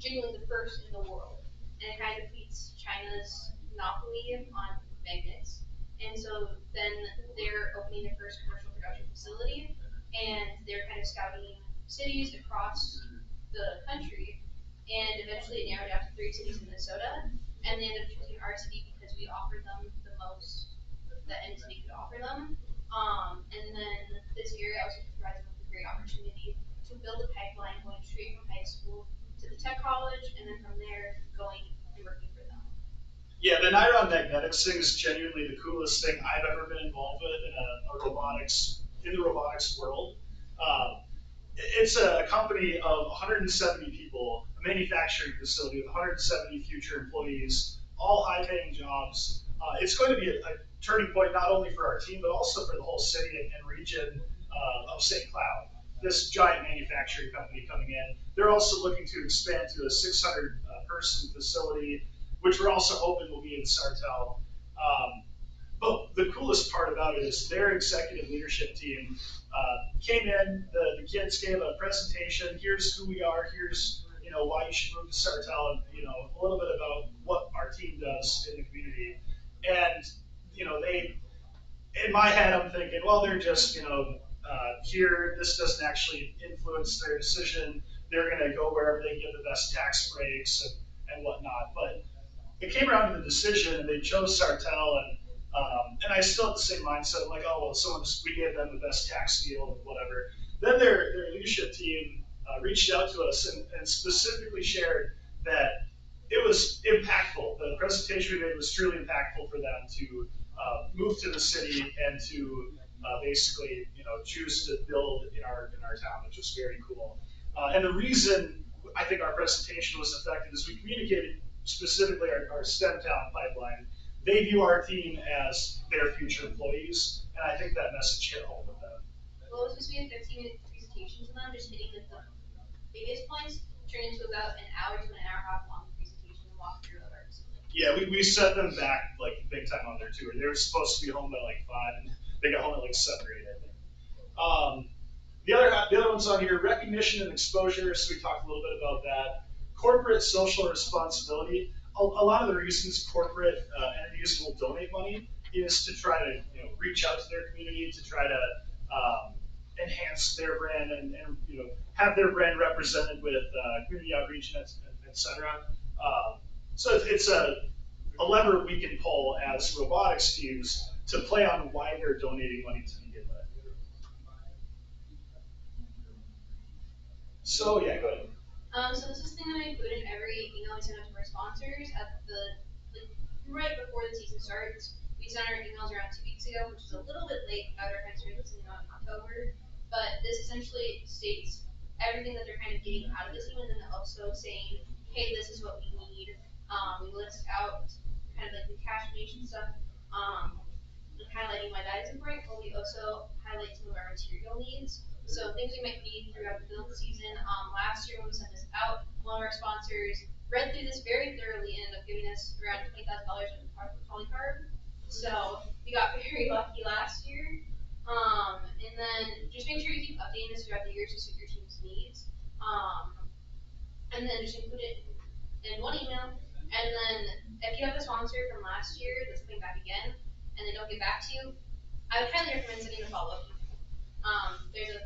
genuinely the first in the world, and it kind of defeats China's monopoly on magnets. And so then they're opening their first commercial production facility, and they're kind of scouting cities across the country, and eventually it narrowed down to 3 cities in Minnesota, and they ended up choosing our city because we offered them the most that any city could offer them. And then this area also provides them with a great opportunity to build a pipeline going straight from high school to the tech college, and then from there going and working for them. Yeah, the Niron Magnetics thing is genuinely the coolest thing I've ever been involved with in the robotics world. Um, it's a company of 170 people, a manufacturing facility with 170 future employees, all high-paying jobs. It's going to be a turning point not only for our team, but also for the whole city and region of St. Cloud. This giant manufacturing company coming in. They're also looking to expand to a 600-person facility, which we're also hoping will be in Sartell. But the coolest part about it is their executive leadership team came in. The kids gave a presentation. Here's who we are. Here's why you should move to Sartell, and a little bit about what our team does in the community. And they, in my head, I'm thinking, well, they're just here. This doesn't actually influence their decision. They're going to go wherever they get the best tax breaks and whatnot. But it came around to the decision, and they chose Sartell, and I still had the same mindset. I'm like, oh well, we gave them the best tax deal and whatever. Then their leadership team reached out to us and specifically shared that it was impactful. The presentation we made was truly impactful for them to move to the city and to basically choose to build in our town, which was very cool. And the reason I think our presentation was effective is we communicated specifically our STEM talent pipeline. They view our team as their future employees, and I think that message hit home with them. Well, it was supposed to be a 15-minute presentation to them, just hitting the biggest points, turned into about an hour to an hour and a half long presentation and walkthrough of our facility. Yeah, we set them back like big time on their tour. They were supposed to be home by like 5, and they got home at like 7 or 8, I think. The other ones on here, recognition and exposure. So we talked a little bit about that. Corporate social responsibility. A lot of the reasons corporate entities will donate money is to try to reach out to their community, to try to enhance their brand and have their brand represented with community outreach, et cetera. So it's a lever we can pull as robotics teams to play on why they're donating money to begin with. So yeah, go ahead. So this is the thing that I include in every email we send out to our sponsors at right before the season starts. We sent our emails around 2 weeks ago, which is a little bit late. Other friends are listening in October, but this essentially states everything that they're kind of getting out of the team, and then also saying, hey, this is what we need. We list out kind of like the cash donation stuff, highlighting why that is important, but we also highlight some of our material needs. So things we might need throughout the build season. Last year when we sent this out, one of our sponsors read through this very thoroughly and ended up giving us around $20,000 in polycarb. So we got very lucky last year. And then just make sure you keep updating this throughout the year to suit your team's needs. And then just include it in one email. And then if you have a sponsor from last year that's coming back again and they don't get back to you, I would highly recommend sending a follow-up. There's a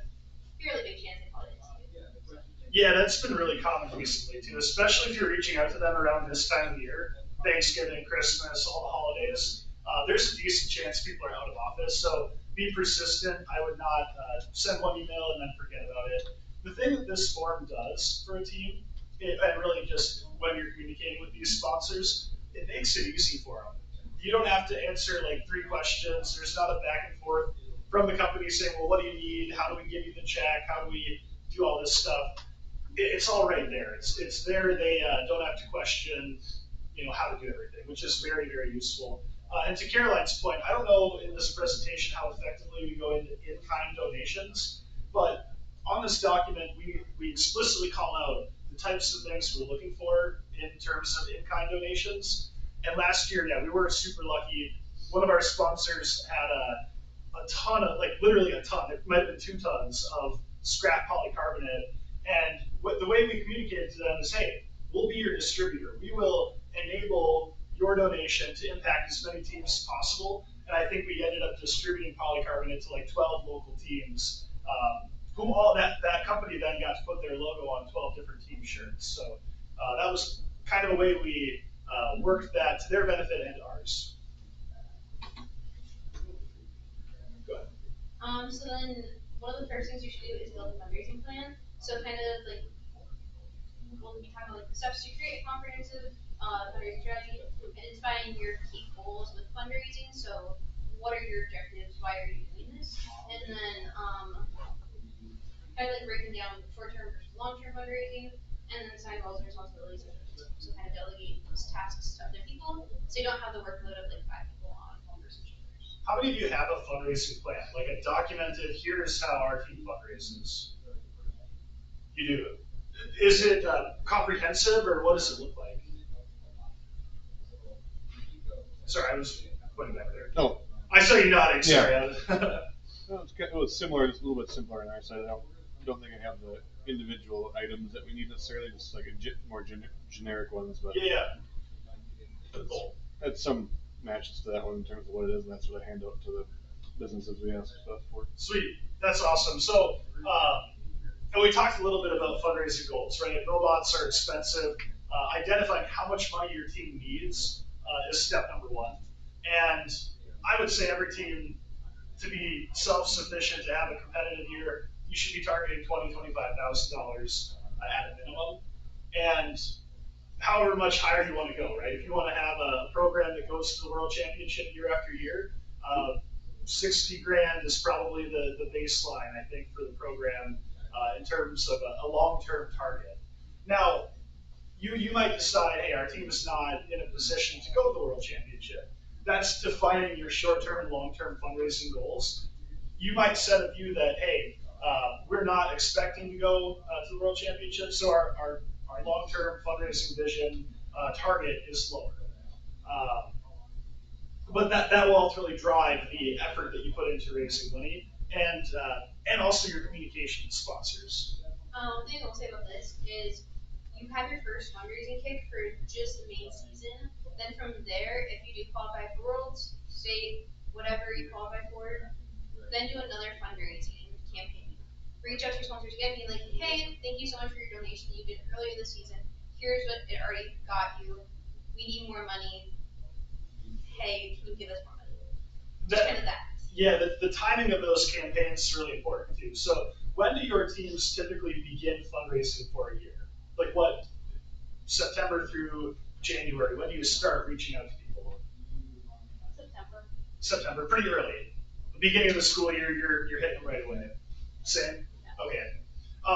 fairly big chance they probably didn't. Yeah, that's been really common recently too, especially if you're reaching out to them around this time of the year, Thanksgiving, Christmas, all the holidays. There's a decent chance people are out of office, so be persistent. I would not send one email and then forget about it. The thing that this form does for a team, and really just when you're communicating with these sponsors, it makes it easy for them. You don't have to answer like 3 questions. There's not a back and forth from the company saying, well, what do you need? How do we give you the check? How do we do all this stuff? It's all right there. It's there. They don't have to question, how to do everything, which is very, very useful. And to Caroline's point, I don't know in this presentation how effectively we go into in-kind donations, but on this document, we explicitly call out the types of things we're looking for in terms of in-kind donations. And last year, yeah, we were super lucky. One of our sponsors had a ton of, like literally a ton, it might have been 2 tons of scrap polycarbonate. And the way we communicated to them is, hey, we'll be your distributor. We will enable your donation to impact as many teams as possible. And I think we ended up distributing polycarbonate to like 12 local teams, whom all that company then got to put their logo on 12 different team shirts. So that was kind of a way we worked that to their benefit and ours. Go ahead. So then one of the first things you should do is build a fundraising plan. So kind of like we'll be talking about like the steps to create a comprehensive fundraising strategy, identifying your key goals with fundraising. So what are your objectives? Why are you doing this? And then kind of like breaking down short-term versus long-term fundraising, and then assign roles and responsibilities. So kind of delegate those tasks to other people, so you don't have the workload of like 5 people on one person's shoulders. How many of you have a fundraising plan? Like a documented, here's how our team fundraises? You do. Is it comprehensive, or what does it look like? Sorry, I was pointing back there. Oh. I saw you nodding, sorry. Yeah. No, it was similar, it's a little bit simpler on our side. I don't think I have the individual items that we need necessarily, just like more generic ones. But yeah. Cool. Had some matches to that one in terms of what it is, and that's what I hand out to the businesses we ask stuff for. Sweet, that's awesome. So, and we talked a little bit about fundraising goals, right? Robots are expensive. Identifying how much money your team needs is step number one. And I would say every team, to be self-sufficient, to have a competitive year, you should be targeting $20,000, $25,000 at a minimum. And however much higher you want to go, right? If you want to have a program that goes to the World Championship year after year, 60 grand is probably the baseline, I think, for the program in terms of a long-term target. Now, you might decide, hey, our team is not in a position to go to the World Championship. That's defining your short-term and long-term fundraising goals. You might set a view that, hey, we're not expecting to go to the World Championship, so our long-term fundraising vision target is lower. But that will ultimately drive the effort that you put into raising money and also your communication with sponsors. One thing I'll say about this is you have your first fundraising kick for just the main season. Then from there, if you do qualify for Worlds, state, whatever you qualify for, then do another fundraising campaign. Reach out to your sponsors again, being like, hey, thank you so much for your donation that you did earlier this season. Here's what it already got you. We need more money. Hey, can you give us more money? Just kind of that. Yeah, the timing of those campaigns is really important too. So when do your teams typically begin fundraising for a year? Like what, September through January? When do you start reaching out to people? September, pretty early. The beginning of the school year, you're hitting them right away. Same? Okay.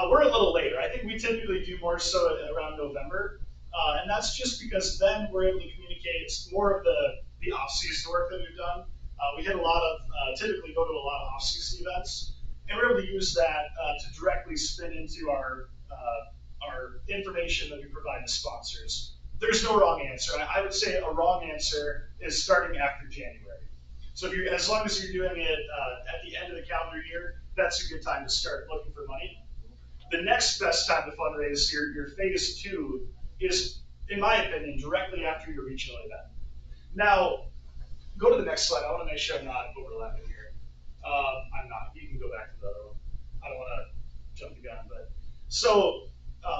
We're a little later. I think we typically do more so around November. And that's just because then we're able to communicate more of the off-season work that we've done. We hit a lot of, typically go to a lot of off-season events, and we're able to use that to directly spin into our information that we provide to sponsors. There's no wrong answer. I would say a wrong answer is starting after January. So if as long as you're doing it at the end of the calendar year, that's a good time to start looking for money. The next best time to fundraise, your phase 2, is, in my opinion, directly after your regional event. Now, go to the next slide. I want to make sure I'm not overlapping here. I'm not. You can go back to the other one. I don't want to jump the gun, but so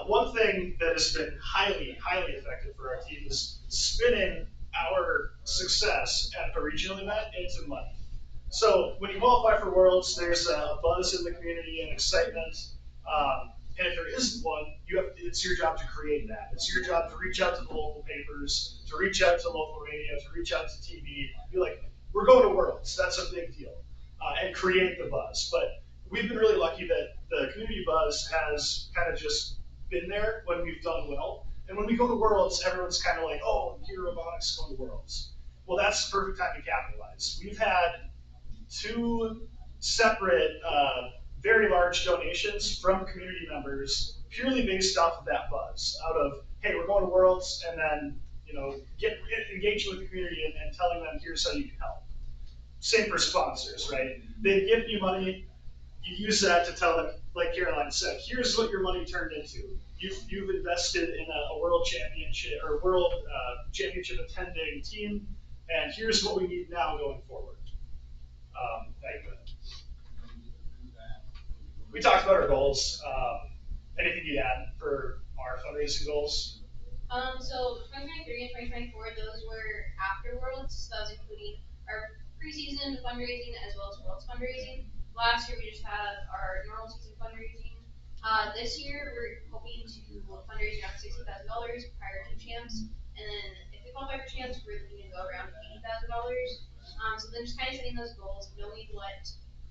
one thing that has been highly, highly effective for our team is spinning our success at a regional event into money. So when you qualify for Worlds, there's a buzz in the community and excitement. And if there isn't one, it's your job to create that. It's your job to reach out to the local papers, to reach out to local radio, to reach out to TV. Be like, we're going to Worlds. That's a big deal. And create the buzz. But we've been really lucky that the community buzz has kind of just been there when we've done well. And when we go to Worlds, everyone's kind of like, oh, Gear Robotics going to Worlds. Well, that's the perfect time to capitalize. We've had 2 separate very large donations from community members purely based off of that buzz, out of, hey, we're going to Worlds, and then engaging with the community and telling them, here's how you can help. Same for sponsors, right? They give you money, you use that to tell them, like Caroline said, here's what your money turned into. You've invested in a world championship or world championship attending team, and here's what we need now going forward. We talked about our goals. Anything you add for our fundraising goals? So 2023 and 2024, those were after Worlds, so that was including our preseason fundraising as well as Worlds fundraising. Last year we just had our normal season fundraising. This year we're hoping to fundraise around $60,000 prior to champs, and then if we qualify for champs, we're looking to go around $80,000. So then just kind of setting those goals, knowing what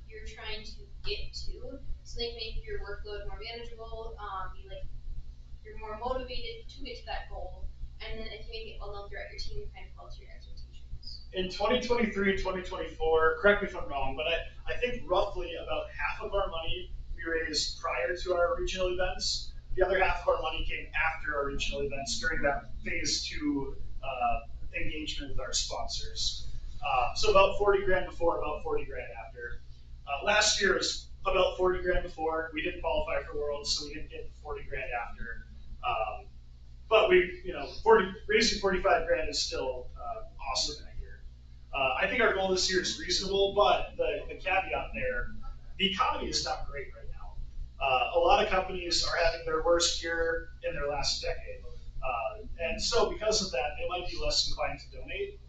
you're trying to get to, so they can make your workload more manageable, be like you're more motivated to get to that goal, and then if you make it well known throughout your team, kind of fall to your expectations. In 2023 and 2024, correct me if I'm wrong, but I think roughly about half of our money we raised prior to our regional events. The other half of our money came after our regional events during that phase 2 engagement with our sponsors. So about 40 grand before, about 40 grand after. Last year was about 40 grand before. We didn't qualify for Worlds, so we didn't get 40 grand after. But raising 45 grand is still awesome in a year. I think our goal this year is reasonable, but the caveat there, the economy is not great right now. A lot of companies are having their worst year in their last decade. And so because of that, they might be less inclined to donate.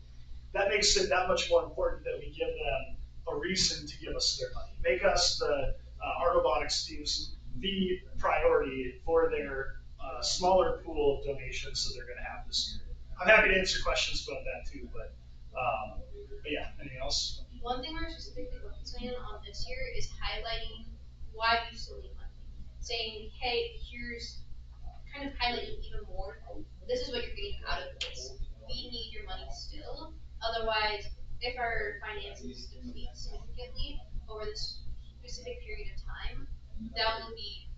That makes it that much more important that we give them a reason to give us their money. Make us, our robotics teams, the priority for their smaller pool of donations that they're going to have this year. I'm happy to answer questions about that too, but yeah, anything else? One thing we're specifically focusing on this year is highlighting why you still need money. Saying, hey, here's kind of highlighting even more, this is what you're getting out of this. We need your money still. Otherwise, if our finances deplete significantly over this specific period of time, that will be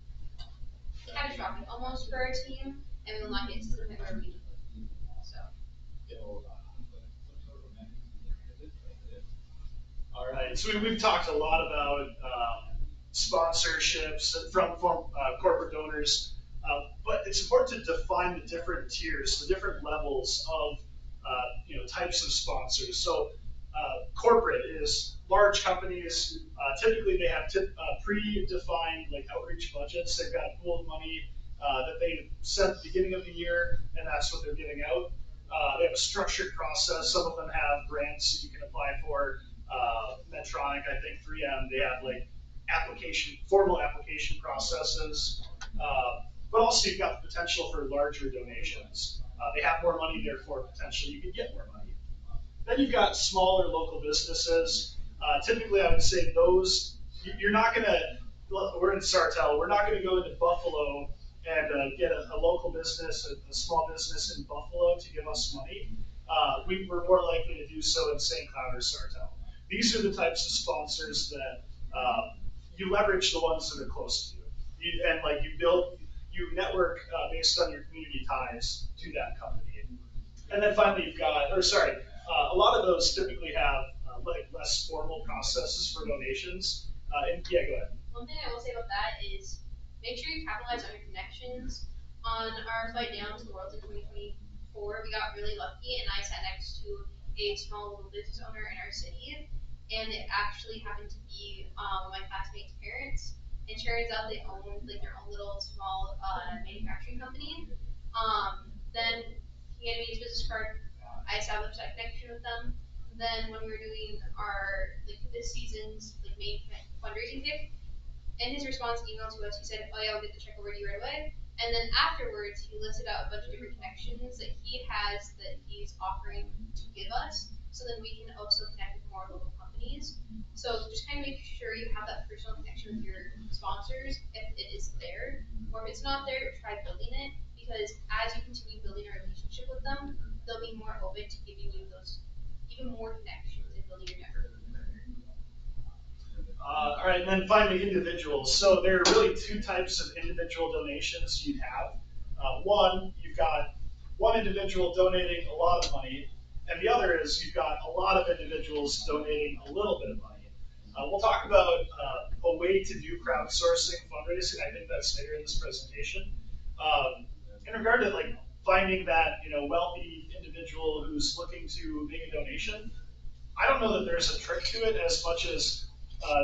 catastrophic almost for our team, and we will not get to the point where we need it. So. All right, so we've talked a lot about sponsorships from corporate donors, but it's important to define the different tiers, the different levels of types of sponsors. So corporate is large companies. Typically, they have predefined like outreach budgets. They've got a pool of money that they set at the beginning of the year, and that's what they're giving out. They have a structured process. Some of them have grants that you can apply for. Medtronic, I think 3M, they have like formal application processes. But also you've got the potential for larger donations. They have more money, therefore potentially you can get more money. Then you've got smaller local businesses. Typically I would say those, you're not gonna, we're in Sartell, we're not gonna go into Buffalo and get a local business, a small business in Buffalo to give us money. We're more likely to do so in St. Cloud or Sartell. These are the types of sponsors that you leverage the ones that are close to you. And like you network based on your community ties to that company. And then finally you've got, a lot of those typically have like less formal processes for donations. And yeah, go ahead. One thing I will say about that is make sure you capitalize on your connections. On our flight down to the Worlds in 2024, we got really lucky and I sat next to a small little business owner in our city. And it actually happened to be my classmates' parents. And turns out they owned like their own little small manufacturing company. Then he handed me his business card. I established that connection with them. Then when we were doing our this season's main fundraising kick, in his response email to us, he said, "Oh yeah, I'll get the check over to you right away." And then afterwards, he listed out a bunch of different connections that he has that he's offering to give us, so then we can also connect with more local companies. So just kind of make sure you have that personal connection with your sponsors if it is there, or if it's not there, try building it, because as you continue building a relationship with them, they'll be more open to giving you those even more connections and building your network further. All right, and then finally individuals. So there are really two types of individual donations you'd have. One, you've got one individual donating a lot of money, and the other is you've got a lot of individuals donating a little bit of money. We'll talk about a way to do crowdsourcing fundraising. I think that's later in this presentation. In regard to like finding that wealthy individual who's looking to make a donation, I don't know that there's a trick to it as much as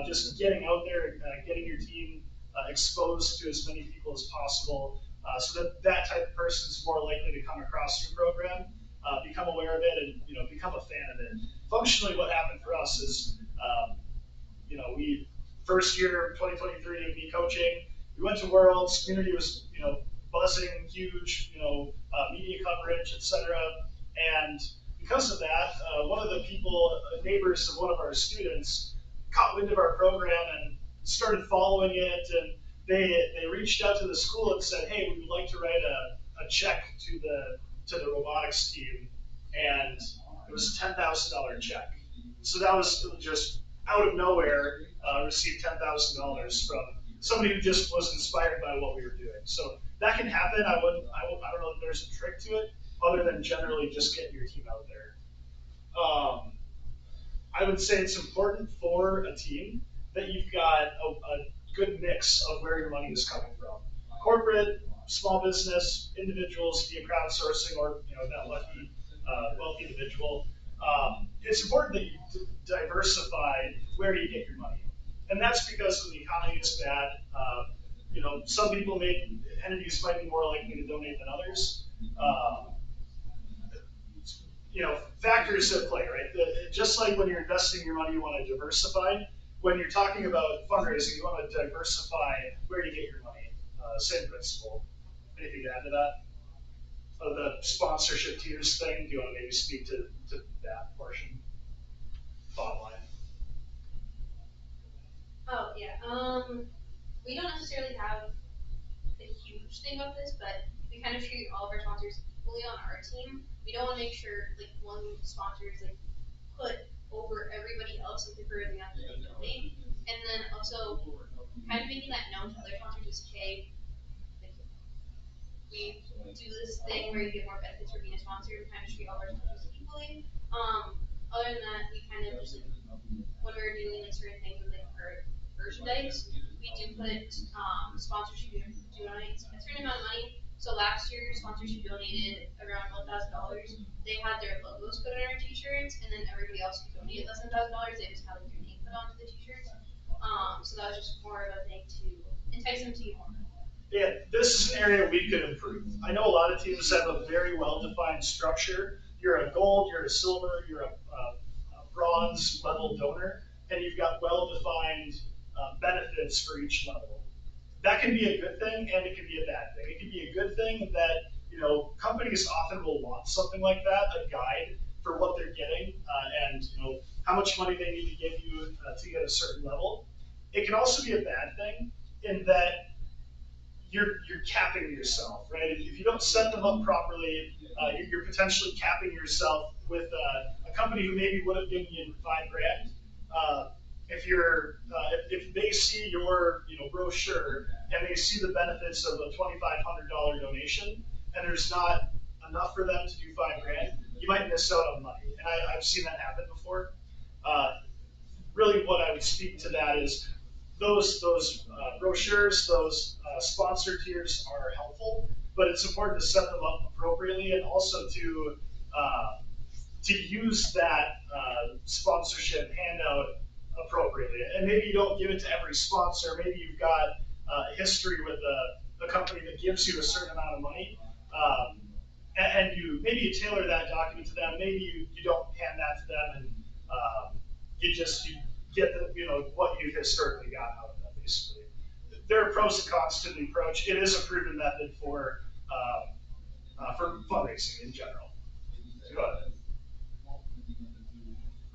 just getting out there, getting your team exposed to as many people as possible, so that that type of person is more likely to come across your program, become aware of it, and become a fan of it. Functionally, what happened for us is, we first year 2023 of me coaching, we went to Worlds, community was buzzing, huge, media coverage, etc. And because of that, one of the people, neighbors of one of our students, caught wind of our program and started following it. And they reached out to the school and said, "Hey, we would like to write a check to the robotics team," and it was a $10,000 check. So that was just out of nowhere. Received $10,000 from somebody who just was inspired by what we were doing. So that can happen. I don't know if there's a trick to it, other than generally just getting your team out there. I would say it's important for a team that you've got a good mix of where your money is coming from. Corporate, small business, individuals via crowdsourcing, or that lucky wealthy individual. It's important that you diversify where you get your money, and that's because when the economy is bad, some people entities might be more likely to donate than others. Factors at play, right? Just like when you're investing your money, you want to diversify. When you're talking about fundraising, you want to diversify where you get your money. Same principle. Anything to add to that? The sponsorship tiers thing, do you want to maybe speak to that portion? Bottom line. Oh yeah. We don't necessarily have a huge thing about this, but we kind of treat all of our sponsors equally on our team. We don't want to make sure like one sponsor is like put over everybody else, like for the amount that they donate, and then also kind of making that known to other sponsors is, hey, like, we do this thing where you get more benefits for being a sponsor. We kind of treat all our sponsors equally. Other than that, we kind of just like when we're doing like certain things with like our merchandise, we do put sponsorship donates a certain amount of money. So last year, sponsorship donated around $1,000. They had their logos put on our T-shirts, and then everybody else who donated less than $1,000, they just had like their name put onto the T-shirts. So that was just more of a thing to entice them to you more. Yeah, this is an area we could improve. I know a lot of teams have a very well-defined structure. You're a gold, you're a silver, you're a bronze level donor, and you've got well-defined benefits for each level. That can be a good thing, and it can be a bad thing. It can be a good thing that companies often will want something like that, a guide for what they're getting, and how much money they need to give you to get a certain level. It can also be a bad thing in that you're capping yourself, right? If you don't set them up properly, you're potentially capping yourself with a company who maybe would have given you $5,000. If they see your brochure and they see the benefits of a $2,500 donation, and there's not enough for them to do $5,000, you might miss out on money. And I've seen that happen before. Really, what I would speak to that is those brochures, those sponsor tiers are helpful, but it's important to set them up appropriately and also to use that sponsorship handout appropriately. And maybe you don't give it to every sponsor. Maybe you've got a history with a company that gives you a certain amount of money, and maybe you tailor that document to them. Maybe you don't hand that to them, and you get what you've historically gotten out of them, basically. There are pros and cons to the approach. It is a proven method for fundraising in general. So go ahead.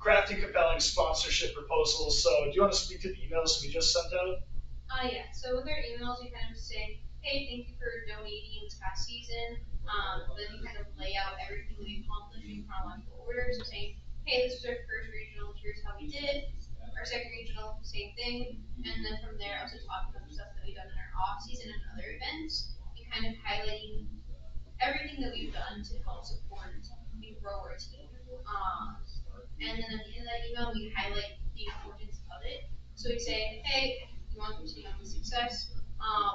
Crafting compelling sponsorship proposals. So do you want to speak to the emails we just sent out? Yeah. So with our emails, we kind of say, hey, thank you for donating this past season. Then you kind of lay out everything we accomplished in chronological order. So saying, hey, this was our first regional, here's how we did. Our second regional, same thing. And then from there, also talking about the stuff that we've done in our off season and other events, and kind of highlighting everything that we've done to help support and grow our team. And then at the end of that email, we highlight the importance of it. So we say, hey, you want to continue on with success,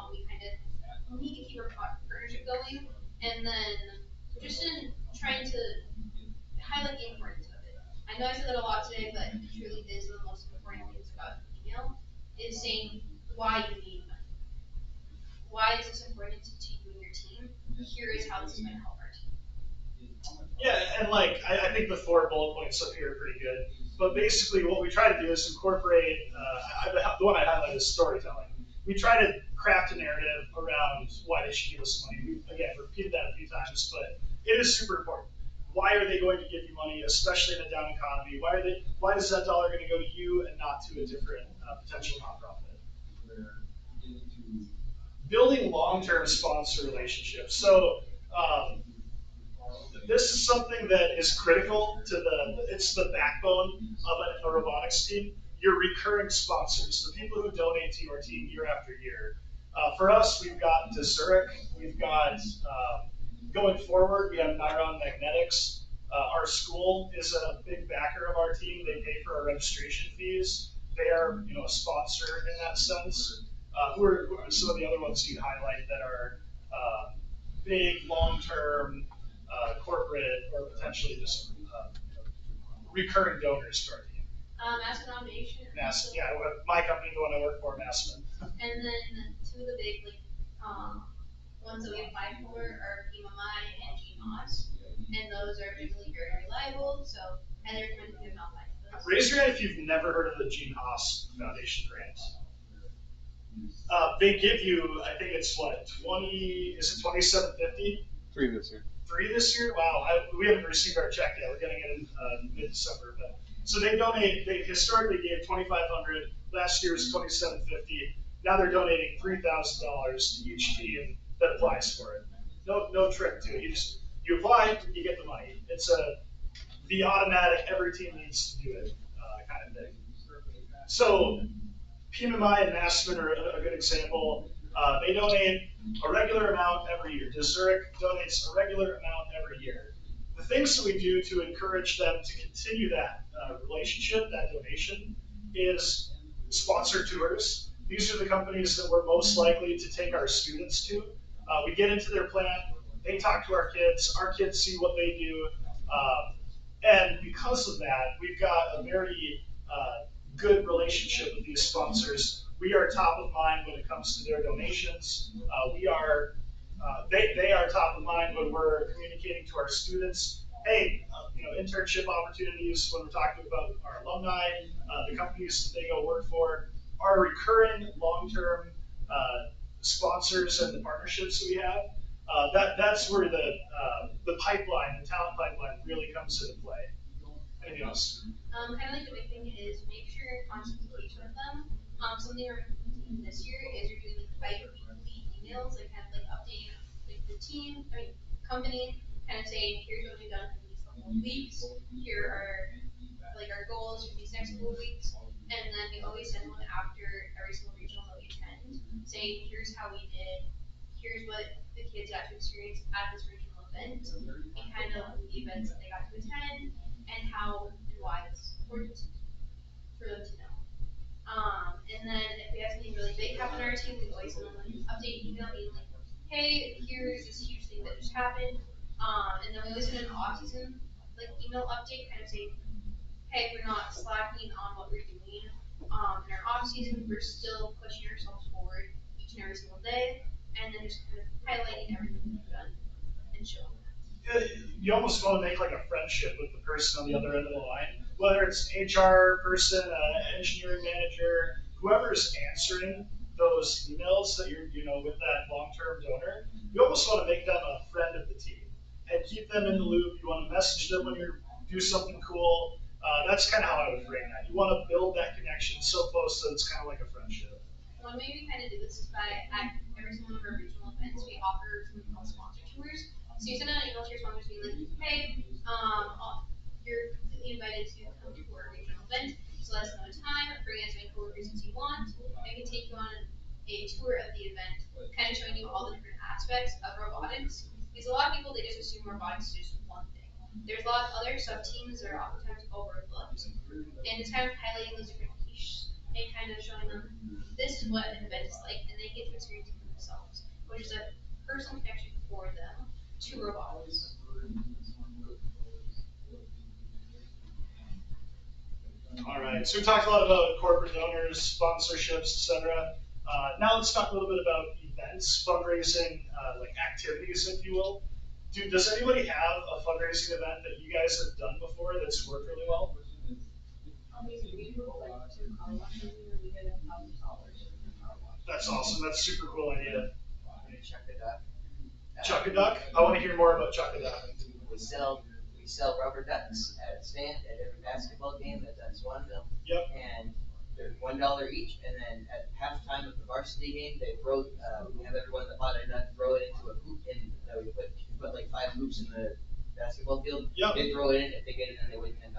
we kind of need to keep our partnership going, and then just in trying to highlight the importance of it. I know I said that a lot today, but it truly is the most important things about email, is saying why you need money. Why is this important to you and your team? Here is how this is going to help our team. Yeah, and like I think the 4 bullet points up here are pretty good. But basically, what we try to do is incorporate. The one I highlight is storytelling. We try to craft a narrative around why they should give us money. We again repeated that a few times, but it is super important. Why are they going to give you money, especially in a down economy? Why are they? Why is that dollar going to go to you and not to a different potential nonprofit? Building long-term sponsor relationships. So um, this is something that is critical to it's the backbone of a robotics team. Your recurring sponsors, the people who donate to your team year after year. For us, we've got Zurich, we've got, going forward, we have Niron Magnetics. Our school is a big backer of our team. They pay for our registration fees. They are, a sponsor in that sense. Who are some of the other ones you highlight that are big, long-term, corporate, or potentially just recurring donors to our team? Aspen Automation. Yeah, my company, the one I work for, Aspen. And then two of the big ones that we apply for are PMI and GMOS, and those are usually very reliable. So I recommend you do not apply to those. Raise your hand if you've never heard of the Gene Haas Foundation grant. They give you, I think it's what, 20, is it 2750? 3 this year. 3 this year? Wow, we haven't received our check yet. We're getting it in mid-December. But so they historically gave 2,500. Last year was 2,750. Now they're donating $3,000 to each team that applies for it. No trick to it. You apply, you get the money. It's the automatic, every team needs to do it kind of thing. So PMI and Aspen are a good example. They donate a regular amount every year. Zurich donates a regular amount every year. The things that we do to encourage them to continue that relationship, that donation, is sponsor tours. These are the companies that we're most likely to take our students to. We get into their plant, they talk to our kids see what they do, and because of that, we've got a very good relationship with these sponsors. We are top of mind when it comes to their donations. They are top of mind when we're communicating to our students. Hey, internship opportunities when we're talking about our alumni, the companies that they go work for, our recurring long-term sponsors and the partnerships that we have. That's where the pipeline, the talent pipeline, really comes into play. Anything else? Kind of like the big thing is make sure you're constantly engaged with them. Something we're doing this year is you're doing like bi-weekly emails, like kind of like updating like the team, company, kind of saying here's what we've done for these couple of weeks. Here are like our goals for these next couple of weeks, and then we always send one after every single regional that we attend, saying here's how we did, here's what the kids got to experience at this regional event, and kind of the events that they got to attend, and how and why it's important for them to know. And then if we have something really big happen on our team, we always send them like an update email being like, hey, here's this huge thing that just happened. And then we always send an off-season like email update, kind of saying, hey, we're not slacking on what we're doing. In our off-season, we're still pushing ourselves forward each and every single day, and then just kind of highlighting everything we've done and showing that. You almost want to make like a friendship with the person on the other end of the line, whether it's HR person, engineering manager, whoever is answering those emails that you're, with that long-term donor. You almost want to make them a friend of the team and keep them in the loop. You want to message them when you do something cool. That's kind of how I would frame that. You want to build that connection so close that it's kind of like a friendship. One way we kind of do this is by at every single one of our regional events, we offer something called sponsor tours. So you send out an email to your sponsors being like, hey, you're completely invited to come to our regional event. So let us know a time, bring as many coworkers as you want. I can take you on a tour of the event, kind of showing you all the different aspects of robotics. Because a lot of people, they just assume robotics is just one thing. There's a lot of other sub teams that are oftentimes overlooked. And it's kind of highlighting those different niche and kind of showing them this is what an event is like, and they get to experience it for themselves, which is a personal connection for them to robotics. All right, so we talked a lot about corporate donors, sponsorships, etc. Now let's talk a little bit about events, fundraising, like activities, if you will. Does anybody have a fundraising event that you guys have done before that's worked really well? We do like 2 car washes a year, we get $1,000 for car wash. That's awesome. That's a super cool idea. Chuck a duck. Chuck a duck? I want to hear more about Chuck a duck. We sell rubber ducks at a stand at every basketball game at Swanville. Yep. And they're $1 each, and then at halftime of the varsity game, they we have everyone that bought a duck throw it into a hoop, and we put like 5 hoops in the basketball field. Yep. They throw it in, if they get it, then they win $10.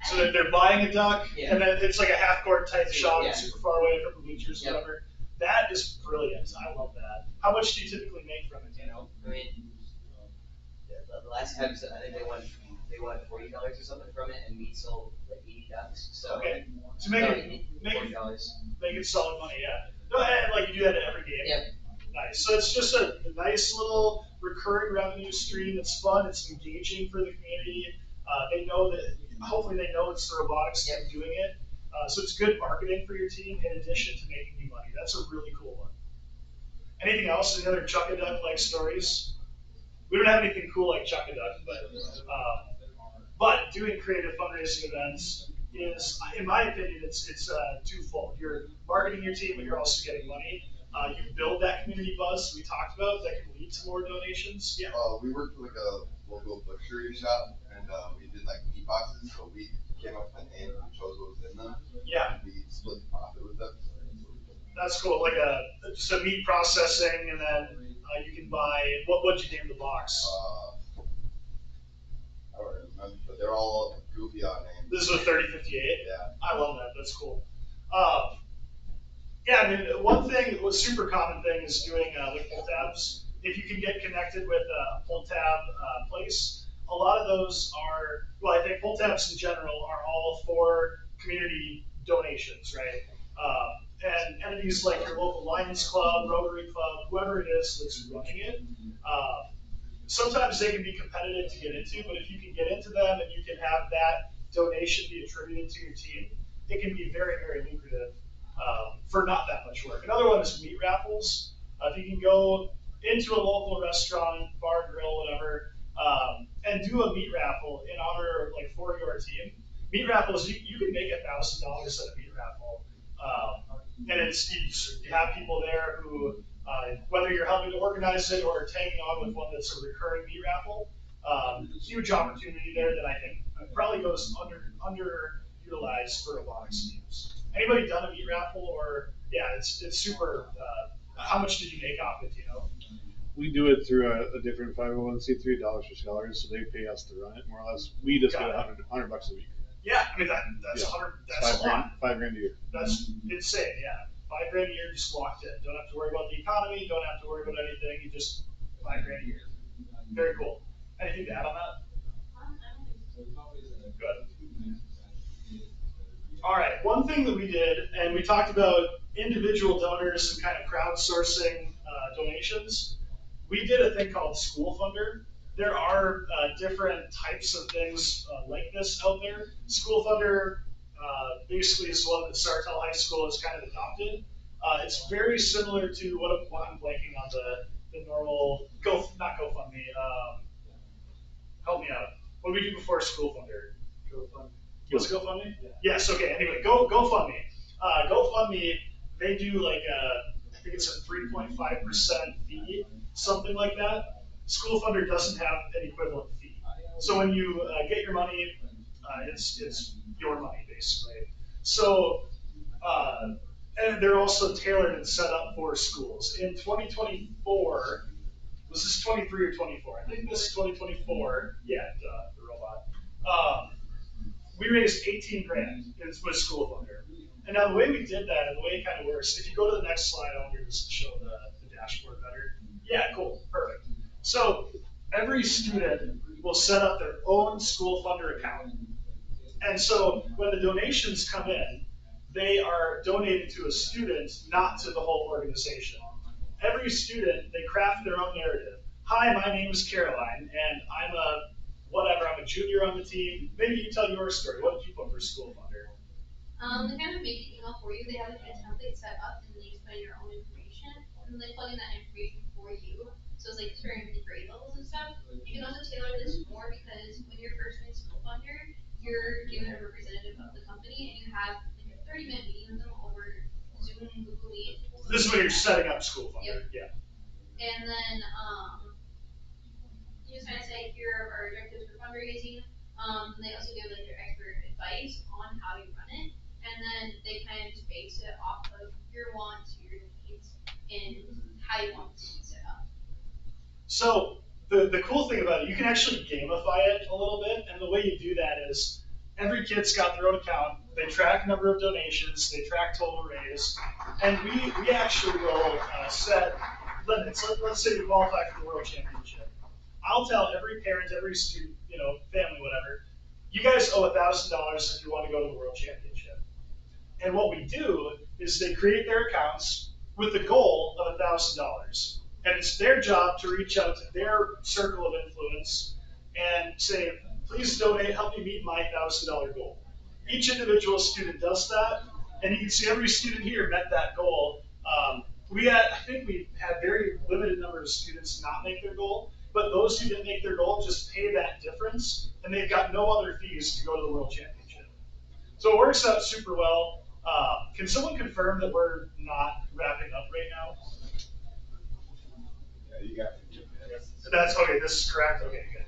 So they're buying a duck, Yeah. and then it's like a half-court type shot, Yeah. super far away from the bleachers, or Yep. whatever. That is brilliant. I love that. How much do you typically make from it? Do you know? I mean, the last time, I think they won $40 or something from it, and we sold like 80 ducks. So Okay. So make it $40. make it solid money, yeah. No, and like you do that at every game. Yep. Nice. So it's just a nice little recurring revenue stream. It's fun. It's engaging for the community. They know that. Hopefully, they know it's the robotics team doing it. So it's good marketing for your team in addition to making you money. That's a really cool one. Anything else? Any other Chuck a Duck like stories? We don't have anything cool like Chuck a Duck, but doing creative fundraising events is, in my opinion, it's twofold. You're marketing your team, but you're also getting money. You build that community buzz we talked about that can lead to more donations. Yeah. We worked with like a local butchery shop, and we did like meat boxes. So we came up with a name and chose what was in them. Yeah. And we split the profit with them. That's cool. Like just a meat processing, and then you can buy. What'd you name the box? I don't remember, but they're all goofy on names. This is a 3058. Yeah. I love that. That's cool. Yeah, I mean, one thing, a super common thing is doing with pull tabs. If you can get connected with a pull tab place, a lot of those are, well, I think pull tabs in general are all for community donations, right? And entities like your local Lions Club, Rotary Club, whoever it is that's running it, sometimes they can be competitive to get into, but if you can get into them and you can have that donation be attributed to your team, it can be very, very lucrative for not that much work. Another one is meat raffles. If you can go into a local restaurant, bar, grill, whatever, and do a meat raffle in honor, like for your team. Meat raffles, you can make $1,000 at a meat raffle. And you have people there who, whether you're helping to organize it or tagging on with one that's a recurring meat raffle, huge opportunity there that I think probably goes underutilized for robotics teams. Anybody done a meat raffle or, yeah, it's super, how much did you make off it, do you know? We do it through a different 501c3, Dollars for Scholars, so they pay us to run it more or less. We just get $100 a week. Yeah, I mean that's Yeah. 100. That's a lot. $5,000 a year. That's insane. Yeah, $5,000 a year just locked in. Don't have to worry about the economy. Don't have to worry about anything. You just $5,000 a year. Very cool. Anything to add on that? Good. All right. One thing that we did, and we talked about individual donors and kind of crowdsourcing donations. We did a thing called School Funder. There are different types of things like this out there. School Funder basically is one that Sartell High School has kind of adopted. It's very similar to what I'm blanking on the normal not GoFundMe. Help me out. What do we do before School Funder? GoFundMe. What's GoFundMe? Yeah. Yes. Okay. Anyway, GoFundMe. GoFundMe. They do like I think it's a 3.5% fee, something like that. School Funder doesn't have an equivalent fee. So when you get your money, it's your money basically. So and they're also tailored and set up for schools. In 2024, was this 23 or 24? I think this is 2024. Yeah, the robot. We raised 18 grand with School Funder. And now the way we did that and the way it kind of works, if you go to the next slide, I want you to just show the dashboard better. Yeah, cool, perfect. So every student will set up their own School Funder account. And so when the donations come in, they are donated to a student, not to the whole organization. Every student, they craft their own narrative. Hi, my name is Caroline, and I'm a whatever, I'm a junior on the team. Maybe you tell your story. What did you put for School Funder? They kind of make the email for you. They have like a template set up, and then you just put in your own information, and then they plug in that information for you. So it's like certain grade levels and stuff. You can also tailor this more because when you're first doing School Funder, you're given a representative of the company, and you have like a 30-minute meeting with them over Zoom, Google Meet. This is when you're setting up School Funder. Yep. Yeah. And then you just kind of say here are our objectives for fundraising. They also give like their expert advice on how you run it, and then they kind of just base it off of your wants, your needs, and how you want it to be set up. So the cool thing about it, you can actually gamify it a little bit, and the way you do that is every kid's got their own account. They track number of donations, they track total raise, and we actually will set limits. Let's say you qualify for the World Championship. I'll tell every parent, every student, family, whatever, you guys owe $1,000 if you want to go to the World Championship. And what we do is they create their accounts with the goal of $1,000. And it's their job to reach out to their circle of influence and say, please donate, help me meet my $1,000 goal. Each individual student does that, and you can see every student here met that goal. I think we had very limited number of students not make their goal, but those who didn't make their goal just pay that difference, and they've got no other fees to go to the World Championship. So it works out super well. Can someone confirm that we're not wrapping up right now? Yeah, you got 15 minutes. That's okay. This is correct. Okay, good.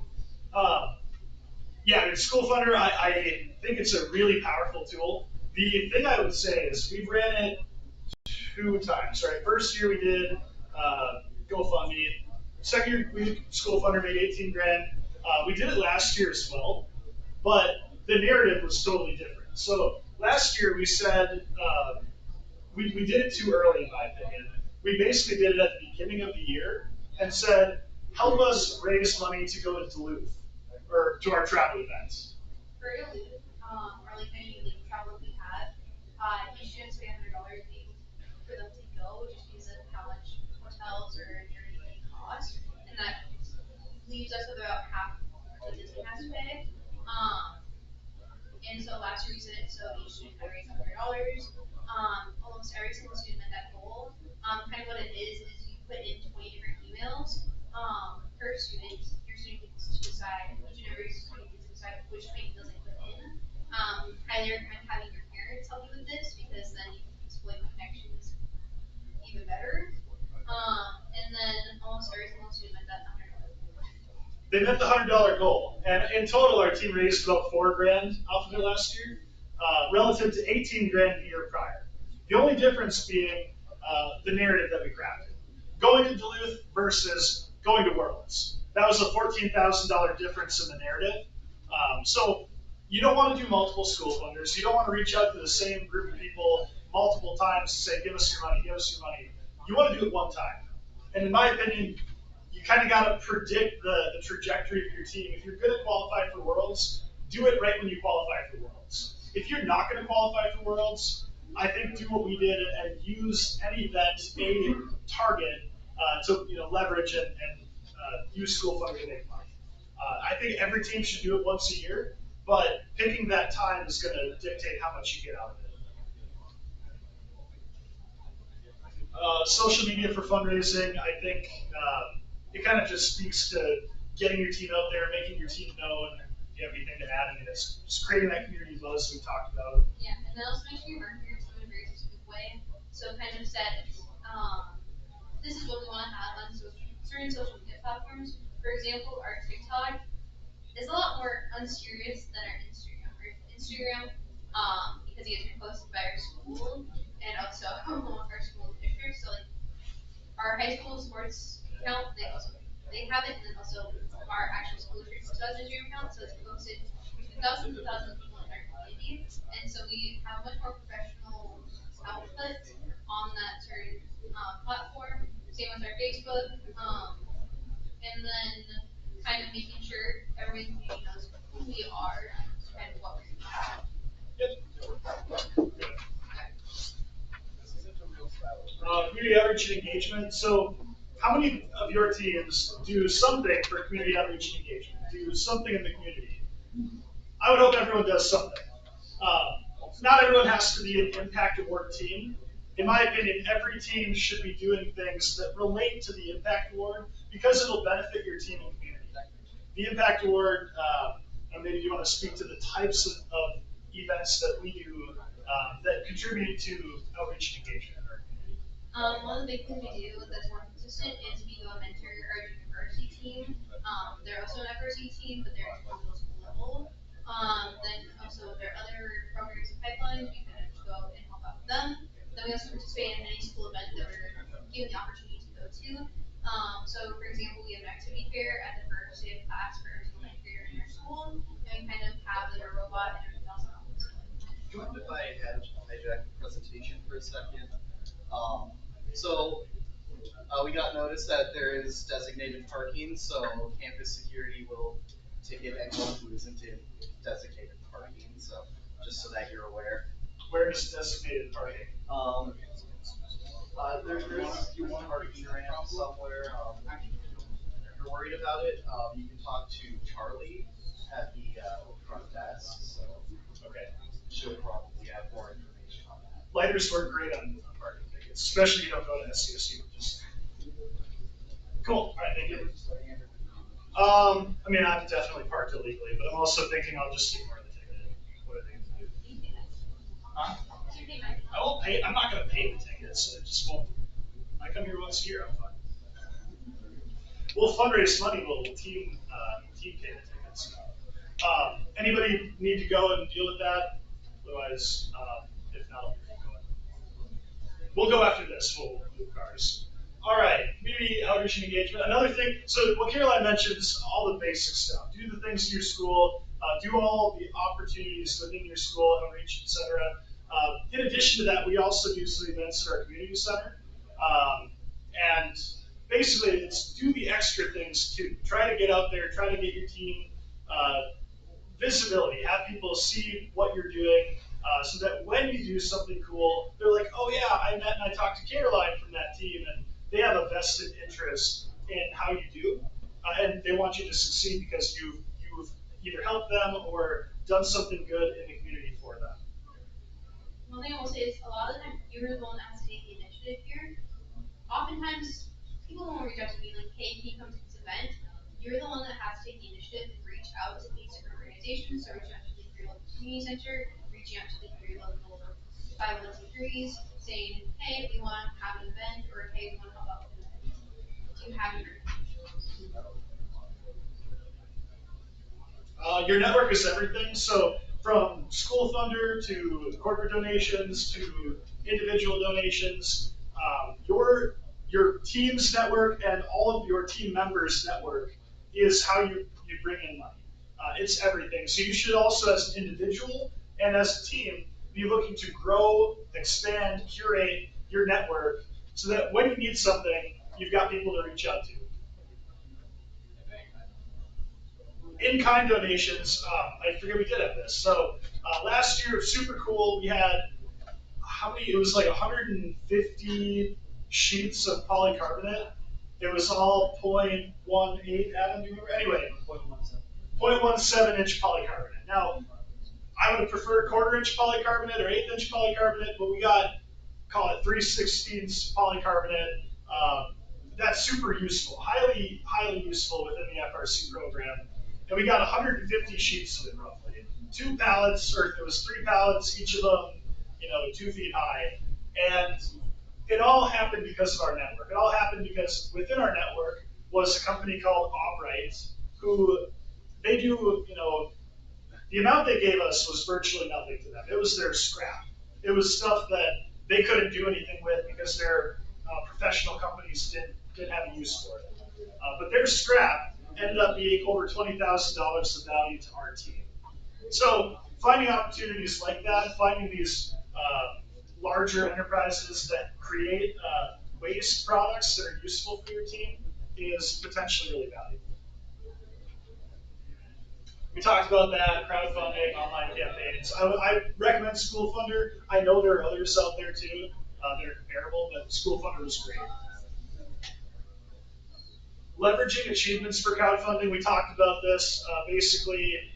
Yeah, I mean, School Funder, I think it's a really powerful tool. The thing I would say is we've ran it 2 times, right? First year we did GoFundMe. Second year we School Funder made 18 grand. We did it last year as well, but the narrative was totally different. So last year we said we did it too early, in my opinion. We basically did it at the beginning of the year and said, help us raise money to go to Duluth or to our travel events. For Duluth, or like any like travel we have, each students pay $100 for them to go, just because of how much hotels or journey cost, and that leaves us with about half what Disney has to pay. And so last year we said, so each student had raised $100. Almost every single student met that goal. Kind of what it is you put in 20 different emails per student. Your student gets to decide, each and every student gets to decide which thing does it put in. Highly recommend having your parents help you with this because then you can exploit connections even better. And then almost every single student met that $100 goal. They met the $100 goal, and in total, our team raised about $4 grand off of it last year, relative to 18 grand the year prior. The only difference being the narrative that we crafted. Going to Duluth versus going to Worlds. That was a $14,000 difference in the narrative. So you don't want to do multiple School Funders. You don't want to reach out to the same group of people multiple times to say, give us your money, give us your money. You want to do it one time. And in my opinion, you kind of got to predict the trajectory of your team. If you're going to qualify for Worlds, do it right when you qualify for Worlds. If you're not going to qualify for Worlds, I think do what we did and use any event, a target to leverage and use School Funder to make money. I think every team should do it once a year, but picking that time is going to dictate how much you get out of it. Social media for fundraising, I think it kind of just speaks to getting your team out there, making your team known. If you have anything to add, I mean, it's just creating that community buzz we talked about. Yeah, and then also make sure you market yourself in a very specific way. So kind of set, this is what we want to have on certain social media platforms. For example, our TikTok is a lot more unserious than our Instagram. Our Instagram, because it gets reposted by our school and also our school district. So like our high school sports account, they have it, and then also our actual school district has an Instagram account, so it's posted between thousands and thousands of people in our community, and so we have a much more professional output on that certain platform. Same with our Facebook, and then kind of making sure every community knows who we are and what we're doing. Yep. Community outreach and engagement. So, how many of your teams do something for community outreach and engagement? Do something in the community? I would hope everyone does something. Not everyone has to be an impact award team. In my opinion, every team should be doing things that relate to the impact award because it'll benefit your team and community. The impact award, and maybe you want to speak to the types of events that we do that contribute to outreach and engagement in our community. One of the big things we do that's more consistent is we go and mentor our junior varsity team. They're also an FRC team, but they're at the middle school level. Then also there are other programs and pipelines, we kind of just go and help out with them. Then we also participate in any school event that we're given the opportunity to go to. So for example, we have an activity fair at the first day of class for every single ninth grader in our school, and we kind of have like a robot and everything else on display. Do you mind if I hijack the presentation for a second? So we got notice that there is designated parking, so campus security will ticket anyone who isn't in designated parking, so just so that you're aware. Where is designated parking? There's one parking ramp somewhere. If you're worried about it, you can talk to Charlie at the front desk, so Okay. she'll probably have more information on that. Lighters work great on parking tickets, especially if you don't go to SCSU. Just cool. All right, thank you. I mean, I've definitely parked illegally, but I'm also thinking I'll just ignore the ticket. What are they gonna do? Huh? I won't pay. I'm not gonna pay the tickets. It just won't. I come here once a year. I'm fine. We'll fundraise money. We'll team pay the tickets. Anybody need to go and deal with that? Otherwise, if not, we'll go after this. We'll move cars. All right, community outreach and engagement. Another thing, so what Caroline mentions, all the basic stuff. Do the things in your school, do all the opportunities within your school, outreach, etc. In addition to that, we also do some events at our community center. And basically, it's do the extra things too. Try to get out there, try to get your team visibility, have people see what you're doing, so that when you do something cool, they're like, oh yeah, I met and I talked to Caroline from that team, and they have a vested interest in how you do, and they want you to succeed because you've either helped them or done something good in the community for them. One thing I will say is a lot of the time you're the one that has to take the initiative here. Oftentimes people won't reach out to me like, hey, can you come to this event? You're the one that has to take the initiative and reach out to these different organizations. So reaching out to the local community center, reaching out to the local 501c3s, saying, hey, we want to have an event, or hey, we want to help out with an event. Do you have your Your network is everything. So from school funder to corporate donations to individual donations, your team's network and all of your team members' network is how you bring in money. It's everything. So you should also, as an individual and as a team, be looking to grow, expand, curate your network so that when you need something, you've got people to reach out to. In-kind donations, I forget we did have this. So last year, super cool, we had, how many, it was like 150 sheets of polycarbonate. It was all 0.18, Adam, do you remember? Anyway, 0.17 inch polycarbonate. Now, I would have preferred quarter-inch polycarbonate or eighth-inch polycarbonate, but we got, call it 3/16 polycarbonate. That's super useful, highly useful within the FRC program. And we got 150 sheets of it roughly. 2 pallets, or it was 3 pallets, each of them, 2 feet high. And it all happened because of our network. It all happened because within our network was a company called Opright, who they do, the amount they gave us was virtually nothing to them. It was their scrap. It was stuff that they couldn't do anything with because their professional companies didn't have a use for it. But their scrap ended up being over $20,000 of value to our team. So finding opportunities like that, finding these larger enterprises that create waste products that are useful for your team is potentially really valuable. We talked about that, crowdfunding, online campaigns. I recommend School Funder. I know there are others out there too. that are comparable, but School Funder was great. Leveraging achievements for crowdfunding, we talked about this. Basically,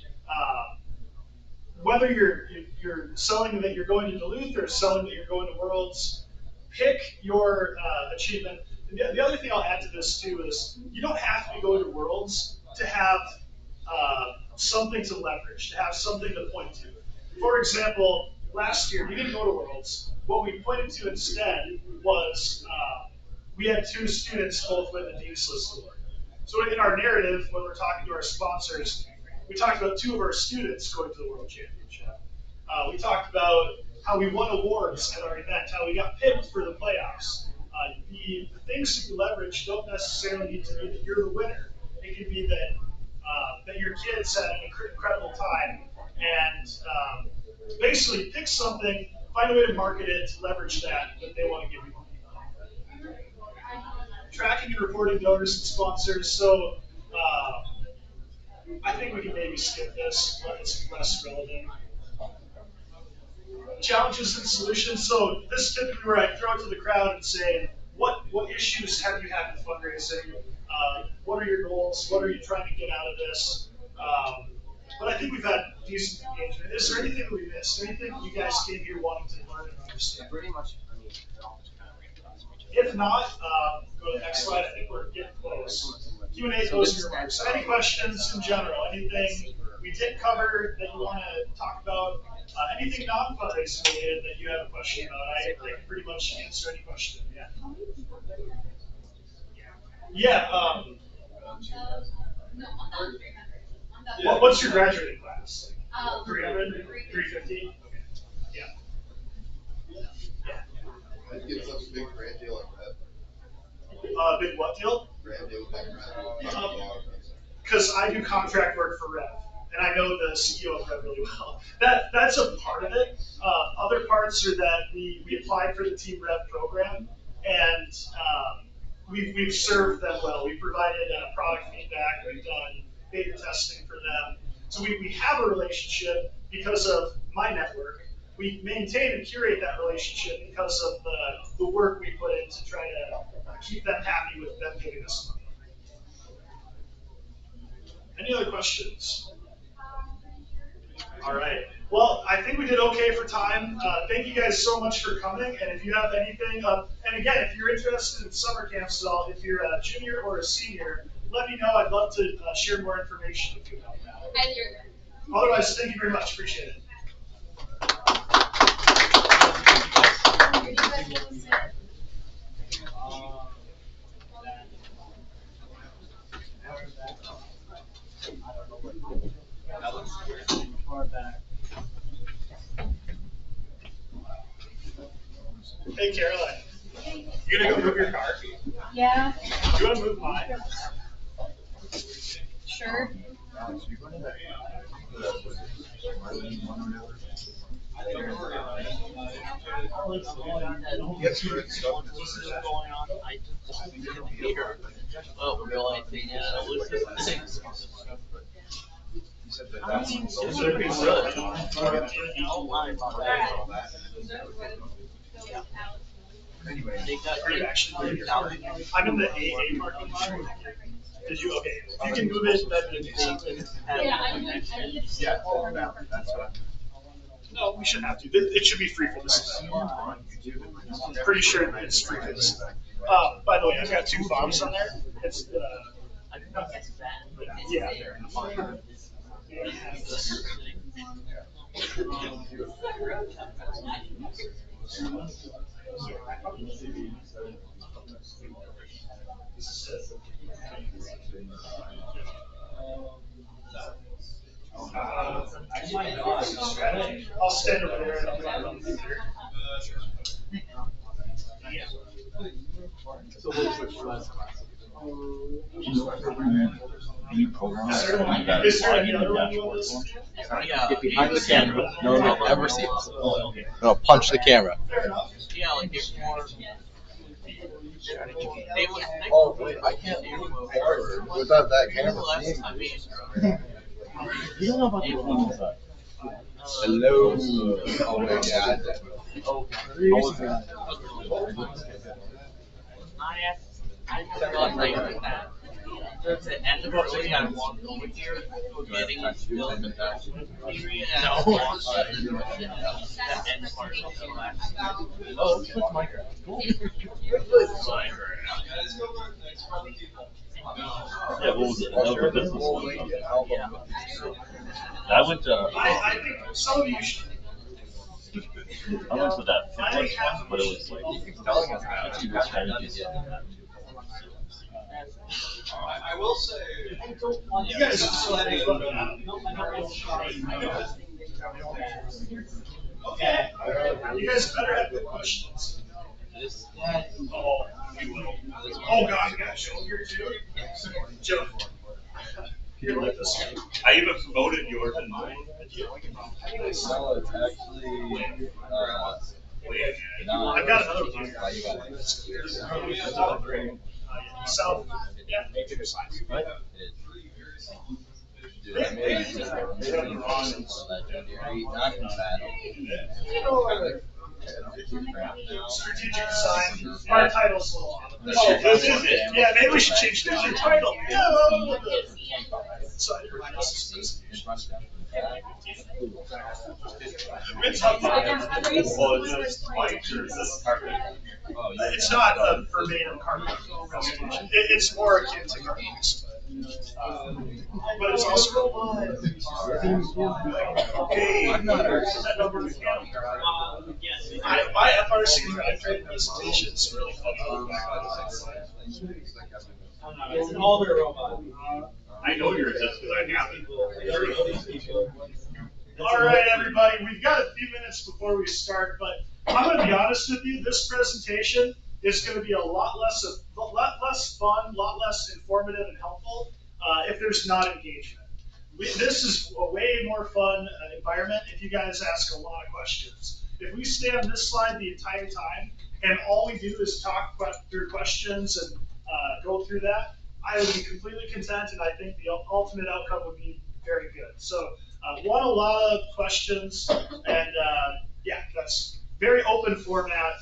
whether you're selling that you're going to Duluth or selling that you're going to Worlds, pick your achievement. The other thing I'll add to this too is you don't have to go to Worlds to have something to leverage, to have something to point to. For example, last year we didn't go to Worlds. What we pointed to instead was we had 2 students both win the Dean's List Award. So in our narrative, when we're talking to our sponsors, we talked about 2 of our students going to the World Championship. We talked about how we won awards at our event, how we got picked for the playoffs. The things that you leverage don't necessarily need to be that you're the winner. It could be that that your kids had an incredible time, and basically pick something, find a way to market it, to leverage that they want to give you money. Tracking and reporting donors and sponsors. So I think we can maybe skip this. It's less relevant. Challenges and solutions. So this is typically where I throw it to the crowd and say, what issues have you had with fundraising? What are your goals? What are you trying to get out of this? But I think we've had decent engagement. Is there anything that we missed? Anything you guys came here wanting to learn and understand? Pretty much, I mean, they're all just kind of reinforced each other. If not, go to the next slide. I think we're getting close. Q&A, closing remarks. So any questions in general? Anything we didn't cover that you want to talk about? Anything non-fundraising related that you have a question about? I can pretty much answer any question. Yeah. Yeah. No, 1,300. What's your graduating class? 300? 350? Yeah. How did you get such a big brand deal like that? Big what deal? Brand deal with that Because I do contract work for Rev, and I know the CEO of Rev really well. That's a part of it. Other parts are that we applied for the Team Rev program, and we've served them well. We provided product feedback. We've done beta testing for them. So we have a relationship because of my network. We maintain and curate that relationship because of the work we put in to try to keep them happy with them giving us money. Any other questions? All right. Well, I think we did okay for time. Thank you guys so much for coming. And if you have anything, and again, if you're interested in summer camps at all, if you're a junior or a senior, let me know. I'd love to share more information with you about that. Otherwise, thank you very much. Appreciate it. Hey, Caroline. You gonna go move your car? Yeah, Do you want to move mine? sure. Oh, the only thing is, I lose this thing. Is there a big Don't lie about that. Anyway. Are you actually? I'm in the AA parking lot. Did you? Okay. If you can move it, that'd be something. Yeah, I need to. Yeah, that's what No, we shouldn't have to. It should be free for this event. I'm pretty sure it's free for this event. By the way, I've got 2 bombs on there. It's yeah. I'll stand over there and I'll run through here. So what's the class? Is there any other one you want to listen to? Get behind the camera. No one will ever see us. No, punch the camera. Fair enough. Yeah, like it's more. They would. Oh, wait, I can't without that camera. I mean, You don't know about the one. Hello. Oh, wait, yeah. I felt like that. Towards the end of it, we had one over here, getting built in that area. No. That end part of the last. Oh, it's Minecraft. Cool. Yeah, what was it? Another business one. Yeah. I went to I think some of you should. I went to that fitness one, but it was like two strategies. I will say. You guys are still having fun. Okay. You guys better have good questions. Oh, you will. Oh God, you got Joe here too. Joe. You like this one? I even promoted yours and mine. No, it's actually, I've got another one here. South. Yeah. dude, I made it legendary, not in battle. Strategic design. Our title's a little off. This is it. Yeah, maybe we should change the title. Yeah. So I heard this. It's up It's not a verbatim carbon presentation. It's more akin to carbon. But it's also. Okay. My FRC drive trade presentation is really fun. It's an older robot. I know yours is because I have it. All right, everybody, we've got a few minutes before we start, but I'm going to be honest with you. This presentation is going to be a lot less fun, a lot less informative and helpful if there's not engagement. This is a way more fun environment if you guys ask a lot of questions. If we stay on this slide the entire time and all we do is talk through questions and go through that, I would be completely content, and I think the ultimate outcome would be very good. So, want a lot of questions, and yeah, that's very open format.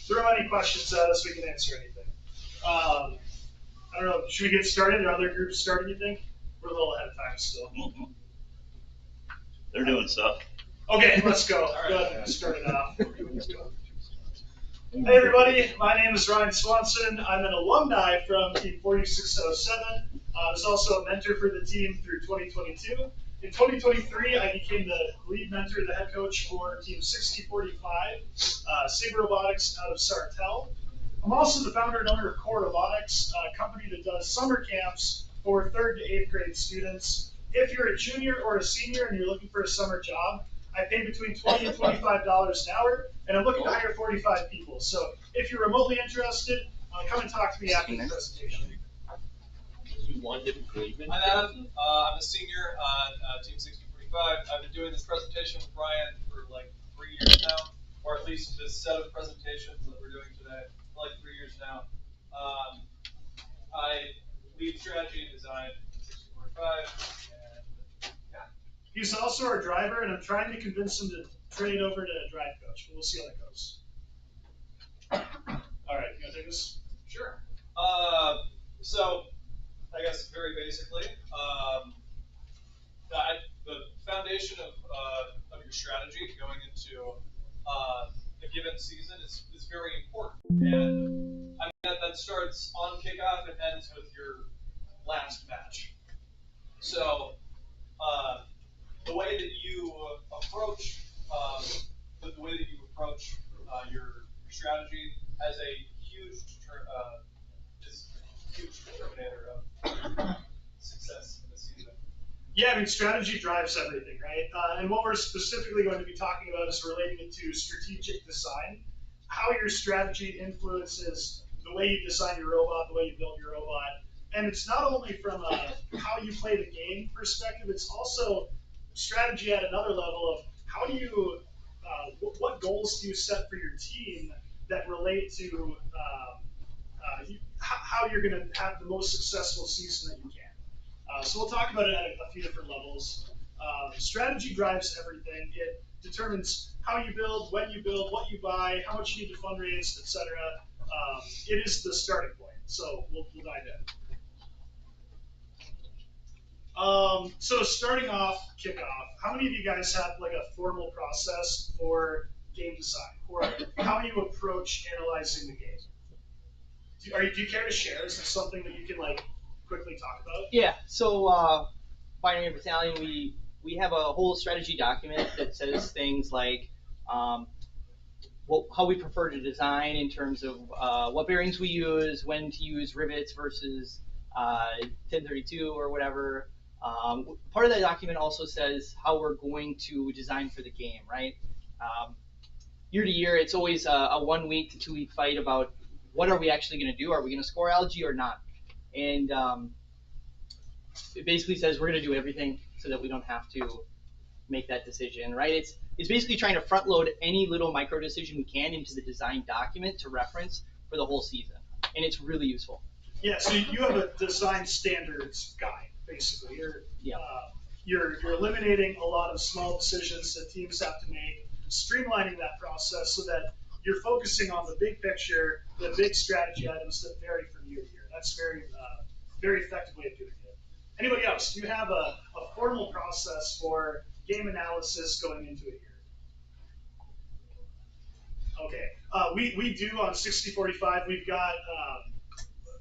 Throw any questions at us, we can answer anything. I don't know, should we get started? Are other groups starting, you think? We're a little ahead of time still. They're doing stuff. Okay, let's go. Go ahead and start it off. Hey everybody, my name is Ryan Swanson. I'm an alumni from Team 4607. I was also a mentor for the team through 2022. In 2023, I became the lead mentor, the head coach for Team 6045, Saber Robotics out of Sartell. I'm also the founder and owner of Core Robotics, a company that does summer camps for 3rd to 8th grade students. If you're a junior or a senior and you're looking for a summer job, I pay between $20 and $25 an hour, and I'm looking to hire 45 people. So if you're remotely interested, come and talk to me after the presentation. Hi, Adam. I'm a senior on Team 6045. I've been doing this presentation with Ryan for like 3 years now, or at least this set of presentations that we're doing today for like 3 years now. I lead strategy and design at 6045, and yeah. He's also our driver, and I'm trying to convince him to trade over to drive coach, but we'll see how that goes. All right, you gonna take this? Sure. So, I guess very basically, the foundation of your strategy going into a given season is very important. And I mean, that starts on kickoff and ends with your last match. So, the way that you approach your strategy has a huge determinator of success in the season. Yeah, I mean, strategy drives everything, right? And what we're specifically going to be talking about is relating it to strategic design, how your strategy influences the way you design your robot, the way you build your robot. And it's not only from a how you play the game perspective, it's also strategy at another level of how do you, what goals do you set for your team that relate to how you're going to have the most successful season that you can. So we'll talk about it at a few different levels. Strategy drives everything. It determines how you build, when you build, what you buy, how much you need to fundraise, etc. It is the starting point. So we'll dive in. So starting off, kickoff, how many of you guys have like a formal process for game design, or how you approach analyzing the game? Do you care to share? Is this something that you can like quickly talk about? Yeah. So Binary Battalion, we have a whole strategy document that says things like how we prefer to design in terms of what bearings we use, when to use rivets versus 1032 or whatever. Part of that document also says how we're going to design for the game, right? Year to year, it's always a 1 week to 2 week fight about what are we actually going to do? Are we going to score algae or not? And it basically says we're going to do everything so that we don't have to make that decision, right? It's basically trying to front load any little micro decision we can into the design document to reference for the whole season, and it's really useful. Yeah, so you have a design standards guide, basically. You're eliminating a lot of small decisions that teams have to make, streamlining that process so that you're focusing on the big picture, the big strategy items that vary from year to year. That's very effective way of doing it. Anybody else? Do you have a formal process for game analysis going into a year? Okay. We do on 6045, we've got,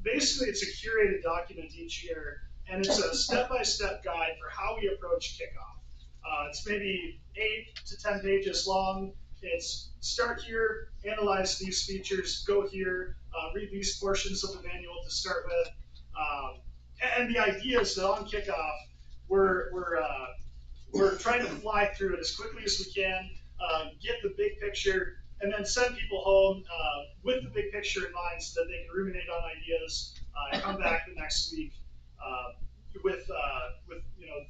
basically it's a curated document each year, and it's a step-by-step guide for how we approach kickoff. It's maybe 8 to 10 pages long. It's start here, analyze these features, go here, read these portions of the manual to start with. And the idea is that on kickoff, we're trying to fly through it as quickly as we can, get the big picture, and then send people home with the big picture in mind so that they can ruminate on ideas and come back the next week with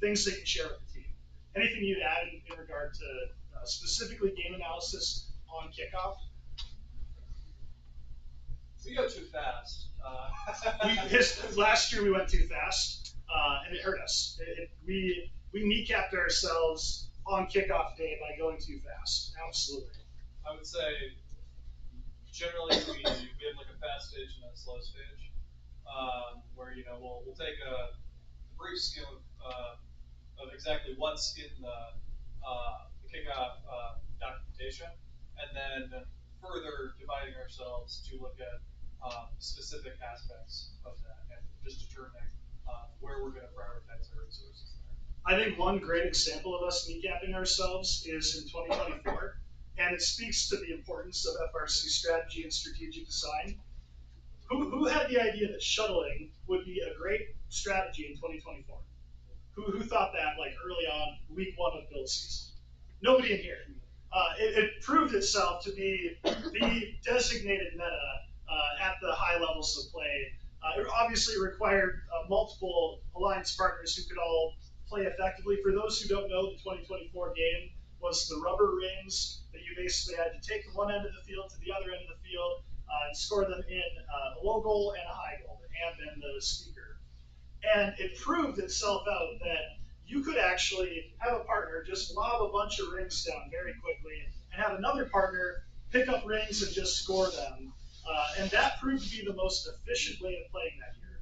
things they can share with the team. Anything you'd add in regard to specifically game analysis on kickoff? We go too fast. Last year we went too fast, and it hurt us. We kneecapped ourselves on kickoff day by going too fast. Absolutely. I would say generally we have like a fast stage and a slow stage, where we'll take a brief skim of exactly what's in the kickoff documentation, and then further dividing ourselves to look at specific aspects of that and just determining where we're going to prioritize our resources there. I think one great example of us kneecapping ourselves is in 2024, and it speaks to the importance of FRC strategy and strategic design. Who had the idea that shuttling would be a great strategy in 2024? Who thought that like early on, week 1 of build season? Nobody in here. It proved itself to be the designated meta at the high levels of play. It obviously required multiple alliance partners who could all play effectively. For those who don't know, the 2024 game was the rubber rings that you basically had to take from one end of the field to the other end of the field and score them in a low goal and a high goal, the amp and the speaker. And it proved itself out that you could actually have a partner just lob a bunch of rings down very quickly and have another partner pick up rings and just score them. And that proved to be the most efficient way of playing that year.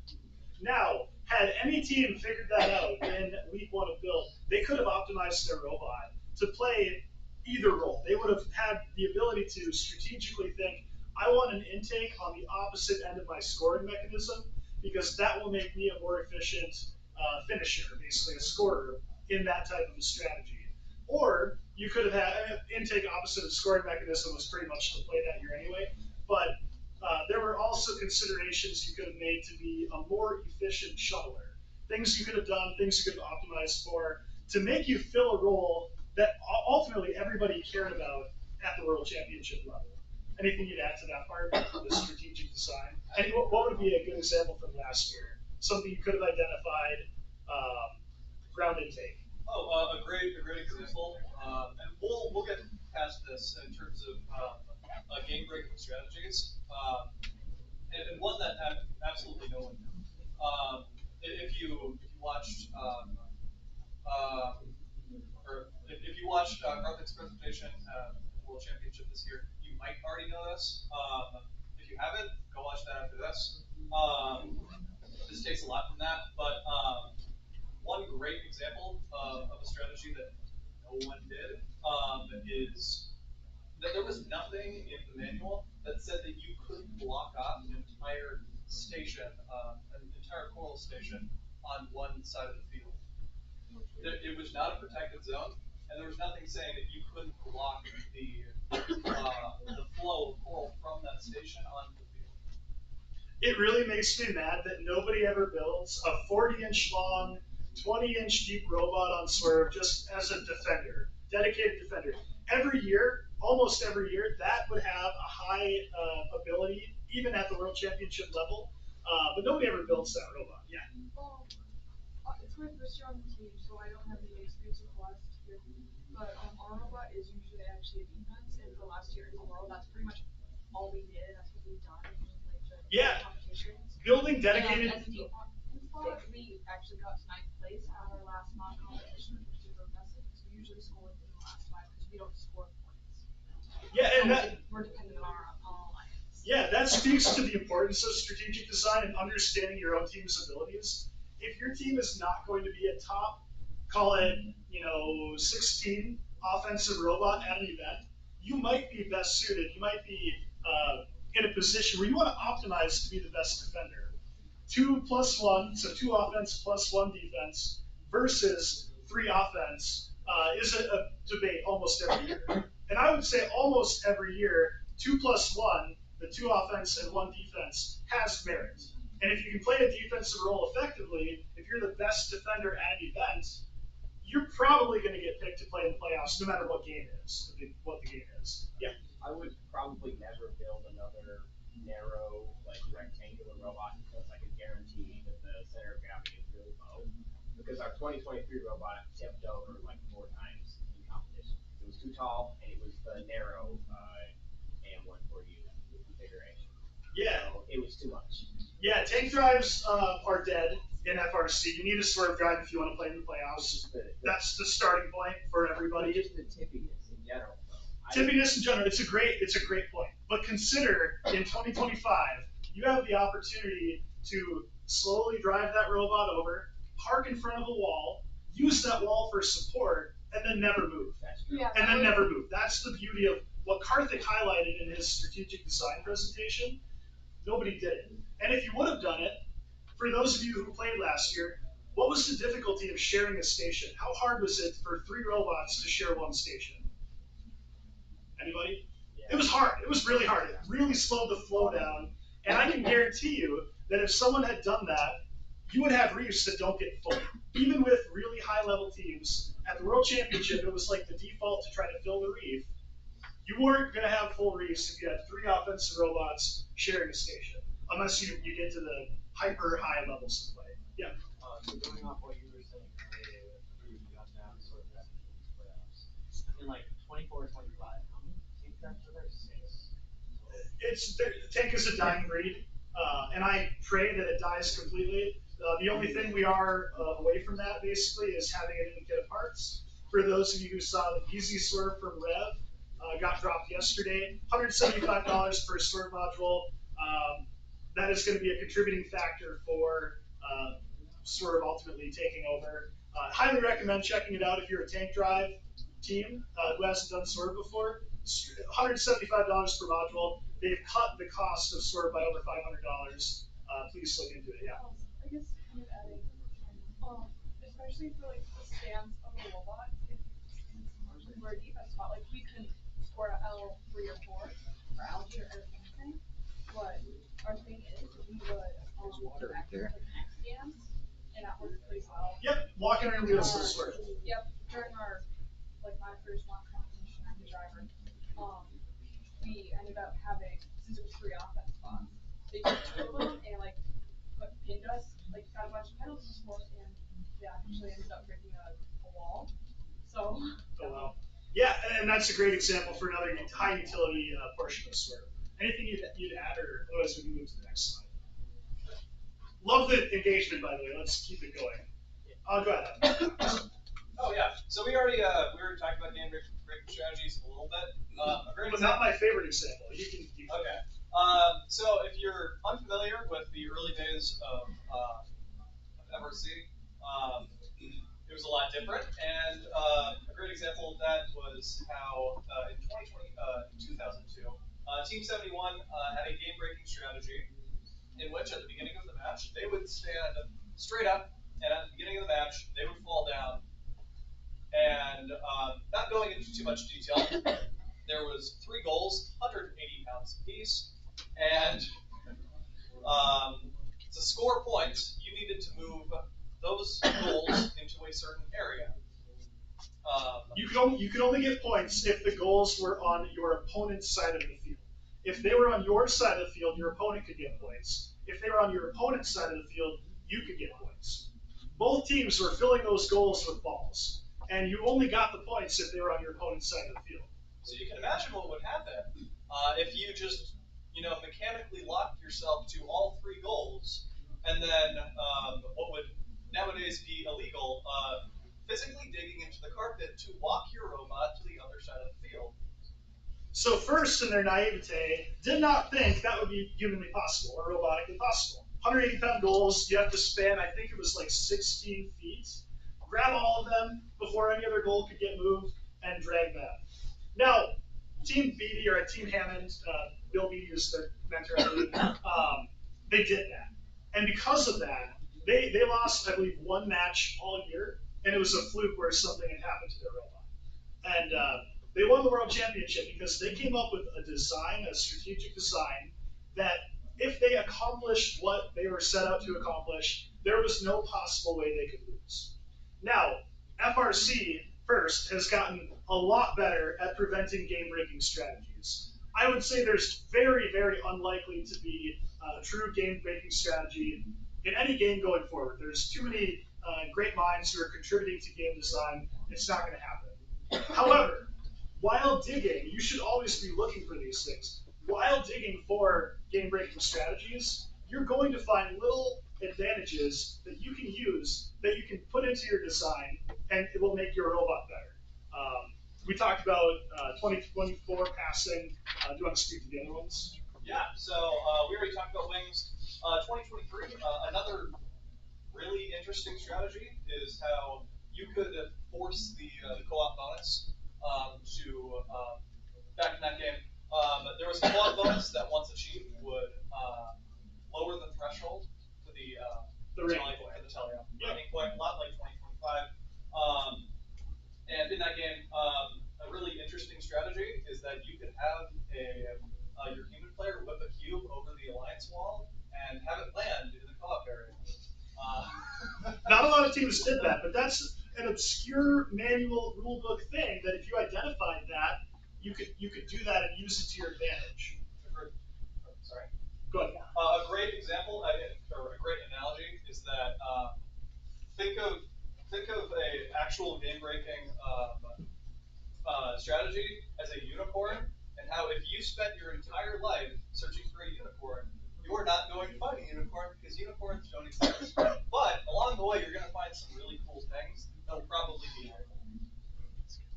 Now, had any team figured that out in week 1 of build, they could have optimized their robot to play either role. They would have had the ability to strategically think, I want an intake on the opposite end of my scoring mechanism, because that will make me a more efficient finisher, basically a scorer in that type of a strategy. Or you could have had intake opposite of scoring mechanism was pretty much the play that year anyway, but there were also considerations you could have made to be a more efficient shuttler. Things you could have done, things you could have optimized for, to make you fill a role that ultimately everybody cared about at the World Championship level. Anything you'd add to that part of the strategic design? And what would be a good example from last year? Something you could have identified, ground intake. Oh, a great example. And we'll get past this in terms of game breaking strategies. And one that absolutely no one knew. If you watched or if you watched Karthik's presentation at the World Championship this year, you might already know this. If you haven't, go watch that after this. This takes a lot from that, but one great example of a strategy that no one did is that there was nothing in the manual that said that you couldn't block off an entire station, an entire coral station on one side of the field. It was not a protected zone, and there was nothing saying that you couldn't block the flow of coral from that station onto the field. It really makes me mad that nobody ever builds a 40-inch long, 20-inch deep robot on Swerve just as a defender, dedicated defender. Every year, almost every year, that would have a high ability, even at the World Championship level. But nobody ever builds that robot. Yeah. It's my first year on the team, so I don't have any experience with the last year. But our robot is usually actually a defense, and for last year in the world, that's pretty much all we did. That's what we've done in like the Yeah. competitions. Building dedicated. And as a deep spot, we actually got to 9th place at our last mock competition, which is super impressive because we usually score within the last 5 because we don't score points. Yeah, and we're dependent on our alliance. Yeah, that speaks to the importance of strategic design and understanding your own team's abilities. If your team is not going to be a top, call it, 16 offensive robot at an event, you might be best suited. You might be in a position where you want to optimize to be the best defender. 2+1, so 2 offense plus 1 defense versus 3 offense is a debate almost every year. And I would say almost every year, 2+1, the 2 offense and 1 defense, has merit. And if you can play a defensive role effectively, if you're the best defender at an event, you're probably going to get picked to play in the playoffs, no matter what game it is, what the game is. Yeah. I would probably never build another narrow, like rectangular robot because I could guarantee that the center of gravity is really low. Because our 2023 robot tipped over like 4 times in competition. It was too tall, and it was the narrow AM140 configuration. Yeah. So it was too much. Yeah, tank drives are dead in FRC. You need a swerve drive if you want to play in the playoffs. That's the starting point for everybody. Just the tippiness in general. Tippiness in general, it's a great point. But consider in 2025, you have the opportunity to slowly drive that robot over, park in front of a wall, use that wall for support, and then never move. Yeah, and then never move. That's the beauty of what Karthik highlighted in his strategic design presentation. Nobody did it. And if you would have done it, for those of you who played last year, what was the difficulty of sharing a station? How hard was it for 3 robots to share 1 station? Anybody? Yeah. It was hard. It was really hard. It really slowed the flow down. And I can guarantee you that if someone had done that, you would have reefs that don't get full. Even with really high-level teams, at the World Championship, it was like the default to try to fill the reef. You weren't going to have full reefs if you had 3 offensive robots sharing a station, unless you get to the hyper high levels of play. Yeah. So going off what you were saying earlier, you got down sort of that playoffs. In like 24 or 25, how many tank drives are there? 6. Tank is a dying breed, and I pray that it dies completely. The only thing we are away from that, basically, is having it in the kit of parts. For those of you who saw the Easy Swerve from Rev, got dropped yesterday, $175 for a swerve module. That is going to be a contributing factor for Swerve ultimately taking over. Highly recommend checking it out if you're a tank drive team who hasn't done Swerve before. $175 per module. They've cut the cost of Swerve by over $500. Please look into it. Yeah. I guess kind of adding, especially for like the stance of a robot, if we're a defense spot, like we can score an L3 or 4 or algae or anything, but our thing is we would water right there. like neck stance, and that works pretty well. Yep, walking around wheels is Swerve. Yep, during our my first mock competition as a driver, we ended up having, since it was 3 offense spots, they took 2 of them and like pinned us, like got a bunch of penalties for us, and yeah, actually ended up breaking a wall. So. Oh wow. Yeah, and that's a great example for another high utility portion of Swerve. Anything you'd add, or otherwise we can move to the next slide. Love the engagement, by the way. Let's keep it going. Go ahead. Oh yeah. So we already talked about game breaking strategies a little bit. A great But not my favorite example. You can. Okay. So if you're unfamiliar with the early days of FRC, it was a lot different. And a great example of that was how in 2002, Team 71 had a game-breaking strategy in which at the beginning of the match, they would stand straight up, and at the beginning of the match, they would fall down. And not going into too much detail, there was 3 goals, 180 pounds apiece, and to score points, you needed to move those goals into a certain area. You could only get points if the goals were on your opponent's side of the field. If they were on your side of the field, your opponent could get points. If they were on your opponent's side of the field, you could get points. Both teams were filling those goals with balls, and you only got the points if they were on your opponent's side of the field. So you can imagine what would happen if you just, mechanically locked yourself to all 3 goals, and then what would nowadays be illegal, physically digging into the carpet to walk your robot to the other side of the field. So first, in their naivete, did not think that would be humanly possible or robotically possible. 180-pound goals, you have to span, I think it was like 16 feet, grab all of them before any other goal could get moved, and drag them. Now, Team Beatty or Team Hammond, Bill Beatty is their mentor, I believe, they did that. And because of that, they lost, I believe, 1 match all year, and it was a fluke where something had happened to their robot. And they won the world championship because they came up with a design, a strategic design, that if they accomplished what they were set out to accomplish, there was no possible way they could lose. Now, FRC, first, has gotten a lot better at preventing game-breaking strategies. I would say there's very, very unlikely to be a true game-breaking strategy in any game going forward. There's too many great minds who are contributing to game design. It's not going to happen. However, while digging, you should always be looking for these things. While digging for game-breaking strategies, you're going to find little advantages that you can use, that you can put into your design, and it will make your robot better. We talked about 2024 passing. Do you want to speak to the other ones? Yeah, so we already talked about wings. 2023, another really interesting strategy is how you could force the co-op bonus to back in that game. There was a co-op bonus that once achieved would lower the threshold to the rating point, a lot like 2025. And in that game, a really interesting strategy is that you could have your human player whip a cube over the alliance wall and have it land in the co-op area. Not a lot of teams did that, but that's an obscure manual rulebook thing that if you identified that, you could do that and use it to your advantage. Sorry. Go ahead. A great example, or a great analogy, is that think of a actual game-breaking strategy as a unicorn, and how if you spent your entire life searching for a unicorn, you are not going to find a unicorn because unicorns don't exist. But along the way, you're going to find some really cool things that will probably be helpful.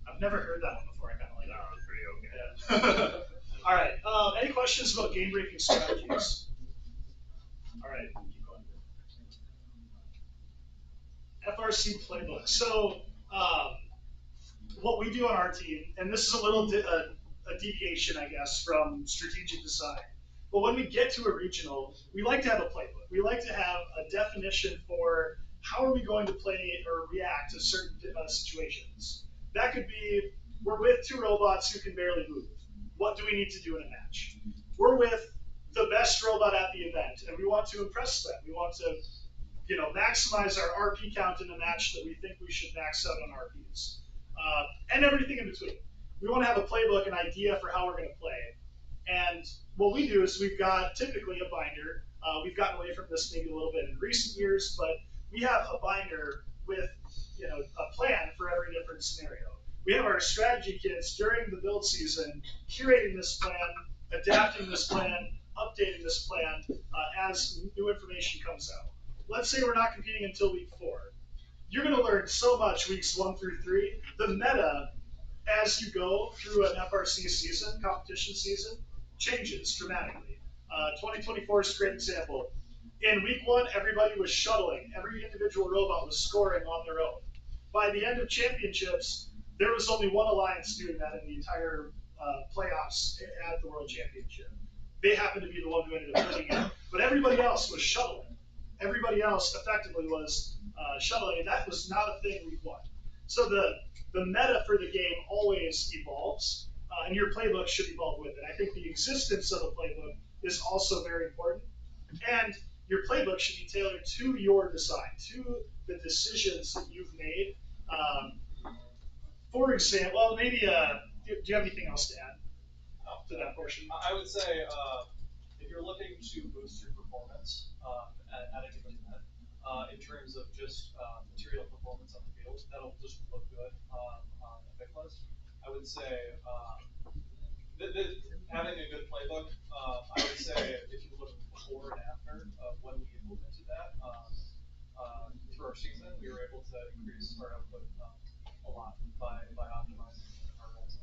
I've never heard that one before. I kind of like that. That was pretty okay. Yeah. All right. Any questions about game-breaking strategies? All right. Keep going. FRC playbook. So what we do on our team, and this is a little a deviation, I guess, from strategic design. But when we get to a regional, we like to have a playbook. We like to have a definition for how are we going to play or react to certain situations. That could be, we're with 2 robots who can barely move. What do we need to do in a match? We're with the best robot at the event, and we want to impress them. We want to, maximize our RP count in a match that we think we should max out on RPs. And everything in between. We want to have a playbook, an idea for how we're going to play. And what we do is we've got typically a binder. We've gotten away from this maybe a little bit in recent years, but we have a binder with a plan for every different scenario. We have our strategy kits during the build season, curating this plan, adapting this plan, updating this plan as new information comes out. Let's say we're not competing until week 4. you're going to learn so much weeks 1 through 3. The meta, as you go through an FRC season, competition season, changes dramatically. 2024 is a great example. In week 1, everybody was shuttling. Every individual robot was scoring on their own. By the end of championships, there was only one alliance doing that in the entire playoffs at the World Championship. They happened to be the one who ended up winning it, but everybody else was shuttling. Everybody else effectively was shuttling, and that was not a thing week 1. So the meta for the game always evolves, and your playbook should evolve with it. I think the existence of a playbook is also very important, and your playbook should be tailored to your design, to the decisions that you've made. For example, well, maybe, do you have anything else to add to that portion? I would say if you're looking to boost your performance at a given event, in terms of just material performance on the field, that'll just look good on a pick list. I would say having a good playbook, I would say if you look before and after when we implemented that through our season, we were able to increase our output a lot by optimizing our runs.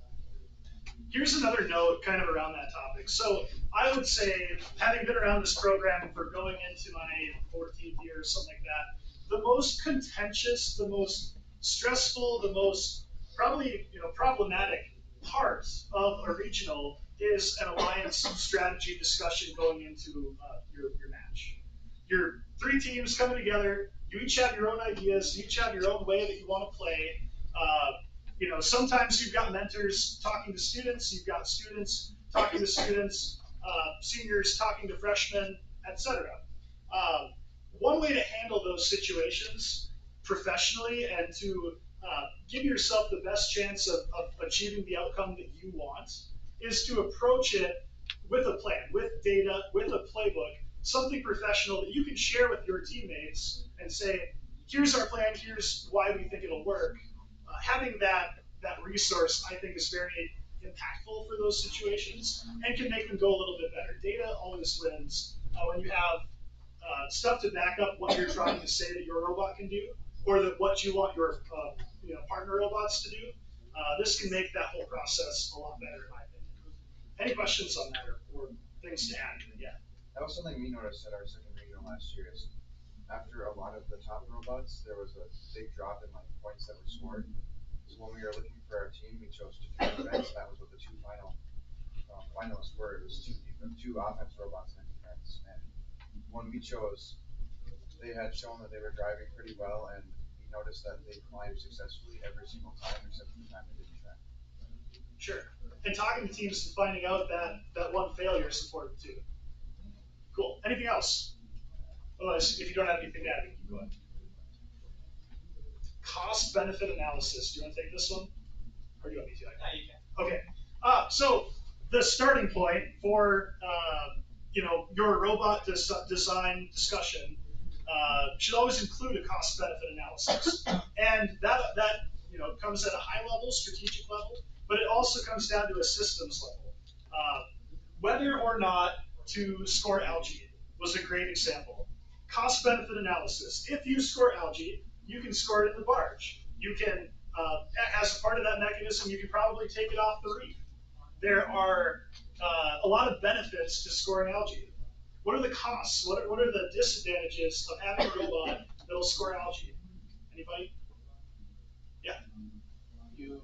Here's another note kind of around that topic. So I would say, having been around this program for going into my 14th year or something like that, the most contentious, the most stressful, the most probably problematic part of a regional is an alliance strategy discussion going into your match. Your 3 teams coming together, you each have your own ideas, you each have your own way that you want to play. Sometimes you've got mentors talking to students, you've got students talking to students, seniors talking to freshmen, etc. One way to handle those situations professionally and to give yourself the best chance of achieving the outcome that you want is to approach it with a plan, with data, with a playbook, something professional that you can share with your teammates and say, here's our plan, here's why we think it'll work. Having that resource, I think, is very impactful for those situations and can make them go a little bit better. Data always wins when you have stuff to back up what you're trying to say that your robot can do, or that what you want your partner robots to do. This can make that whole process a lot better, in my opinion. Any questions on that or things to add? Yeah. That was something we noticed at our second regional last year. Is after a lot of the top robots, there was a big drop in like points that were scored. So when we were looking for our team, we chose 2 events. That was what the 2 finalists were. It was 2 offense robots and a defense. And when we chose, they had shown that they were driving pretty well, and we noticed that they climbed successfully every single time except for the time they didn't track. Sure. And talking to teams and finding out that one failure is important too. Cool. Anything else? Otherwise, if you don't have anything to add, you can go ahead. Cost benefit analysis. Do you want to take this one? Or do you want me to? Yeah, you can. Okay. So the starting point for your robot design discussion should always include a cost benefit analysis, and that comes at a high level, strategic level, but it also comes down to a systems level. Whether or not to score algae was a great example. Cost benefit analysis. If you score algae, you can score it in the barge. You can, as part of that mechanism, you can probably take it off the reef. There are a lot of benefits to scoring algae. What are the costs? What are the disadvantages of having a robot that'll score algae? Anybody? Yeah. You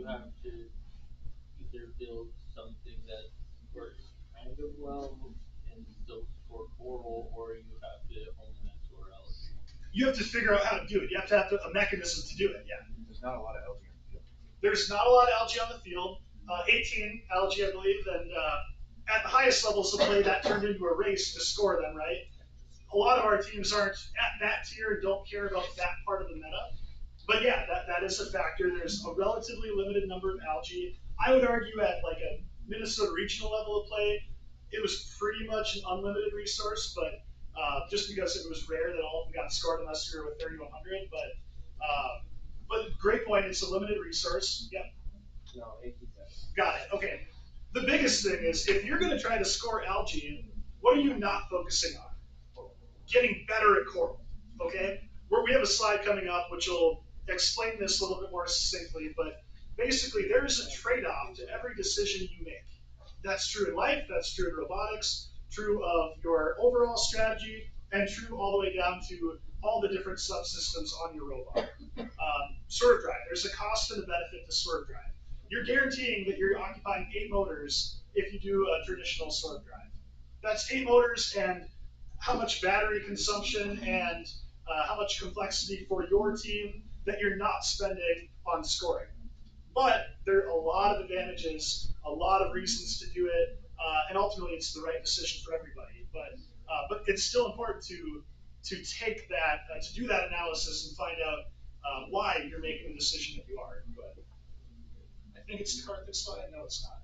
have to either build something that works kind of well and still score coral, or you have to only score algae. You have to figure out how to do it. You have to have a mechanism to do it. Yeah. There's not a lot of algae on the field. There's not a lot of algae on the field. 18 algae, I believe, and at the highest levels of play, that turned into a race to score them, right? A lot of our teams aren't at that tier, don't care about that part of the meta. But yeah, that is a factor. There's a relatively limited number of algae. I would argue at like a Minnesota regional level of play, it was pretty much an unlimited resource, but just because it was rare that all of them got scored unless you were with 3100. But great point, it's a limited resource. Yep. No, 18 seconds. Got it, okay. The biggest thing is if you're gonna try to score algae, what are you not focusing on? Getting better at coral. Okay, we have a slide coming up which will explain this a little bit more succinctly, but basically there is a trade-off to every decision you make. That's true in life, that's true in robotics, true of your overall strategy, and true all the way down to all the different subsystems on your robot. Swerve drive, there's a cost and a benefit to swerve drive. You're guaranteeing that you're occupying 8 motors if you do a traditional swerve drive. That's 8 motors and how much battery consumption and how much complexity for your team that you're not spending on scoring. But there are a lot of advantages, a lot of reasons to do it, and ultimately it's the right decision for everybody. But it's still important to take that, to do that analysis and find out why you're making the decision that you are. But I think it's the Karthik slide. No, it's not.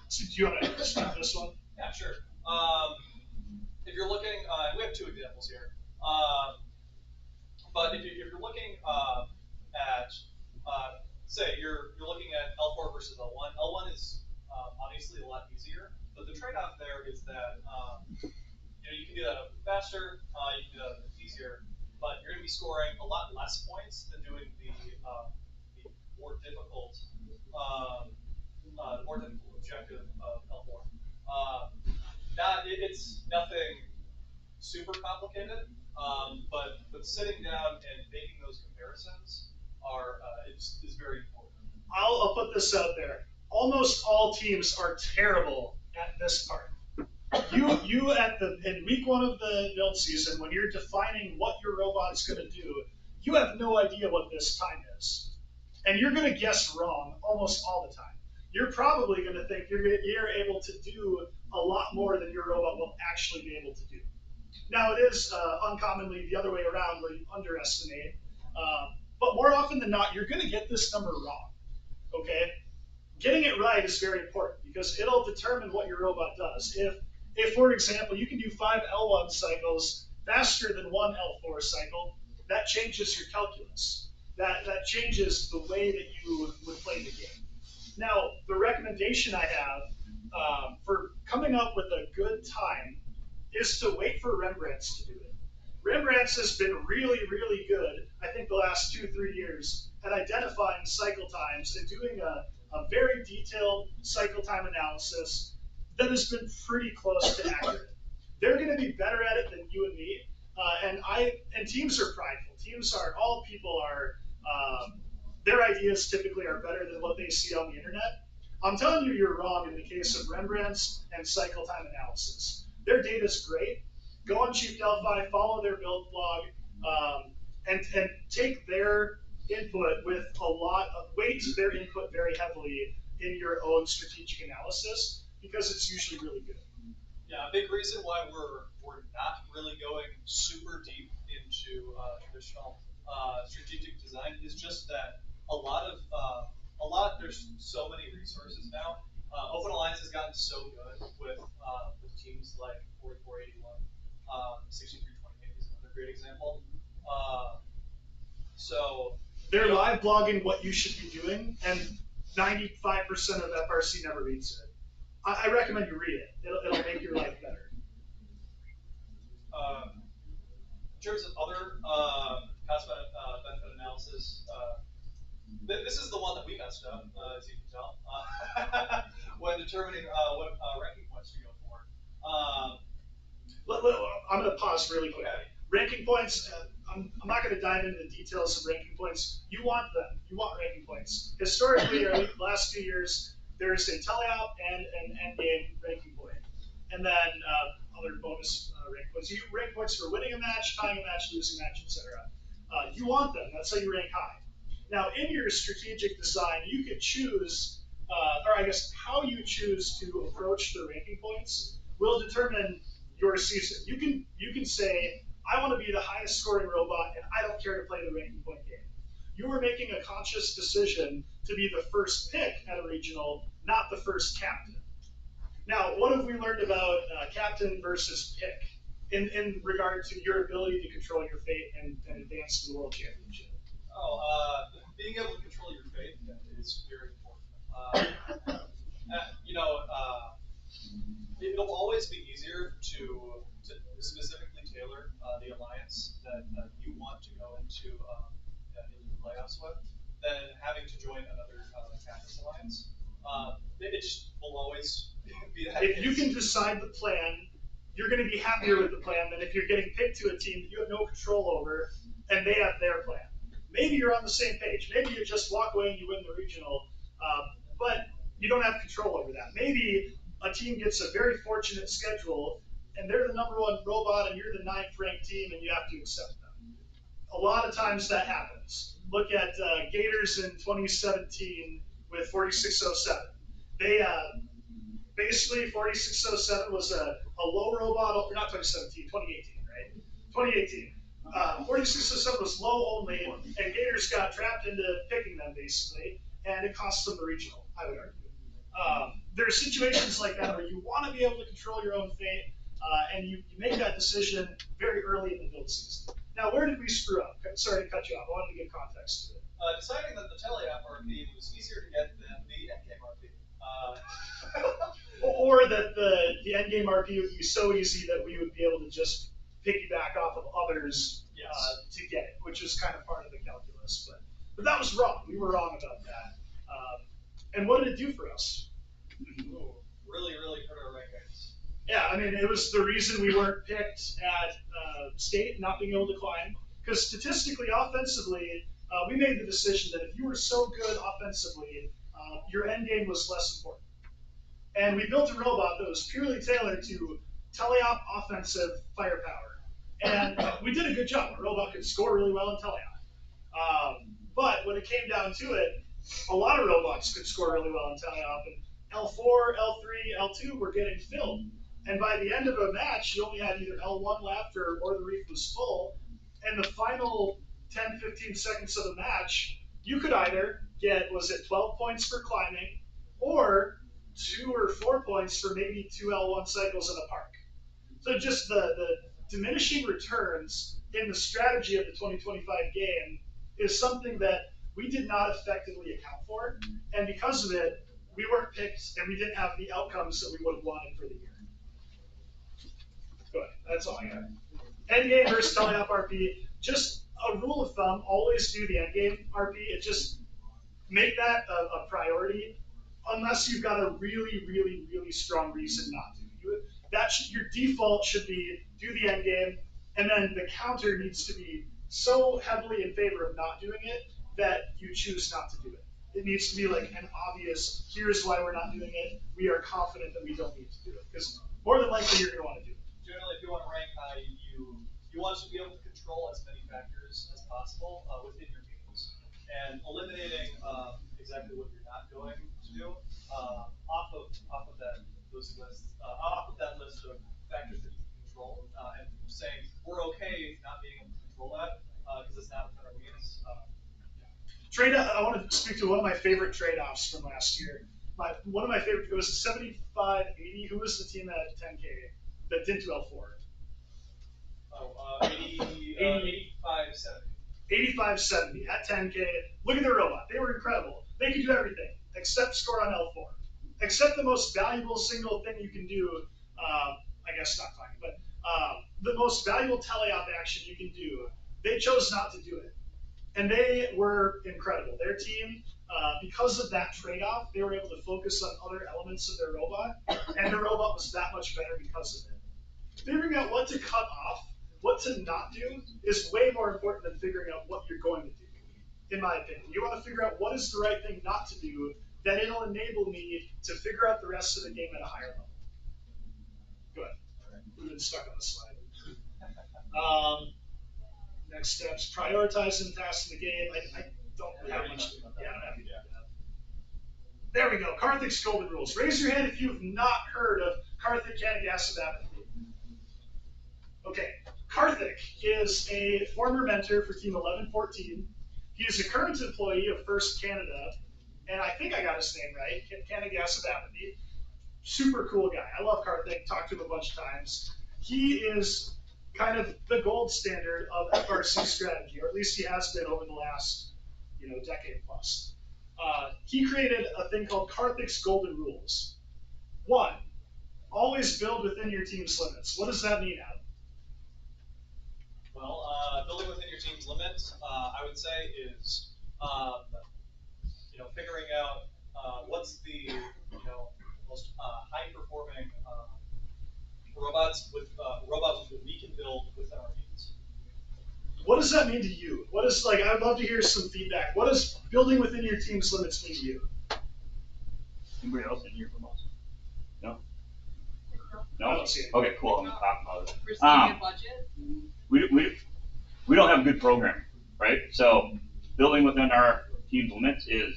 So do you want to start this one? Yeah, sure. If you're looking, we have 2 examples here. But if you're looking at, say, you're looking at L4 versus L1. L1 is obviously a lot easier, but the trade-off there is that you can do that a bit faster, you can do that a bit easier, but you're going to be scoring a lot less points than doing the more difficult, objective of L4. It's nothing super complicated, but sitting down and making those comparisons is very important. I'll put this out there. Almost all teams are terrible at this part. You in week 1 of the build season, when you're defining what your robot's going to do, you have no idea what this time is, and you're going to guess wrong almost all the time. You're probably going to think you're able to do a lot more than your robot will actually be able to do. Now, it is uncommonly the other way around where you underestimate, but more often than not, you're going to get this number wrong, okay? Getting it right is very important because it'll determine what your robot does. If for example, you can do 5 L1 cycles faster than 1 L4 cycle, that changes your calculus. That changes the way that you would play the game. Now, the recommendation I have for coming up with a good time is to wait for Rembrandt's to do it. Rembrandt's has been really, really good, I think the last 2-3 years, at identifying cycle times and doing a very detailed cycle time analysis that has been pretty close to accurate. They're going to be better at it than you and me, and teams are prideful. All people are, their ideas typically are better than what they see on the internet. I'm telling you, you're wrong in the case of Rembrandt's and cycle time analysis. Their data is great. Go on Chief Delphi, follow their build blog, and take their input with a lot of weight their input very heavily in your own strategic analysis because it's usually really good. Yeah, a big reason why we're not really going super deep into traditional strategic design is just that there's so many resources now. Open Alliance has gotten so good with teams like 4481, 6328 is another great example. So they're live blogging what you should be doing, and 95% of FRC never reads it. I recommend you read it. It'll make your life better. In terms of other cost benefit analysis, this is the one that we messed up, as you can tell, when determining what ranking points to go for. I'm going to pause really quick. Okay. Ranking points, I'm not going to dive into the details of ranking points. You want them. You want ranking points. Historically, or the last few years, there's a teleop and an endgame ranking point. And then other bonus rank points. You rank points for winning a match, tying a match, losing a match, etc. You want them. That's how you rank high. Now, in your strategic design, you could choose, or I guess how you choose to approach the ranking points will determine your season. You can say, I want to be the highest scoring robot, and I don't care to play the ranking point game. You are making a conscious decision to be the first pick at a regional, not the first captain. Now, what have we learned about captain versus pick in regard to your ability to control your fate and advance to the World Championship? Being able to control your fate is very important. It'll always be easier to specifically tailor tailor the alliance that you want to go into the playoffs with than having to join another campus alliance. It just will always be that. If you can decide the plan, you're going to be happier with the plan than if you're getting picked to a team that you have no control over and they have their plan. Maybe you're on the same page. Maybe you just walk away and you win the regional, but you don't have control over that. Maybe a team gets a very fortunate schedule and they're the #1 robot and you're the 9th ranked team and you have to accept them. A lot of times that happens. Look at Gators in 2017 with 4607. They basically 4607 was a low robot, or not 2017, 2018, right? 2018. 4607 was low only, and Gators got trapped into picking them basically, and it cost them the regional, I would argue. There are situations like that where you want to be able to control your own fate, and you make that decision very early in the build season. Now, where did we screw up? Sorry to cut you off. I wanted to give context to it. Deciding that the teleapp RP was easier to get than the endgame RP. Or that the endgame RP would be so easy that we would be able to just piggyback off of others to get it, which is kind of part of the calculus. But that was wrong. We were wrong about that. And what did it do for us? Really, really hurt our rankings. Yeah, I mean, it was the reason we weren't picked at state, not being able to climb. Because statistically, offensively, we made the decision that if you were so good offensively, your end game was less important. And we built a robot that was purely tailored to teleop offensive firepower. And we did a good job. Our robot could score really well in teleop. But when it came down to it, a lot of robots could score really well in teleop. And L4, L3, L2 were getting filled. And by the end of a match, you only had either L1 left or the reef was full. And the final 10, 15 seconds of the match, you could either get, 12 points for climbing, or 2 or 4 points for maybe 2 L1 cycles in a park. So just the diminishing returns in the strategy of the 2025 game is something that we did not effectively account for. And because of it, we weren't picked and we didn't have the outcomes that we would have wanted for the year. Good, that's all I got. Endgame versus teleop RP, just a rule of thumb, always do the endgame RP. It just make that a priority unless you've got a really, really, really strong reason not to. Your default should be do the endgame, and then the counter needs to be so heavily in favor of not doing it that you choose not to do it. It needs to be like an obvious, here's why we're not doing it. We are confident that we don't need to do it, because more than likely you're going to want to do it. Generally, if you want to rank high, you want to be able to control as many factors as possible within your means, and eliminating exactly what you're not going to do off of that list of factors that you can control, and saying we're okay not being able to control that because it's not within our means. I want to speak to one of my favorite trade-offs from last year. One of my favorite, it was 75-80. Who was the team at 10K that didn't do L4? 85-70. 85-70 at 10K. Look at their robot. They were incredible. They could do everything except score on L4. Except the most valuable single thing you can do, I guess not climbing, but the most valuable teleop action you can do, they chose not to do it. And they were incredible. Their team, because of that trade-off, they were able to focus on other elements of their robot, and their robot was that much better because of it. Figuring out what to cut off, what to not do, is way more important than figuring out what you're going to do, in my opinion. You want to figure out what is the right thing not to do, then it'll enable me to figure out the rest of the game at a higher level. Good. We've been stuck on the slide. Next steps, prioritizing tasks in the game. I don't have much. Yeah, I don't have to do that. There we go. Karthik's golden rules. Raise your hand if you've not heard of Karthik Kanagasabathy. Okay, Karthik is a former mentor for Team 1114. He is a current employee of First Canada, and I think I got his name right, Kanagasabathy. Super cool guy. I love Karthik. Talked to him a bunch of times. He is kind of the gold standard of FRC strategy, or at least he has been over the last, decade plus. He created a thing called Karthik's Golden Rules. 1, always build within your team's limits. What does that mean, Adam? Well, building within your team's limits, I would say is, figuring out what's the most high performing robots that we can build within our means. What does that mean to you? What is like? I'd love to hear some feedback. What does building within your team's limits mean to you? Anybody else in here from us? No? No? I don't see it. Okay, cool, I'm gonna talk about it. We're seeing a budget. We don't have a good program, right? So building within our team's limits is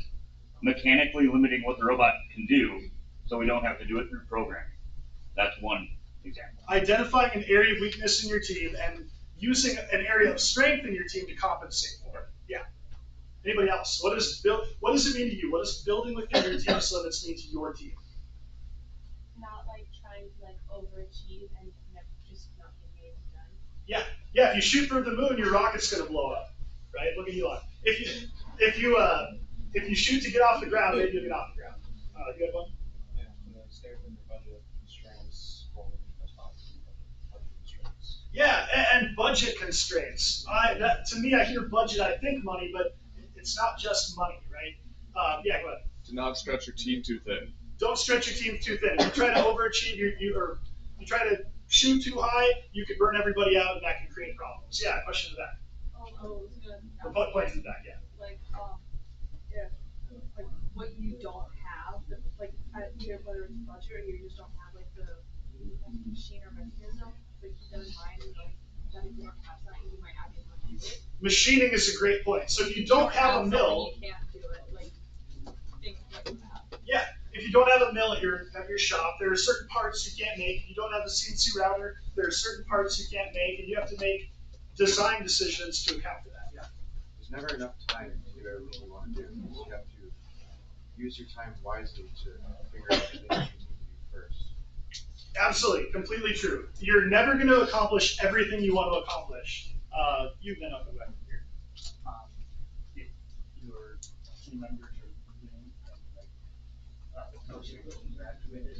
mechanically limiting what the robot can do, so we don't have to do it through programming. That's one example. Identifying an area of weakness in your team and using an area of strength in your team to compensate for it. Yeah. Anybody else? What does it mean to you? What does building within your team's limits mean to your team? Not like trying to like overachieve and just not getting anything done. Yeah. If you shoot for the moon, your rocket's gonna blow up, right? Look at Elon. If you shoot to get off the ground, maybe you'll get off the ground. You have one? Yeah, stay within your budget constraints, budget constraints. Yeah, and budget constraints. To me, I hear budget, I think money, but it's not just money, right? Yeah, go ahead. To not stretch your team too thin. Don't stretch your team too thin. If you try to overachieve, you try to shoot too high, you could burn everybody out, and that can create problems. Yeah, question to that. Oh, it's good. Or point to that, yeah. Like, if like what you don't have, like either whether it's budget or you just don't have like the machine or mechanism, like keep that in mind and like that if you don't have that, you might not be able to do it. Machining is a great point. So if you don't have a mill, you can't do it. Like things like that. yeah, if you don't have a mill at your shop, there are certain parts you can't make. If you don't have a CNC router, there are certain parts you can't make, and you have to make design decisions to account for that. Yeah. There's never enough time to do everything you want to do. You have to use your time wisely to figure out the things you need to do first. Absolutely, completely true. You're never going to accomplish everything you want to accomplish. Then I'll go back here. If your team members are leaving and graduated,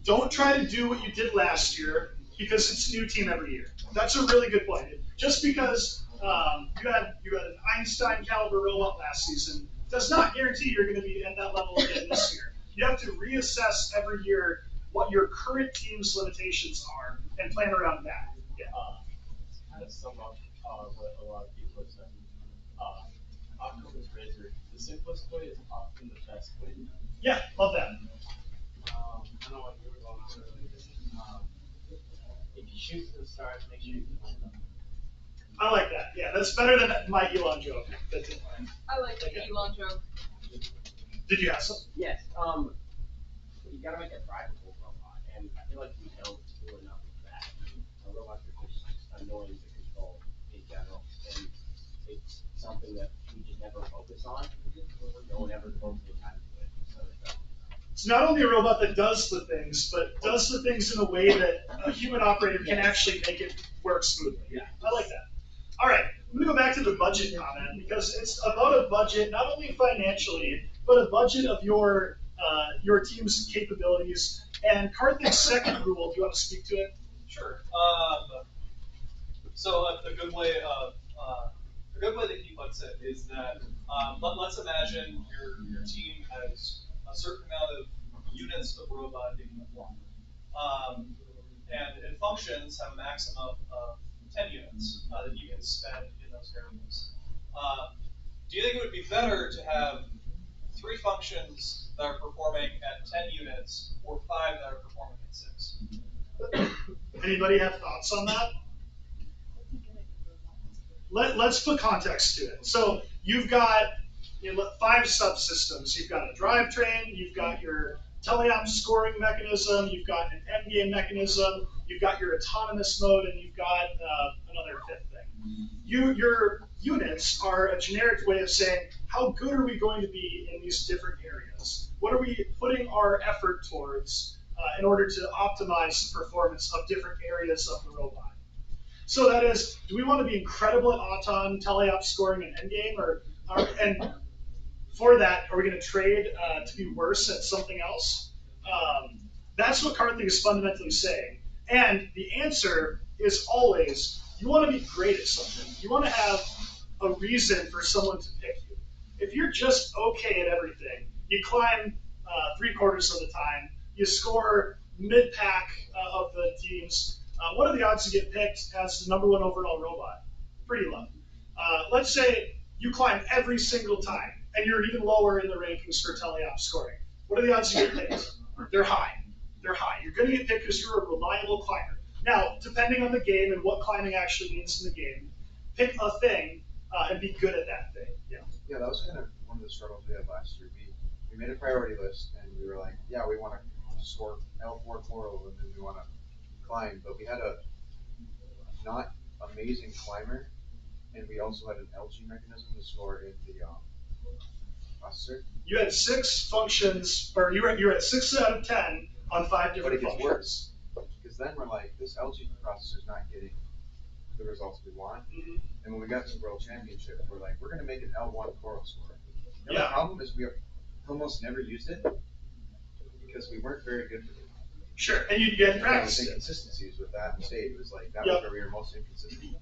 don't try to do what you did last year because it's a new team every year. That's a really good point. Just because you had an Einstein caliber robot last season does not guarantee you're going to be at that level again this year. You have to reassess every year what your current team's limitations are and plan around that. Yeah. kind of sum up what a lot of people have said. Octopus razor, the simplest way is often the best way. Yeah, love that. I know what you were going on earlier. If you shoot for the stars, make sure you can land them. I like that. Yeah, that's better than my Elon joke. That's it. I like the Elon joke. Did you have some? Yes. You gotta make a drivable robot, and I feel like we don't do enough of that. Robots are just annoying to control in general, and it's something that we just never focus on. No one ever devotes any time to it. So it's not only a robot that does the things, but does the things in a way that a human operator can actually make it work smoothly. Yeah, I like that. All right, I'm gonna go back to the budget comment because it's about a budget, not only financially, but a budget of your team's capabilities. And Karthik's second rule, do you want to speak to it? Sure. So a good way that he puts it is that let's imagine your team has a certain amount of units of robot they can apply. And functions have a maximum of 10 units that you can spend in those areas. Do you think it would be better to have 3 functions that are performing at 10 units or 5 that are performing at 6? Anybody have thoughts on that? Let's put context to it. So you've got 5 subsystems. You've got a drivetrain, you've got your teleop scoring mechanism, you've got an endgame mechanism, you've got your autonomous mode, and you've got another 5th thing. Your units are a generic way of saying, how good are we going to be in these different areas? What are we putting our effort towards in order to optimize the performance of different areas of the robot? So that is, do we want to be incredible at auton, teleop scoring, and endgame, and for that, are we going to trade to be worse at something else? That's what Karthik is fundamentally saying. And the answer is always, you want to be great at something. You want to have a reason for someone to pick you. If you're just okay at everything, you climb 3/4 of the time, you score mid-pack of the teams, what are the odds to get picked as the #1 overall robot? Pretty low. Let's say you climb every single time, and you're even lower in the rankings for teleop scoring. What are the odds you get picked? They're high. They're high. You're going to get picked because you're a reliable climber. Now, depending on the game and what climbing actually means in the game, pick a thing and be good at that thing. Yeah. Yeah, that was kind of one of the struggles we had last year. We made a priority list, and we were like, yeah, we want to score L4 coral, and then we want to climb, but we had a not amazing climber, and we also had an LG mechanism to score in the processor. You had 6 functions, or you're at 6 out of 10 on 5 different but it gets functions. Worse, because then we're like, this LG processor is not getting the results we want. Mm-hmm. And when we got to World Championship, we're like, we're going to make an L1 coral score. The Yeah. problem is we almost never used it because we weren't very good with it. Sure, and you had practice it. Inconsistencies with that state. It was like, that Yep. was where we were most inconsistent.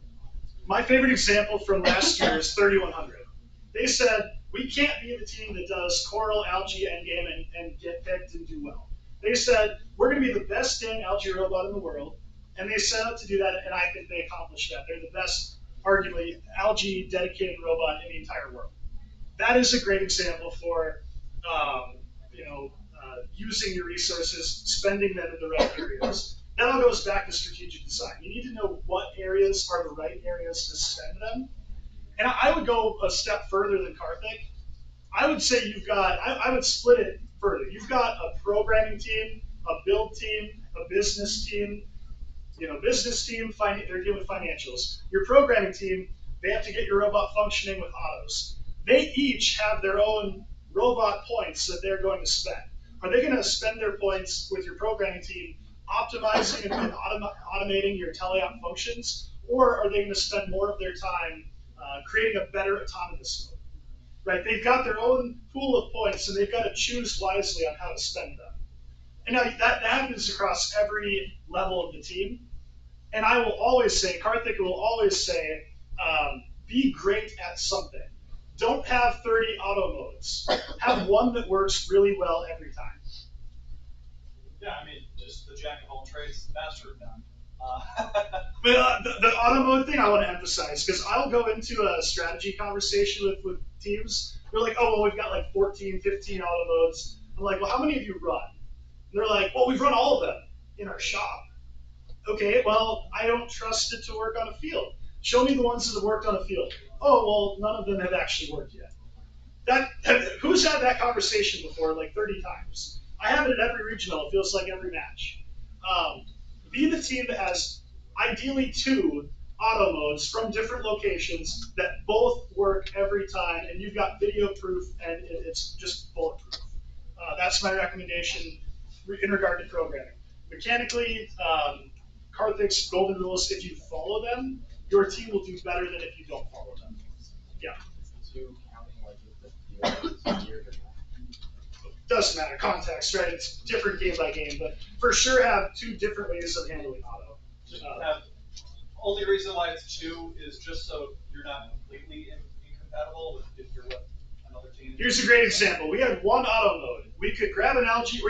My favorite example from last year is 3100. They said, we can't be the team that does coral, algae, endgame, and get picked and do well. They said, we're going to be the best dang algae robot in the world, and they set out to do that, and I think they accomplished that. They're the best, arguably, algae dedicated robot in the entire world. That is a great example for, using your resources, spending them in the right areas. That all goes back to strategic design. You need to know what areas are the right areas to spend them. And I would go a step further than Karthik. I would say I would split it further. You've got a programming team, a build team, a business team. Business team, they're dealing with financials. Your programming team, they have to get your robot functioning with autos. They each have their own robot points that they're going to spend. Are they going to spend their points with your programming team optimizing and automating your teleop functions, or are they going to spend more of their time creating a better autonomous mode? Right? They've got their own pool of points, and they've got to choose wisely on how to spend them. And now that happens across every level of the team. And I will always say, Karthik will always say, be great at something. Don't have 30 auto modes. Have one that works really well every time. Yeah, I mean, just the jack of all trades, master of none. But the auto mode thing I want to emphasize, because I'll go into a strategy conversation with teams. They're like, oh, well, we've got like 14, 15 auto modes. I'm like, well, how many have you run? And they're like, well, we've run all of them in our shop. Okay, well, I don't trust it to work on a field. Show me the ones that have worked on a field. Oh, well, none of them have actually worked yet. Who's had that conversation before, like 30 times? I have it at every regional. It feels like every match. Be the team that has ideally 2 auto modes from different locations that both work every time, and you've got video proof, and it's just bulletproof. That's my recommendation in regard to programming. Mechanically, Karthik's golden rules, if you follow them, your team will do better than if you don't follow them. Yeah. Doesn't matter, context, right? It's different game by game, but for sure have 2 different ways of handling auto. Only reason why it's 2 is just so you're not completely incompatible if you're with another team. Here's a great example. We had 1 auto mode. We could grab an algae,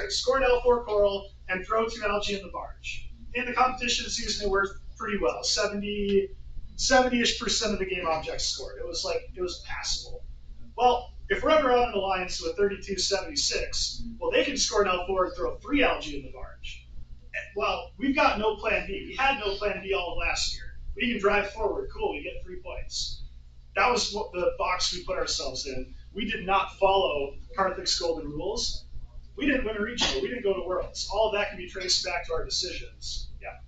score an L4 coral and throw 2 algae in the barge. In the competition season, it worked pretty well. 70-ish% of the game objects scored. It was passable. Well, if we're ever on an alliance with 3276, well, they can score an L4 and throw 3 algae in the barge. Well, we've got no plan B. We had no plan B all of last year. We can drive forward. Cool, we get 3 points. That was what the box we put ourselves in. We did not follow Karthik's golden rules. We didn't win a regional. We didn't go to Worlds. All of that can be traced back to our decisions. Yeah.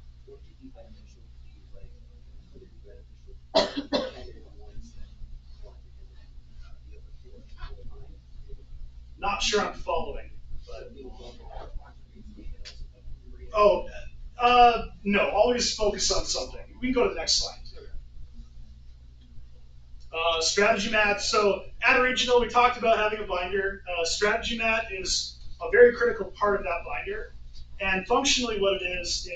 Not sure I'm following. But... no. Always focus on something. We can go to the next slide. Strategy mat. So at a regional, we talked about having a binder. Strategy mat is a very critical part of that binder. And functionally what it is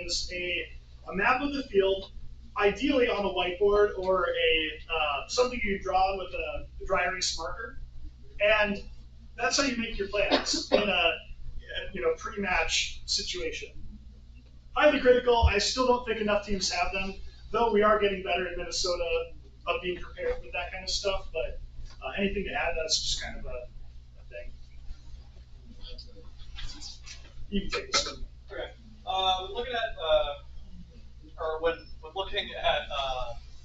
a map of the field, ideally on a whiteboard or something you draw with a dry erase marker. And that's how you make your plans in a pre-match situation. Highly critical. I still don't think enough teams have them, though we are getting better in Minnesota of being prepared with that kind of stuff. But anything to add? That's just kind of a thing. You can take this one. Okay. Looking at, or when looking at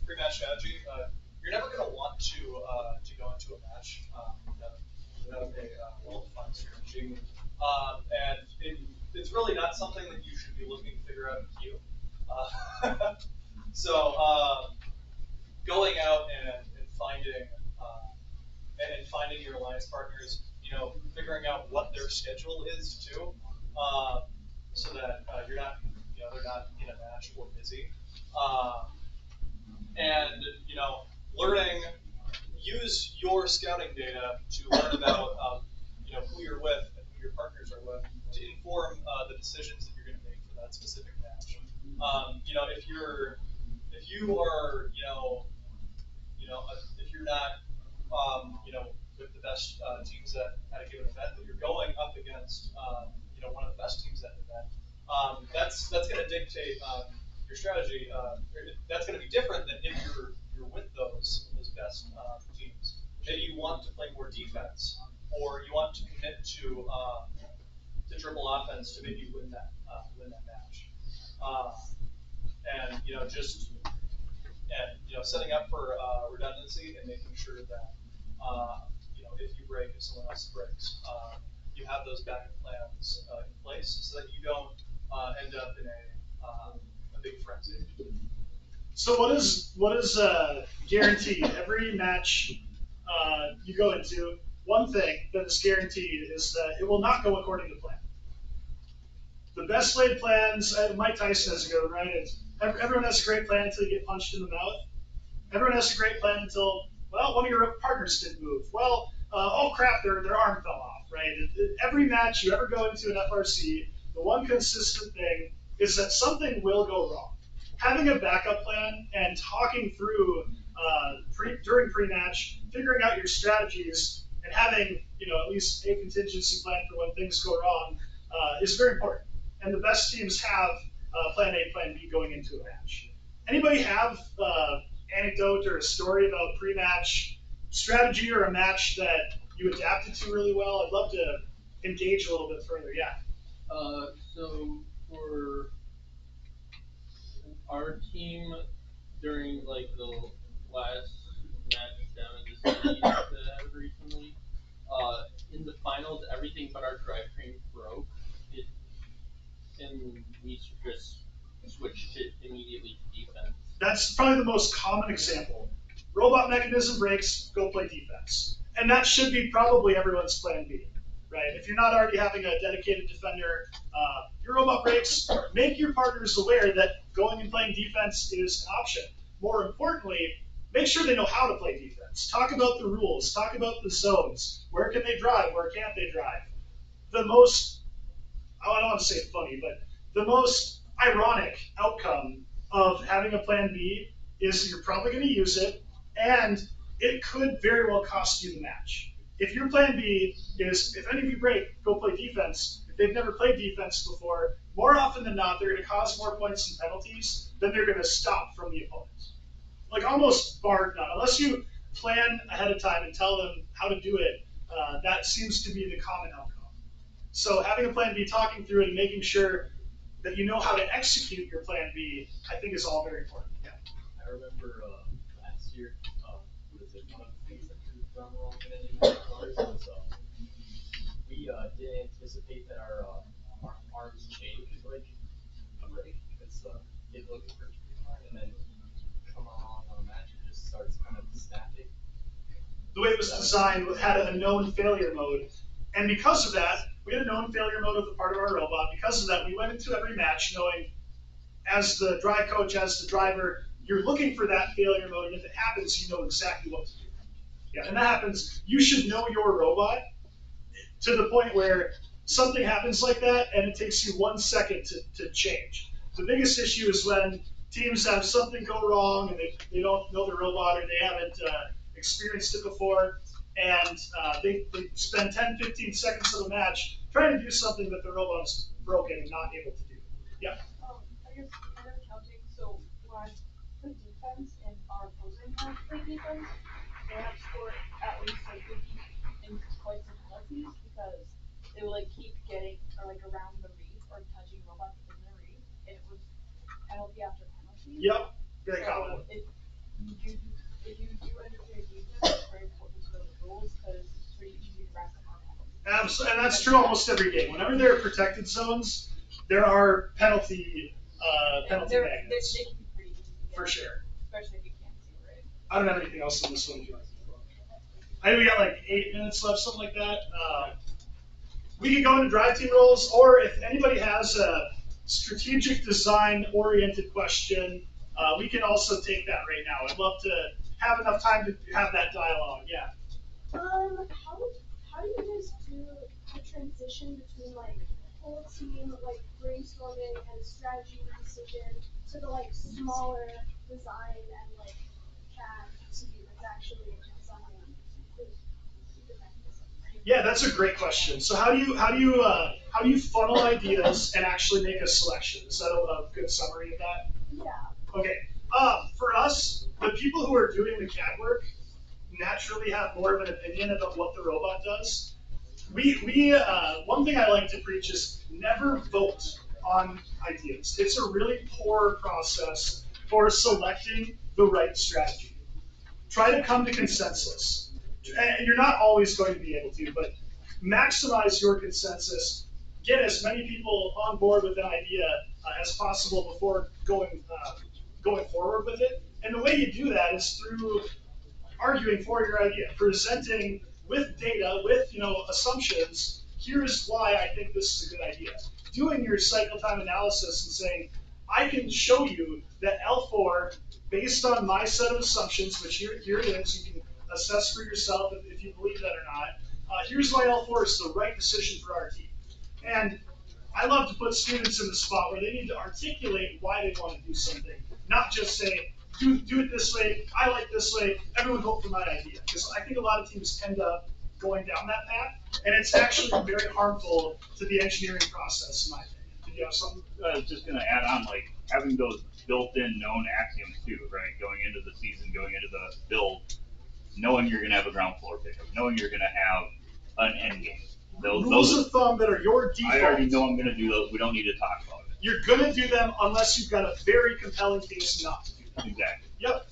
pre-match strategy, you're never going to want to go into a match without a well-defined strategy. And it's really not something that you should be looking to figure out in queue. So going out and finding your alliance partners, figuring out what their schedule is too, so that they're not in a match or busy, and use your scouting data to learn about who you're with and who your partners are with to inform the decisions that you're going to make for that specific match. If you are if you're not with the best teams at a given event, but you're going up against one of the best teams at an event, that's going to dictate your strategy. That's going to be different than if you're with those best teams. Maybe you want to play more defense, or you want to commit to dribble offense to maybe win that match. And setting up for redundancy and making sure that if you break, if someone else breaks, you have those backup plans in place so that you don't end up in a big frenzy. So what is guaranteed? Every match you go into, one thing that is guaranteed is that it will not go according to plan. The best laid plans, Mike Tyson has a good one, right? Everyone has a great plan until you get punched in the mouth. Everyone has a great plan until, well, one of your partners didn't move. Well, oh crap, their arm fell off, right? Every match you ever go into an FRC, the one consistent thing is that something will go wrong. Having a backup plan and talking through during pre-match, figuring out your strategies, and having at least a contingency plan for when things go wrong is very important. And the best teams have plan A, plan B going into a match. Anybody have anecdote or a story about pre-match strategy or a match that you adapted to really well? I'd love to engage a little bit further. Yeah. So for our team during like the last match down in the city that I had recently, in the finals, everything but our drivetrain broke. And we just switched it immediately to defense. That's probably the most common example. Robot mechanism breaks, go play defense. And that should be probably everyone's plan B, right? If you're not already having a dedicated defender, your robot breaks, make your partners aware that going and playing defense is an option. More importantly, make sure they know how to play defense. Talk about the rules, talk about the zones. Where can they drive, where can't they drive? The most, I don't want to say funny, but the most ironic outcome of having a plan B is you're probably going to use it, and it could very well cost you the match. If your plan B is, if any of you break, go play defense, if they've never played defense before, more often than not, they're going to cause more points and penalties than they're going to stop from the opponent. Like almost bar none. Unless you plan ahead of time and tell them how to do it, that seems to be the common outcome. So having a plan B, talking through it, and making sure that you know how to execute your plan B, I think is all very important. Yeah. I remember last year, was it one of the things that could have gone wrong in any of ours was we didn't anticipate that our arms changed like a break because it looked perfectly fine, and then come on a match it just starts kind of snapping. The way it was designed had a known failure mode, and because of that, we had a known failure mode with a part of our robot. Because of that, we went into every match knowing, as the drive coach, as the driver, you're looking for that failure mode, and if it happens, you know exactly what to do. Yeah, and that happens. You should know your robot to the point where something happens like that and it takes you 1 second to change. The biggest issue is when teams have something go wrong and they don't know the robot or they haven't experienced it before, and they spend 10, 15 seconds of the match trying to do something that the robot is broken and not able to do. Yeah. I guess kind of counting. So when I play defense and our opposing has played defense, they have scored at least like 50 and quite some penalties because they would like keep getting or like around the reef or touching robots in the reef, and it was penalty after penalty. Yep. Very so common. If you do interfere defense, it's very important to know the rules because it's pretty easy to rack up on penalties. Absolutely, and that's true almost every game. Whenever there are protected zones, there are penalty magnets. They can be pretty easy to get, For sure. especially if you can't see right. I don't have anything else on this one. I think we got like 8 minutes left, something like that. We can go into drive team roles, or if anybody has a strategic design oriented question, we can also take that right now. I'd love to have enough time to have that dialogue. Yeah. How do you guys do the transition between like whole team like brainstorming and strategy decision to the like smaller design and like CAD team that's actually designing the mechanism? Yeah, that's a great question. So how do you funnel ideas and actually make a selection? Is that a good summary of that? Yeah. Okay. For us, the people who are doing the CAD work naturally have more of an opinion about what the robot does. One thing I like to preach is never vote on ideas. It's a really poor process for selecting the right strategy. Try to come to consensus. And you're not always going to be able to, but maximize your consensus. Get as many people on board with an idea as possible before going forward with it. And the way you do that is through arguing for your idea, presenting with data, with assumptions. Here's why I think this is a good idea. Doing your cycle time analysis and saying, I can show you that L4, based on my set of assumptions, which here it is, you can assess for yourself if you believe that or not. Here's why L4 is the right decision for our team. And I love to put students in the spot where they need to articulate why they want to do something, not just say, do it this way, I like this way, everyone vote for my idea. Because I think a lot of teams end up going down that path, and it's actually very harmful to the engineering process, in my opinion. Did you have something? I was just going to add on, like, having those built-in known axioms too, right? Going into the season, going into the build, knowing you're going to have a ground floor pickup, knowing you're going to have an end game. Rules of thumb that are your default. I already know I'm going to do those. We don't need to talk about it. You're going to do them unless you've got a very compelling case not to do them. Exactly. Yep.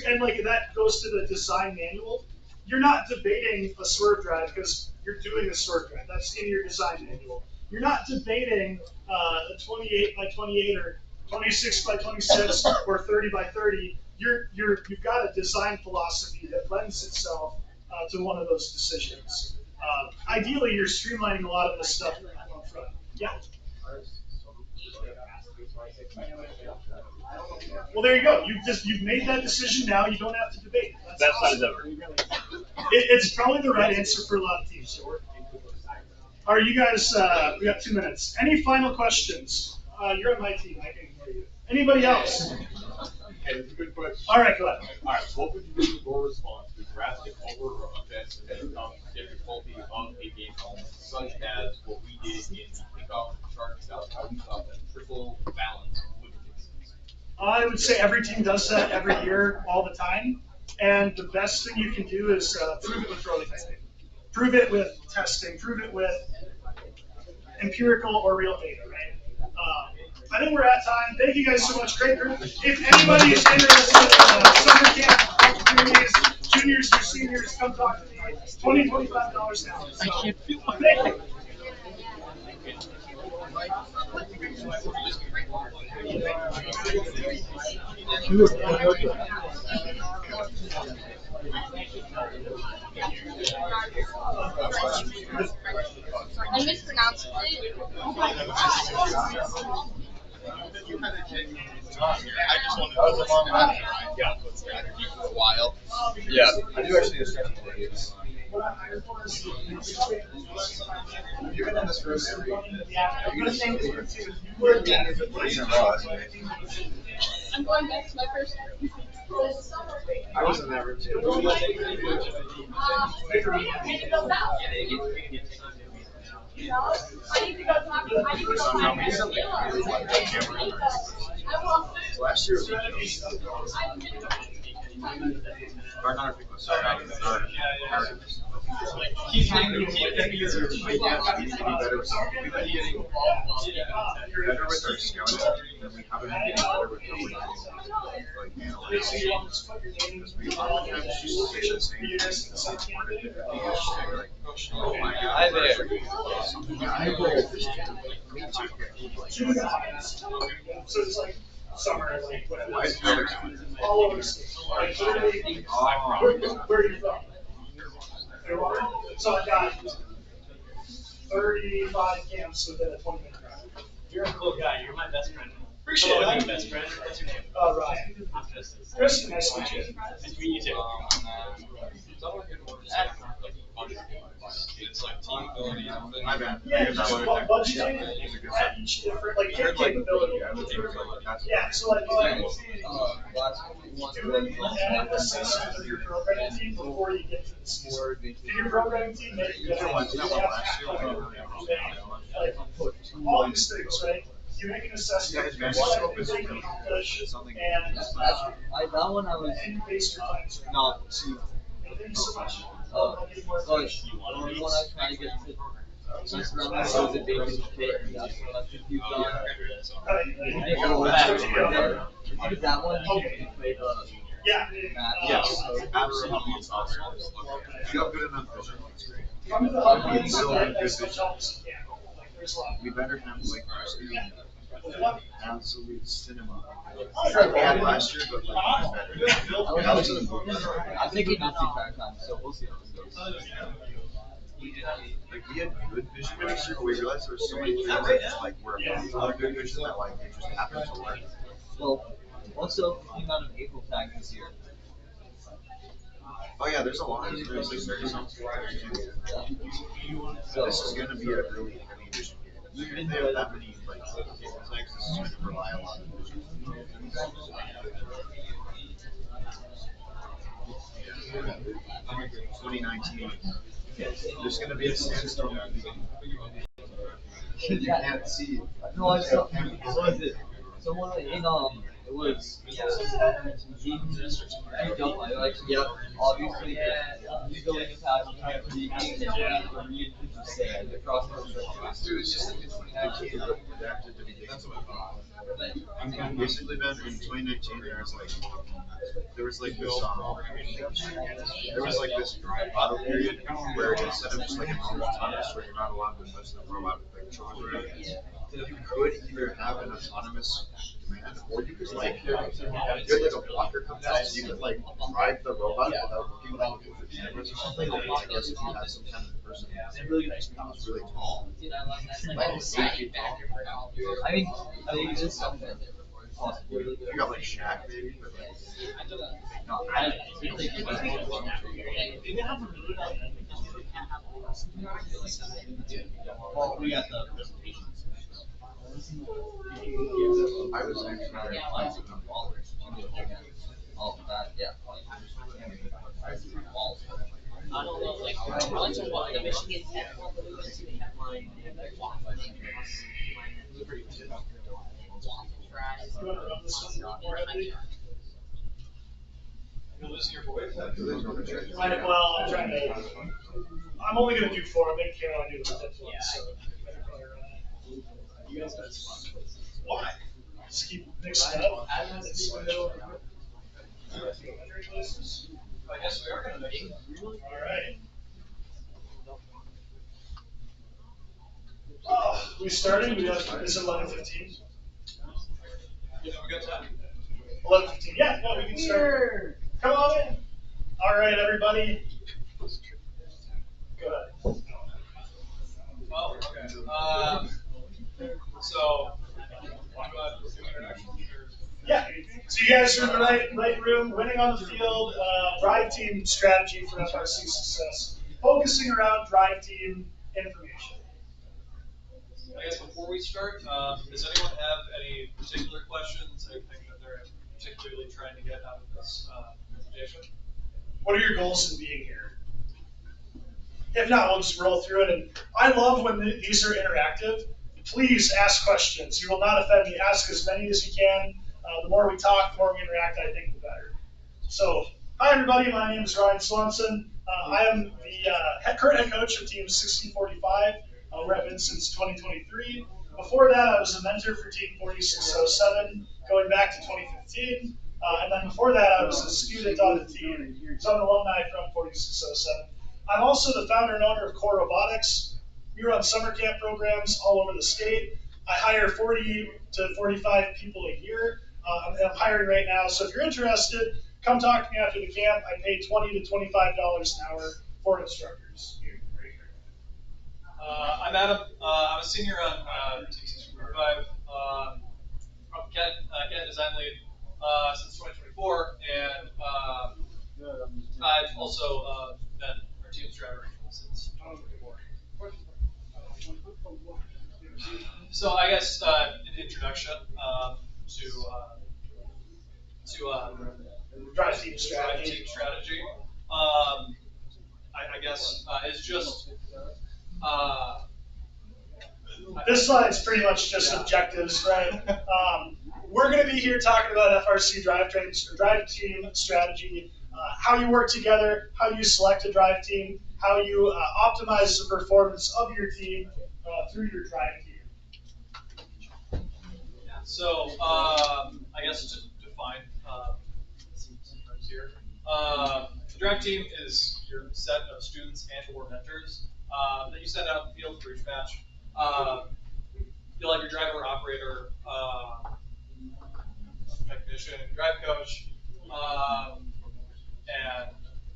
And like that goes to the design manual. You're not debating a swerve drive because you're doing a swerve drive. That's in your design manual. You're not debating a 28 by 28 or 26 by 26 or 30 by 30. You've got a design philosophy that lends itself to one of those decisions. Ideally, you're streamlining a lot of this stuff up front. Yeah. Well, there you go. You've made that decision now. You don't have to debate. That's Best awesome. side ever. It's probably the right answer for a lot of teams. All right, you guys, we got 2 minutes. Any final questions? You're on my team. I can hear you. Anybody else? Hey, that's a good question. All right, go ahead. All right, so what would you do in your response to drastic over events that become difficulty of a game element, such as what we did in the kickoff chart stuff, how we thought that triple balance would be? I would say every team does that every year, all the time. And the best thing you can do is prove it with prototyping. Prove it with testing. Prove it with empirical or real data, right? I think we're at time. Thank you guys so much. Great group. If anybody is interested in summer camp opportunities, juniors or seniors, come talk to me. $20, $25 now. So, thank you. I mispronounced it. Oh my god. I just wanted to know what's strategy for a while. Yeah, I do actually a strategy. You've been in this room every. I'm going back to my first. I was in that room too. I need to go talk. I need to go find Last year our non-pick was started out with our narratives. Keep making it easier. We need to be better with better with our scouting, and we haven't been getting better with how we're getting like analytics. Because we oftentimes just say the same thing, so it's more difficult to say like, oh my god, Hi there. I will. Me too. So it's like summer, like whatever. Why is the other side? All over the state. Like literally, where are you from? Clearwater? So I got 35 camps within a 20-minute drive. You're a cool guy. You're my best friend. Appreciate Hello, that. best friend. What's your name? Ryan. I'm Justin. Chris, nice to meet you. Nice to meet you too. It's like team ability. My bad. Yeah, just budgeting at each different, like, your capability. Yeah, so like, add the systems of your programming team before you get to the season. If your programming team makes you like, all these things, right? You make an assessment of what you can accomplish, and That one I was and you base your plans around not it. So, thank you so much. the only one I tried to get to mess around with was a bacon pit, and that's what I think you've done. That one, you played Yeah. Yes, absolutely. If you have good enough vision, it's great. Come to the hub meetings, get as much help as you can. Like, there's a lot. We better have like absolute cinema. Like we had last year, but like better. That was in the book. I'm thinking not too far time, so we'll see how this goes. Like we had good vision last year, but we realized there were so many things that just like were of good vision that like it just happened to work. Well, also the amount of April tags this year. Oh yeah, there's a lot. There's like 30 songs. So this is gonna be a really heavy vision game. If they have that many like tags, this is gonna rely a lot on vision. 2019. There's gonna be a sandstorm. You can't see. No, I saw. What was it? Someone in it was obviously he's building a passion type of sand across the Dude, it's just like in 2019 adapted to be basically, man, in 2019 there was like this auto period where instead of just like a normal autonomous where you're not allowed to mess the robot with like children, you could either have an autonomous command or you could like you had like a blocker come down so you could like drive the robot without looking like for cameras or something. Like, I guess if you had some kind of person that was really tall, like 8 feet tall. I mean, they exist somewhere. Possibly. You got like Shaq maybe, but like No, I well, we got the presentations. I was actually All of that, yeah. I don't know, like, I went to the Michigan Tech one, but we went to the headline and like walk. You're losing your voice? Well, I'm trying to. I'm only going to do 4. I'm making Caroline do the fifth one, so I better call her on that. You guys got why? Just keep mixing it up. I guess we are going to make it. All right. Oh, we started. We got this at 11:15. Yeah, we got time. 11:15. Yeah, no, we can start. Come on in. All right, everybody. Go ahead. Oh, okay. So, yeah. So you guys are in the right room. Winning on the field. Ride team strategy for FRC success. focusing around drive team information. I guess before we start, does anyone have any particular questions, anything that they're particularly trying to get out of this presentation? What are your goals in being here? If not, we'll just roll through it. And I love when these are interactive. Please ask questions. You will not offend me. Ask as many as you can. The more we talk, the more we interact, I think, the better. So, hi everybody, my name is Ryan Swanson. I am the current head coach of Team 1645. Where I've been since 2023. Before that, I was a mentor for Team 4607, going back to 2015. And then before that, I was a student on the team, so I'm an alumni from 4607. I'm also the founder and owner of Core Robotics. We run summer camp programs all over the state. I hire 40 to 45 people a year. I'm hiring right now, so if you're interested, come talk to me after the camp. I pay $20 to $25 an hour for instructors. I'm Adam. I'm a senior on Team 645. I'm Ken Design Lead since 2024, and I've also been our team's driver since 2024. So I guess in introduction to drive team strategy. I guess is just. This slide's pretty much just objectives, right? We're going to be here talking about FRC drive team strategy, how you work together, how you select a drive team, how you optimize the performance of your team through your drive team. So I guess to define some terms here, the drive team is your set of students and/or mentors that you send out in the field for each match. You'll have your driver, operator, technician, drive coach, and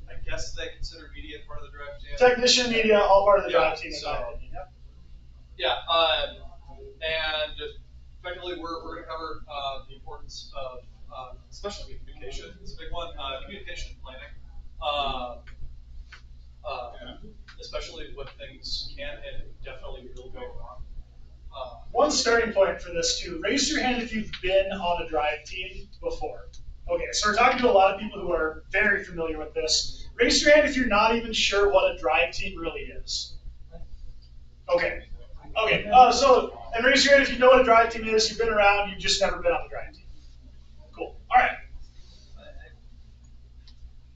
I guess they consider media part of the drive team. Technician, media, all part of the drive team. And effectively we're going to cover the importance of especially communication. It's a big one. Communication planning. Especially when things can and definitely will go wrong. One starting point for this too, raise your hand if you've been on a drive team before. Okay, so we're talking to a lot of people who are very familiar with this. Raise your hand if you're not even sure what a drive team really is. Okay, and raise your hand if you know what a drive team is, you've been around, you've just never been on the drive team. Cool, all right.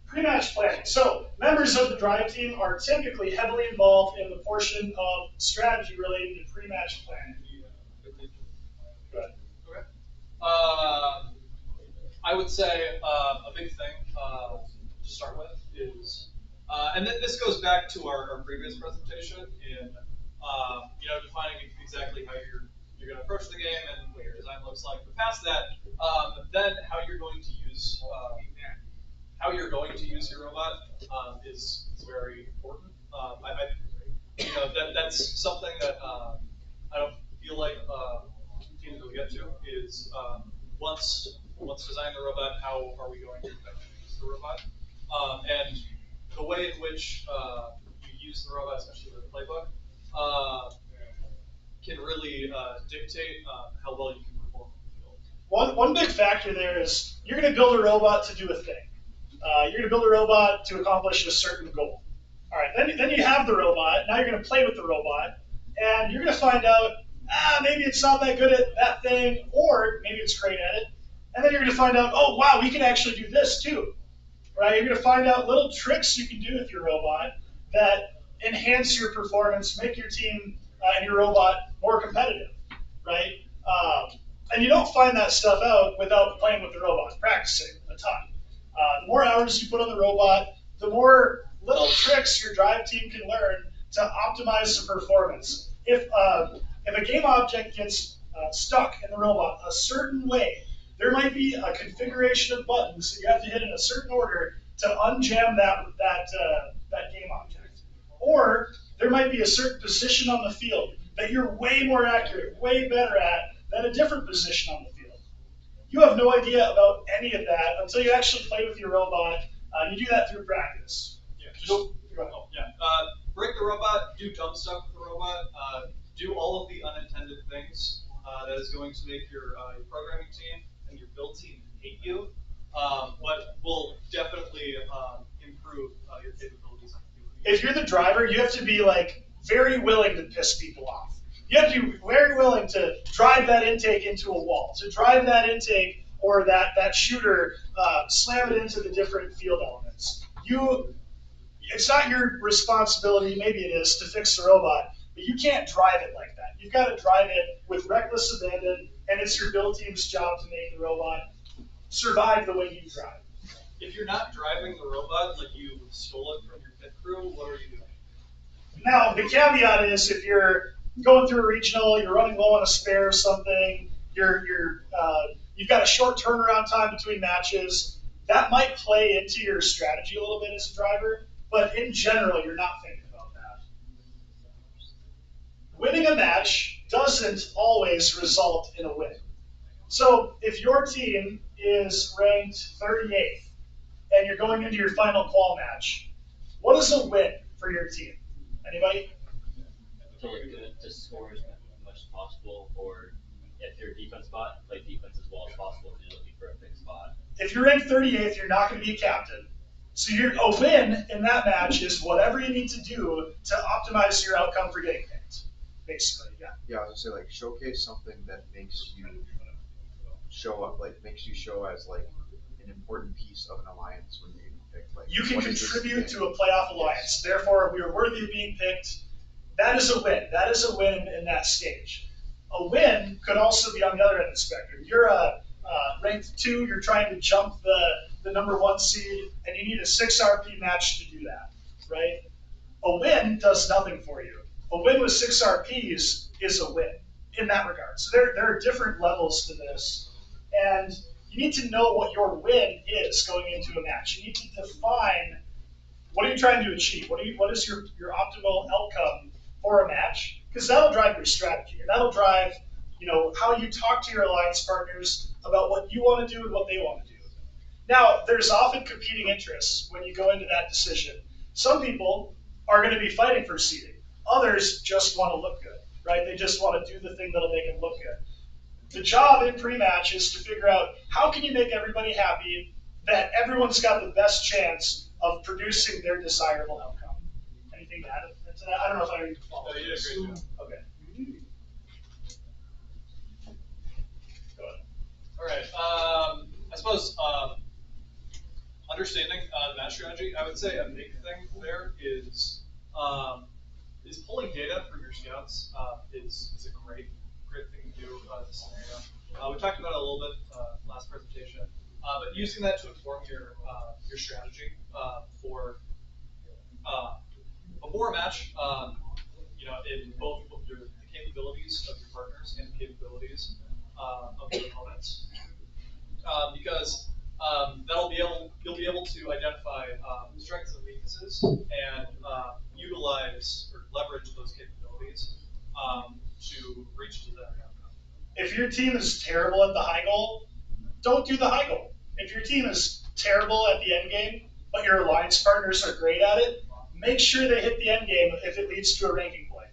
Pre-match planning. So members of the drive team are typically heavily involved in the portion of strategy related to pre-match planning. Go ahead. Okay. I would say a big thing to start with is, and this goes back to our previous presentation in defining exactly how you're going to approach the game and what your design looks like. But past that, then how you're going to use your robot is very important. That's something that I don't feel like teams will get to is once designing the robot, how are we going to effectively use the robot? And the way in which you use the robot, especially with the playbook, can really dictate how well you can perform on the field. One big factor there is you're going to build a robot to do a thing. You're going to build a robot to accomplish a certain goal. All right, then you have the robot. Now you're going to play with the robot, and you're going to find out, maybe it's not that good at that thing, or maybe it's great at it. And then you're going to find out, oh, wow, we can actually do this too. Right? You're going to find out little tricks you can do with your robot that enhance your performance, make your team and your robot more competitive, right? And you don't find that stuff out without playing with the robot, practicing a ton. The more hours you put on the robot, the more little tricks your drive team can learn to optimize the performance. If a game object gets stuck in the robot a certain way, there might be a configuration of buttons that you have to hit in a certain order to unjam that game object. Or there might be a certain position on the field that you're way more accurate, way better at than a different position on the field. You have no idea about any of that until you actually play with your robot. You do that through practice. Yeah, Oh, yeah. Break the robot, do dumb stuff with the robot, do all of the unintended things that is going to make your programming team and your build team hate you, but will definitely improve your capabilities. If you're the driver, you have to be like very willing to piss people off. You have to be very willing to drive that intake into a wall, to drive that intake or that shooter, slam it into the different field elements. It's not your responsibility, maybe it is, to fix the robot, but you can't drive it like that. You've got to drive it with reckless abandon, and it's your build team's job to make the robot survive the way you drive. If you're not driving the robot, like you stole it from your pit crew, what are you doing? Now, the caveat is if you're going through a regional, you're running low on a spare of something, you've got a short turnaround time between matches, that might play into your strategy a little bit as a driver, but in general, you're not thinking about that. Winning a match doesn't always result in a win. So if your team is ranked 38th and you're going into your final qual match, what is a win for your team? Anybody? To score as much as possible, or if you're a defense spot, play defense as well as possible if you're looking for a big spot. If you're ranked 38th, you're not going to be a captain. So a win in that match is whatever you need to do to optimize your outcome for getting picked, basically, yeah. Yeah, I was gonna say, like, showcase something that makes you show up, like, makes you show as, like, an important piece of an alliance when you're getting picked. Like, you can contribute to a playoff alliance. Therefore, we are worthy of being picked. That is a win. That is a win in that stage. A win could also be on the other end of the spectrum. You're ranked 2, you're trying to jump the number 1 seed, and you need a 6 RP match to do that, right? A win does nothing for you. A win with 6 RPs is a win in that regard. So there are different levels to this, and you need to know what your win is going into a match. You need to define what are you trying to achieve. What is your optimal outcome for a match? Because that'll drive your strategy, and that'll drive how you talk to your alliance partners about what you want to do and what they want to do. Now, there's often competing interests when you go into that decision. Some people are going to be fighting for seeding. Others just want to look good, right? They just want to do the thing that'll make them look good. The job in pre-match is to figure out how can you make everybody happy that everyone's got the best chance of producing their desirable outcome. Anything to add to that? I don't know if I already followed. No, you did a great job. Okay. Go ahead. All right. I suppose understanding the match strategy, I would say a big thing there is pulling data from your scouts is a great thing to do in this scenario. We talked about it a little bit last presentation, but using that to inform your strategy for before a match, in both the capabilities of your partners and the capabilities of the opponents, because you'll be able to identify strengths and weaknesses and utilize or leverage those capabilities to reach the desired outcome. If your team is terrible at the high goal, don't do the high goal. If your team is terrible at the end game, but your alliance partners are great at it, make sure they hit the end game if it leads to a ranking play.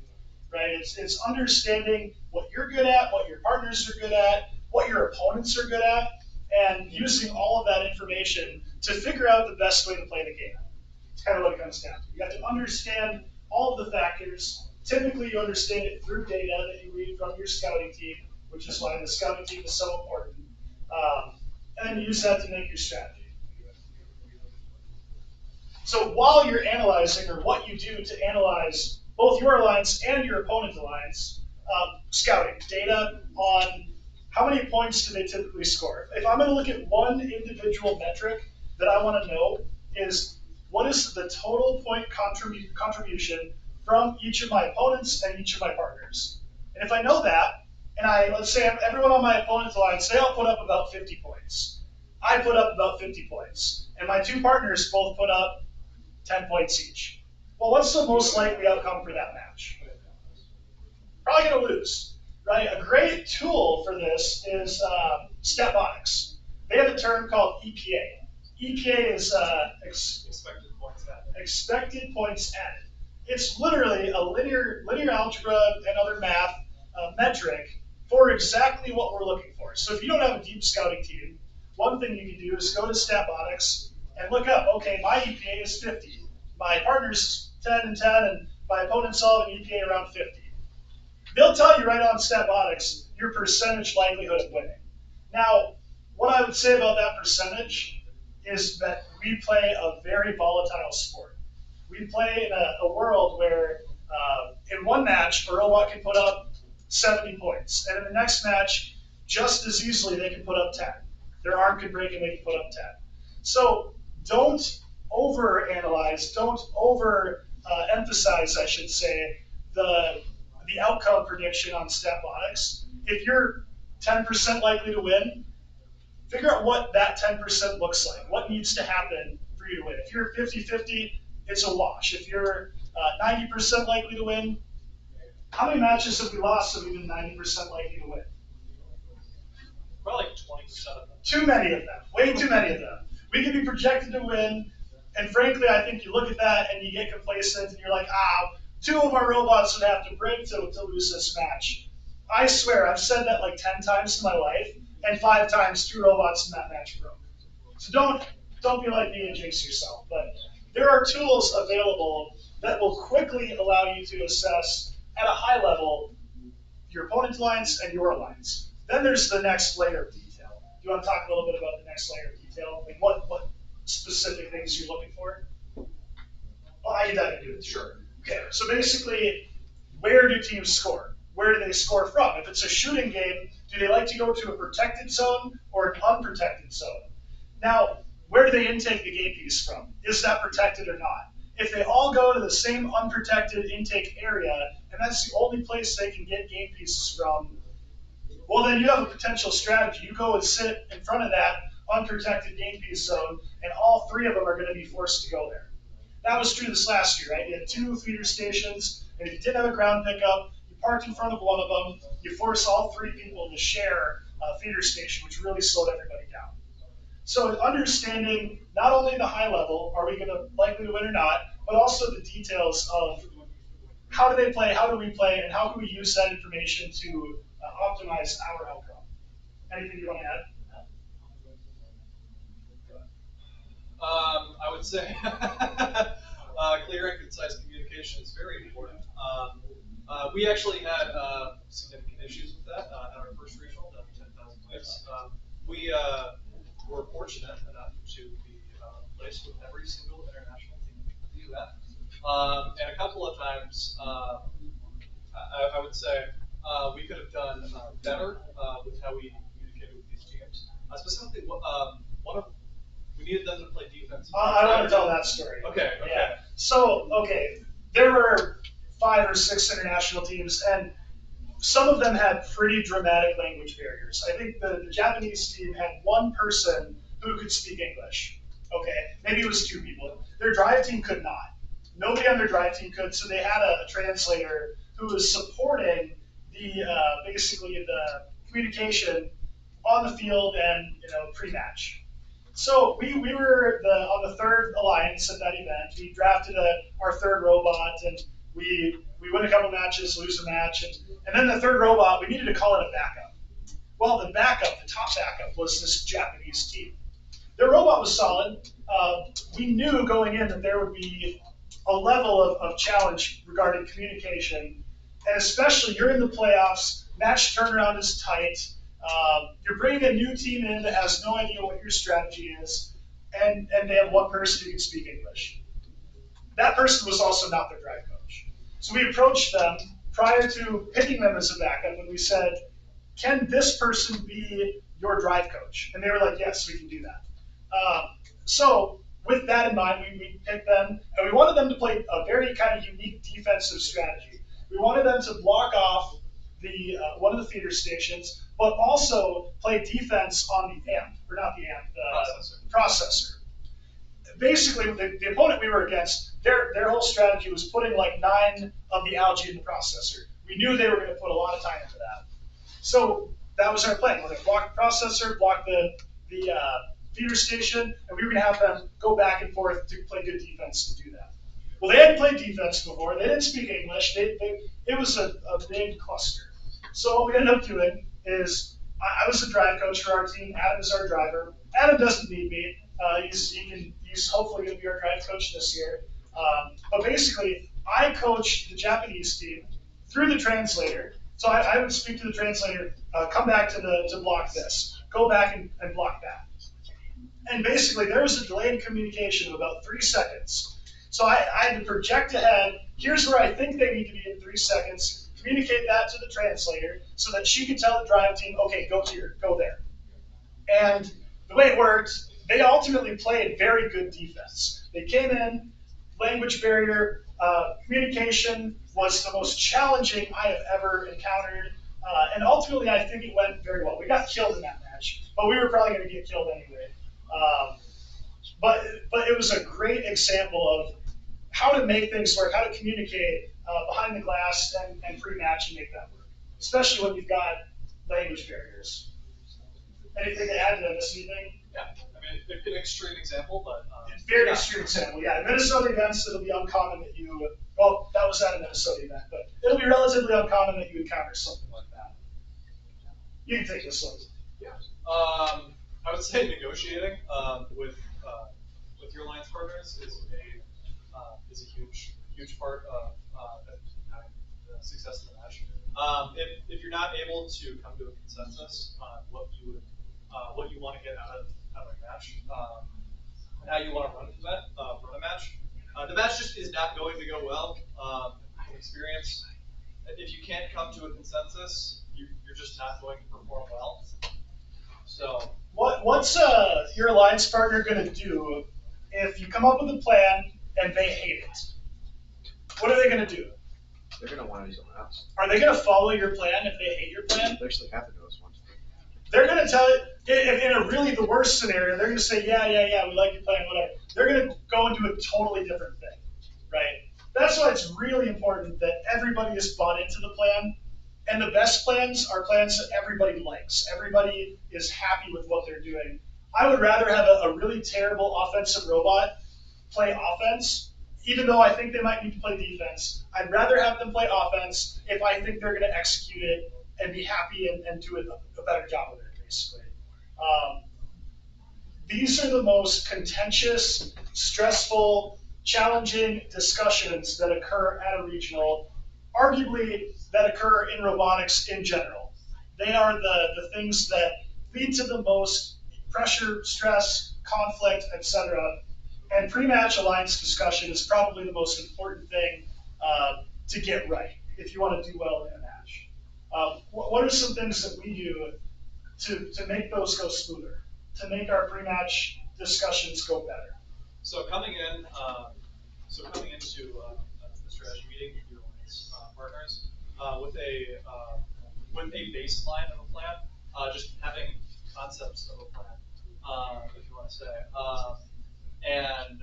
Right? It's understanding what you're good at, what your partners are good at, what your opponents are good at, and using all of that information to figure out the best way to play the game. It's kind of what it comes down to. You have to understand all of the factors. Typically, you understand it through data that you read from your scouting team, which is why the scouting team is so important. And then use that to make your strategy. So while you're analyzing, or what you do to analyze both your alliance and your opponent's alliance, scouting data on how many points do they typically score. If I'm going to look at one individual metric that I want to know is what is the total point contribution from each of my opponents and each of my partners. And if I know that, and let's say everyone on my opponent's alliance, they all put up about 50 points. I put up about 50 points. And my 2 partners both put up 10 points each. Well, what's the most likely outcome for that match? Probably going to lose, right? A great tool for this is Steponics. They have a term called EPA. EPA is Expected points added. It's literally a linear algebra and other math metric for exactly what we're looking for. So if you don't have a deep scouting team, one thing you can do is go to Statbotics and look up, okay, my EPA is 50. My partner's 10 and 10, and my opponent's all have an EPA around 50. They'll tell you right on Statbotics your percentage likelihood of winning. Now, what I would say about that percentage is that we play a very volatile sport. We play in a world where in one match, a robot can put up 70 points, and in the next match, just as easily they can put up 10. Their arm can break and they can put up 10. So don't overanalyze, don't emphasize, I should say, the outcome prediction on Statbotics. If you're 10% likely to win, figure out what that 10% looks like. What needs to happen for you to win? If you're 50-50, it's a wash. If you're 90% likely to win, how many matches have we lost that we've been 90% likely to win? Probably like 20% of them. Too many of them. Way too many of them. We could be projected to win, and frankly, I think you look at that and you get complacent, and you're like, 2 of our robots would have to break to lose this match. I swear, I've said that like 10 times in my life, and 5 times 2 robots in that match broke. So don't be like me and jinx yourself. But there are tools available that will quickly allow you to assess at a high level your opponent's lines and your lines. Then there's the next layer of detail. Do you want to talk a little bit about the next layer of detail? Like what specific things you're looking for? Well, I can dive into it. Sure. Okay, so basically, where do teams score? Where do they score from? If it's a shooting game, do they like to go to a protected zone or an unprotected zone? Now, where do they intake the game piece from? Is that protected or not? If they all go to the same unprotected intake area, and that's the only place they can get game pieces from, well, then you have a potential strategy. You go and sit in front of that unprotected game piece zone, and all 3 of them are going to be forced to go there. That was true this last year, right? You had 2 feeder stations, and if you didn't have a ground pickup, you parked in front of one of them, you forced all 3 people to share a feeder station, which really slowed everybody down. So understanding not only the high level, are we going to likely to win or not, but also the details of how do they play, how do we play, and how can we use that information to optimize our outcome. Anything you want to add? I would say clear and concise communication is very important. We actually had significant issues with that at our first regional, down to 10,000 points. We were fortunate enough to be placed with every single international team to do that. And a couple of times, I would say we could have done better with how we communicated with these teams. Specifically, we needed them to play defense. I want to tell that story. Okay. Yeah. So, there were 5 or 6 international teams, and some of them had pretty dramatic language barriers. I think the Japanese team had 1 person who could speak English. Okay, maybe it was 2 people. Their drive team could not. Nobody on their drive team could, so they had a translator who was supporting basically the communication on the field and pre-match. So we were on the 3rd alliance at that event. We drafted our 3rd robot, and we win a couple matches, lose a match, and then the 3rd robot, we needed to call it a backup. Well, the top backup was this Japanese team. Their robot was solid. We knew going in that there would be a level of challenge regarding communication, and especially you're in the playoffs, match turnaround is tight, you're bringing a new team in that has no idea what your strategy is, and they have 1 person who can speak English. That person was also not their drive coach. So we approached them prior to picking them as a backup, and we said, can this person be your drive coach? And they were like, yes, we can do that. So with that in mind, we picked them, and we wanted them to play a very kind of unique defensive strategy. We wanted them to block off one of the feeder stations, but also play defense on the amp, or not the amp, the processor. Basically, the opponent we were against, their whole strategy was putting like 9 of the algae in the processor. We knew they were going to put a lot of time into that. So that was our plan. We're going to block the processor, block the feeder station, and we were gonna have them go back and forth to play good defense to do that. Well, they hadn't played defense before. They didn't speak English. It was a big cluster. So what we ended up doing is I was the drive coach for our team. Adam is our driver. Adam doesn't need me. He's hopefully going to be our drive coach this year. But basically, I coach the Japanese team through the translator. So I would speak to the translator, come back to block this, go back and block that. And basically, there was a delay in communication of about 3 seconds. So I had to project ahead. Here's where I think they need to be in 3 seconds. Communicate that to the translator so that she can tell the drive team, okay, go here, go there. And the way it worked, they ultimately played very good defense. They came in, language barrier, communication was the most challenging I have ever encountered. And ultimately, I think it went very well. We got killed in that match, but we were probably going to get killed anyway. But it was a great example of how to make things work, how to communicate behind the glass and pre-match and make that work, especially when you've got language barriers. Anything to add to that, miss anything? Yeah, I mean, an extreme example, but very extreme example. Yeah, in Minnesota events, it'll be uncommon that you. Well, that was at a Minnesota event, but it'll be relatively uncommon that you encounter something like that. You can take this one. Yeah. I would say negotiating with your alliance partners is a huge part of having the success of the match. If you're not able to come to a consensus on what you want to get out of a match, and how you want to run a match, the match just is not going to go well. From experience, if you can't come to a consensus, you're just not going to perform well. So what's your alliance partner going to do if you come up with a plan and they hate it? What are they going to do? They're going to want to do something else. Are they going to follow your plan if they hate your plan? They actually have to do us once. They're going to tell you, in a really the worst scenario, they're going to say, yeah, we like your plan, whatever. They're going to go and do a totally different thing, right? That's why it's really important that everybody is bought into the plan. And the best plans are plans that everybody likes. Everybody is happy with what they're doing. I would rather have a really terrible offensive robot play offense, even though I think they might need to play defense. I'd rather have them play offense if I think they're going to execute it and be happy and do a better job with it, basically. These are the most contentious, stressful, challenging discussions that occur at a regional, arguably that occur in robotics in general. They are the things that lead to the most pressure, stress, conflict, etc. And pre-match alliance discussion is probably the most important thing to get right if you want to do well in a match. What are some things that we do to make those go smoother, to make our pre-match discussions go better? So coming into the strategy meeting with your alliance partners with a baseline of a plan, just having concepts of a plan, if you want to say, and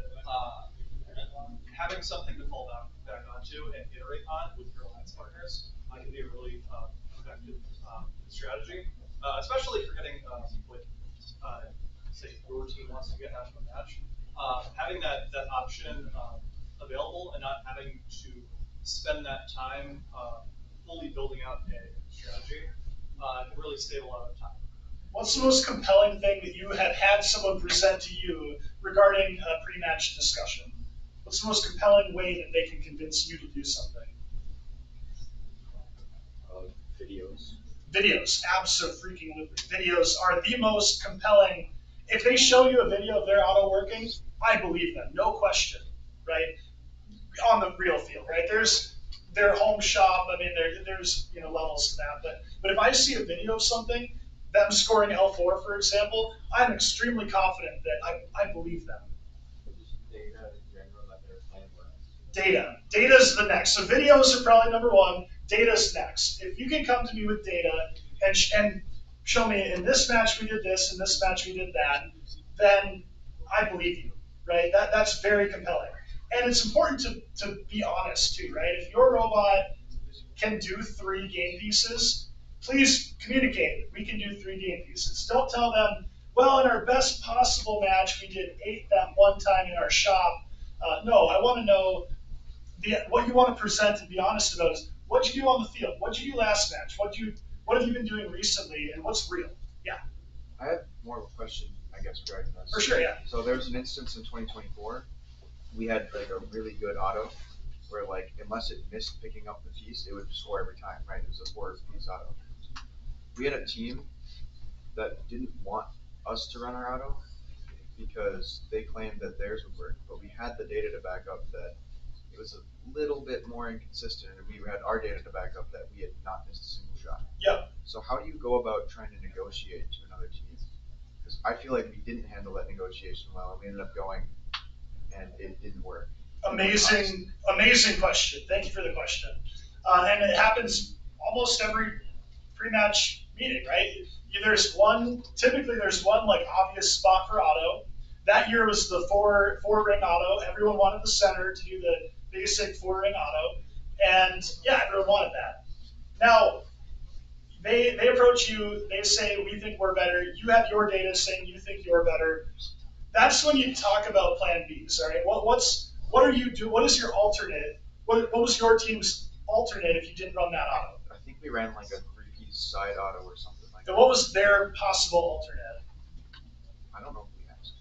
having something to fall back onto and iterate on with your alliance partners can be a really effective strategy, especially for getting what say your team wants to get out of a match. Having that option available and not having to spend that time fully building out a strategy can really save a lot of time. What's the most compelling thing that you have had someone present to you regarding a pre-match discussion? What's the most compelling way that they can convince you to do something? Videos. Videos, absolutely. Videos are the most compelling. If they show you a video of their auto working, I believe them, no question, right? On the real field, right? There's their home shop. I mean, there's levels to that, but if I see a video of something, them scoring L4, for example, I'm extremely confident that I believe them. Data. Data's the next. So videos are probably number one. Data's next. If you can come to me with data and show me in this match we did this, in this match we did that, then I believe you, right? That's very compelling. And it's important to be honest too, right? If your robot can do 3 game pieces, please communicate. We can do 3 game pieces. Don't tell them, well, in our best possible match, we did 8 that one time in our shop. No, I want to know what you want to present and be honest about is what did you do on the field? What did you do last match? What have you been doing recently, and what's real? Yeah. I have more of a question, I guess, regarding this. For sure, yeah. So there was an instance in 2024. We had like a really good auto where like unless it missed picking up the feast, it would score every time, right? It was a 4-piece auto. We had a team that didn't want us to run our auto because they claimed that theirs would work, but we had the data to back up that it was a little bit more inconsistent, and we had our data to back up that we had not missed a single shot. Yep. So how do you go about trying to negotiate to another team? Because I feel like we didn't handle that negotiation well, and we ended up going, and it didn't work. Amazing question. Thank you for the question. And it happens almost every pre-match meeting, right? Typically there's one like obvious spot for auto. That year was the four ring auto. Everyone wanted the center to do the basic 4-ring auto. And yeah, everyone wanted that. Now, they approach you, they say, we think we're better. You have your data saying you think you're better. That's when you talk about plan Bs, all right? What are you do? What is your alternate? What was your team's alternate if you didn't run that auto? I think we ran like a 3-piece side auto or something like that. And what was their possible alternate? I don't know if we asked.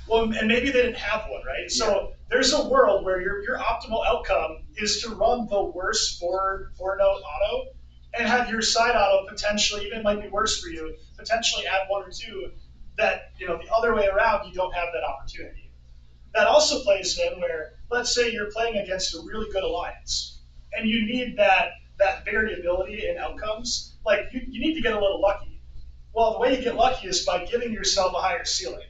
Well, and maybe they didn't have one, right? So there's a world where your optimal outcome is to run the worst four-note auto and have your side auto potentially, even might be worse for you, potentially add 1 or 2 that, the other way around, you don't have that opportunity. That also plays in where, let's say you're playing against a really good alliance and you need that variability in outcomes. Like you need to get a little lucky. Well, the way you get lucky is by giving yourself a higher ceiling.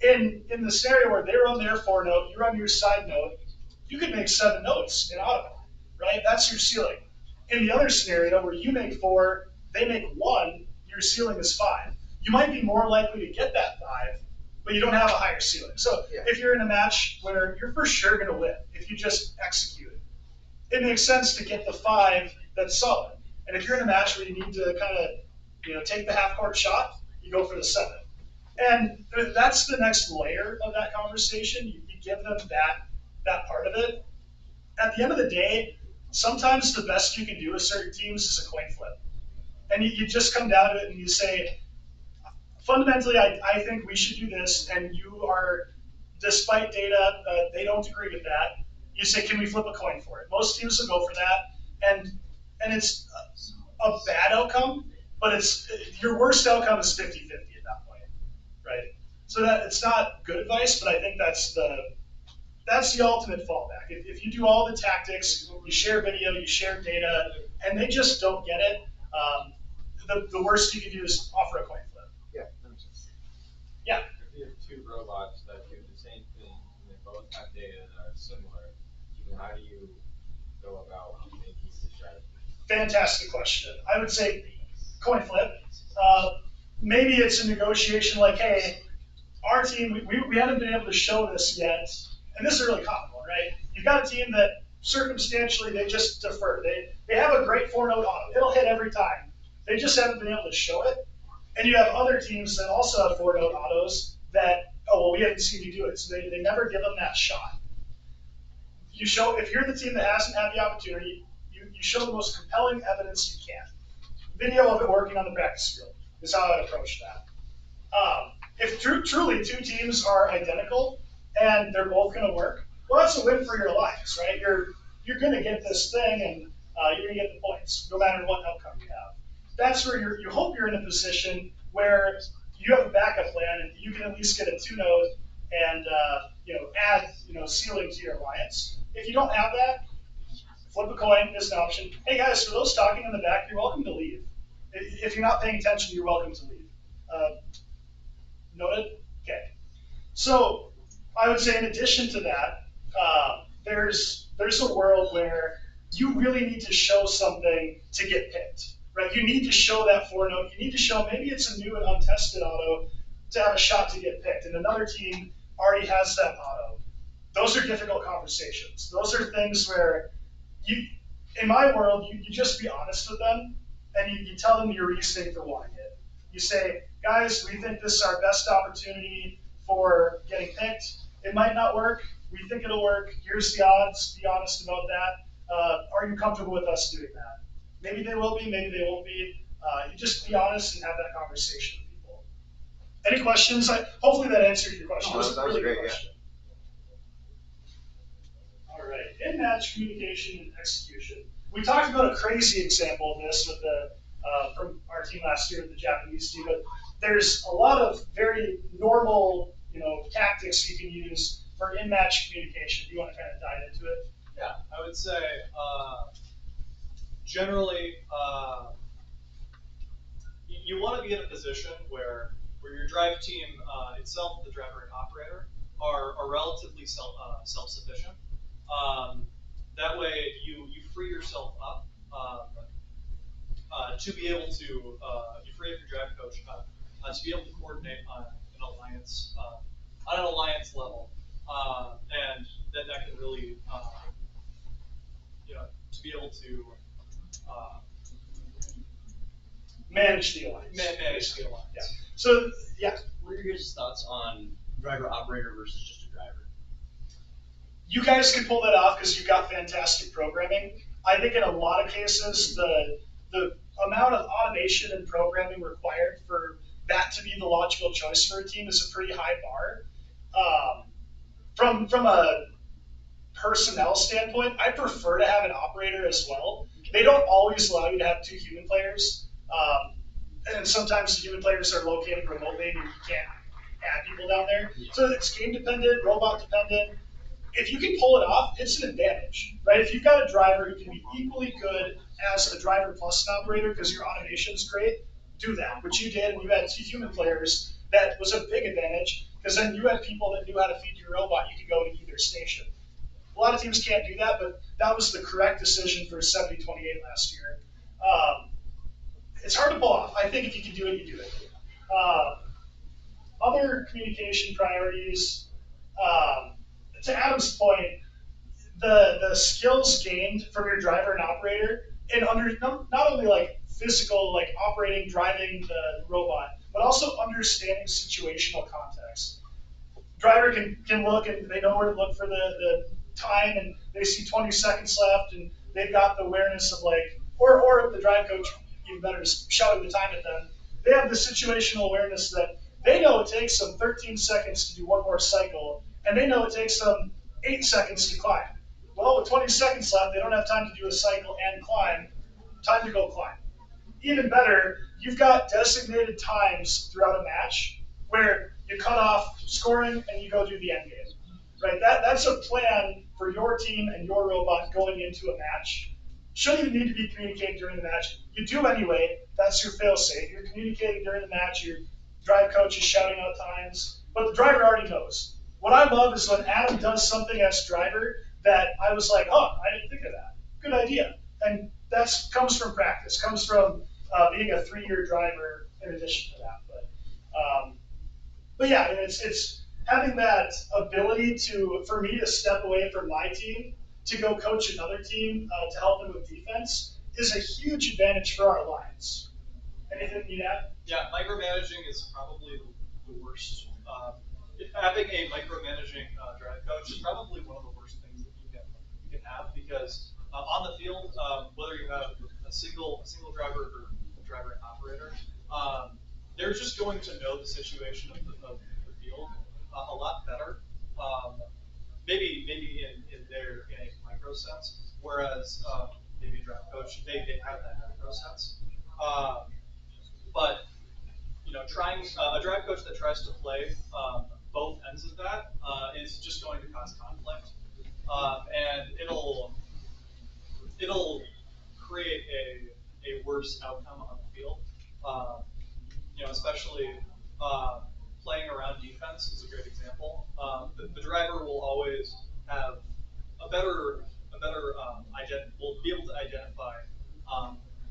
In the scenario where they run their 4-note, you run your side note, you could make 7 notes in auto, right? That's your ceiling. In the other scenario where you make 4, they make 1, your ceiling is 5. You might be more likely to get that 5, but you don't have a higher ceiling. So if you're in a match where you're for sure going to win, if you just execute it makes sense to get the 5 that's solid. And if you're in a match where you need to kind of, take the half-court shot, you go for the 7. And that's the next layer of that conversation. You give them that part of it. At the end of the day, sometimes the best you can do with certain teams is a coin flip. And you just come down to it and you say, fundamentally, I think we should do this, and you are, despite data, they don't agree with that. You say, can we flip a coin for it? Most teams will go for that, and it's a bad outcome, but your worst outcome is 50-50 at that point, right? So that it's not good advice, but I think that's the ultimate fallback. If you do all the tactics, you share video, you share data, and they just don't get it, the worst you can do is offer a coin flip. Yeah, that makes sense. Yeah. If you have 2 robots that do the same thing and they both have data that are similar, how do you go about making the strategy? Fantastic question. I would say coin flip. Maybe it's a negotiation like, hey, our team, we haven't been able to show this yet, and this is a really common one, right? You've got a team that circumstantially they just defer. They have a great 4-note auto. It'll hit every time. They just haven't been able to show it. And you have other teams that also have 4-note autos that, we haven't seen you do it. So they never give them that shot. If you're the team that hasn't had the opportunity, you show the most compelling evidence you can. Video of it working on the practice field is how I'd approach that. If truly 2 teams are identical and they're both going to work, well, that's a win for your alliance, right? You're going to get this thing, and you're going to get the points, no matter what outcome you have. That's where you hope you're in a position where you have a backup plan and you can at least get a 2-note and add ceiling to your alliance. If you don't have that, flip a coin is an option. Hey guys, for those talking in the back, you're welcome to leave. If you're not paying attention, you're welcome to leave. Noted? Okay. So I would say in addition to that, there's a world where you really need to show something to get picked, right? You need to show that 4-note. You need to show maybe it's a new and untested auto to have a shot to get picked, and another team already has that auto. Those are difficult conversations. Those are things where in my world, you just be honest with them, and you tell them your reasoning for wanting it. You say, guys, we think this is our best opportunity for getting picked. It might not work. We think it'll work. Here's the odds. Be honest about that. Are you comfortable with us doing that? Maybe they will be, maybe they won't be. You just be honest and have that conversation with people. Any questions? Hopefully that answered your question. Oh, that was really great, good question. All right, in-match communication and execution. We talked about a crazy example of this with the from our team last year with the Japanese team, but there's a lot of very normal, tactics you can use for in-match communication. Do you want to kind of dive into it? Yeah, I would say generally you want to be in a position where your drive team itself, the driver and operator, are relatively self-sufficient. That way you free yourself up to be able to, you free up your drive coach to be able to coordinate on an alliance level, and then that can really, to be able to manage the alliance. Manage the alliance. Yeah. So yeah. What are your guys' thoughts on driver operator versus just a driver? You guys can pull that off because you've got fantastic programming. I think in a lot of cases, the amount of automation and programming required for that to be the logical choice for a team is a pretty high bar. From a personnel standpoint, I prefer to have an operator as well. They don't always allow you to have two human players. And sometimes the human players are located remotely and you can't add people down there. So it's game dependent, robot dependent. If you can pull it off, it's an advantage, right? If you've got a driver who can be equally good as a driver plus an operator because your automation's great, do that. Which you did, and you had two human players. That was a big advantage because then you had people that knew how to feed your robot. You could go to either station. A lot of teams can't do that, but that was the correct decision for 70-28 last year. It's hard to pull off. I think if you can do it, you do it. Other communication priorities, to Adam's point, the skills gained from your driver and operator, and not only like physical, like operating, driving the robot, but also understanding situational context. Driver can look and they know where to look for the time, and they see 20 seconds left, and they've got the awareness of like, or the drive coach, even better, is shouting the time at them. They have the situational awareness that they know it takes them 13 seconds to do one more cycle, and they know it takes them 8 seconds to climb. Well, with 20 seconds left, they don't have time to do a cycle and climb. Time to go climb. Even better, you've got designated times throughout a match where you cut off scoring and you go do the end game. Right? That's a plan for your team and your robot going into a match. Shouldn't even need to be communicated during the match. You do anyway. That's your fail-safe. You're communicating during the match. Your drive coach is shouting out times, but the driver already knows. What I love is when Adam does something as driver that I was like, oh, I didn't think of that. Good idea. And that comes from practice, comes from being a 3-year driver in addition to that. But yeah, it's having that ability for me to step away from my team to go coach another team to help them with defense is a huge advantage for our alliance. Anything you'd add? Yeah, micromanaging is probably the worst. Having a micromanaging drive coach is probably one of the worst things that you can have because on the field, whether you have a single driver or a driver and operator, they're just going to know the situation of the field a lot better. Maybe in a micro sense, whereas maybe a drive coach they have that macro sense. But trying a drive coach that tries to play both ends of that is just going to cause conflict, and it'll create a worse outcome on the field. Especially playing around defense is a great example. The driver will always have a better will be able to identify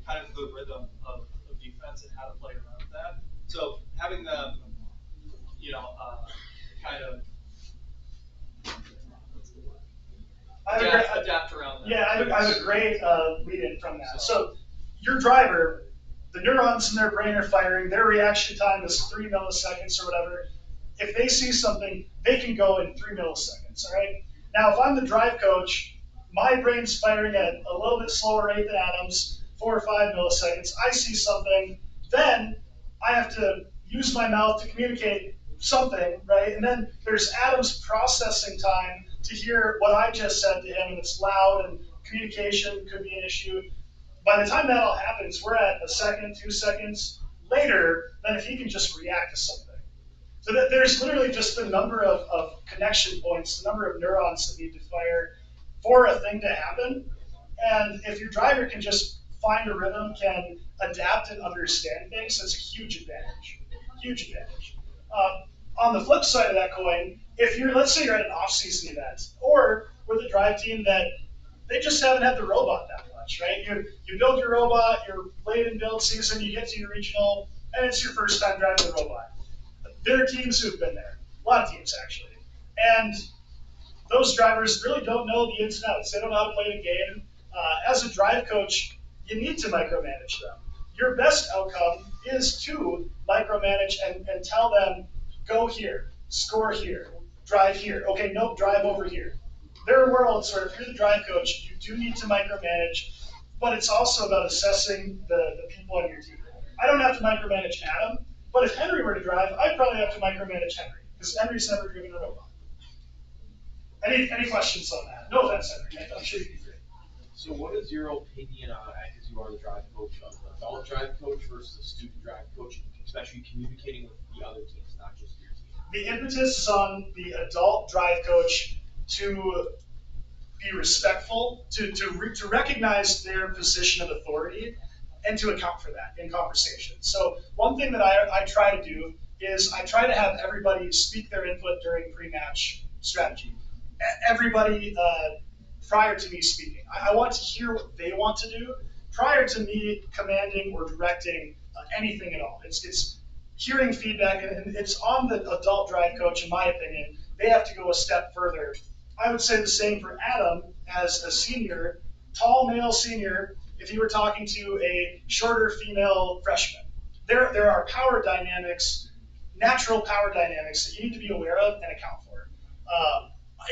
kind of the rhythm of defense and how to play around that. So having them, kind of adapt around that. Yeah, I have a great lead-in from that. So your driver, the neurons in their brain are firing, their reaction time is 3 milliseconds or whatever. If they see something, they can go in 3 milliseconds, all right? Now, if I'm the drive coach, my brain's firing at a little bit slower rate than Adam's, 4 or 5 milliseconds. I see something, then I have to use my mouth to communicate something, right? And then there's Adam's processing time to hear what I just said to him, and it's loud, and communication could be an issue. By the time that all happens, we're at a second, 2 seconds later than if he can just react to something. So that there's literally just the number of connection points, the number of neurons that need to fire for a thing to happen. And if your driver can just find a rhythm, can adapt and understand things, that's a huge advantage. Huge advantage. On the flip side of that coin, if you're, let's say you're at an off-season event, or with a drive team that they just haven't had the robot that much, right? You build your robot, you're late in build season, you get to your regional, and it's your first time driving the robot. There are teams who've been there, a lot of teams actually. And those drivers really don't know the ins and outs. They don't know how to play the game. As a drive coach, you need to micromanage them. Your best outcome is to micromanage and tell them, go here, score here, drive here. Okay, nope, drive over here. There are worlds where if you're the drive coach, you do need to micromanage, but it's also about assessing the people on your team. I don't have to micromanage Adam, but if Henry were to drive, I'd probably have to micromanage Henry, because Henry's never driven a robot. Any questions on that? No offense, Henry. I'm sure you'd be great. So what is your opinion on, because you are the drive coach, of the adult drive coach versus the student drive coach, especially communicating with the other teams, not just your team? The impetus is on the adult drive coach to be respectful, to recognize their position of authority, and to account for that in conversation. So one thing that I try to do is I try to have everybody speak their input during pre-match strategy. Everybody prior to me speaking. I want to hear what they want to do prior to me commanding or directing anything at all. It's hearing feedback, and it's on the adult drive coach, in my opinion. They have to go a step further. I would say the same for Adam as a senior, tall male senior, if you were talking to a shorter female freshman. There are power dynamics, natural power dynamics that you need to be aware of and account for.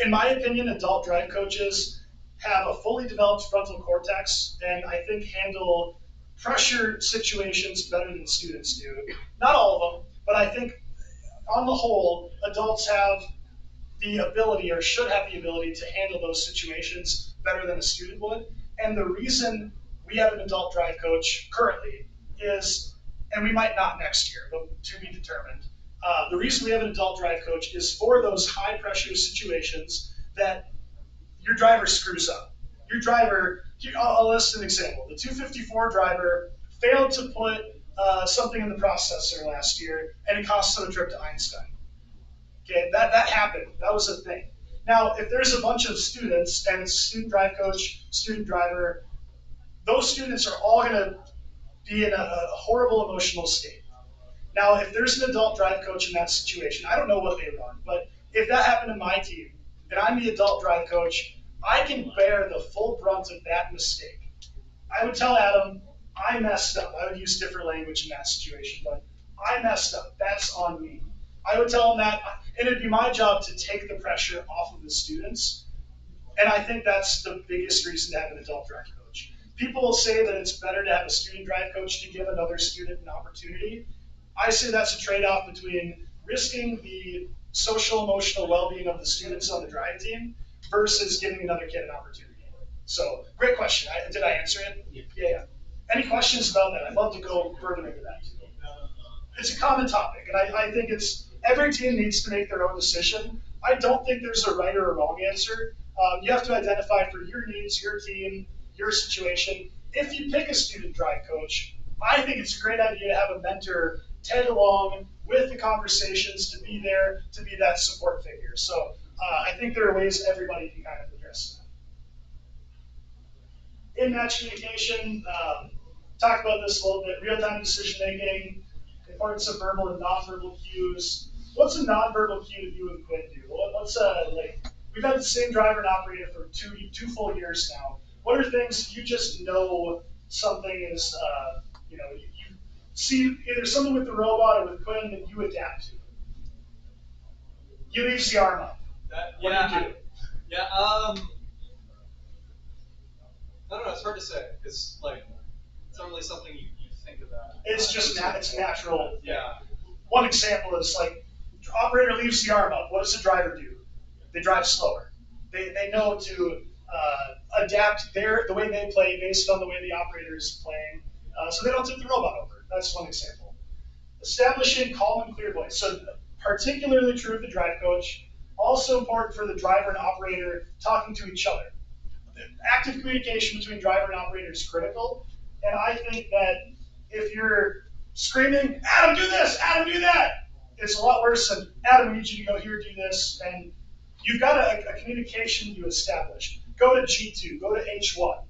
In my opinion, adult drive coaches have a fully developed frontal cortex, and I think handle pressure situations better than students do. Not all of them, but I think on the whole, adults have the ability, or should have the ability, to handle those situations better than a student would. And the reason we have an adult drive coach currently is, and we might not next year, but to be determined, the reason we have an adult drive coach is for those high pressure situations that your driver screws up. Your driver, I'll list an example. The 254 driver failed to put something in the processor last year, and it cost them a trip to Einstein. Okay, that happened. That was a thing. Now, if there's a bunch of students, and it's student drive coach, student driver, those students are all going to be in a horrible emotional state. Now, if there's an adult drive coach in that situation, I don't know what they run, but if that happened to my team, and I'm the adult drive coach, I can bear the full brunt of that mistake. I would tell Adam, I messed up. I would use different language in that situation, but I messed up. That's on me. I would tell him that, and it'd be my job to take the pressure off of the students. And I think that's the biggest reason to have an adult drive coach. People will say that it's better to have a student drive coach to give another student an opportunity. I say that's a trade-off between risking the social, emotional well-being of the students on the drive team versus giving another kid an opportunity. So, great question. Did I answer it? Yeah. Any questions about that? I'd love to go further into that. It's a common topic, and I think every team needs to make their own decision. I don't think there's a right or a wrong answer. You have to identify for your needs, your team, your situation. If you pick a student drive coach, I think it's a great idea to have a mentor tag along with the conversations, to be there, to be that support figure. So I think there are ways everybody can kind of address that. In-match communication, talk about this a little bit. Real-time decision-making, importance of verbal and nonverbal cues. What's a nonverbal cue that you and Quinn do? What's we've had the same driver and operator for two full years now. What are things you just know something is, see either something with the robot or with Quinn that you adapt to. He leaves the arm up. What do you do? I don't know. It's hard to say because like it's not really something you think about. It's just it's natural. Yeah. One example is like operator leaves the arm up. What does the driver do? They drive slower. They know to adapt the way they play based on the way the operator is playing, so they don't tip the robot over. That's one example. Establishing calm and clear voice. So particularly true of the drive coach. Also important for the driver and operator talking to each other. Active communication between driver and operator is critical, and I think that if you're screaming, Adam, do this, Adam, do that, it's a lot worse than, Adam, we need you to go here, do this, and you've got a communication you establish. Go to G2, go to H1.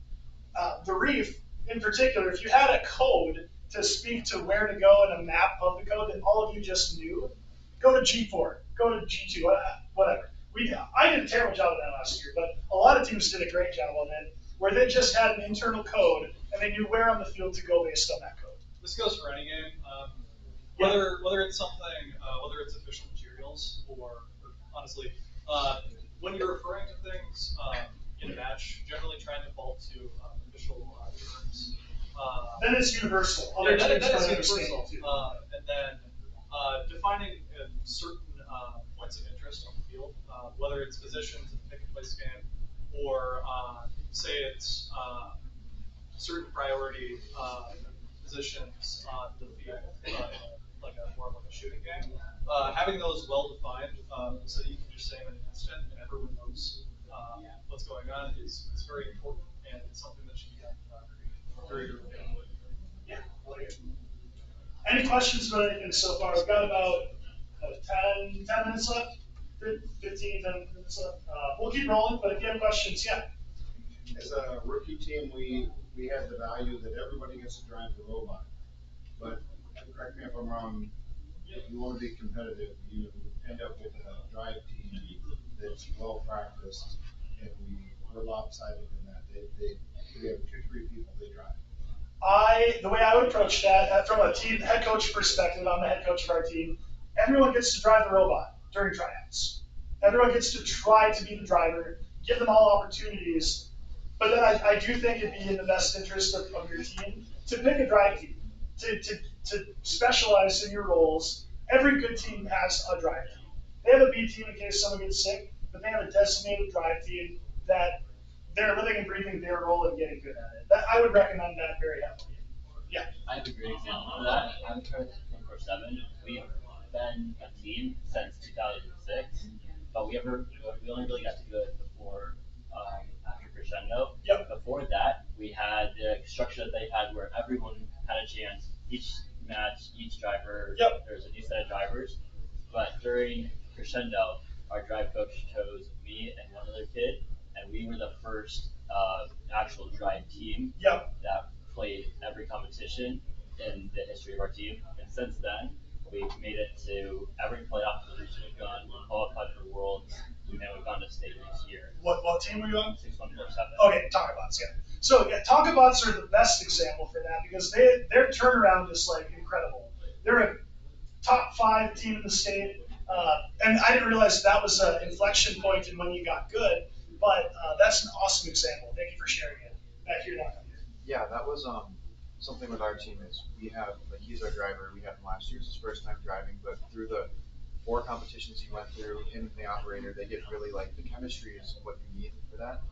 The reef, in particular, if you had a code to speak to where to go and a map of the code that all of you just knew, go to G4, go to G2, whatever. I did a terrible job of that last year, but a lot of teams did a great job on it, where they just had an internal code and they knew where on the field to go based on that code. This goes for any game. Whether it's something, whether it's official materials or honestly, when you're referring to things in a match, generally try and default to official terms. Then it's universal. Yeah, that is universal. And then defining certain points of interest on the field, whether it's positions in the pick and place game, or say it's certain priority positions on the field, like more like a shooting game. Having those well defined, so that you can just say in an instant and everyone knows what's going on is very important, and it's something that should be done very early. Yeah. Any questions about anything so far? We've got about 10 minutes left. 15, 10 minutes left. We'll keep rolling, but if you have questions, yeah. As a rookie team, we have the value that everybody gets to drive the robot. But correct me if I'm wrong, if you want to be competitive, you end up with a drive team that's well practiced, and we're lopsided in that. We have 2-3 people they drive. The way I would approach that, from a team head coach perspective, I'm the head coach of our team. Everyone gets to drive the robot during tryouts. Everyone gets to try to be the driver. Give them all opportunities. But then I do think it'd be in the best interest of your team to pick a drive team, to specialize in your roles. Every good team has a drive team. They have a B team in case someone gets sick, but they have a designated drive team that they're living and breathing their role and getting good at it. I would recommend that very heavily. Yeah. I have a great example of that. I'm with 24/7. We've been a team since 2006, but we only really got to do it before after Crescendo. Yep. Before that, we had the structure that they had where everyone had a chance. Each match, each driver, there's a new set of drivers. But during Crescendo, our drive coach chose me and one other kid, and we were the first actual drive team that played every competition in the history of our team. And since then, we've made it to every playoff position we've gone. We've qualified for Worlds, and we've gone to state this year. What team were you on? 6147. Okay, Talkabots, yeah. So yeah, Talkabots are the best example for that because their turnaround is like incredible. They're a top 5 team in the state, and I didn't realize that was an inflection point in when you got good. But that's an awesome example. Thank you for sharing it. Back here now. Yeah, that was something with our team is we have, like, he's our driver. We had him last year. It's his first time driving, but through the 4 competitions he went through, him and the operator, they get really, like, the chemistry is what you need for that.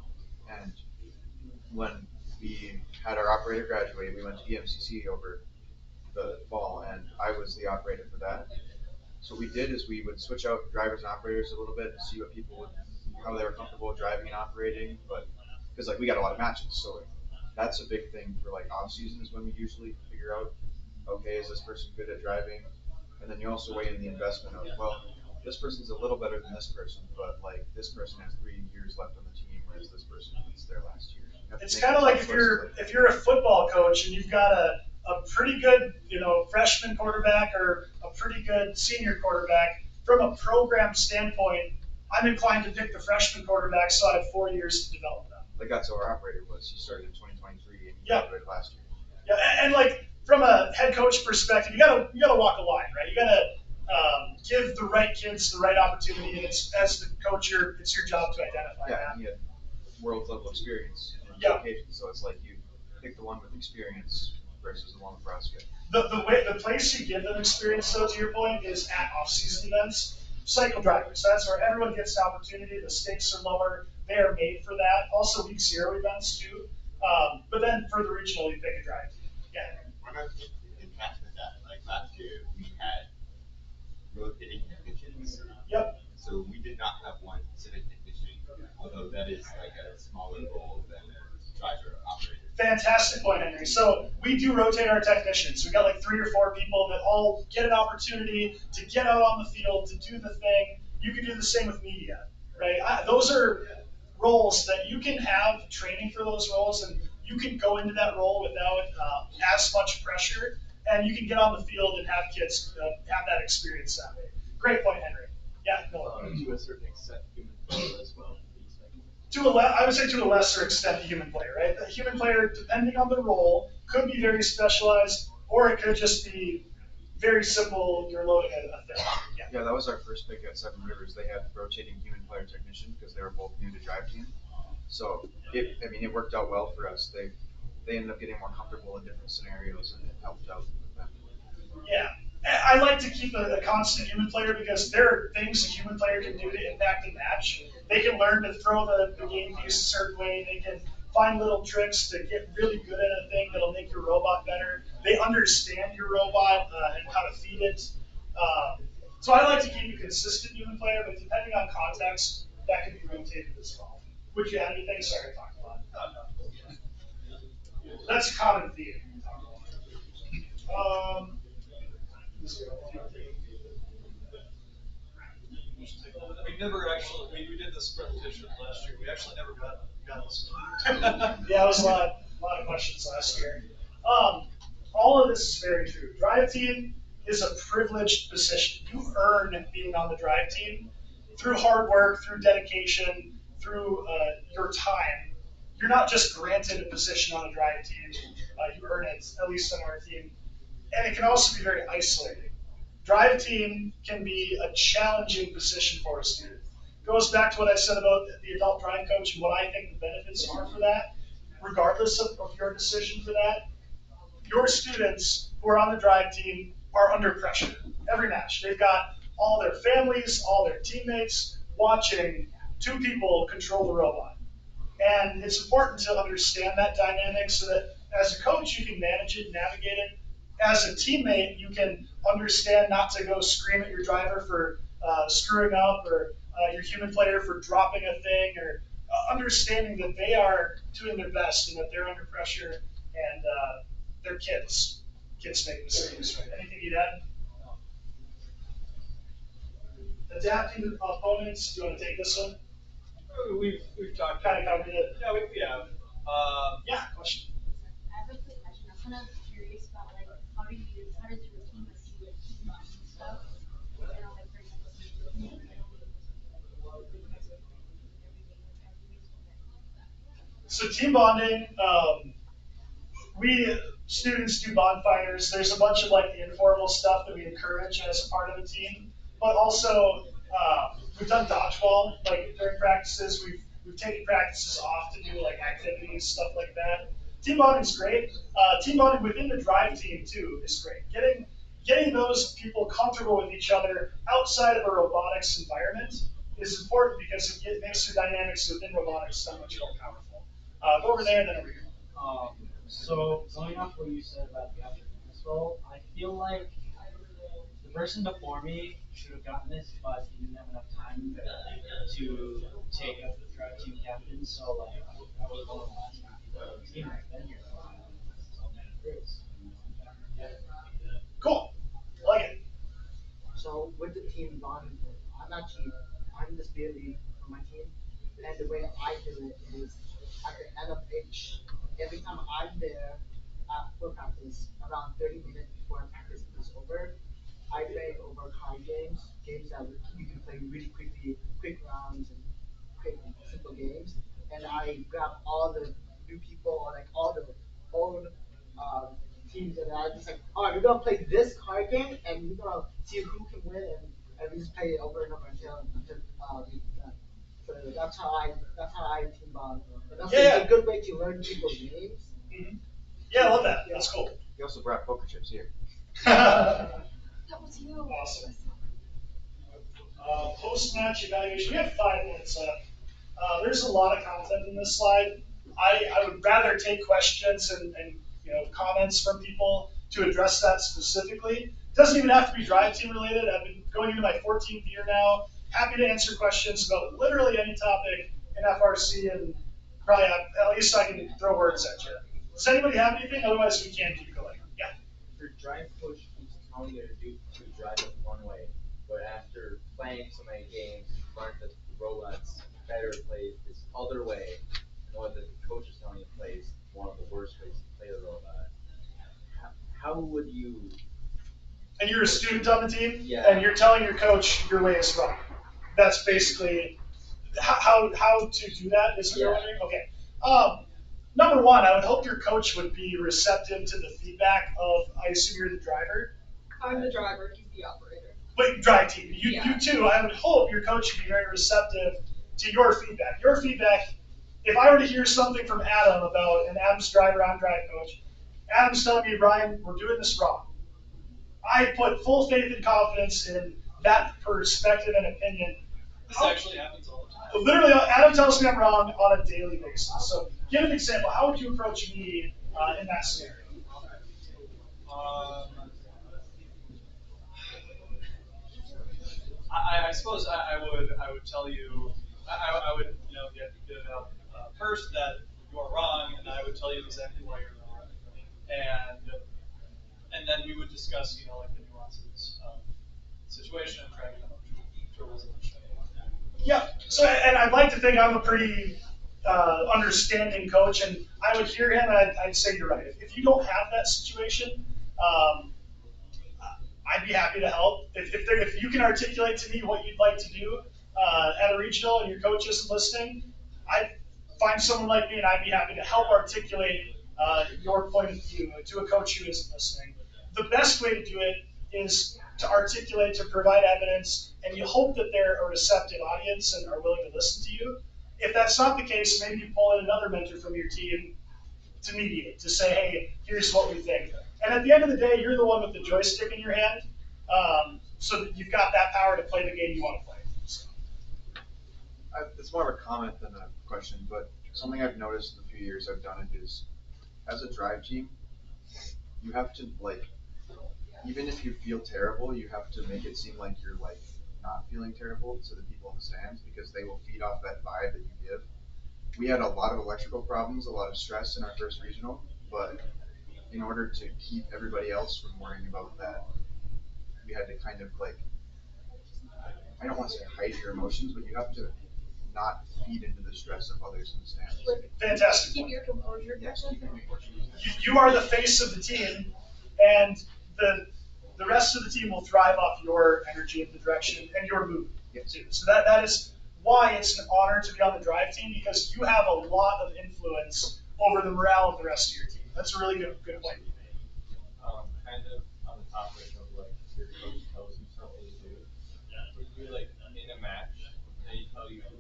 And when we had our operator graduate, we went to EMCC over the fall, and I was the operator for that. So what we did is we would switch out drivers and operators a little bit and see what people would, how they were comfortable driving and operating. But because like we got a lot of matches, so that's a big thing for like off season is when we usually figure out, okay, is this person good at driving? And then you also weigh in the investment of, well, this person's a little better than this person, but like this person has 3 years left on the team, whereas this person was there last year. It's kind of like if you're a football coach and you've got a pretty good, freshman quarterback or a pretty good senior quarterback. From a program standpoint, I'm inclined to pick the freshman quarterback, so I have 4 years to develop them. Like that's how our operator was. He started in 2023 and he graduated last year. Yeah, and like from a head coach perspective, you gotta walk a line, right? You gotta give the right kids the right opportunity, and it's as the coach, it's your job to identify Yeah, that. and you have world level experience in Yeah. education, so it's like you pick the one with experience versus the one with prospect. The place you give them experience, though, to your point, is at off-season events. Cycle drivers, that's where everyone gets an opportunity. The stakes are lower. They are made for that. Also, week zero events too. But then for the regional, you pick a drive team. Yeah. One of the impacts with that, like last year, we had rotating technicians. Yep. So we did not have one specific technician, although that is like a smaller role than a driver operator. Fantastic point, Henry. So we do rotate our technicians. We got like 3 or 4 people that all get an opportunity to get out on the field, to do the thing. You can do the same with media, right? Those are roles that you can have training for those roles, and you can go into that role without as much pressure, and you can get on the field and have kids have that experience that way. Great point, Henry. Yeah, no. To a certain extent, human player as well. I would say to a lesser extent, the human player, right? The human player, depending on the role, could be very specialized, or it could just be very simple. You're loading a thing. Yeah, that was our first pick at Seven Rivers. They had rotating human player technician because they were both new to drive team. So it worked out well for us. They ended up getting more comfortable in different scenarios, and it helped out with them. Yeah. I like to keep a constant human player because there are things a human player can do to impact a match. They can learn to throw the game piece a certain way. They can find little tricks to get really good at a thing that'll make your robot better. They understand your robot and how to feed it. So I like to keep a consistent human player, but depending on context, that can be rotated as well. Would you add anything? Sorry, I talked a lot. That's a common theme. We never actually, we did this repetition last year. We actually never got this. Yeah, it was a lot of questions last year. All of this is very true. Drive team is a privileged position. You earn being on the drive team through hard work, through dedication, through your time. You're not just granted a position on a drive team. You earn it, at least on our team. And it can also be very isolating. Drive team can be a challenging position for a student. Goes back to what I said about the adult drive coach and what I think the benefits are for that. Regardless of your decision for that, your students who are on the drive team are under pressure every match. They've got all their families, all their teammates watching 2 people control the robot. And it's important to understand that dynamic so that as a coach, you can manage it, navigate it. As a teammate, you can understand not to go scream at your driver for screwing up, or your human player for dropping a thing, or understanding that they are doing their best and that they're under pressure, and they're kids. Kids make mistakes. Right? Anything you'd add? Adapting to opponents. Do you want to take this one? We've talked. Kind of covered it. Yeah, we have. Yeah, question. I have a quick question. I'm kind of curious about like how does your team see like team bonding stuff? You know, like for example, so team bonding, we students do bonfires. There's a bunch of like informal stuff that we encourage as a part of the team, but also we've done dodgeball like during practices. We've taken practices off to do like activities, stuff like that. Team bonding is great. Team bonding within the drive team too is great. Getting those people comfortable with each other outside of a robotics environment is important because it makes the dynamics within robotics so much more powerful. Go over there and then over here. So going off what you said about the entrepreneur's role, I feel like the person before me should have gotten this, but he didn't have enough time to take up the drive team captain. So like I was one of the last people on the team that's been here for a while. So many groups. Cool. Like it. So with the team bonding, I'm the spear lead for my team, and the way I do it is at the end of every time I'm there for practice, around 30 minutes before practice is over, I play over card games that you can play really quickly, quick rounds and quick simple games, and I grab all the new people or like all the old teams that are just like, all right, we're gonna play this card game and we're gonna see who can win and we just play it over and over until we done. So that's how I team bond. And that's a good way to learn people's names. Mm-hmm. Yeah, I love that. That's cool. You also brought poker chips here. That was you. Awesome. Post-match evaluation. We have 5 minutes left. There's a lot of content in this slide. I would rather take questions and comments from people to address that specifically. It doesn't even have to be drive team related. I've been going into my 14th year now. Happy to answer questions about literally any topic in FRC, and probably at least I can throw words at you. Does anybody have anything? Otherwise, we can keep going. Yeah. Your drive coach keeps telling you to drive it one way, but after playing so many games, you learned that the robots better play this other way, and what the coach is telling you plays one of the worst ways to play the robot. How would you? And you're a student on the team, yeah. And you're telling your coach your way is wrong. That's basically how to do that. Is what you're wondering? Okay. Number one, I would hope your coach would be receptive to the feedback of. I assume you're the driver. I'm the driver. He's the operator. But drive team, you too. I would hope your coach would be very receptive to your feedback. Your feedback. If I were to hear something from Adam about an Adam's driver, I'm drive coach. Adam's telling me, Brian, we're doing this wrong. I put full faith and confidence in that perspective and opinion. This actually happens all the time. Literally, Adam tells me I'm wrong on a daily basis. So, give an example. How would you approach me in that scenario? I suppose I would tell you, I would get it out first that you are wrong, and I would tell you exactly why you're wrong, and then we would discuss like the nuances of the situation and try to come up to a resolution. Yeah. So, and I'd like to think I'm a pretty understanding coach, and I would hear him, and I'd say you're right. If you don't have that situation, I'd be happy to help. If you can articulate to me what you'd like to do at a regional and your coach isn't listening, I'd find someone like me and I'd be happy to help articulate your point of view to a coach who isn't listening. The best way to do it is to articulate, to provide evidence, and you hope that they're a receptive audience and are willing to listen to you. If that's not the case, maybe you pull in another mentor from your team to mediate, to say, hey, here's what we think. And at the end of the day, you're the one with the joystick in your hand, so that you've got that power to play the game you want to play. So. It's more of a comment than a question, but something I've noticed in the few years I've done it is, as a drive team, you have to, even if you feel terrible, you have to make it seem like you're, not feeling terrible to the people in the stands, because they will feed off that vibe that you give. We had a lot of electrical problems, a lot of stress in our first regional, but in order to keep everybody else from worrying about that, we had to kind of I don't want to say hide your emotions, but you have to not feed into the stress of others in the stands. Fantastic. Keep your composure. Yes, keep your composure. You are the face of the team, and the rest of the team will thrive off your energy and the direction and your mood too. So that is why it's an honor to be on the drive team, because you have a lot of influence over the morale of the rest of your team. That's a really good point you made. Kind of on the topic of your coach tells you something to do. Would you in a match they tell you to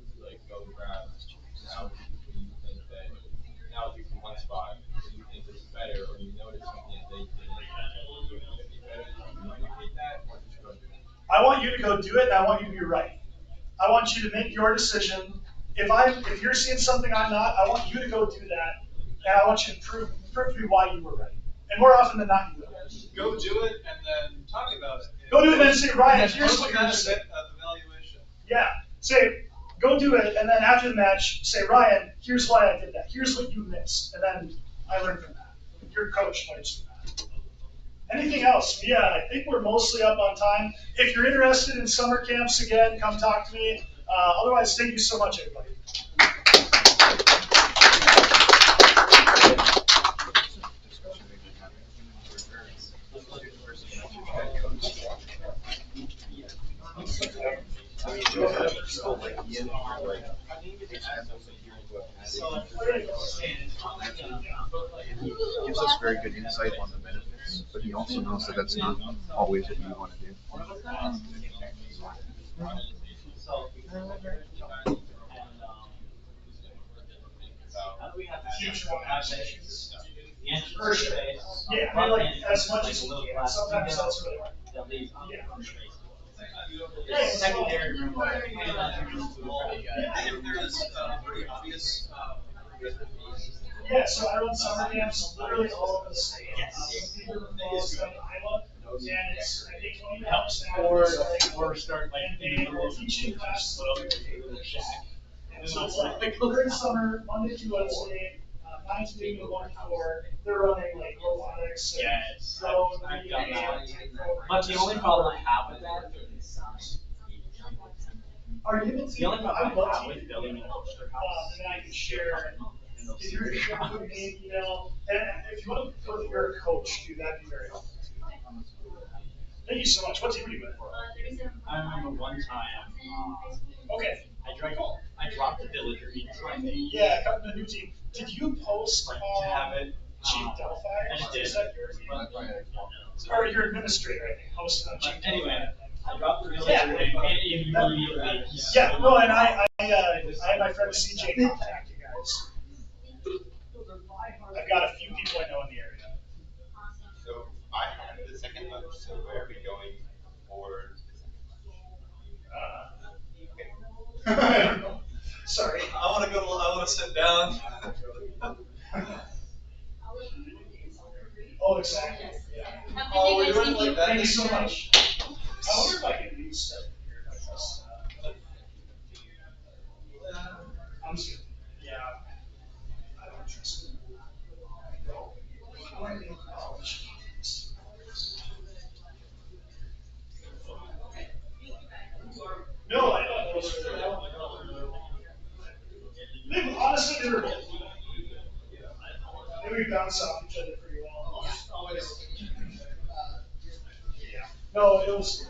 go grab analogy when you think that analogy from one spot where you think is better, or you notice something that they didn't, would it be better to communicate that or just go do it? I want you to go do it, and I want you to be right. I want you to make your decision. If you're seeing something I'm not, I want you to go do that, and I want you to prove to me why you were right. And more often than not, you will. Go do it and then talk about it. Go do it and then say, Ryan, here's what you're missing. Evaluation. Yeah. Say, go do it, and then after the match, say, Ryan, here's why I did that. Here's what you missed. And then I learned from that. Your coach learns from that. Anything else? Yeah, I think we're mostly up on time. If you're interested in summer camps again, come talk to me. Otherwise, thank you so much, everybody. Gives us very good insight on the benefits he also knows that that's not always what you want to do. Future organizations. For sure. Yeah, I mean, like, as much as you can. Sometimes that's really hard. Yeah. Secondary room. If there's pretty obvious, Yeah, so I run summer camps literally all over the state. People falls down to Iowa, and it's, I think, 20 helps now. Or start like And they will teach you classes. And so it's like, during summer, Monday through Wednesday, 9 to noon to 1 to 4, they're running like robotics and drone, I've done that. programs. But the only problem I have with that is Are you able to? the only problem I would love I have to. with building an ulster house. And then I can share. If you're put me an email, and if you want to put that you're a coach, too, that'd be very helpful. Thank you so much. What team are you with? I remember one time, Okay. I dropped the villager into my name. Yeah, got the new team. Did you post Like, to have it, Chief Delphi? I just did. Is that your team? Or your administrator, I think, posted on Chief Anyway, Delphi. I dropped the villager Yeah. and immediately. Yeah, no, and I had my friend CJ contact you guys. I've got a few people I know in the area. So I have the second lunch, so where are we going for? Sorry. I want to go. I want to sit down. Oh, exactly. Yeah. Oh, we're doing it like that. Thank you so much. I wonder if I can use stuff here like this. I'm just kidding. Yeah. I don't trust it. No, I don't know. Honestly, they were both. Maybe we bounce off each other pretty well. Yeah. No, it was.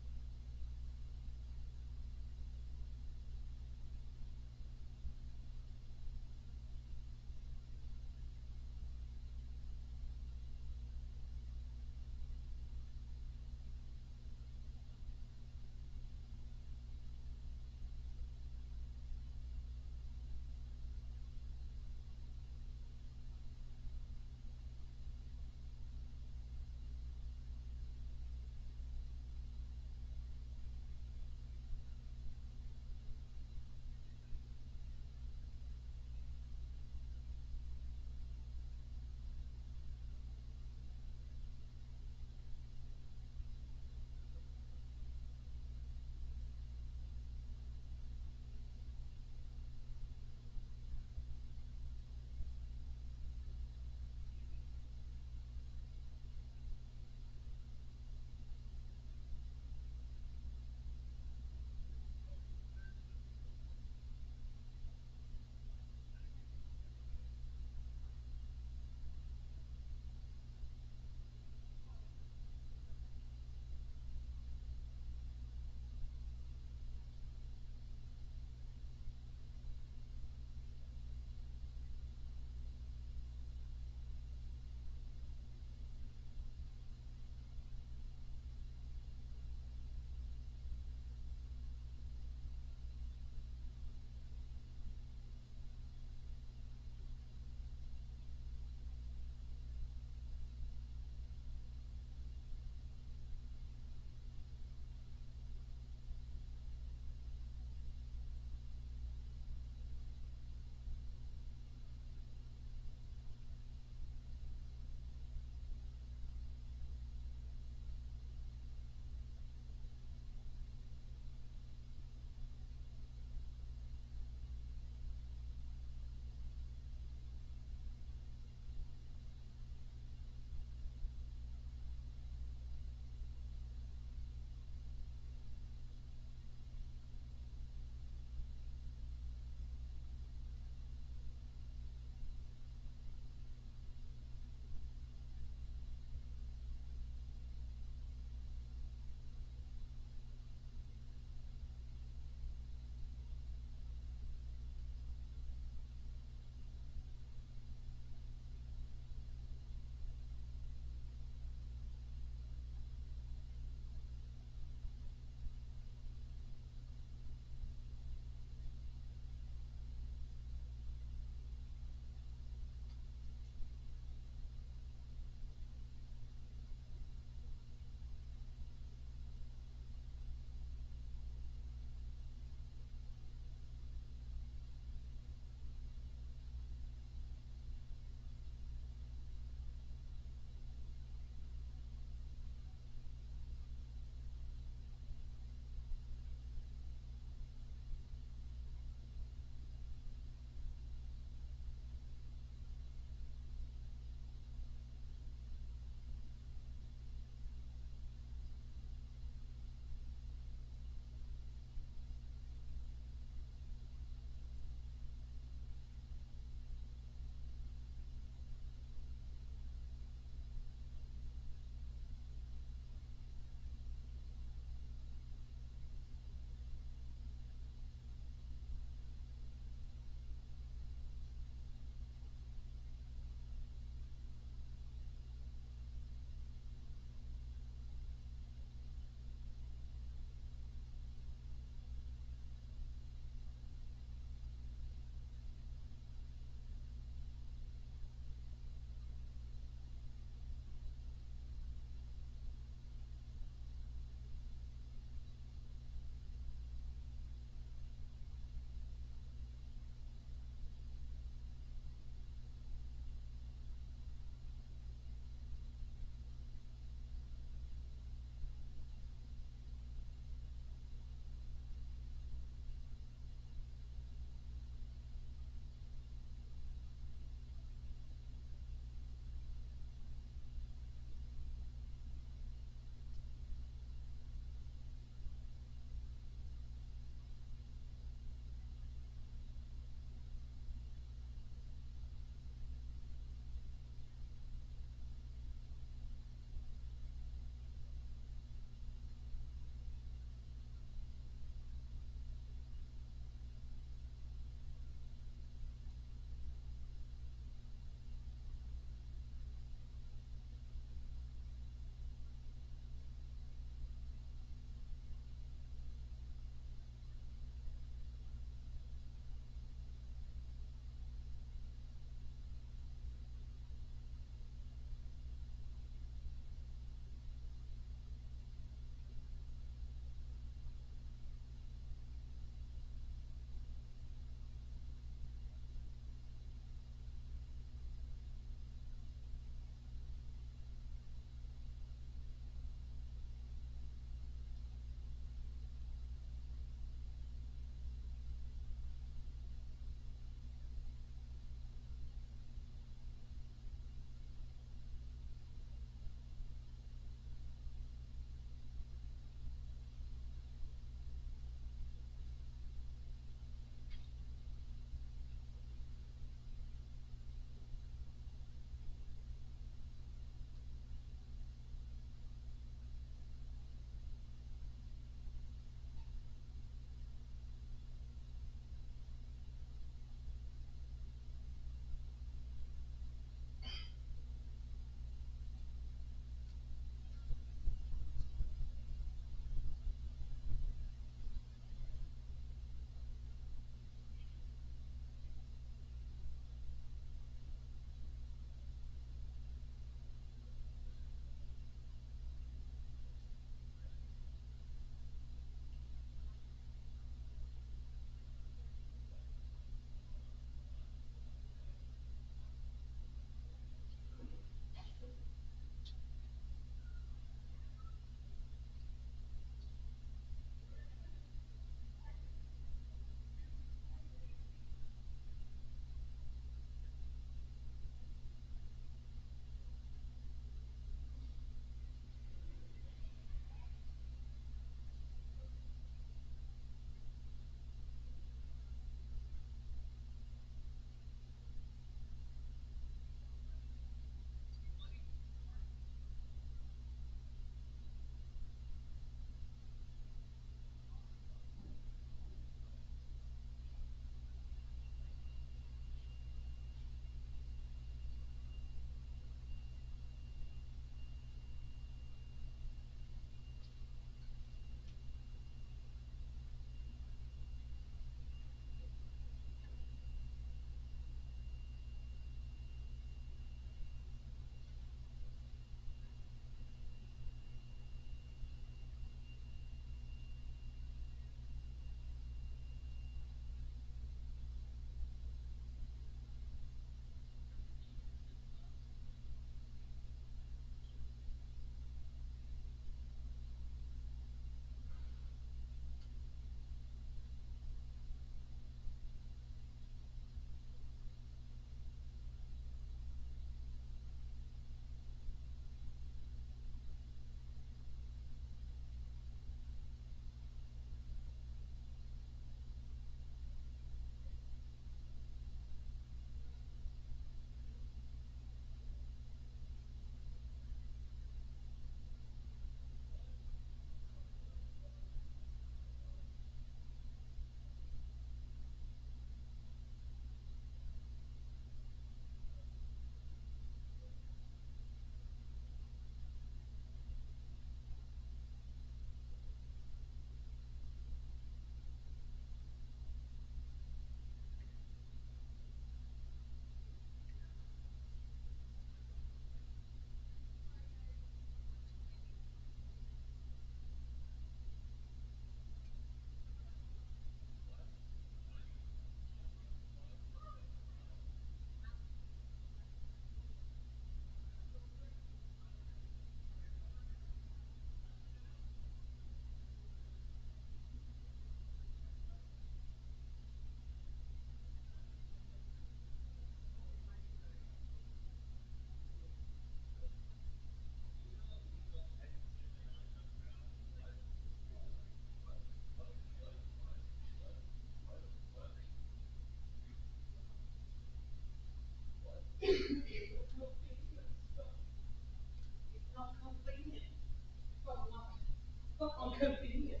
convenient.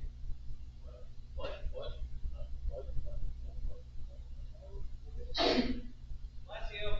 What? Bless you.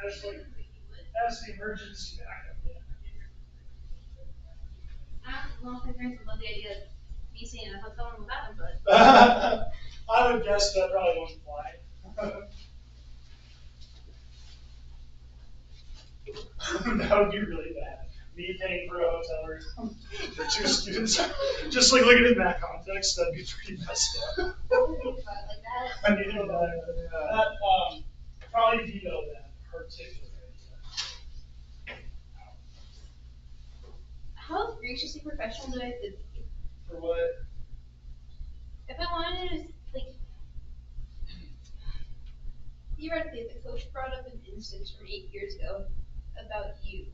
as like, as the emergency backup. I don't know if my parents would love the idea of me staying in a hotel room without them, but. I would guess that probably won't fly. That would be really bad. Me paying for a hotel room for two students. Just like looking in that context, that'd be pretty messed up. I mean, that probably veto that particular idea. How graciously professional do I have to be? For what? If I wanted to, like, theoretically, if the coach brought up an instance from 8 years ago about you,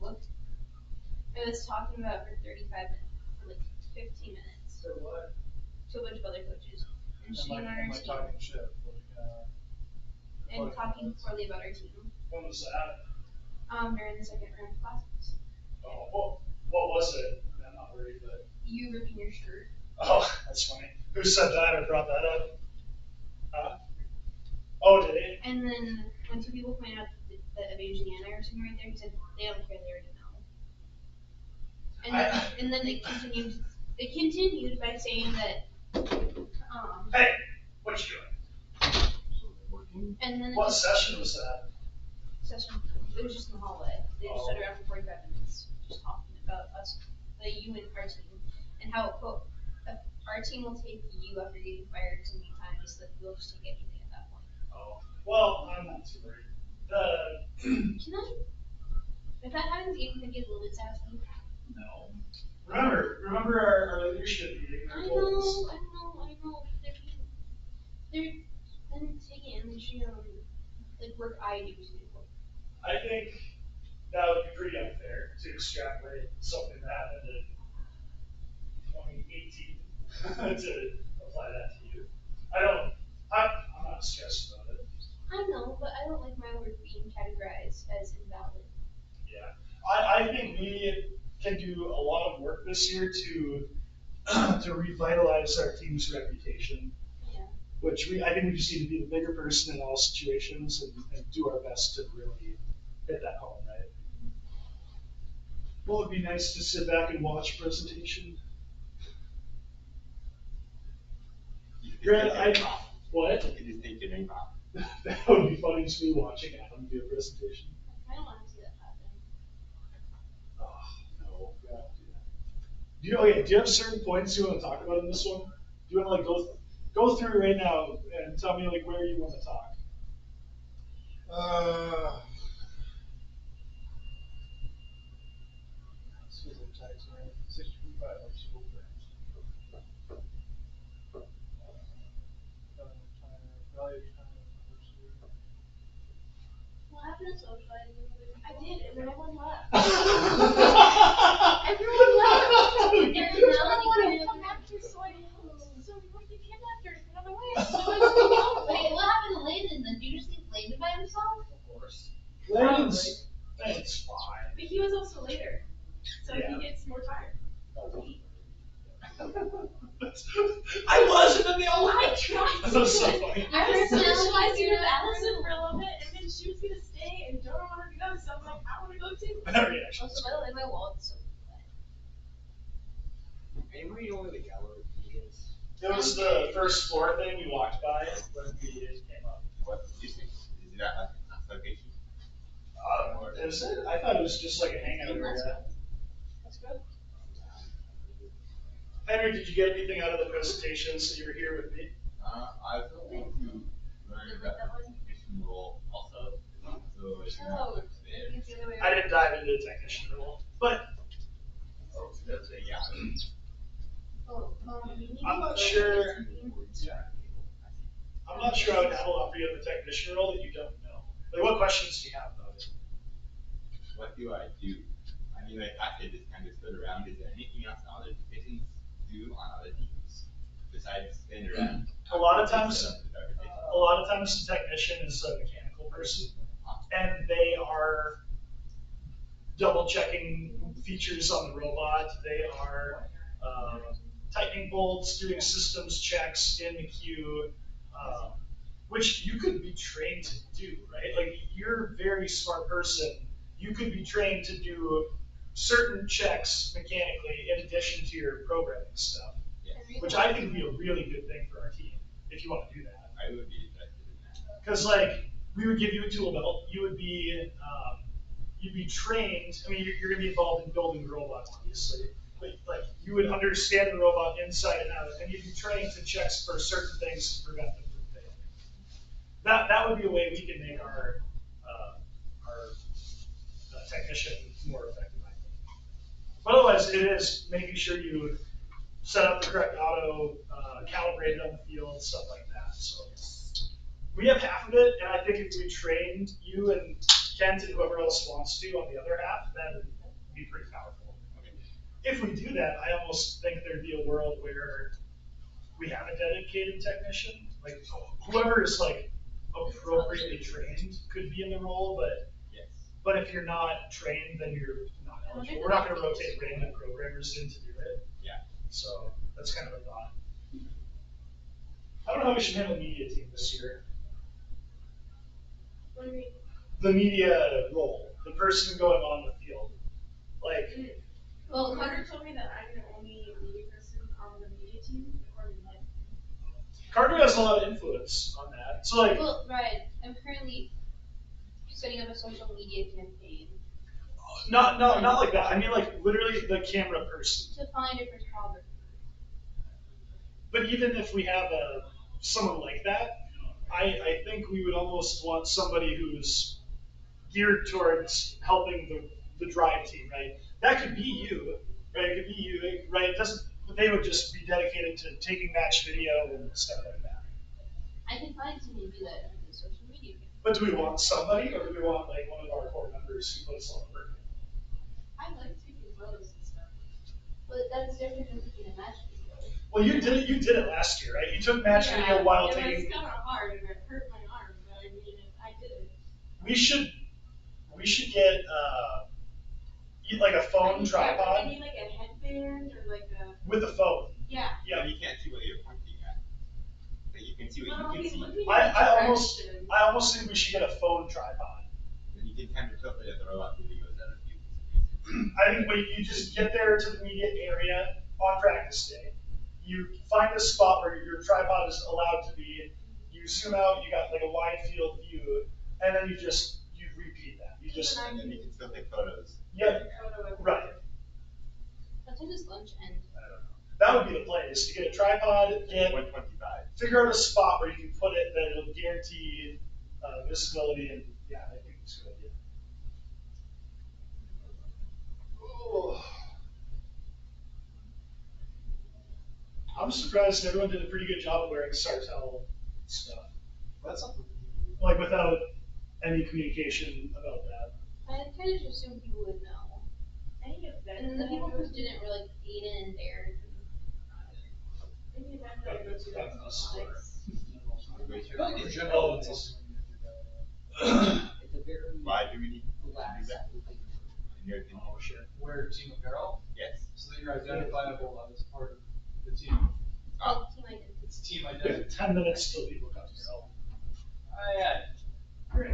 I was talking about for 35 minutes, for like 15 minutes. For what? To a bunch of other coaches. And she and our team. Talking shit. And talking poorly about our team. When was that? During the second round of classes. Oh, what was it? I'm not worried, but. You ripping your shirt. Oh, that's funny. Who said that or brought that up? Huh? Oh, did he? And then when two people pointed out that Evangeline and I were sitting right there, he said, they don't care, they already know. And then it continued. It continued by saying that. Hey, what you doing? And then. What session was that? Session. It was just in the hallway. They just stood around for 45 minutes, just talking about us, you and our team, and how quote, our team will take you after getting fired so many times that we'll just take anything at that point. Oh, well, I'm not too worried. Can I? If that happens again, can I get a little bit sassy? No. Remember our leadership meeting. I know. They're then taking energy on like work I do too. I think that would be pretty unfair to extrapolate something that happened in 2018 to apply that to you. I'm not stressed about it. I know, but I don't like my work being categorized as invalid. Yeah. I think we can do a lot of work this year to revitalize our team's reputation. Yeah. Which I think we just need to be the bigger person in all situations and do our best to really hit that home, right? Well, it'd be nice to sit back and watch a presentation. Grant, what? You just take your name off. That would be funny to me watching Adam do a presentation. I don't want to see that happen. Oh, no, we don't do that. Do you have certain points you want to talk about in this one? Do you want to like go through right now and tell me like where you want to talk? What happened to socializing? I did, and then everyone left. Everyone left. And now I wanted to come after, so you came after and run away. Wait, what happened to Landon then? Did you just leave Landon by himself? Of course. Landon's fine. But he was also later, so Yeah. he gets more tired. I wasn't, and they all I left. tried That to. was so funny. I was Really? socializing with Allison for a little bit, and then she was gonna stay, and Dora wanted to go, so I'm like, I wanna go too. That reaction. Also, by the way, my wallet's so Anybody know where the gallery is? It was the first floor thing we walked by when we came up. What do you think? Is it at a location? Is it? I thought it was just like a hangout area. That's good. Henry, did you get anything out of the presentation so you were here with me? I was hoping to learn about the technician role also. So it's not up there. I didn't dive into the technician role, but Oh, that's a yeah. I'm not sure. I'm not sure how to offer you the technician role that you don't know. Like, what questions do you have about it? What do I do? I mean, like, after this kind of stood around, is there anything else other divisions do on other teams besides stand around? A lot of times the technician is a mechanical person, and they are double checking features on the robot. They are tightening bolts, doing systems checks in the queue. which you could be trained to do, right? Like you're a very smart person. You could be trained to do certain checks mechanically in addition to your programming stuff, which I think would be a really good thing for our team if you want to do that. I would be interested in that. Because like we would give you a tool belt, you would be you'd be trained. I mean, you're going to be involved in building the robot, obviously, but like you would understand the robot inside and out, and you'd be trained to check for certain things to prevent them from failing. That would be a way we can make our technician more effective, I think. But otherwise, it is making sure you set up the correct auto, calibrate it on the field, stuff like that. So we have half of it, and I think if we trained you and Kent and whoever else wants to on the other half, then it'd be pretty powerful. If we do that, I almost think there'd be a world where we have a dedicated technician, like whoever is like appropriately trained could be in the role, but if you're not trained, then you're not eligible. We're not going to rotate random programmers in to do it. Yeah. So that's kind of a thought. I don't know how we should handle the media team this year. What do you mean? The media role, the person going on the field. Like, Well, Carter told me that I'm the only media person on the media team, according to him. Carter has a lot of influence on that. So like, Well, right. I'm currently setting up a social media campaign not like that. I mean like literally the camera person. to find a photographer. But even if we have someone like that, I think we would almost want somebody who's geared towards helping the drive team, right? That could be you, right? It could be you, right? It doesn't. But they would just be dedicated to taking match video and stuff like that. I can find somebody to do that in the social media campaign. But do we want somebody, or do we want like one of our core members who puts a lot of work in? I like taking photos and stuff. But that's different than taking a match video. Well, you did it last year, right? You took match video while taking. It was kind of hard and it hurt my arm, but I mean, I did it. We should get like a phone tripod. I need like a headband or like a. With a phone. Yeah. Yeah, you can't see what you're pointing at. But you can see what you can see. I almost think we should get a phone tripod. Then you can kind of tilt it at the robot movie goes at a few. I think when you just get there to the media area on practice day, you find a spot where your tripod is allowed to be, you zoom out, you got like a wide field view, and then you repeat that. And then you can still take photos. Yeah, right. What time does lunch end? I don't know. That would be the plan, is to get a tripod, 125. figure out a spot where you can put it that will guarantee visibility, and yeah, I think it's a good idea. Oh. I'm surprised everyone did a pretty good job of wearing Sartell stuff. That's something. Like without any communication about that. I kind of just assumed people would know. I need a bed. And then the people who didn't were like Aiden and Derek. I need a bed that I go to like In general, it's Why do we need to do that? In your opinion? Wear team apparel, Yes. so that you're identifiable as part of the team. Ah. Team identity. It's team we identity. have 10 minutes till people come to help. Yeah. I mean,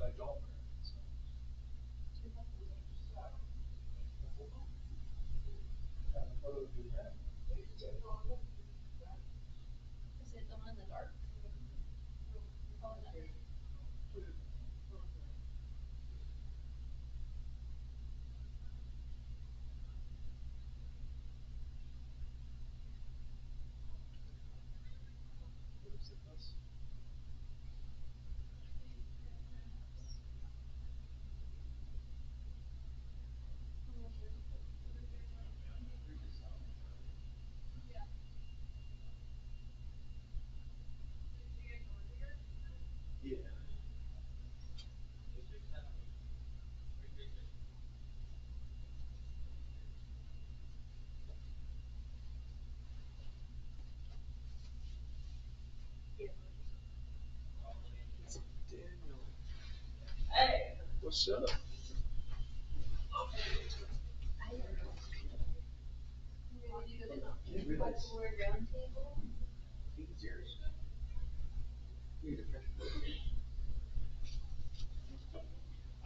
I don't wear it. So. Is it the one in the dark? Oh, no. What's up?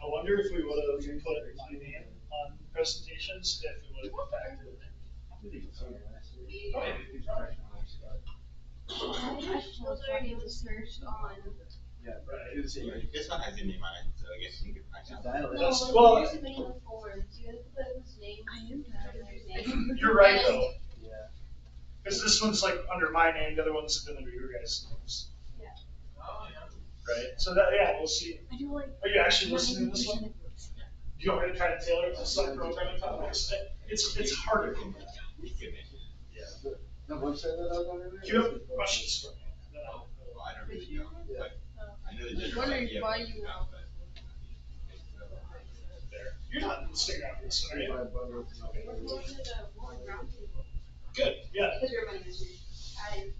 I wonder if we would have put my name on presentations, if it would have impacted. I was already researched on. Yeah, right. This one has your name on it, so I guess you can actually. Well, You're submitting the forms, you have to put his name. you're right though. Because this one's like under my name, the other ones have been under your guys' names. Yeah. Right? So that, yeah, we'll see. I do like. Are you actually listening to this one? Do you want me to try to tailor it to some programming topics? It's harder than that. Yeah. The website that I was on earlier? Do you have questions for me? Well, I don't really know, but I know the general Wondering idea. why you There. You're not sticking out for this one, are you? We're going to the one round table. Good, yeah. Because we're running this year.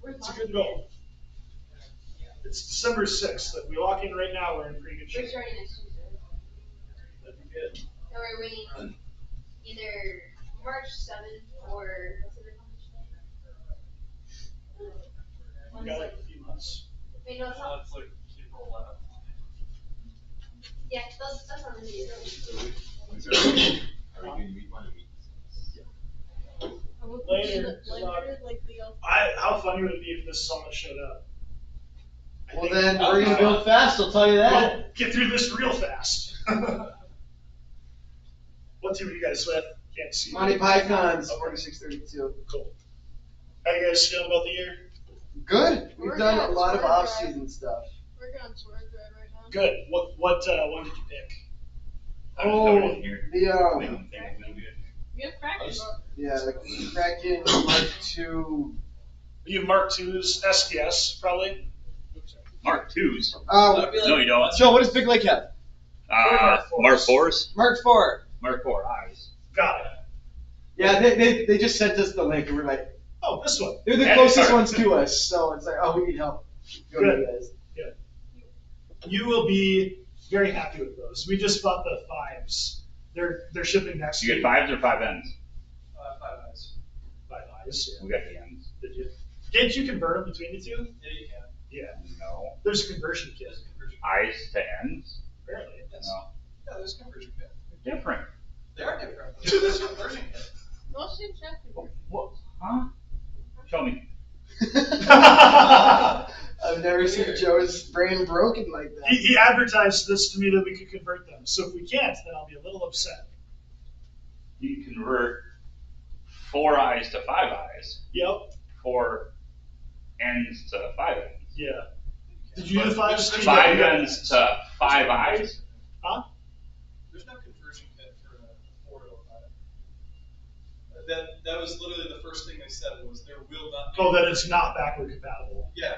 It's a good goal. It's December 6th. If we walk in right now, we're in pretty good We're shape. starting next Tuesday. That'd be good. So we're waiting either March 7th or what's the other We got like a few months. Wait, no, it's not. That's like April 11th. Yeah, that's on the news. Are we doing week 1 or week? Later. How funny would it be if this summit showed up? I Well, think- then we're gonna go fast, I'll tell you that. We'll get through this real fast. What team are you guys with? Can't see. Monty Pythons, 4632. Cool. How you guys feeling about the year? Good. We've We're done good. a lot of We're off-season stuff. Working on Sword Drive right now. Good. What one did you pick? Oh, the We have practice. yeah, the Kraken Mark II. You have Mark II's SDS probably. Mark II's. Oh, No, you don't. Joe, what does Big Lake have? Mark IV's. Mark IV. Mark IV eyes. Got it. Yeah, they just sent us the link and we're like, Oh, this one. they're the Yeah, closest sorry. ones to us, so it's like, oh, we need help. Go to you guys. You will be very happy with those. We just bought the 5s. They're shipping next You week. get 5s or 5 ends? 5 eyes. 5 eyes. We got the ends. Did you? Can't you convert them between the two? Yeah, you can. Yeah. No. There's a conversion kit. There's a conversion. Eyes to ends? Apparently. Yes. No. Yeah, there's a conversion kit. They're different. They are different. There's a conversion kit. Most teams have to. What? Huh? Show me. I've never seen Joe's brain broken like that. He advertised this to me that we could convert them. So if we can't, then I'll be a little upset. You can convert 4 eyes to 5 eyes. Yep. 4 ends to 5 ends. Yeah. Did you do the 5s? 5 ends to 5 eyes? Huh? There's no conversion kit for a 4 to a 5. That was literally the first thing they said was there will not be. Oh, that it's not backward compatible. Yeah.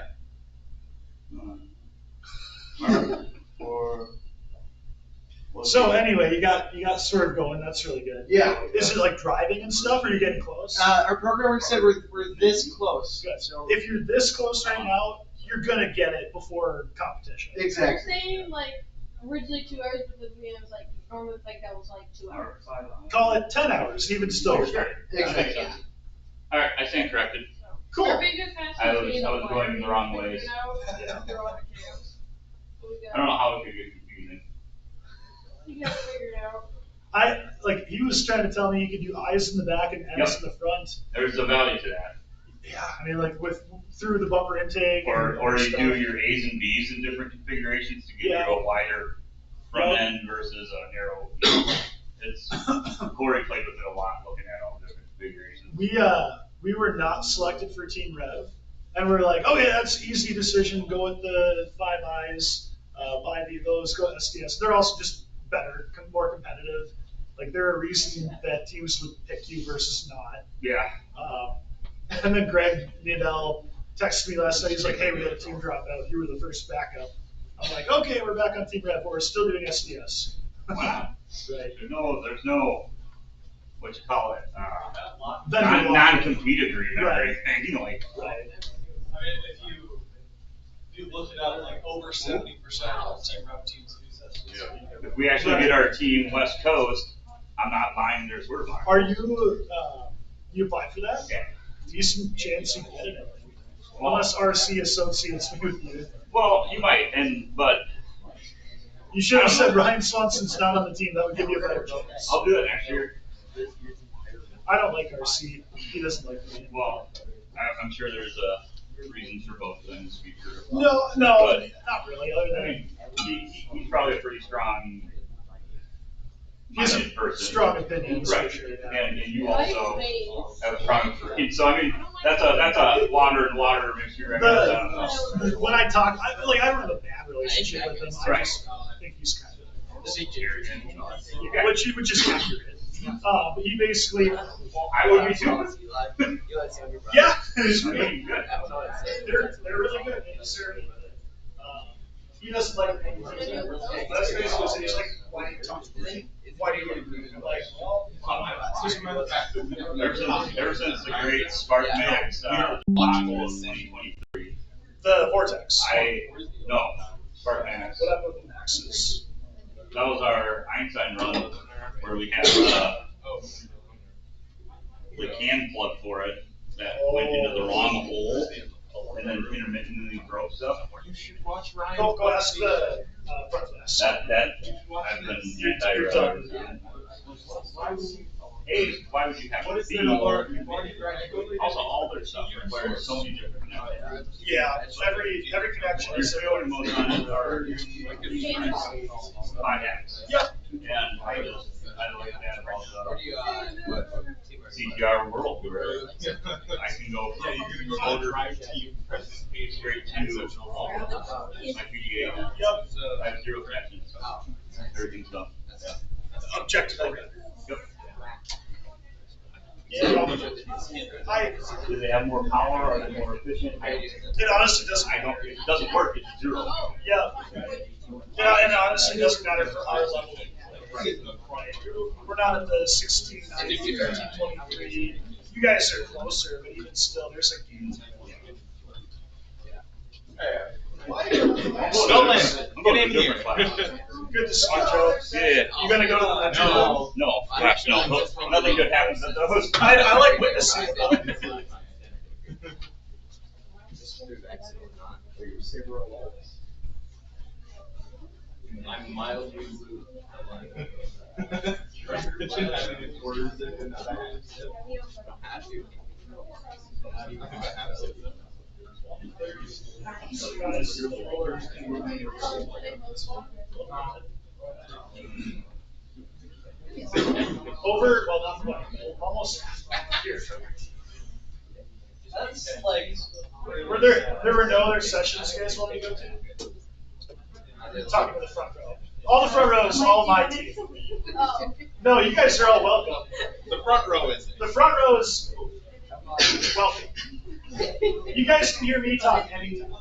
So anyway, you got sort of going. That's really good. Yeah. Is it like driving and stuff, or are you getting close? Our programmer said we're this close. Good. So If you're this close right now, you're gonna get it before competition. We're exactly. saying like originally 2 hours because we have like normally like that was like 2 hours. Call it 10 hours, even still. You're fine. Exactly. Alright, I stand corrected. Cool. Our biggest fast I was being going wiring the wrong figured ways. out, Yeah. they're all chaos. But we I don't got know how it could get confusing. we got it figured out. He was trying to tell me you could do eyes in the back and M's in the front. There's a value to that. Yeah, I mean, like through the bumper intake. Or you stuff. do your A's and B's in different configurations to get Yeah. you a wider front end versus a narrow. It's Corey played with it a lot, looking at all the different configurations. We were not selected for Team Rev, and we're like, okay, that's easy decision. Go with the 5 eyes, buy those, go SDS. They're also just better, more competitive. Like they're a reason that teams would pick you versus not. Yeah. And then Greg Nidell texted me last night. He's like, hey, we had a team drop out. You were the first backup. I'm like, okay, we're back on Team Rev, but we're still doing SDS. Wow. Right. There's no, what you call it, non-compete agreement or Right. anything, like. Right. I mean, if you look it up, like over 70% of Team Rep teams use this. if we actually get our team West Coast, I'm not buying their swerve bar. Are you applied for that? Yeah. Decent chance you get it. Unless RC associates me with you. Well, you might, but. You should have said Ryan Swanson's not on the team. That would give you a better chance. I'll do it next year. I don't like RC. He doesn't like me. Well, I'm sure there's reasons for both things. No, but, not really. I mean, he's probably a pretty strong. He's a person. Strong opinions, right? Sure, and you also have a strong opinion. So I mean, that's a water and water mixture. When I talk, I don't have a bad relationship with him. I just think he's kind of which is accurate. But he basically, I would be too. Yeah, it's really good. They're really good. He doesn't like it. That's basically what he's like. Why do you talk to me? Why do you like? Ever since the great Spark Max module of 2023. The Vortex. No, Spark Max. What happened with the Maxes? That was our Einstein run where we had the can plug for it that went into the wrong hole and then intermittently broke stuff. You should watch Ryan. Go ask the front desk. That I've been anti-rubber. Hey, why would you have to be? Also, all their stuff requires so many different connections. Yeah, every connection is a motor on it are 5X. Yep. And I like that about the CTR world where I can go from motor straight to my PDA. Yep. I have 0 connections. Everything's done. Objective. Yep. Yeah. Do they have more power? Are they more efficient? It honestly doesn't. It doesn't work. It's 0. Yeah. Yeah, and it honestly doesn't matter for our level. We're not at the 16, 19, 13, 23. You guys are closer, but even still, there's a game. Get in here. Good to see you, Joe. Yeah. You gonna go to the next one? No. Nothing good happens at those. I like witnessing it though. I'm mildly blue. Well, not quite. Almost here. That's like. There were no other sessions you guys wanted to go to? I'm talking to the front row. All the front row is all my team. No, you guys are all welcome. The front row is. The front row is welcome. You guys can hear me talk anytime.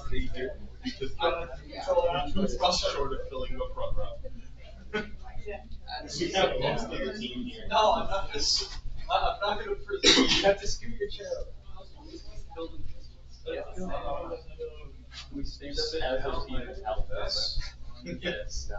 Because short of filling the front row. We have most of the team here. No, I'm not going to present. You have to scoot your chair up. We stand up as a team and help us. Yes.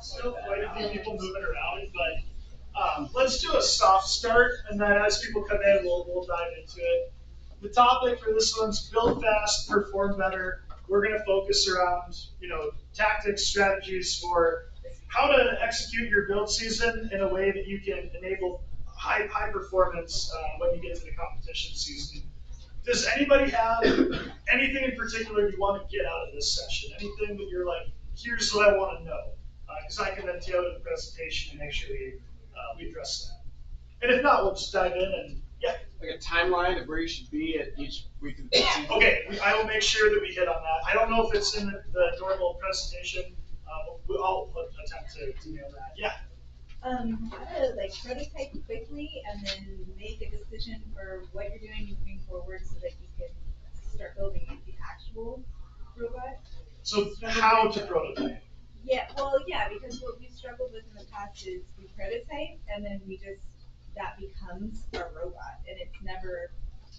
Still quite a few people moving around, but let's do a soft start, and then as people come in, we'll dive into it. The topic for this one's build fast, perform better. We're going to focus around, tactics, strategies for how to execute your build season in a way that you can enable high performance when you get to the competition season. Does anybody have anything in particular you want to get out of this session? Anything that you're like, here's what I want to know? Because I can then tailor the presentation and make sure we address that. And if not, we'll just dive in and Like a timeline of where you should be at each week of the season. Okay, I will make sure that we hit on that. I don't know if it's in the normal presentation. I'll attempt to nail that. Yeah. How to prototype quickly and then make a decision for what you're doing moving forward so that you can start building the actual robot. So how to prototype? Yeah, because what we've struggled with in the past is we prototype and then that becomes our robot and it's never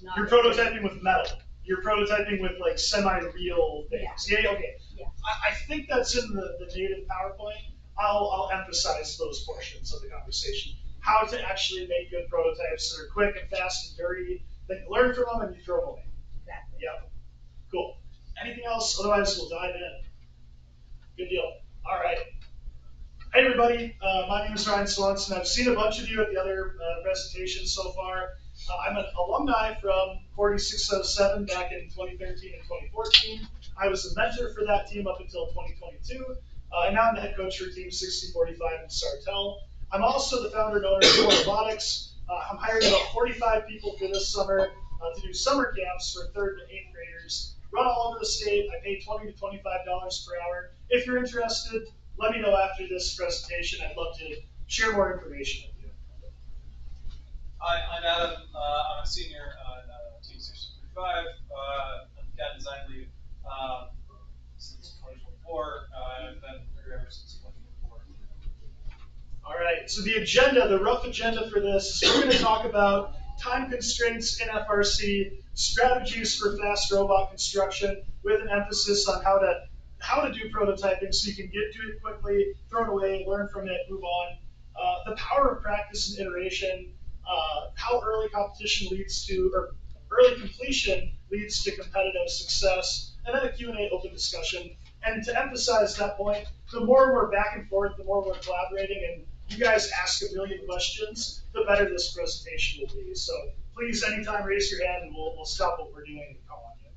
not. You're prototyping with metal. you're prototyping with like semi-real things. Yeah, okay. Yeah. I think that's in the native PowerPoint. I'll emphasize those portions of the conversation. How to actually make good prototypes that are quick and fast and dirty, that you learn from them and you throw them away. Exactly. Yep. Cool. Anything else? Otherwise, we'll dive in. Good deal. All right. Hey everybody, my name is Ryan Swanson. I've seen a bunch of you at the other presentations so far. I'm an alumni from 4607 back in 2013 and 2014. I was the mentor for that team up until 2022, and now I'm the head coach for Team 6045 in Sartell. I'm also the founder and owner of Core Robotics. I'm hiring about 45 people for this summer to do summer camps for 3rd to 8th graders. Run all over the state. I pay $20 to $25 per hour. If you're interested, let me know after this presentation. I'd love to share more information with you. Hi, I'm Adam. I'm a senior on Team 635. I'm the CAD design lead since 2024. I've been a programmer since 2024. All right, so the agenda, the rough agenda for this is we're going to talk about time constraints in FRC, strategies for fast robot construction with an emphasis on how to do prototyping so you can do it quickly, throw it away, learn from it, move on. The power of practice and iteration, how early competition leads to, or early completion leads to competitive success, and then a Q&A open discussion. And to emphasize that point, the more we're back and forth, the more we're collaborating, and you guys ask a million questions, the better this presentation will be. So please, anytime, raise your hand, and we'll stop what we're doing and call on you.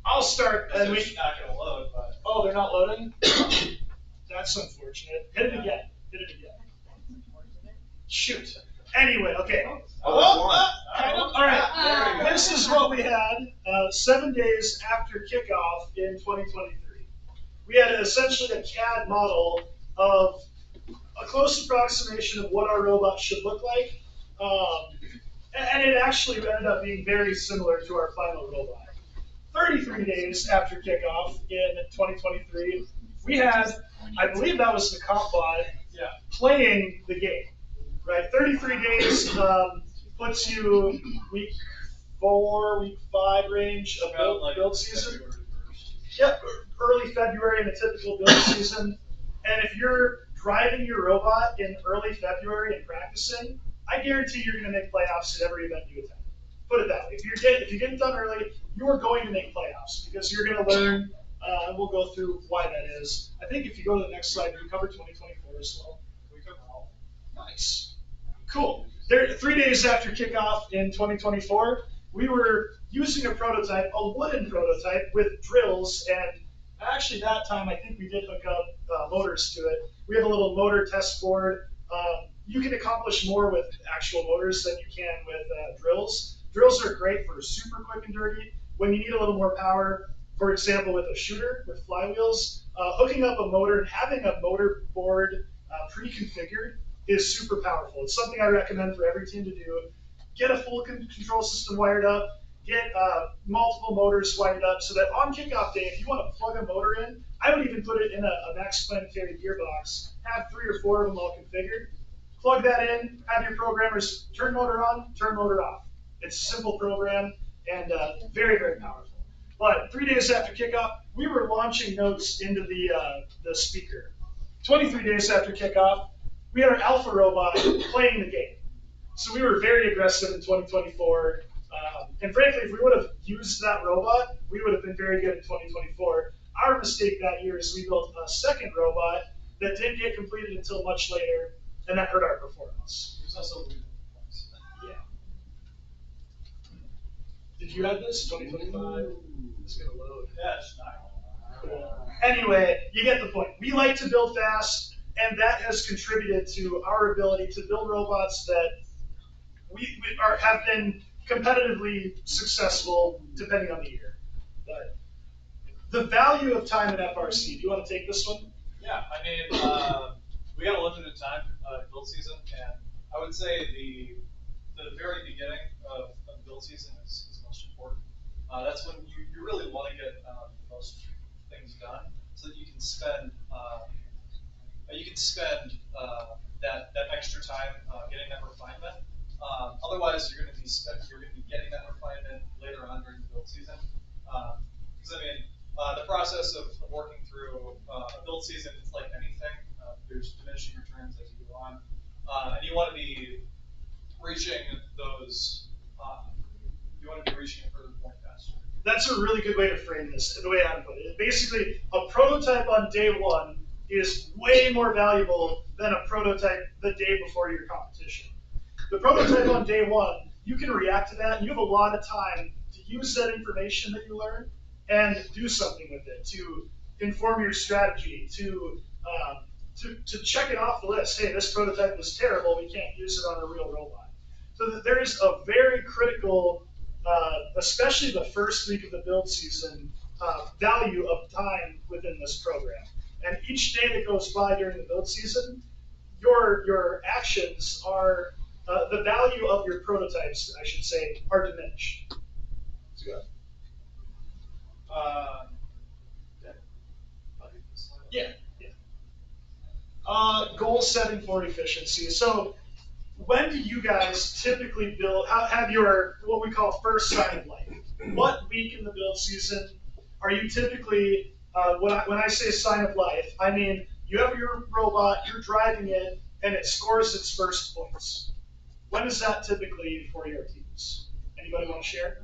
I'll start. And we're not going to load, but. Oh, they're not loading? That's unfortunate. Hit it again. Hit it again. Shoot. Anyway, okay. All right. This is what we had 7 days after kickoff in 2023. We had essentially a CAD model of a close approximation of what our robot should look like. And it actually ended up being very similar to our final robot. 33 days after kickoff in 2023, we had, I believe that was the comp bot, playing the game, right? 33 days puts you week 4, week 5 range of build season. Yep, early February in a typical build season. And if you're driving your robot in early February and practicing, I guarantee you're going to make playoffs at every event you attend. Put it that way. If you get it done early, you are going to make playoffs because you're going to learn, and we'll go through why that is. I think if you go to the next slide, we cover 2024 as well. We cover all. Nice. Cool. 3 days after kickoff in 2024, we were using a prototype, a wooden prototype with drills, and actually that time I think we did hook up motors to it. We have a little motor test board. You can accomplish more with actual motors than you can with drills. Drills are great for super quick and dirty. When you need a little more power, for example, with a shooter with flywheels, hooking up a motor and having a motor board pre-configured is super powerful. It's something I recommend for every team to do. Get a full control system wired up, get multiple motors wired up so that on kickoff day, if you want to plug a motor in, I would even put it in a max planetary gearbox, have 3 or 4 of them all configured, plug that in, have your programmers turn motor on, turn motor off. It's a simple program and very, very powerful. But 3 days after kickoff, we were launching notes into the speaker. 23 days after kickoff, we had our alpha robot playing the game. So we were very aggressive in 2024. And frankly, if we would have used that robot, we would have been very good in 2024. Our mistake that year is we built a second robot that didn't get completed until much later, and that hurt our performance. There's also yeah. Did you have this? 2025? It's going to load. Yeah, it's not. Cool. Anyway, you get the point. We like to build fast, and that has contributed to our ability to build robots that have been competitively successful depending on the year. But the value of time in FRC, do you want to take this one? Yeah, I mean, we got a limited time build season, and I would say the very beginning of build season is most important. That's when you really want to get most things done, so that you can spend that extra time getting that refinement. Otherwise, you're going to be getting that refinement build season. Because the process of working through a build season is like anything. There's diminishing returns as you go on, and you want to be reaching those. You want to be reaching a further point faster. That's a really good way to frame this, the way I would put it. Basically, a prototype on day one is way more valuable than a prototype the day before your competition. The prototype on day one, you can react to that, and you have a lot of time to use that information that you learn and do something with it, to inform your strategy, to check it off the list. Hey, this prototype was terrible, we can't use it on a real robot. So that there is a very critical, especially the first week of the build season, value of time within this program. And each day that goes by during the build season, your actions are, the value of your prototypes, I should say, are diminished. So go ahead. Yeah. Goal setting for efficiency. So when do you guys typically build, have your, what we call first sign of life? What week in the build season are you typically, when I say sign of life, I mean you have your robot, you're driving it, and it scores its first points. When is that typically for your teams? Anybody want to share?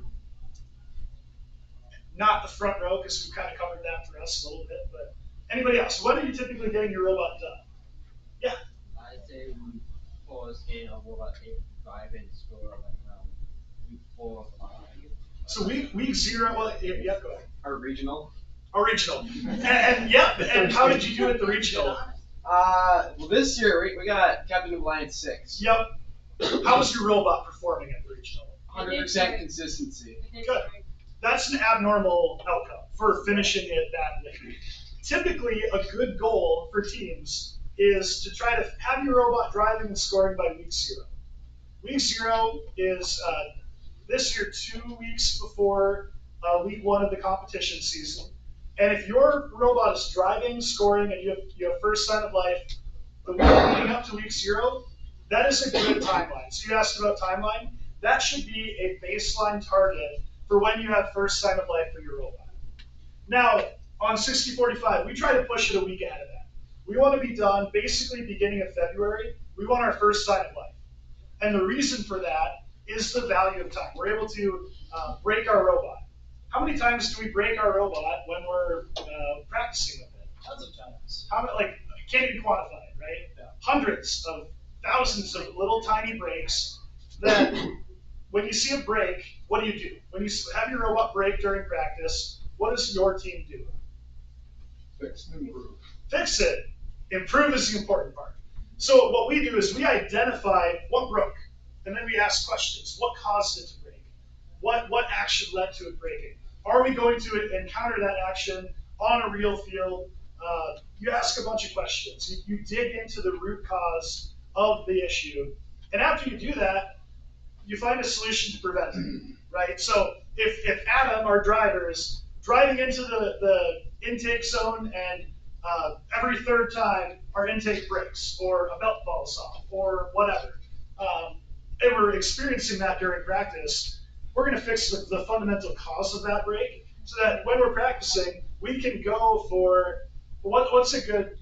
Not the front row, because we've kind of covered that for us a little bit, but anybody else? When are you typically getting your robot done? Yeah. I'd say we pause in a robot 5 and score like around week 4 or 5. So week 0, well, yeah, go ahead. Our regional. And yeah, and how did you do at the regional? Well, this year we got Captain of Alliance 6. Yep. How was your robot performing at the regional? 100% consistency. Good. That's an abnormal outcome for finishing it that late. Typically, a good goal for teams is to try to have your robot driving and scoring by week 0. Week 0 is this year 2 weeks before week 1 of the competition season. And if your robot is driving, scoring, and you have first sign of life the week leading up to week 0, that is a good timeline. So you asked about timeline. That should be a baseline target for when you have first sign of life for your robot. Now, on 6045, we try to push it a week ahead of that. We want to be done basically beginning of February. We want our first sign of life. And the reason for that is the value of time. We're able to break our robot. How many times do we break our robot when we're practicing with it? Tons of times. How many, like, I can't even quantify it, right? Yeah. Hundreds of thousands of little tiny breaks that when you see a break, what do? When you have your robot break during practice, what does your team do? Fix and improve. Fix it. Improve is the important part. So what we do is we identify what broke, and then we ask questions. What caused it to break? What action led to it breaking? Are we going to encounter that action on a real field? You ask a bunch of questions. You dig into the root cause of the issue. And after you do that, you find a solution to prevent it, right? So if Adam, our driver, is driving into the intake zone and every third time our intake breaks or a belt falls off or whatever, and we're experiencing that during practice, we're going to fix the fundamental cause of that break so that when we're practicing, we can go for what's a good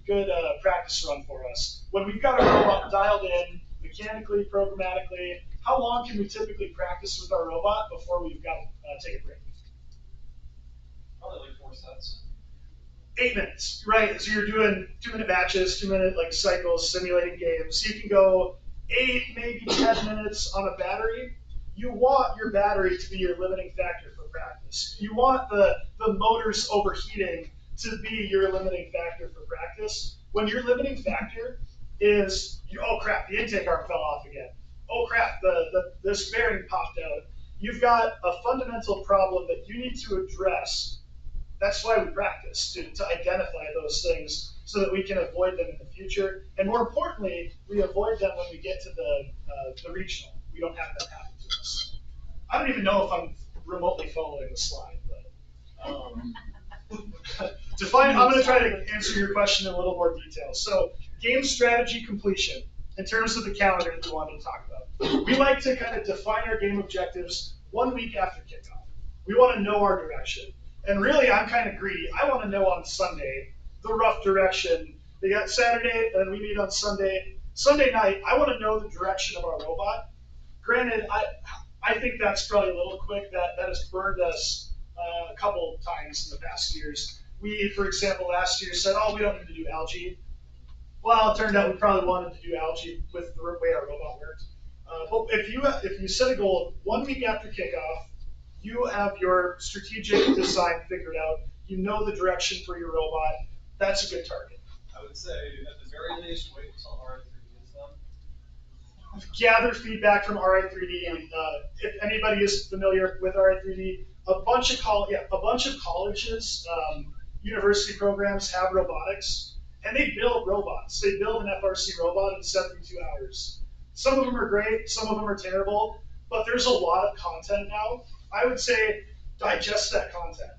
practice run for us. When we've got our robot dialed in, mechanically, programmatically, how long can we typically practice with our robot before we've got to take a break? Probably like 4 sets. 8 minutes, right? So you're doing 2-minute matches, 2-minute like cycles, simulating games. You can go 8, maybe 10 minutes on a battery. You want your battery to be your limiting factor for practice. You want the motors overheating to be your limiting factor for practice. When your limiting factor is, oh crap, the intake arm fell off again. Oh crap, this bearing popped out. You've got a fundamental problem that you need to address. That's why we practice, to identify those things so that we can avoid them in the future. And more importantly, we avoid them when we get to the regional. We don't have that happen to us. I don't even know if I'm remotely following the slide, but I'm going to try to answer your question in a little more detail. So game strategy completion, in terms of the calendar that we wanted to talk about. We like to kind of define our game objectives 1 week after kickoff. We want to know our direction. And really, I'm kind of greedy. I want to know on Sunday the rough direction. They got Saturday, and then we meet on Sunday. Sunday night, I want to know the direction of our robot. Granted, I think that's probably a little quick. That has burned us a couple times in the past years. We, for example, last year said, oh, we don't need to do algae. Well, it turned out we probably wanted to do algae with the way our robot worked. But if you set a goal 1 week after kickoff, you have your strategic design figured out. You know the direction for your robot. That's a good target. I would say at the very least, wait until RI3D is done. Gather feedback from RI3D. If anybody is familiar with RI3D, a bunch of colleges, university programs have robotics, and they build robots. They build an FRC robot in 72 hours. Some of them are great, some of them are terrible, but there's a lot of content now. I would say digest that content.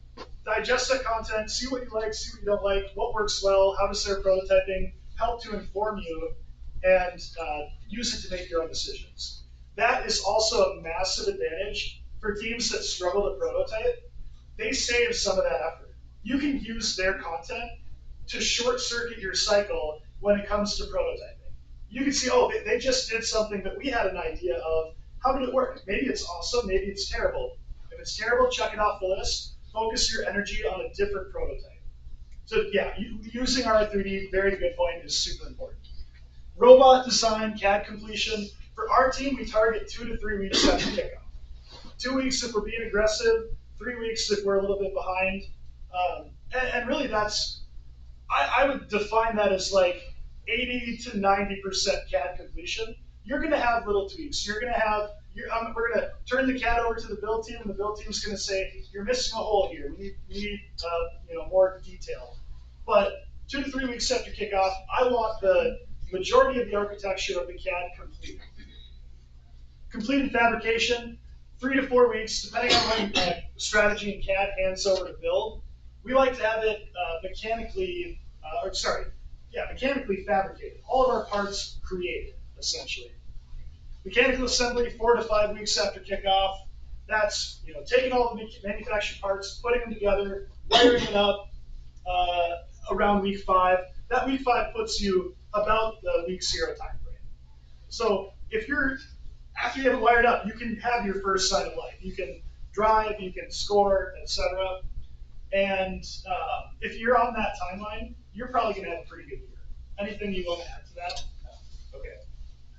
Digest that content, see what you like, see what you don't like, what works well, how to start prototyping, help to inform you, and use it to make your own decisions. That is also a massive advantage for teams that struggle to prototype. They save some of that effort. You can use their content to short circuit your cycle when it comes to prototyping. You can see, oh, they just did something that we had an idea of. How did it work? Maybe it's awesome, maybe it's terrible. If it's terrible, check it off the list. Focus your energy on a different prototype. So yeah, using RI3D, very good point, is super important. Robot design, CAD completion. For our team, we target 2 to 3 weeks after kickoff. 2 weeks if we're being aggressive, 3 weeks if we're a little bit behind. And really I would define that as like 80 to 90% CAD completion. You're gonna have little tweaks. We're gonna turn the CAD over to the build team, and the build team's gonna say, you're missing a hole here. We need more detail. But 2 to 3 weeks after kickoff, I want the majority of the architecture of the CAD complete. Completed fabrication, 3 to 4 weeks, depending on when strategy and CAD hands over to build. We like to have it mechanically fabricated. All of our parts created, essentially. Mechanical assembly, 4 to 5 weeks after kickoff. That's taking all the manufactured parts, putting them together, wiring it up around week 5. That week 5 puts you about the week 0 time frame. So after you have it wired up, you can have your first sign of life. You can drive, you can score, etc. And if you're on that timeline, you're probably going to have a pretty good year. Anything you want to add to that? Okay.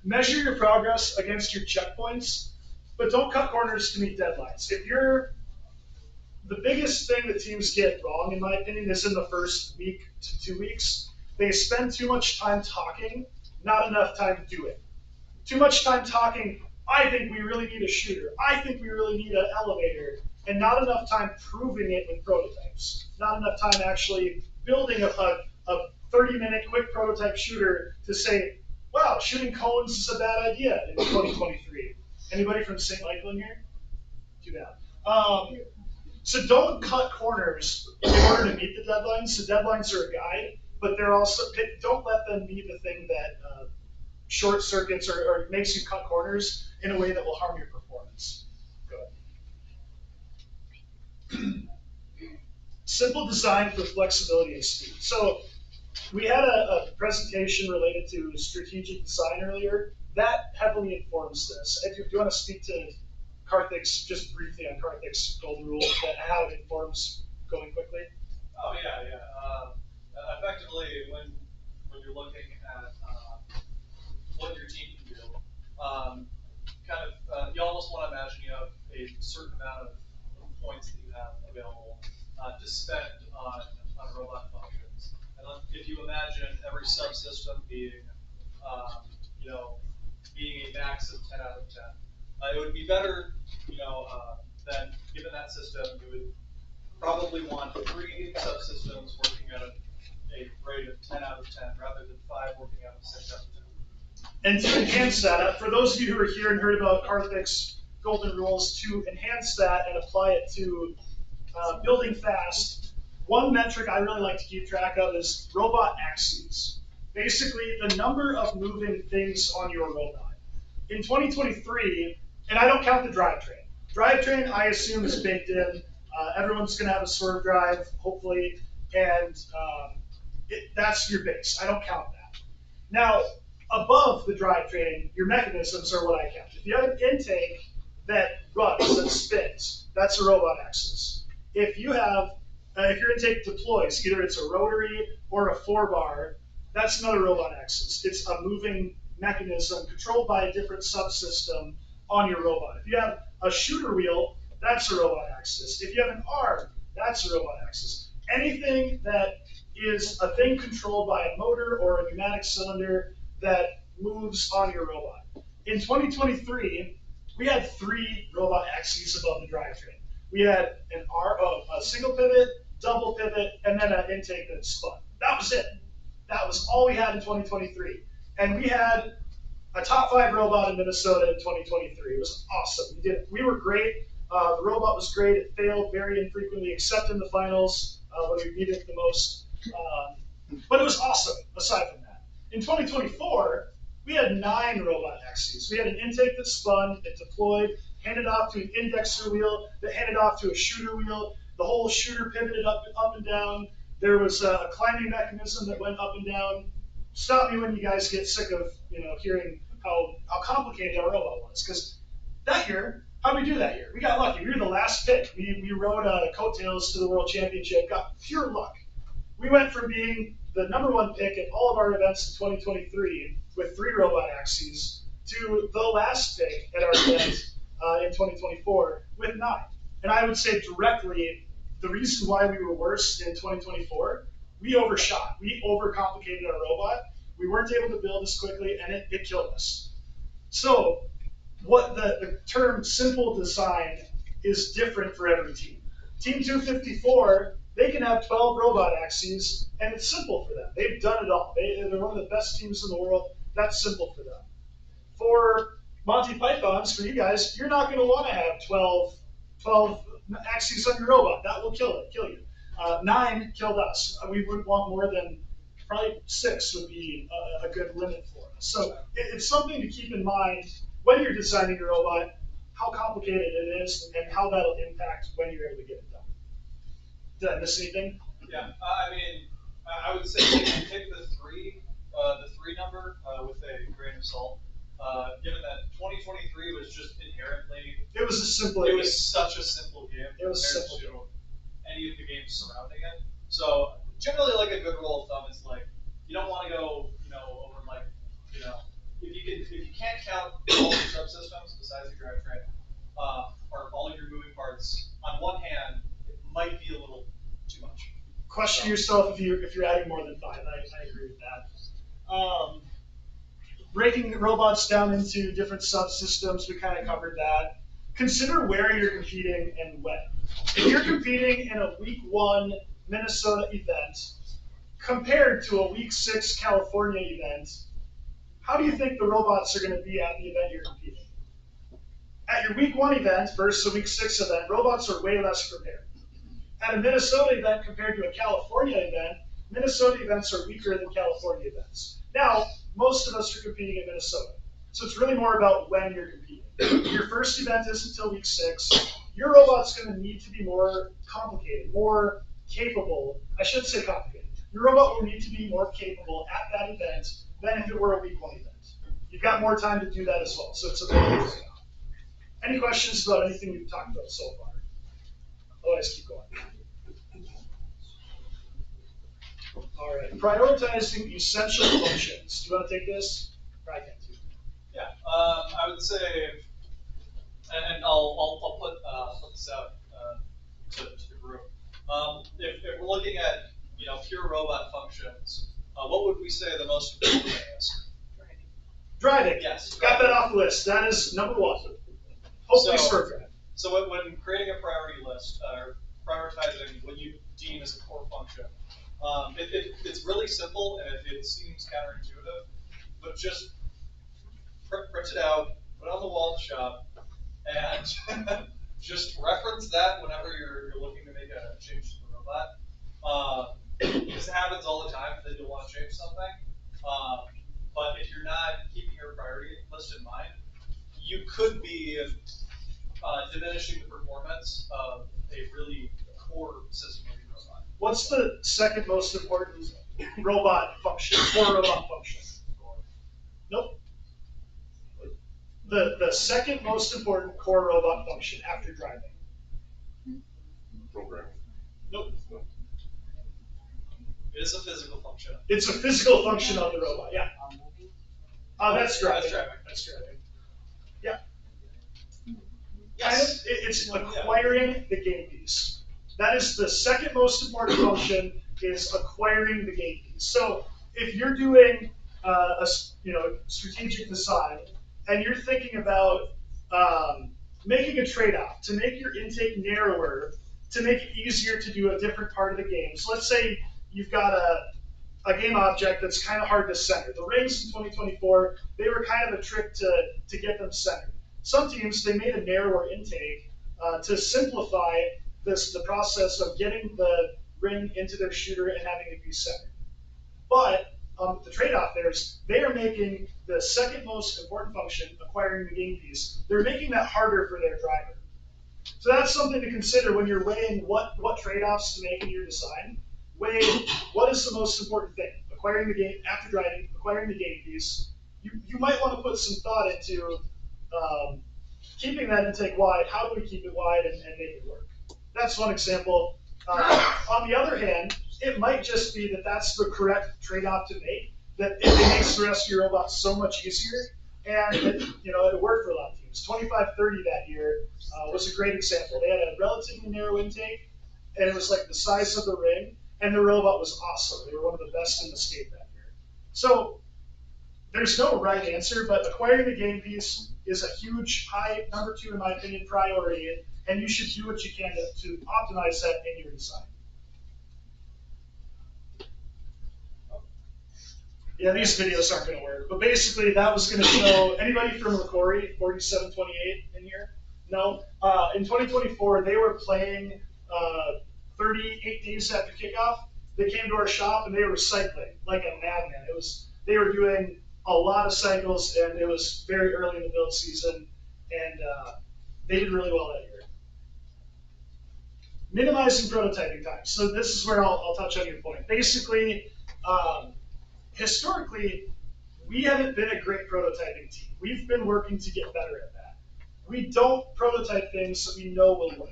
Measure your progress against your checkpoints, but don't cut corners to meet deadlines. The biggest thing that teams get wrong, in my opinion, is in the first week to 2 weeks. They spend too much time talking, not enough time doing. Too much time talking, I think we really need a shooter. I think we really need an elevator. And not enough time proving it with prototypes. Not enough time actually building a 30-minute quick prototype shooter to say, wow, shooting cones is a bad idea in 2023. Anybody from St. Michael in here? Too bad. So don't cut corners in order to meet the deadlines. The deadlines are a guide, but don't let them be the thing that short circuits or makes you cut corners in a way that will harm your performance. Simple design for flexibility and speed. So we had a presentation related to strategic design earlier. That heavily informs this. Do you want to speak to Karthik's, just briefly on Karthik's golden rule, how it informs going quickly? Oh yeah. Effectively, when you're looking at what your team can do, you almost want to imagine you have a certain amount of points that you have available to spend on robot functions. And if you imagine every subsystem being, being a max of 10 out of 10, it would be better, than given that system, you would probably want 3 subsystems working at a rate of 10 out of 10 rather than 5 working out of 6 out of 10. And to enhance that, for those of you who are here and heard about Karthik's golden rules, to enhance that and apply it to building fast, one metric I really like to keep track of is robot axes. Basically, the number of moving things on your robot. In 2023, and I don't count the drivetrain, Drivetrain, I assume, is baked in. Everyone's going to have a swerve drive, hopefully, and that's your base. I don't count that. Now, above the drivetrain, your mechanisms are what I count. If you have an intake that runs, that spins, that's a robot axis. If you have, if your intake deploys, either it's a rotary or a 4-bar, that's another robot axis. It's a moving mechanism controlled by a different subsystem on your robot. If you have a shooter wheel, that's a robot axis. If you have an arm, that's a robot axis. Anything that is a thing controlled by a motor or a pneumatic cylinder that moves on your robot. In 2023, we had 3 robot axes above the drivetrain. We had a single pivot, double pivot, and then an intake that spun. That was it. That was all we had in 2023. And we had a top 5 robot in Minnesota in 2023. It was awesome. We were great. The robot was great. It failed very infrequently, except in the finals when we needed it the most. But it was awesome, aside from that. In 2024, we had 9 robot axes. We had an intake that spun, it deployed, handed off to an indexer wheel, that handed off to a shooter wheel. The whole shooter pivoted up and down. There was a climbing mechanism that went up and down. Stop me when you guys get sick of hearing how complicated our robot was. Because that year, how did we do that year? We got lucky. We were the last pick. We rode coattails to the World Championship, got pure luck. We went from being the #1 pick at all of our events in 2023 with 3 robot axes to the last pick at our event in 2024 with 9. And I would say directly, the reason why we were worse in 2024, we overshot. We overcomplicated our robot. We weren't able to build as quickly, and it killed us. So what the term simple design is different for every team. Team 254, they can have 12 robot axes, and it's simple for them. They've done it all. They're one of the best teams in the world. That's simple for them. For Monty Pythons, for you guys, you're not going to want to have 12 axes on your robot. That will kill you. 9 killed us. We would want more than probably 6 would be a good limit for us. So it's something to keep in mind when you're designing your robot, how complicated it is and how that'll impact when you're able to get it done. Did I miss anything? Yeah, I mean, I would say take the 3 number with a grain of salt. Given that 2023 was just inherently, it was a simple. It was such a simple game. It was simple to any of the games surrounding it. So generally, like a good rule of thumb is like you don't want to go, over like, if you can't count all your subsystems besides your drivetrain, or all of your moving parts on one hand, it might be a little too much. Question yourself if you're adding more than 5. I agree with that. Breaking the robots down into different subsystems, we kind of covered that. Consider where you're competing and when. If you're competing in a week 1 Minnesota event compared to a week 6 California event, how do you think the robots are going to be at the event you're competing? At your week 1 event versus a week 6 event, robots are way less prepared. At a Minnesota event compared to a California event, Minnesota events are weaker than California events. Now, most of us are competing in Minnesota. So it's really more about when you're competing. Your first event isn't until week 6. Your robot's going to need to be more complicated, more capable. I should say complicated. Your robot will need to be more capable at that event than if it were a week 1 event. You've got more time to do that as well. So it's a bit easier. Any questions about anything we've talked about so far? Otherwise, keep going. All right, prioritizing essential functions. Do you want to take this? I can too. Yeah, I would say, and I'll put this out to the group. If we're looking at pure robot functions, what would we say the most important thing is? Driving. Yes. Got that off the list. That is #1. Hopefully, swerve drive. So when creating a priority list, or prioritizing what you deem as a core function, it's really simple and it seems counterintuitive, but just print it out, put it on the wall of the shop, and just reference that whenever you're looking to make a change to the robot. Because it happens all the time that you'll want to change something. But if you're not keeping your priority list in mind, you could be diminishing the performance of a really core system of robot. What's the second most important robot function, core robot function? Nope. The second most important core robot function after driving. Programming. Nope. It is a physical function. It's a physical function of the robot, yeah. That's driving. That's driving. Yeah. Yes. It's acquiring the game piece. That is the second most important function, is acquiring the game piece. So if you're doing a strategic design and you're thinking about making a trade-off to make your intake narrower, to make it easier to do a different part of the game. So let's say you've got a game object that's kind of hard to center. The rings in 2024, they were kind of a trick to get them centered. Some teams, they made a narrower intake to simplify the process of getting the ring into their shooter and having it be centered. But the trade-off there is they are making the second most important function, acquiring the game piece, they're making that harder for their driver. So that's something to consider when you're weighing what trade-offs to make in your design. Weigh what is the most important thing, acquiring the game, after driving, acquiring the game piece. You might want to put some thought into keeping that intake wide. How do we keep it wide and make it work? That's one example. On the other hand, it might just be that that's the correct trade-off to make, that it makes the rest of your robot so much easier, and it worked for a lot of teams. 25-30 that year was a great example. They had a relatively narrow intake, and it was like the size of the ring, and the robot was awesome. They were one of the best in the state that year. So there's no right answer, but acquiring the game piece is a huge, high, number 2 in my opinion, priority, and you should do what you can to optimize that in your design. Yeah, these videos aren't going to work, but basically that was going to show anybody from Macquarie, 4728 in here? No? In 2024, they were playing 38 days after kickoff. They came to our shop and they were cycling like a madman. They were doing a lot of cycles, and it was very early in the build season, and they did really well that year. Minimizing prototyping time. So this is where I'll touch on your point. Basically, historically, we haven't been a great prototyping team. We've been working to get better at that. We don't prototype things that we know will work.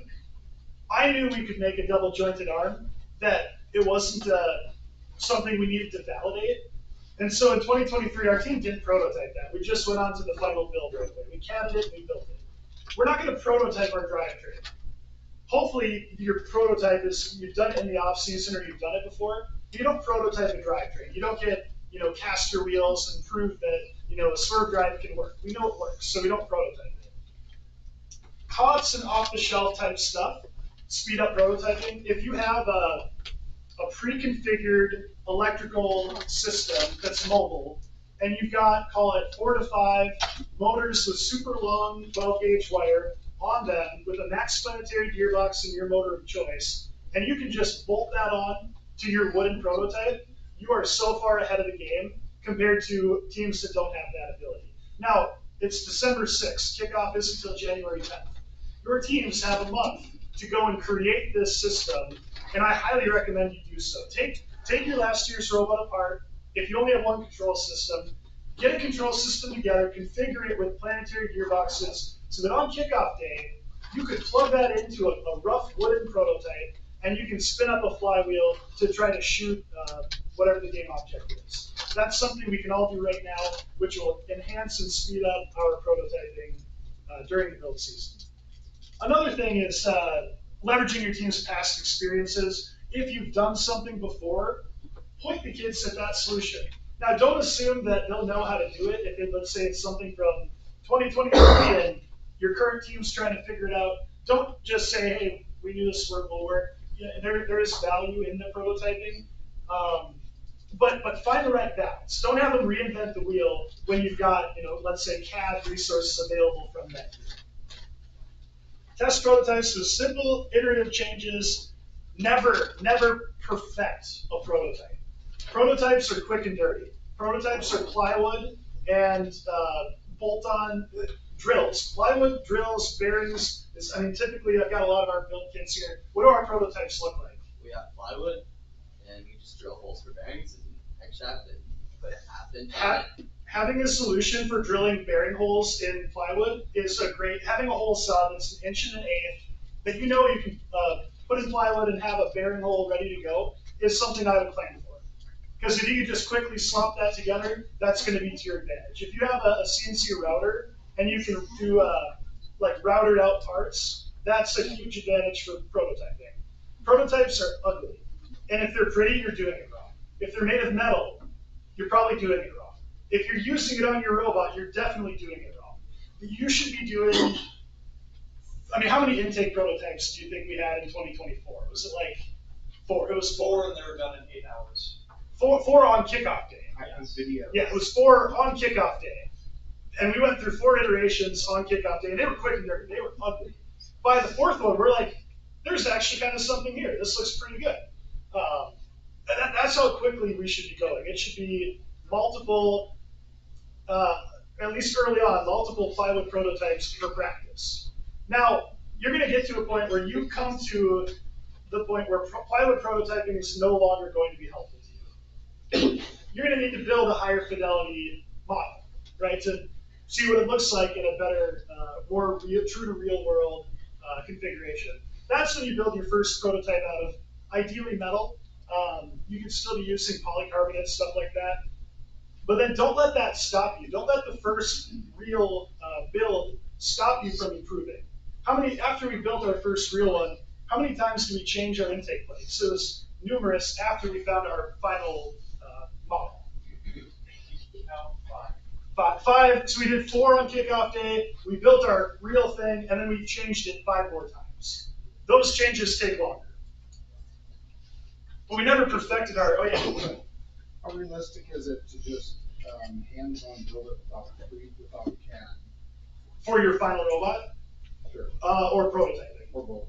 I knew we could make a double jointed arm, that it wasn't something we needed to validate. And so in 2023, our team didn't prototype that. We just went on to the final build right away. We catted it, we built it. We're not going to prototype our drivetrain. Hopefully, your prototype is you've done it in the off season or you've done it before. You don't prototype a drivetrain. You don't get caster wheels and prove that a swerve drive can work. We know it works, so we don't prototype it. COTS and off-the-shelf type stuff speed up prototyping. If you have a pre-configured electrical system that's mobile, and you've got, call it 4 to 5 motors with super long 12-gauge wire on them with a max planetary gearbox in your motor of choice, and you can just bolt that on to your wooden prototype, you are so far ahead of the game compared to teams that don't have that ability. Now, it's December 6th. Kickoff isn't until January 10th. Your teams have a month to go and create this system, and I highly recommend you do so. Take your last year's robot apart. If you only have one control system, get a control system together, configure it with planetary gearboxes, so that on kickoff day, you could plug that into a rough wooden prototype, and you can spin up a flywheel to try to shoot whatever the game object is. That's something we can all do right now, which will enhance and speed up our prototyping during the build season. Another thing is leveraging your team's past experiences. If you've done something before, point the kids at that solution. Now, don't assume that they'll know how to do it. If let's say it's something from 2023 and your current team's trying to figure it out, don't just say, hey, we knew this will work. There is value in the prototyping, but find the right balance. Don't have them reinvent the wheel when you've got, let's say CAD resources available from that. Test prototypes with simple iterative changes. Never perfect a prototype. Prototypes are quick and dirty. Prototypes are plywood and bolt-on. drills, plywood drills, bearings. I mean, typically I've got a lot of our build kits here. What do our prototypes look like? We have plywood, and we just drill holes for bearings and hex shaft it, put a half inch on it. Having a solution for drilling bearing holes in plywood is a great, having a hole saw that's 1 1/8 inches that you know you can put in plywood and have a bearing hole ready to go is something I would plan for. Because if you can just quickly slump that together, that's going to be to your advantage. If you have a CNC router and you can do like routed out parts, that's a huge advantage for prototyping. Prototypes are ugly. And if they're pretty, you're doing it wrong. If they're made of metal, you're probably doing it wrong. If you're using it on your robot, you're definitely doing it wrong. You should be doing, I mean, how many intake prototypes do you think we had in 2024? Was it like 4? It was 4. And they were done in 8 hours. 4 on kickoff day. Video. Yeah, it was 4 on kickoff day. And we went through 4 iterations on kickoff day, and they were quick and dirty. They were ugly. By the 4th one, we're like, there's actually kind of something here. This looks pretty good. That's how quickly we should be going. It should be multiple, at least early on, multiple plywood prototypes for practice. Now, you're going to get to a point where you come to the point where plywood prototyping is no longer going to be helpful to you. You're going to need to build a higher fidelity model, right, to see what it looks like in a better, more true to real world configuration. That's when you build your first prototype out of ideally metal. You can still be using polycarbonate, stuff like that. But then don't let that stop you. Don't let the first real build stop you from improving. After we built our first real one, how many times do we change our intake plates? It was numerous after we found our final model. Five. So we did 4 on kickoff day. We built our real thing, and then we changed it 5 more times. Those changes take longer. But we never perfected our. Oh yeah. How realistic is it to just hands-on build it without CAD? For your final robot? Sure. Or prototyping? Or both.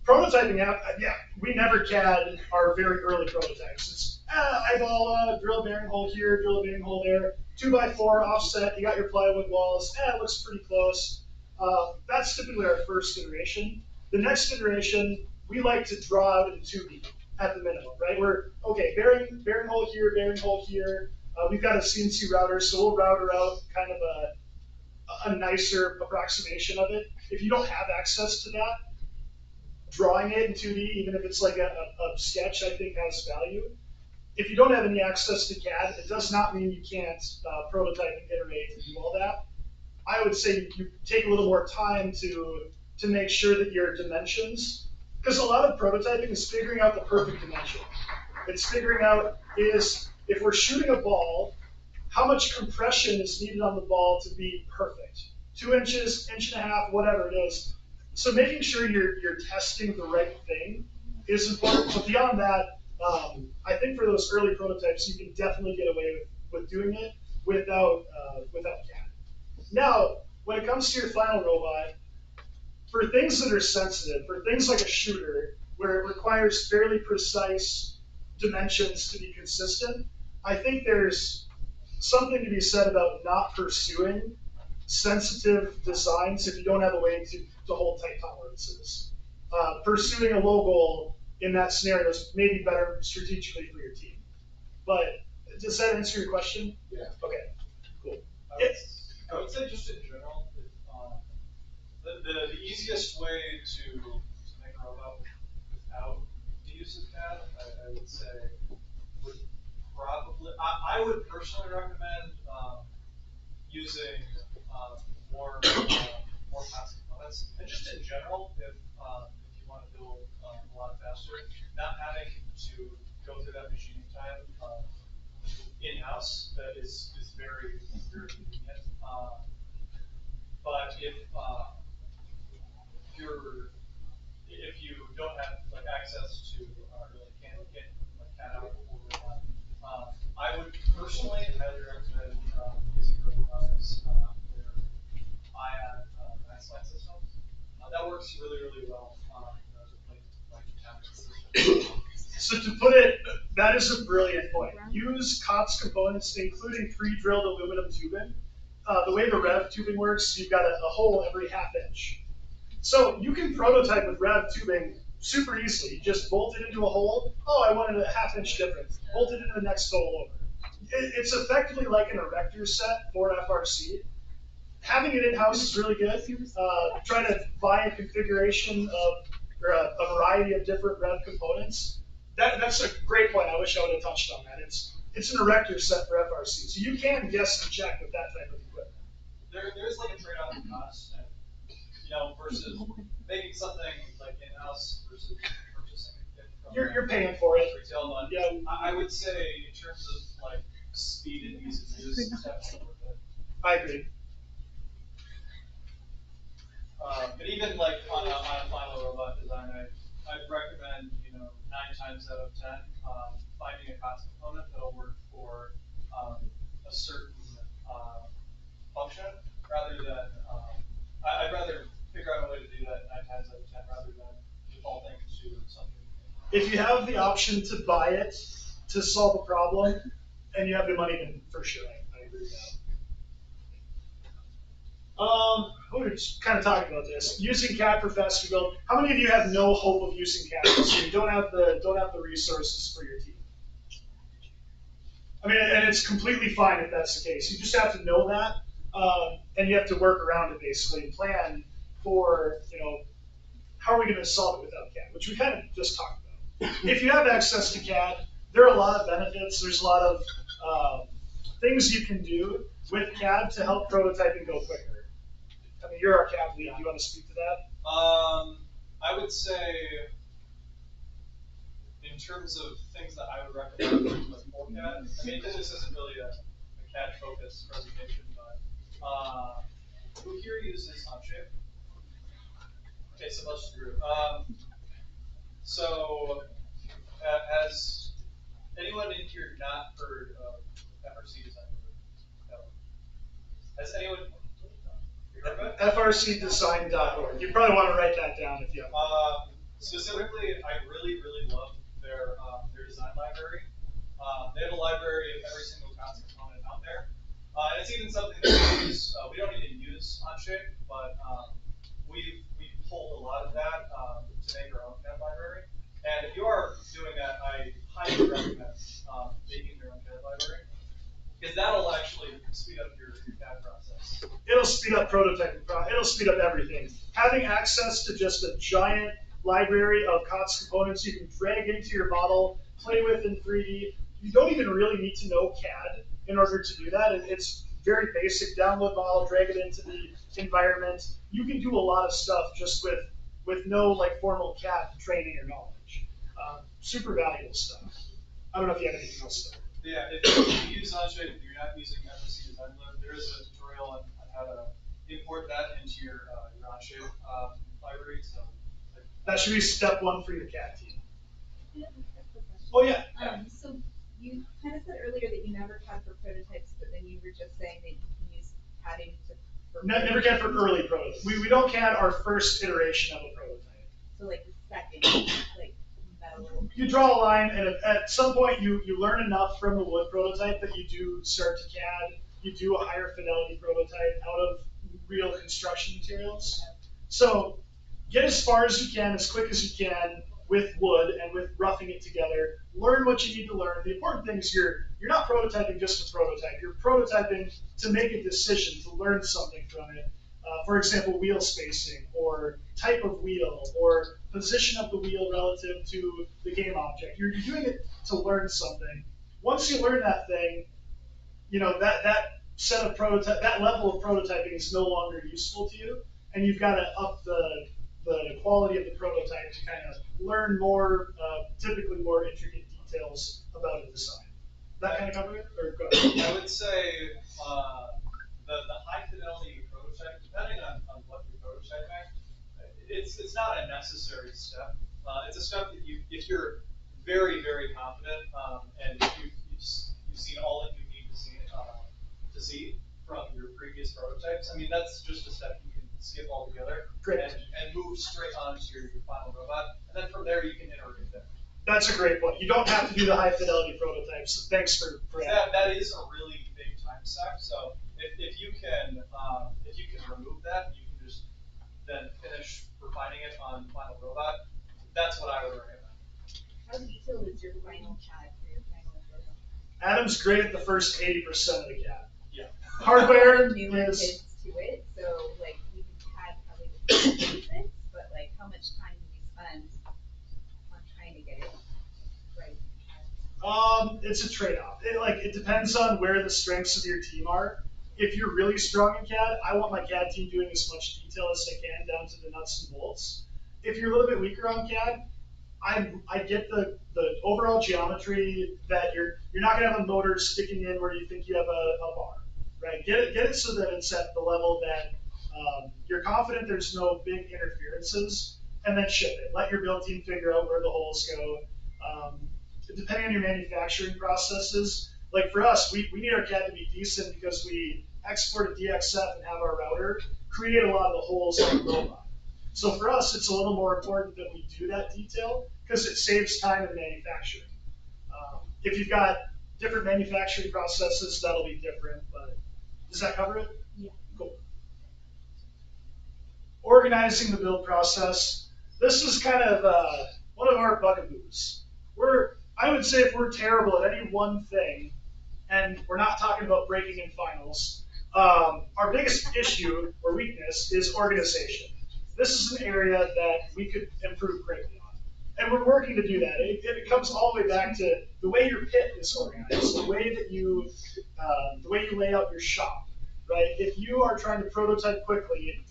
Prototyping, yeah, we never CAD our very early prototypes. It's eyeball, drill a bearing hole here, drill a bearing hole there, 2x4 offset, you got your plywood walls, it looks pretty close. That's typically our first iteration. The next iteration, we like to draw out in 2D at the minimum, right? We're, okay, bearing hole here, bearing hole here. We've got a CNC router, so we'll router out kind of a nicer approximation of it. If you don't have access to that, drawing it in 2D, even if it's like a sketch, I think has value. If you don't have any access to CAD, it does not mean you can't prototype and iterate and do all that. I would say you take a little more time to make sure that your dimensions, because a lot of prototyping is figuring out the perfect dimension. It's figuring out if we're shooting a ball, how much compression is needed on the ball to be perfect. 2 inches, 1.5 inches, whatever it is. So making sure you're testing the right thing is important. But beyond that, I think for those early prototypes, you can definitely get away with doing it without CAD. Now, when it comes to your final robot, for things that are sensitive, for things like a shooter, where it requires fairly precise dimensions to be consistent, I think there's something to be said about not pursuing sensitive designs if you don't have a way to hold tight tolerances. Pursuing a low goal in that scenario is maybe better strategically for your team. But does that answer your question? Yeah. Okay, cool. I would say just in general, the easiest way to make a robot without the use of CAD, I would say, would probably, I would personally recommend using more fast components. And just in general, if you want to build a lot faster, not having to go through that machining time in-house, that is very, very convenient. But if you don't have like access to really can't get like CAD out or whatnot, I would personally highly recommend using robotics where I have backslide systems. That works really, really well like systems. So to put it, that is a brilliant point. Use COTS components, including pre-drilled aluminum tubing. the way the rev tubing works, you've got a hole every half inch. So you can prototype with rev tubing super easily. You just bolt it into a hole. Oh, I wanted a half inch difference. Bolt it into the next hole over. It's effectively like an erector set for FRC. Having it in-house is really good. Trying to buy a configuration of, or a variety of different rev components. That's a great point. I wish I would have touched on that. It's an erector set for FRC. So you can guess and check with that type of equipment. There's like a trade-off in cost, and versus making something like in-house versus purchasing it from You're paying for it. retail money. Yeah. I would say in terms of like speed and ease of use, it's definitely worth it. I agree. But even like on a final robot design, I'd recommend 9 times out of 10 finding a cost component that'll work for a certain function rather than I'd rather figure out a way to do that 9 times out of 10 rather than defaulting to something. If you have the option to buy it to solve a problem, and you have the money, then for sure, I agree with that. We were just kind of talking about this. Using CAD for faster build. How many of you have no hope of using CAD? So you don't have the resources for your team. I mean, and it's completely fine if that's the case. You just have to know that, and you have to work around it basically and plan for how are we going to solve it without CAD, which we kind of just talked about. If you have access to CAD, there are a lot of benefits. There's a lot of things you can do with CAD to help prototyping go quicker. I mean, you're our CAD lead. Do you want to speak to that? I would say, in terms of things that I would recommend with full CAD, I mean, this isn't really a CAD-focused presentation, but who here uses Onshape? Okay, so much to group. So, has anyone in here not heard of FRC design? No. Has anyone? FRCdesign.org. You probably want to write that down if you have. Specifically, I really love their design library. They have a library of every single CAD component out there. And it's even something that we use. We don't even use Onshape, but we've pulled a lot of that to make our own CAD library. And if you are doing that, I highly recommend making your own CAD library, because that'll actually speed up your CAD process. It'll speed up prototyping. It'll speed up everything. Having access to just a giant library of COTS components you can drag into your model, play with in 3D. You don't even really need to know CAD in order to do that. It's very basic. Download model, drag it into the environment. You can do a lot of stuff just with no formal CAD training or knowledge. Super valuable stuff. I don't know if you have anything else to say. Yeah, if you use Onshape, if you're not using FRC Design Lab, there is a tutorial on how to import that into your Onshape library. So that should be step 1 for your CAD team. Yeah, oh yeah. So you kind of said earlier that you never CAD for prototypes, but then you were just saying that you can use CADing for never CAD for early prototypes. We don't CAD our first iteration of a prototype. So the second, metal. You draw a line, and at some point you learn enough from the wood prototype that you do start to CAD. You do a higher fidelity prototype out of real construction materials. So get as far as you can, as quick as you can, with wood and with roughing it together. Learn what you need to learn. The important thing is you're not prototyping just to prototype. You're prototyping to make a decision, to learn something from it. For example, wheel spacing, or type of wheel, or position of the wheel relative to the game object. You're doing it to learn something. Once you learn that thing, that set of prototype, that level of prototyping is no longer useful to you, and you've got to up the quality of the prototype to kind of learn more, typically more intricate details about a design. That kind of cover it? Or go ahead. I would say the high fidelity prototype, depending on what you're prototyping, it's not a necessary step. It's a step that if you're very confident, and if you've seen all that you need to see from your previous prototypes, I mean, that's just a step you can skip altogether and move straight on to your final robot, and then from there you can iterate there. That's a great point. You don't have to do the high fidelity prototypes. Thanks for that is a really big time suck. So if you can remove that, you can just then finish refining it on final robot. That's what I would recommend. How detailed is your final CAD for your final robot? Adam's great at the first 80% of the CAD. Yeah. Hardware newer is. kids to it, so like you can CAD probably the basics, but like how much time do you spend on trying to get it right? It's a trade-off. It depends on where the strengths of your team are. If you're really strong in CAD, I want my CAD team doing as much detail as they can down to the nuts and bolts. If you're a little bit weaker on CAD, I get the overall geometry that you're not gonna have a motor sticking in where you think you have a bar, right? Get it so that it's at the level that you're confident there's no big interferences, and then ship it. Let your build team figure out where the holes go. Depending on your manufacturing processes, like for us, we need our CAD to be decent because we export a DXF and have our router create a lot of the holes on the robot. So for us, it's a little more important that we do that detail because it saves time in manufacturing. If you've got different manufacturing processes, that'll be different, but does that cover it? Yeah. Cool. Organizing the build process. This is kind of one of our bugaboos. I would say if we're terrible at any one thing, and we're not talking about breaking in finals, our biggest issue or weakness is organization. This is an area that we could improve greatly on. And we're working to do that. It comes all the way back to the way your pit is organized, the way you lay out your shop, right? If you are trying to prototype quickly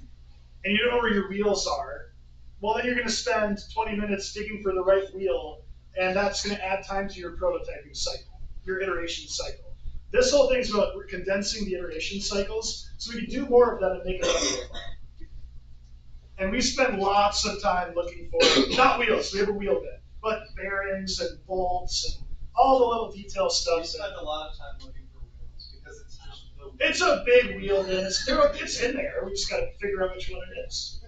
and you don't know where your wheels are, well, then you're going to spend 20 minutes digging for the right wheel, and that's going to add time to your prototyping cycle, your iteration cycle. This whole thing is about condensing the iteration cycles so we can do more of them and make it better. And we spend lots of time looking for, not wheels, we have a wheel bit, but bearings and bolts and all the little detail stuff. We spend a lot of time looking for wheels because it's just it's a big wheel bit. It's in there. We just got to figure out which one it is.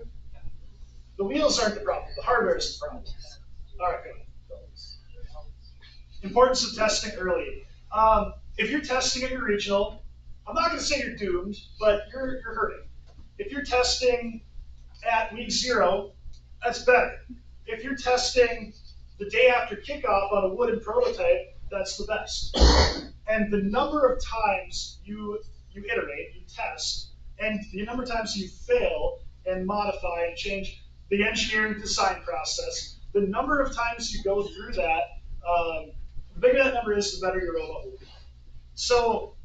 The wheels aren't the problem. The hardware is the problem. All right, good. Importance of testing early. If you're testing at your regional, I'm not going to say you're doomed, but you're hurting. If you're testing at week 0, that's better. If you're testing the day after kickoff on a wooden prototype, that's the best. And the number of times you iterate, you test, and the number of times you fail and modify and change the engineering design process, the number of times you go through that, the bigger that number is, the better your robot will be. So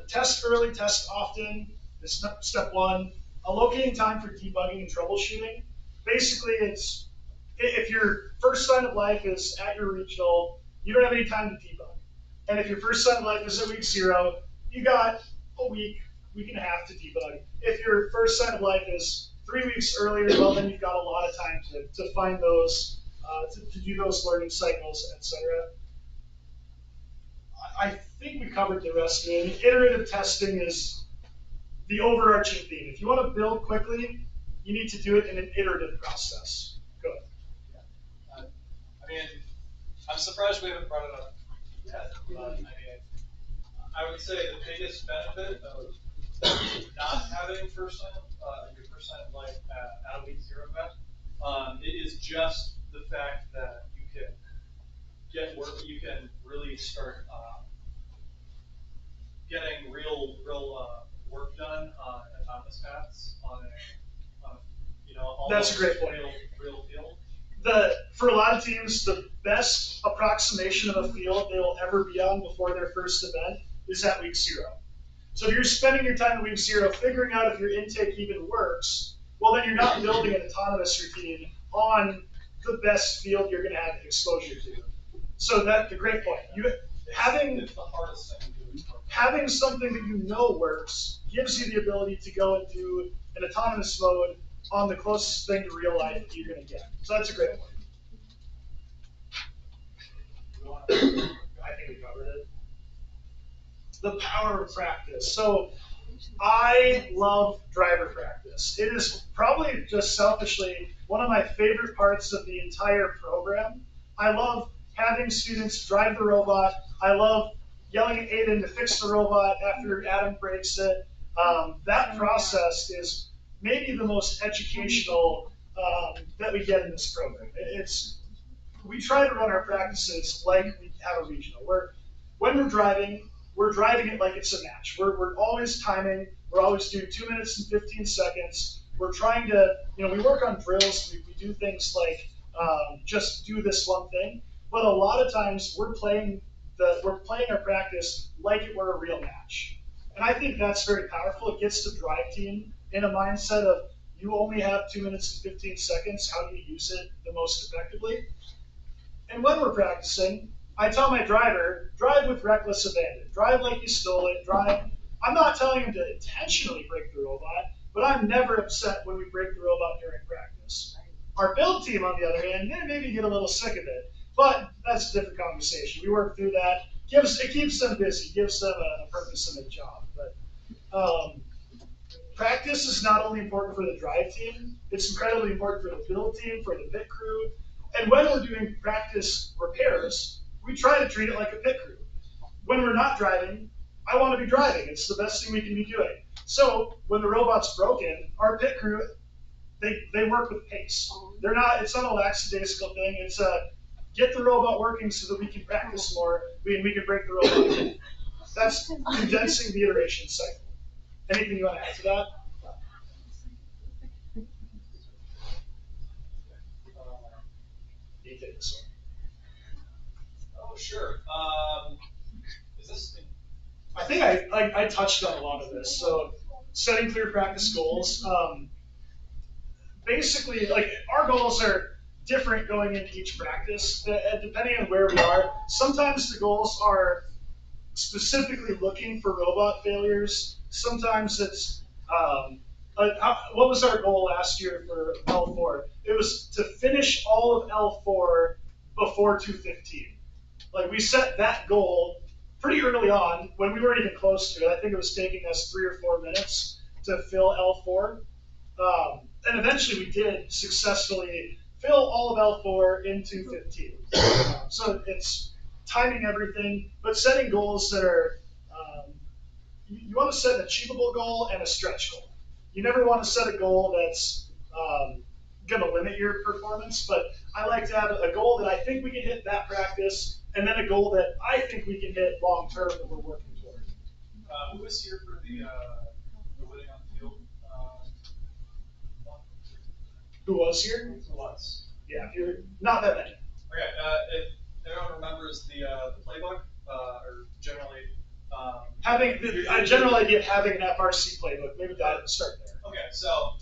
test early, test often is step 1. Allocating time for debugging and troubleshooting. Basically, it's if your first sign of life is at your regional, you don't have any time to debug. And if your first sign of life is at week 0, you got a week and a half to debug. If your first sign of life is 3 weeks earlier, well, then you've got a lot of time to find those, to do those learning cycles, etc. I think we covered the rest of it. Iterative testing is the overarching theme. If you want to build quickly, you need to do it in an iterative process. Go ahead. I mean, I'm surprised we haven't brought it up yet, but I mean, I would say the biggest benefit of not having your first sign of life at a week 0 event, it is just the fact that you can get work, you can really start getting real work done on autonomous paths on a that's a great point. Real field. For a lot of teams, the best approximation of a field they will ever be on before their first event is at week 0. So if you're spending your time at week 0 figuring out if your intake even works, well, then you're not building an autonomous routine on the best field you're going to have exposure to. So that's a great point. Having something that you know works gives you the ability to go and do an autonomous mode on the closest thing to real life that you're going to get. So that's a great point. I think we covered it. The power of practice. So I love driver practice. It is probably just selfishly one of my favorite parts of the entire program. I love having students drive the robot. I love yelling at Aiden to fix the robot after Adam breaks it. That process is maybe the most educational that we get in this program. We try to run our practices like we have a regional. When we're driving it like it's a match. We're always timing. We're always doing 2 minutes and 15 seconds. We're trying to, we work on drills. We do things like just do this one thing. But a lot of times we're playing our practice like it were a real match. And I think that's very powerful. It gets the drive team in a mindset of you only have 2 minutes and 15 seconds. How do you use it the most effectively? And when we're practicing, I tell my driver, drive with reckless abandon. Drive like you stole it. Drive. I'm not telling him to intentionally break the robot, but I'm never upset when we break the robot during practice. Our build team, on the other hand, maybe get a little sick of it, but that's a different conversation. We work through that. It keeps them busy, gives them a purpose and a job. But practice is not only important for the drive team, it's incredibly important for the build team, for the pit crew. And when we're doing practice repairs, we try to treat it like a pit crew. When we're not driving, I want to be driving. It's the best thing we can be doing. So when the robot's broken, our pit crew, they work with pace. It's not a lackadaisical thing. It's get the robot working so that we can practice more. We can break the robot again. That's condensing the iteration cycle. Anything you want to add to that? You take this one. Oh, sure. Is this? I think I touched on a lot of this. So setting clear practice goals. Basically, like our goals are different going into each practice, depending on where we are. Sometimes the goals are specifically looking for robot failures. Sometimes it's what was our goal last year for L4? It was to finish all of L4 before 2:15. Like we set that goal pretty early on when we weren't even close to it. I think it was taking us 3 or 4 minutes to fill L4. And eventually we did successfully fill all of L4 in 2:15. So it's timing everything, but setting goals that are, you want to set an achievable goal and a stretch goal. You never want to set a goal that's going to limit your performance, but I like to have a goal that I think we can hit that practice, and then a goal that I think we can hit long term that we're working toward. Who was here for the winning on the field? Who was here? Who was? Yeah, you're not that many. Okay, if anyone remembers the playbook, or generally a general idea of having an FRC playbook, maybe that start there. Okay, so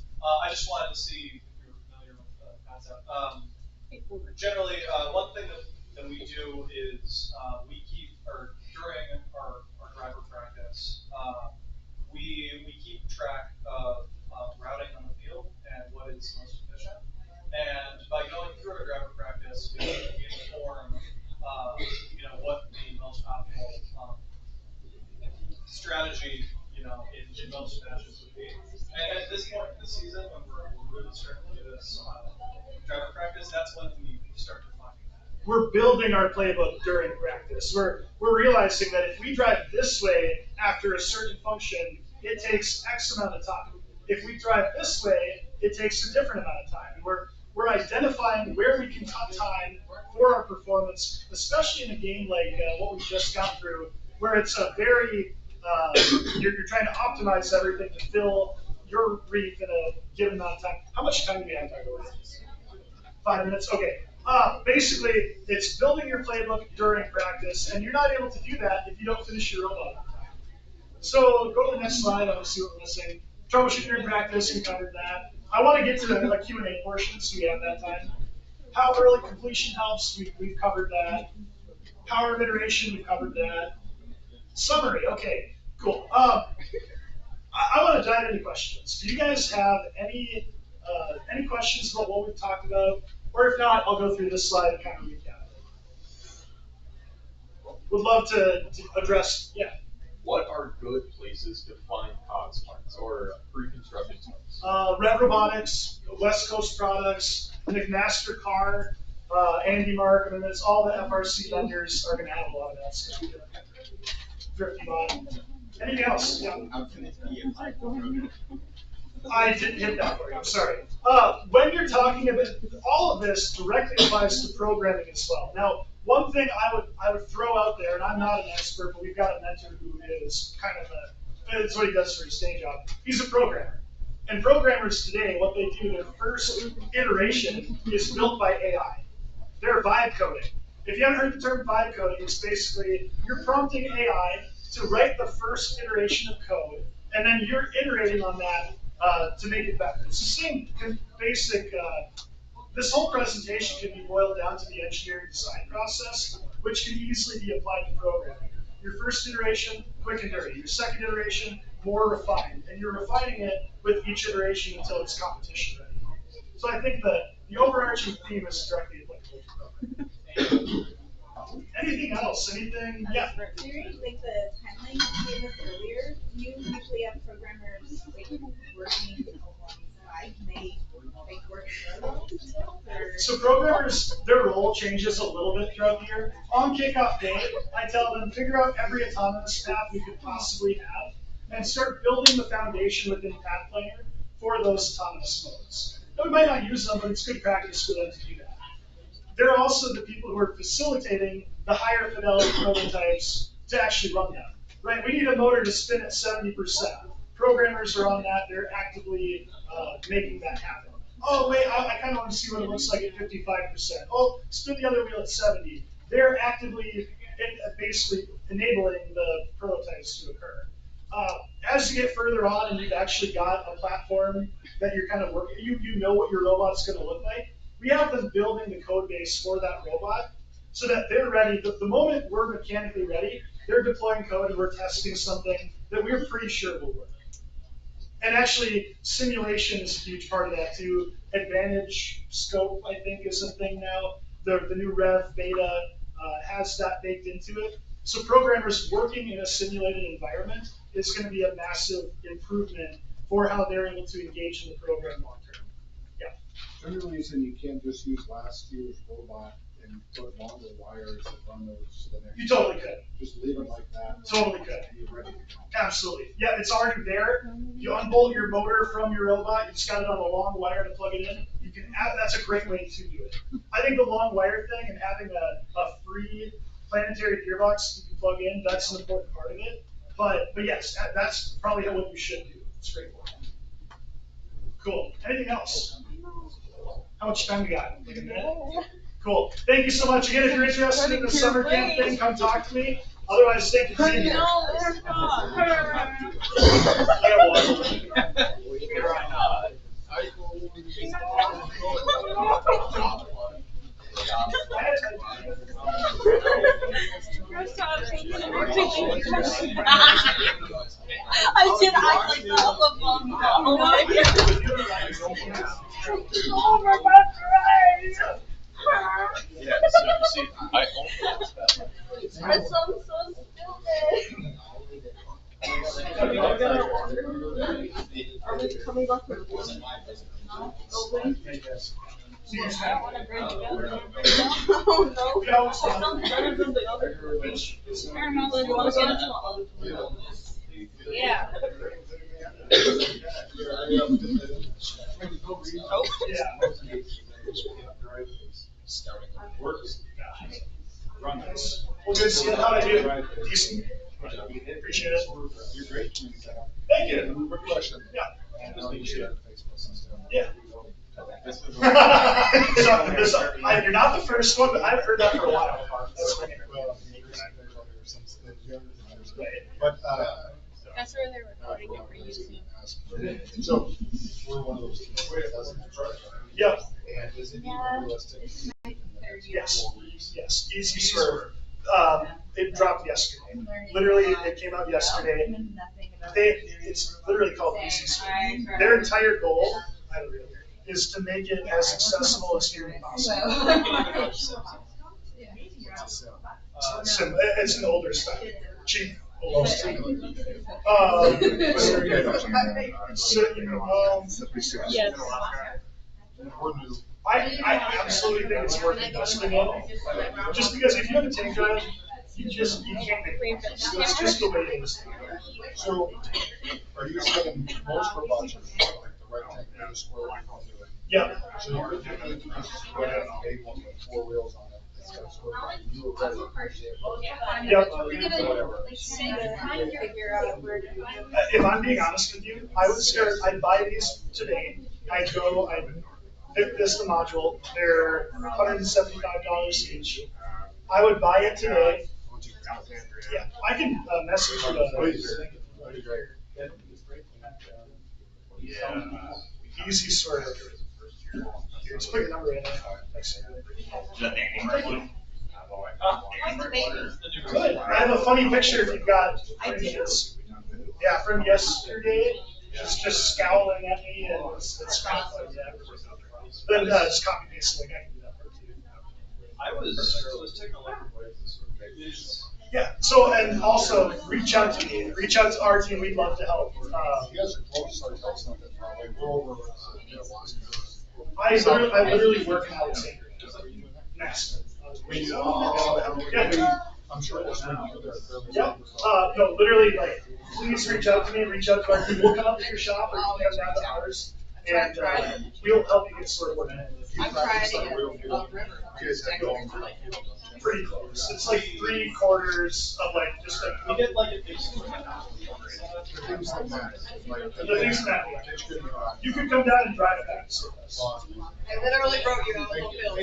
I just wanted to see if you were familiar with the concept. Generally, one thing that we do is we keep, or during our driver practice, we keep track of routing on the field and what is most efficient. And by going through our driver practice, we inform what the most optimal strategy in most matches would be. And at this point in the season, when we're really starting to do this driver practice, that's when we start defining that. We're building our playbook during practice. We're realizing that if we drive this way after a certain function, it takes X amount of time. If we drive this way, it takes a different amount of time. And we're identifying where we can cut time for our performance, especially in a game like what we just got through, where it's a very you're trying to optimize everything to fill your reef in a given amount of time. How much time do we have, by the way? 5 minutes? Okay. Basically, it's building your playbook during practice, and you're not able to do that if you don't finish your robot on time. So go to the next slide. I want to see what we're missing. Troubleshoot during practice, we covered that. I want to get to the Q&A portion, so we have that time. How early completion helps, we've covered that. Power of iteration, we've covered that. Summary, okay, cool. I want to dive into questions. Do you guys have any questions about what we've talked about? Or if not, I'll go through this slide and kind of recap it. Would love to address, yeah. What are good places to find COGS parts or pre-constructed parts? Rev Robotics, West Coast Products, McMaster Car, Andy Mark, I mean, it's all the FRC vendors are going to have a lot of that stuff. drifting on. Anything else? Yeah. I didn't hit that for you, I'm sorry. When you're talking about, all of this directly applies to programming as well. Now, one thing I would throw out there, and I'm not an expert, but we've got a mentor who is kind of it's what he does for his day job. He's a programmer. And programmers today, what they do, their first iteration is built by AI. They're vibe coding. If you haven't heard the term vibe coding, it's basically you're prompting AI to write the first iteration of code, and then you're iterating on that to make it better. It's the same basic, this whole presentation can be boiled down to the engineering design process, which can easily be applied to programming. Your first iteration, quick and dirty. Your second iteration, more refined. And you're refining it with each iteration until it's competition ready. So I think the overarching theme is directly applicable to programming. Anything else? Anything? Yeah. During like the timeline you gave us earlier, you usually have programmers like working alongside. Can they like work still? So programmers, their role changes a little bit throughout the year. On kickoff day, I tell them figure out every autonomous path we could possibly have and start building the foundation within Path Planner for those autonomous modes. Now, we might not use them, but it's good practice for them to do that. They're also the people who are facilitating the higher fidelity prototypes to actually run them. Right? We need a motor to spin at 70%. Programmers are on that. They're actively making that happen. Oh, wait, I kind of want to see what it looks like at 55%. Oh, spin the other wheel at 70. They're actively basically enabling the prototypes to occur. As you get further on and you've actually got a platform that you're kind of working, you know what your robot's going to look like. We have them building the code base for that robot so that they're ready. The moment we're mechanically ready, they're deploying code and we're testing something that we're pretty sure will work. And actually, simulation is a huge part of that too. Advantage scope, I think, is a thing now. The new Rev beta has that baked into it. So programmers working in a simulated environment is going to be a massive improvement for how they're able to engage in the program long term. Yeah. Generally, reason you can't just use last year's robot and put longer wires that run those to the next. You totally could. Just leave it like that. Totally could. And you're ready to go. Absolutely. Yeah, it's already there. You unbolt your motor from your robot. You just got it on a long wire to plug it in. You can add, that's a great way to do it. I think the long wire thing and having a free planetary gearbox you can plug in, that's an important part of it. But yes, that's probably what you should do. It's great work. Cool. Anything else? How much time we got? Like a minute? Cool. Thank you so much. Again, if you're interested in the summer camp thing, come talk to me. Otherwise, thank you for being here. No, they're not. I did act like the other one. Oh my god. Oh my god. Yeah, so you see, I own that. That sounds so stupid. Are we coming back to the board? No? Open? I don't want to bring it down. Oh no. It sounds better than the other. I don't know, you want to get into the other one? Yeah. Run this. Well, good seeing how I do. Decent. Appreciate it. You're great. Thank you. Quick question. Yeah. Yeah. You're not the first one, but I've heard that for a while. That's funny. But That's where they're recording it for YouTube. so we're one of those teams that doesn't charge. Yep. And is it even realistic? Yes. Yes. Easy server. It dropped yesterday. Literally, it came out yesterday. It's literally called Easy Server. Their entire goal is to make it as accessible as humanly possible. It's an older spec. Cheap. Yes. I absolutely think it's worth investing in. Just because if you have a tank drive, you can't make it. It's just the way it is. So, are you saying most robots are like the rectangular square ones? Yeah. So you're thinking this square big one with 4 wheels on it. It's got sort of like you were ready to use it. Yep. Whatever. If I'm being honest with you, I would start. I'd buy these today. I'd go. I'd fit this the module. They're $175 each. I would buy it today. Yeah, I can message you the easy sort of. Here, just put your number in. Good. I have a funny picture if you've got. Yeah, from yesterday. Just scowling at me, and it's kind of funny. Yeah. Then just copy paste the link. I can do that for you. I was taking a look at Yeah. So and also reach out to me. Reach out to our team. We'd love to help. You guys are close, so it's not that far away. We're over. I literally work in Alexandria. Next. Yeah. I'm sure there's one there. Yep. No, literally, like, please reach out to me. Reach out to our team. We'll come up to your shop, or you can come down to ours, and we'll help you get sorted. I'm trying to get Pretty close. It's like 3/4 of like just like we get like a big The things like that. the things that you could come down and drive it back. So I literally wrote you a little bill.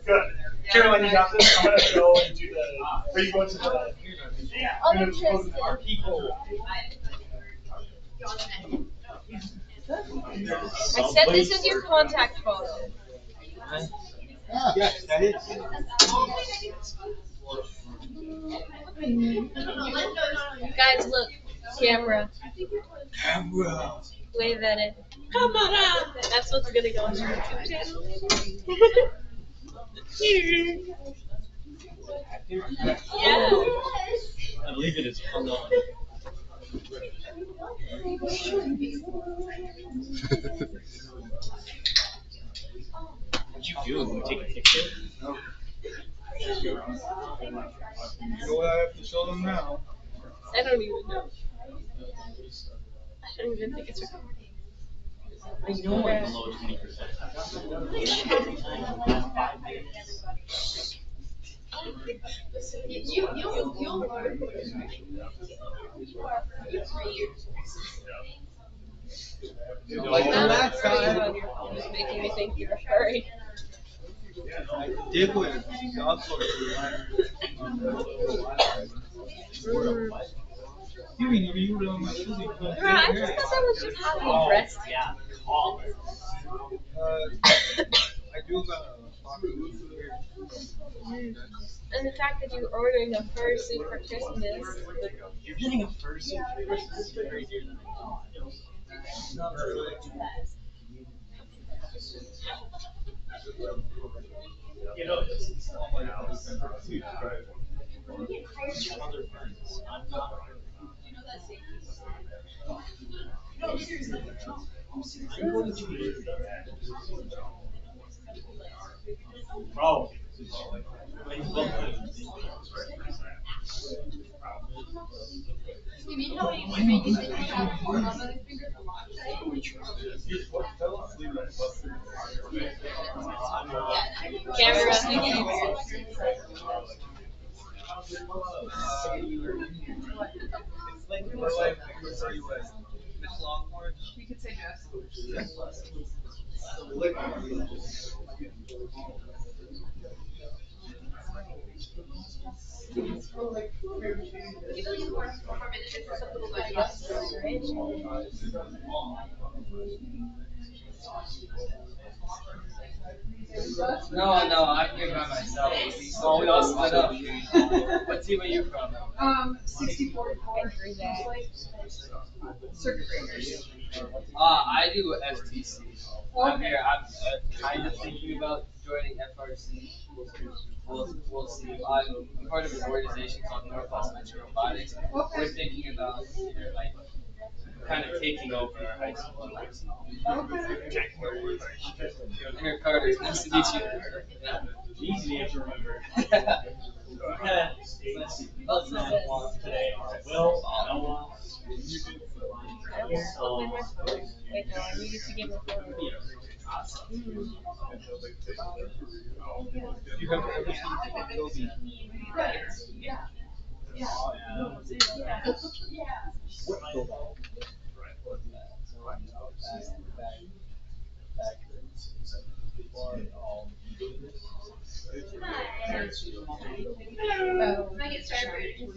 good. Caroline, you got this. I'm gonna go and do the. Are you going to the? Uninterested people. I said this is your contact phone. Yes, that is. Guys, look, camera. Camera. Wave at it. Come on up. That's what's gonna go on your YouTube channel. Yes. I believe it is hung on. What'd you do? You take a picture? No. You know what I have to show them now? I don't even know. I don't even think it's recording. I know I'm below 20%. You'll learn. Like the last Turning time. on your phone is making me think you're hurry. I did with dog sort You mean you were on my list? I just thought that was just how we dressed. Yeah. I do about And the fact that you're ordering a fursuit for Christmas. You're getting a fursuit for Christmas. This is crazier than I thought. Not really. You know, it's all my house. Other friends. I'm not. No, seriously. Bro. You mean how you make it think you have four on those fingers a lot? Camera. It's like my wife thinks are you like Miss Longhorn? You could say yes. No, I'm here by myself. So we all split up. What team are you from? 64. Circuit breakers. I do STC. I'm here. I'm kind of thinking about joining FRC. We'll see. I'm part of an organization called Northwest Metro Robotics. We're thinking about either like kind of taking over our high school. Eric Carter, nice to meet you. Easy name to remember. Let's see. What's that one today? Will, Wait, no, I needed to give her You have ever seen Kobe? Hello. I get started now.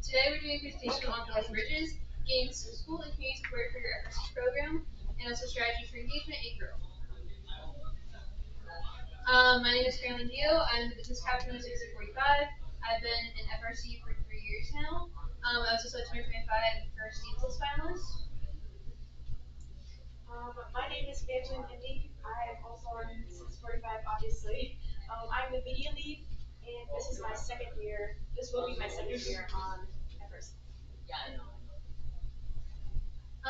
Today we're doing a presentation on building bridges, gaining school and community support for your FRC program, and also strategies for engagement and growth. My name is Caroline Dio. I'm the business captain of 645. I've been in FRC for 3 years now. I was also a 2025 first Steepless finalist. My name is Evangeline Indy. I'm also on 645, obviously. I'm the media lead, and this is my second year. This will be my second year on FRC. Yeah, I know.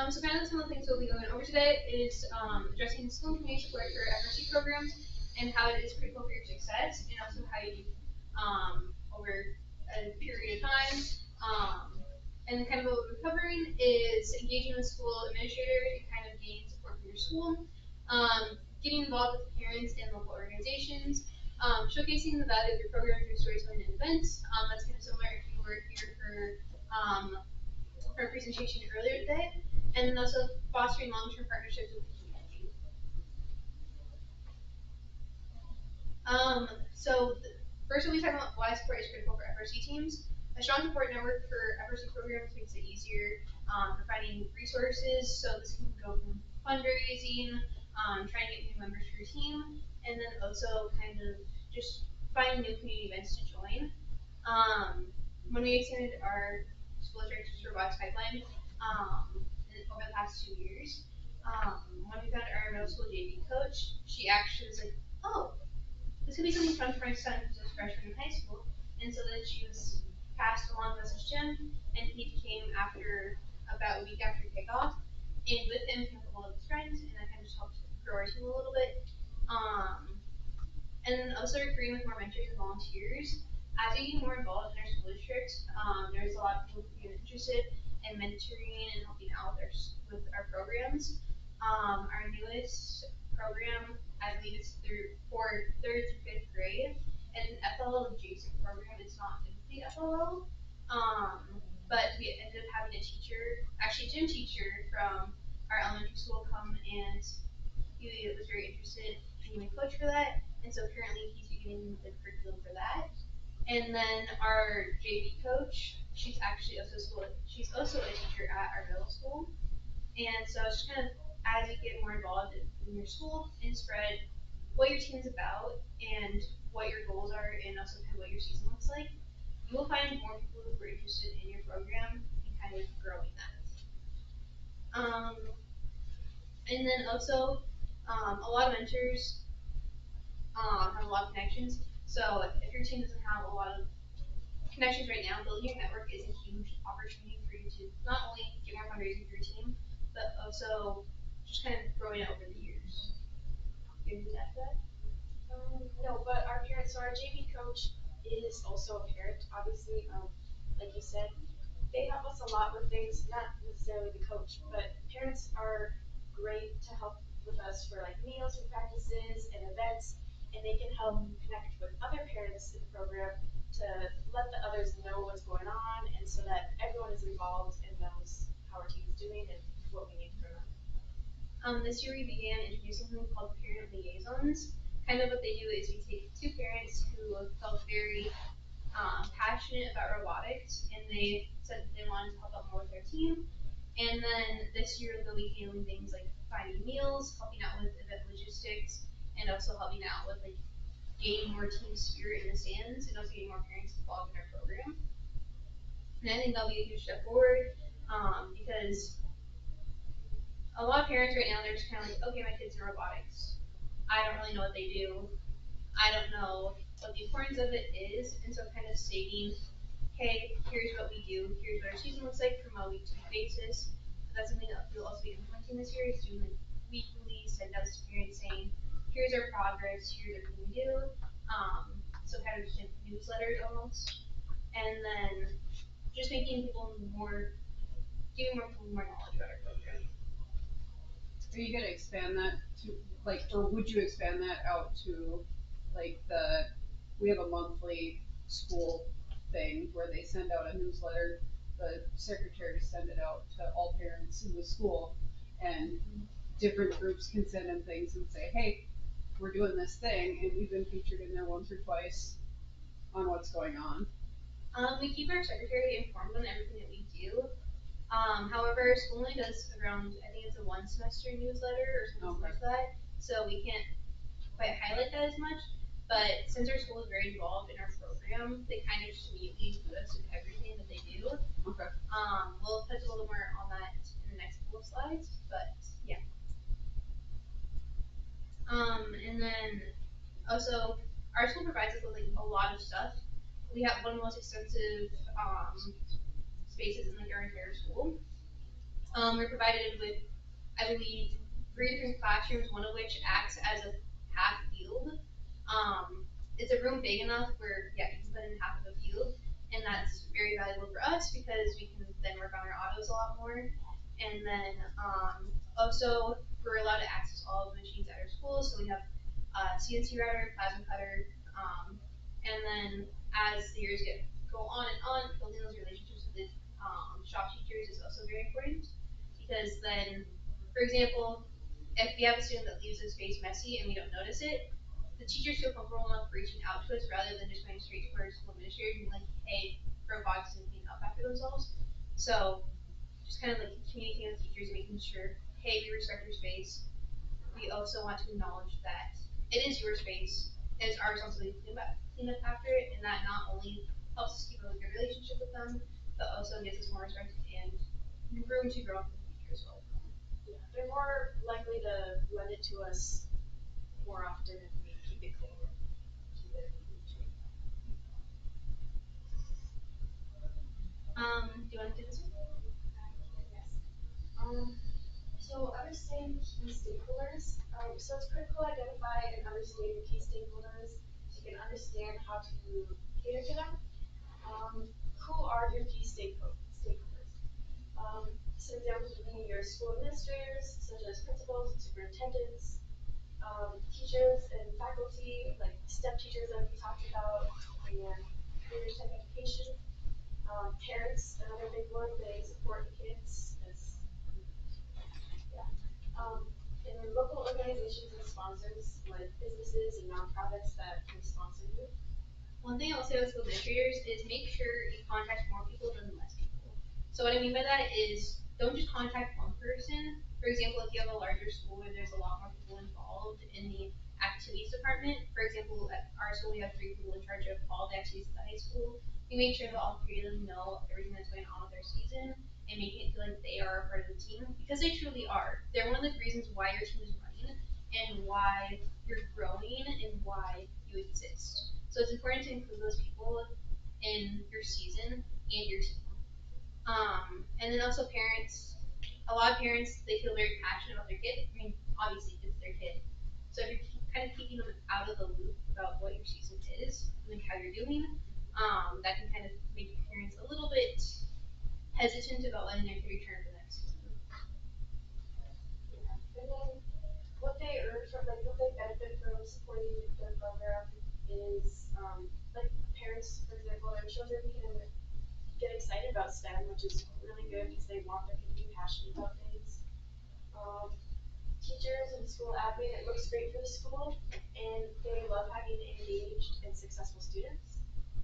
So kind of some of the things we'll be going over today is addressing school and community support for FRC programs and how it is critical for your success, and also how you over a period of time. And kind of what we're covering is engaging with school administrators and kind of gaining support from your school, getting involved with parents and local organizations, showcasing the value of your program through storytelling and events. That's kind of similar if you were here for our presentation earlier today, and then also fostering long-term partnerships with the community. First we'll be talking about why support is critical for FRC teams. A strong support network for FRC programs makes it easier for finding resources. So this can go from fundraising, trying to get new members for your team, and then also kind of just finding new community events to join. When we extended our school district's robotics pipeline over the past 2 years, when we found our middle school JV coach, she actually was like, "Oh, this could be something fun for my son who's a freshman in high school." And so then she was passed along the message to him, and he came after about a week after kickoff. And with him came a couple of his friends, and that kind of just helped grow our team a little bit. And then also recruiting with more mentors and volunteers. As we get more involved in our school district, there's a lot of people who get interested in mentoring and helping out with our programs. Our newest program, I believe it's for 3rd through 5th grade, and an FLL adjacent program. It's not the FLL, but we ended up having a teacher, actually a gym teacher from our elementary school, come, and he was very interested in being a coach for that, and so currently he's beginning the curriculum for that. And then our JV coach, she's also a teacher at our middle school, and so it's just kind of as you get more involved in your school and spread what your team's about and what your goals are, and also kind of what your season looks like, you will find more people who are interested in your program and kind of growing that. And then also, a lot of mentors have a lot of connections. So if your team doesn't have a lot of connections right now, building your network is a huge opportunity for you to not only get more fundraising for your team, but also just kind of growing it over the years. Do you have that? No, but our parents, so our JV coach is also a parent, obviously. Like you said, they help us a lot with things, not necessarily the coach, but parents are great to help with us for like meals and practices and events, and they can help connect with other parents in the program to let the others know what's going on, and so that everyone is involved and knows how our team is doing and what we need from them. This year we began introducing something called parent liaisons. Kind of what they do is we take 2 parents who felt very passionate about robotics, and they said that they wanted to help out more with their team. And then this year they'll be handling things like finding meals, helping out with event logistics, and also helping out with like gaining more team spirit in the stands, and also getting more parents involved in our program. And I think that'll be a huge step forward, because a lot of parents right now, they're just kind of like, okay, my kid's in robotics. I don't really know what they do. I don't know what the importance of it is, and so kind of stating, hey, here's what we do, here's what our season looks like from a week-to-week basis. That's something that we'll also be implementing this year, is doing like weekly send out experience saying, here's our progress, here's everything we do. So kind of just like newsletters almost. And then just making people more, giving more people more knowledge about our program. Are you gonna expand that to, like, or would you expand that out to, like, we have a monthly school thing where they send out a newsletter, the secretaries send it out to all parents in the school, and different groups can send in things and say, hey, we're doing this thing, and we've been featured in there once or twice on what's going on. We keep our secretary informed on everything that we do. However, school only does around, I think it's a one semester newsletter or something like that, so we can't quite highlight that as much. But since our school is very involved in our program, they kind of just immediately include us in everything that they do. Okay. We'll touch a little more on that in the next couple of slides, but yeah. And then also our school provides us with like a lot of stuff. We have one of the most extensive spaces in like our entire school. We're provided with, I believe, 3 different classrooms, one of which acts as a half field. It's a room big enough where, yeah, you can put in half of a field, and that's very valuable for us because we can then work on our autos a lot more. And then also, we're allowed to access all of the machines at our school, so we have CNC router, plasma cutter, and then as the years go on and on, building those relationships with the shop teachers is also very important. Because then, for example, if we have a student that leaves the space messy and we don't notice it, the teachers feel comfortable enough reaching out to us rather than just going straight to our school administrator and being like, hey, robots didn't clean up after themselves. So just kind of like communicating with teachers and making sure, hey, we respect your space. We also want to acknowledge that it is your space. It is our responsibility to clean up after it, and that not only helps us keep a good relationship with them, but also gives us more respect and room to grow in the future as well. Yeah, they're more likely to lend it to us more often if we keep it clean. Keep it shape. Do you want to do this one? Yes. So understanding key stakeholders. So it's critical to identify and understand your key stakeholders so you can understand how to cater to them. Who are your key stakeholders? Some examples would be your school administrators, such as principals and superintendents, teachers and faculty, like STEM teachers that we talked about, and leaders in education. Parents, another big one, they support the kids. Yeah. And then local organizations and sponsors, like businesses and nonprofits that can sponsor you. One thing I'll say with school administrators is make sure you contact more people than less people. So what I mean by that is don't just contact one person. For example, if you have a larger school where there's a lot more people involved in the activities department, for example, at our school we have 3 people in charge of all the activities at the high school. We make sure that all 3 of them know everything that's going on with their season and making it feel like they are a part of the team because they truly are. They're one of the reasons why your team is running and why you're growing and why you exist. So it's important to include those people in your season and your team. And then also parents, a lot of parents, they feel very passionate about their kid. I mean, obviously it's their kid. So if you're kind of keeping them out of the loop about what your season is and like how you're doing, that can kind of make parents a little bit hesitant about letting their kid return for the next season. Yeah. And then what they earn from, like, what they benefit from supporting their program is, like, parents, for example, it shows that we can get excited about STEM, which is really good because they want their kids to be passionate about things. Teachers and school admin, it looks great for the school, and they love having engaged and successful students.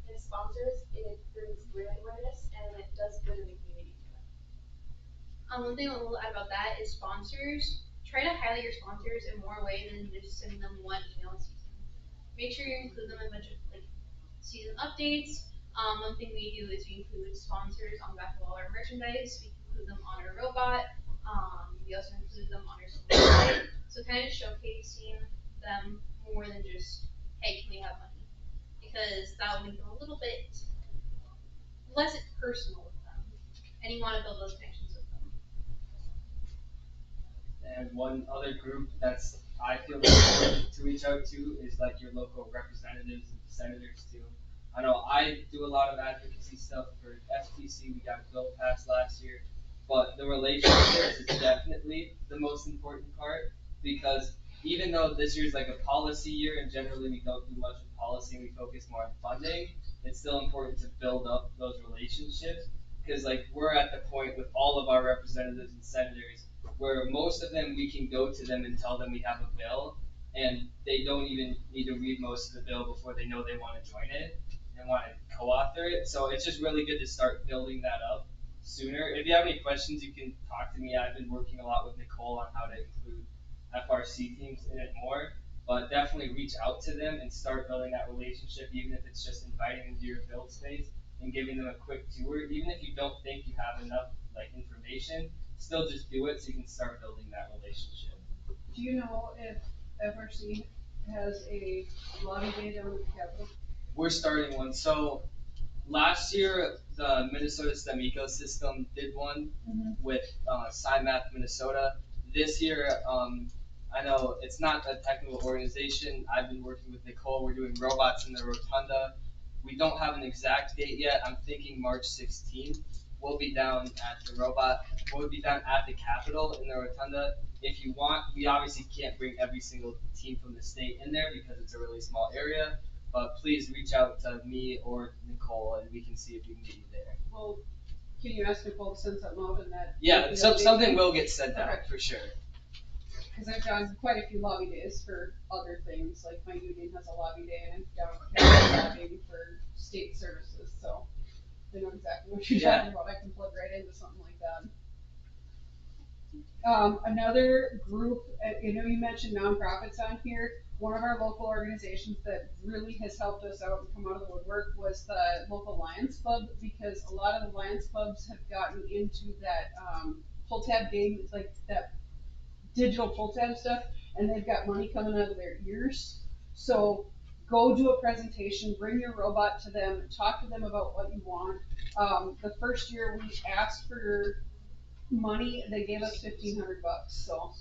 And sponsors, it brings brand awareness, and it does good in the community for them. One thing I'll add about that is sponsors. Try to highlight your sponsors in more ways than just sending them one email a season. Make sure you include them in a bunch of like season updates. One thing we do is we include sponsors on the back of all our merchandise. We include them on our robot. We also include them on our website. So kind of showcasing them more than just, hey, can we have money? because that will make them a little bit less personal with them, and you want to build those connections with them. And one other group that's I feel important to reach out to is like your local representatives and senators too. I know I do a lot of advocacy stuff for FTC. We got a bill passed last year, but the relationships is definitely the most important part because even though this year's like a policy year and generally we don't do much with policy and we focus more on funding, it's still important to build up those relationships because like we're at the point with all of our representatives and senators where most of them we can go to them and tell them we have a bill and they don't even need to read most of the bill before they know they want to join it and want to co-author it. So it's just really good to start building that up sooner. If you have any questions, you can talk to me. I've been working a lot with Nicole on how to include FRC teams in it more, but definitely reach out to them and start building that relationship, even if it's just inviting them to your build space and giving them a quick tour. Even if you don't think you have enough like information, still just do it so you can start building that relationship. Do you know if FRC has a lobby day down at the Capitol? We're starting one. So last year, the Minnesota STEM ecosystem did one with SciMath Minnesota. This year, I know it's not a technical organization. I've been working with Nicole. We're doing robots in the rotunda. We don't have an exact date yet. I'm thinking March 16th. We'll be down at the robot. We'll be down at the Capitol in the rotunda. If you want, we obviously can't bring every single team from the state in there because it's a really small area. But please reach out to me or Nicole, and we can see if we can get you there. Well, can you ask Nicole to send something out in that? Yeah, something will get sent out for sure. Because I've done quite a few lobby days for other things, like my union has a lobby day, and I'm down lobbying for state services, so I know exactly what you're talking about. I can plug right into something like that. Another group, you know, you mentioned nonprofits on here. One of our local organizations that really has helped us out and come out of the woodwork was the local Lions Club, because a lot of the Lions Clubs have gotten into that pull tab game, like that digital pull tab stuff, and they've got money coming out of their ears. So go do a presentation, bring your robot to them, talk to them about what you want. The first year we asked for money, they gave us $1,500. So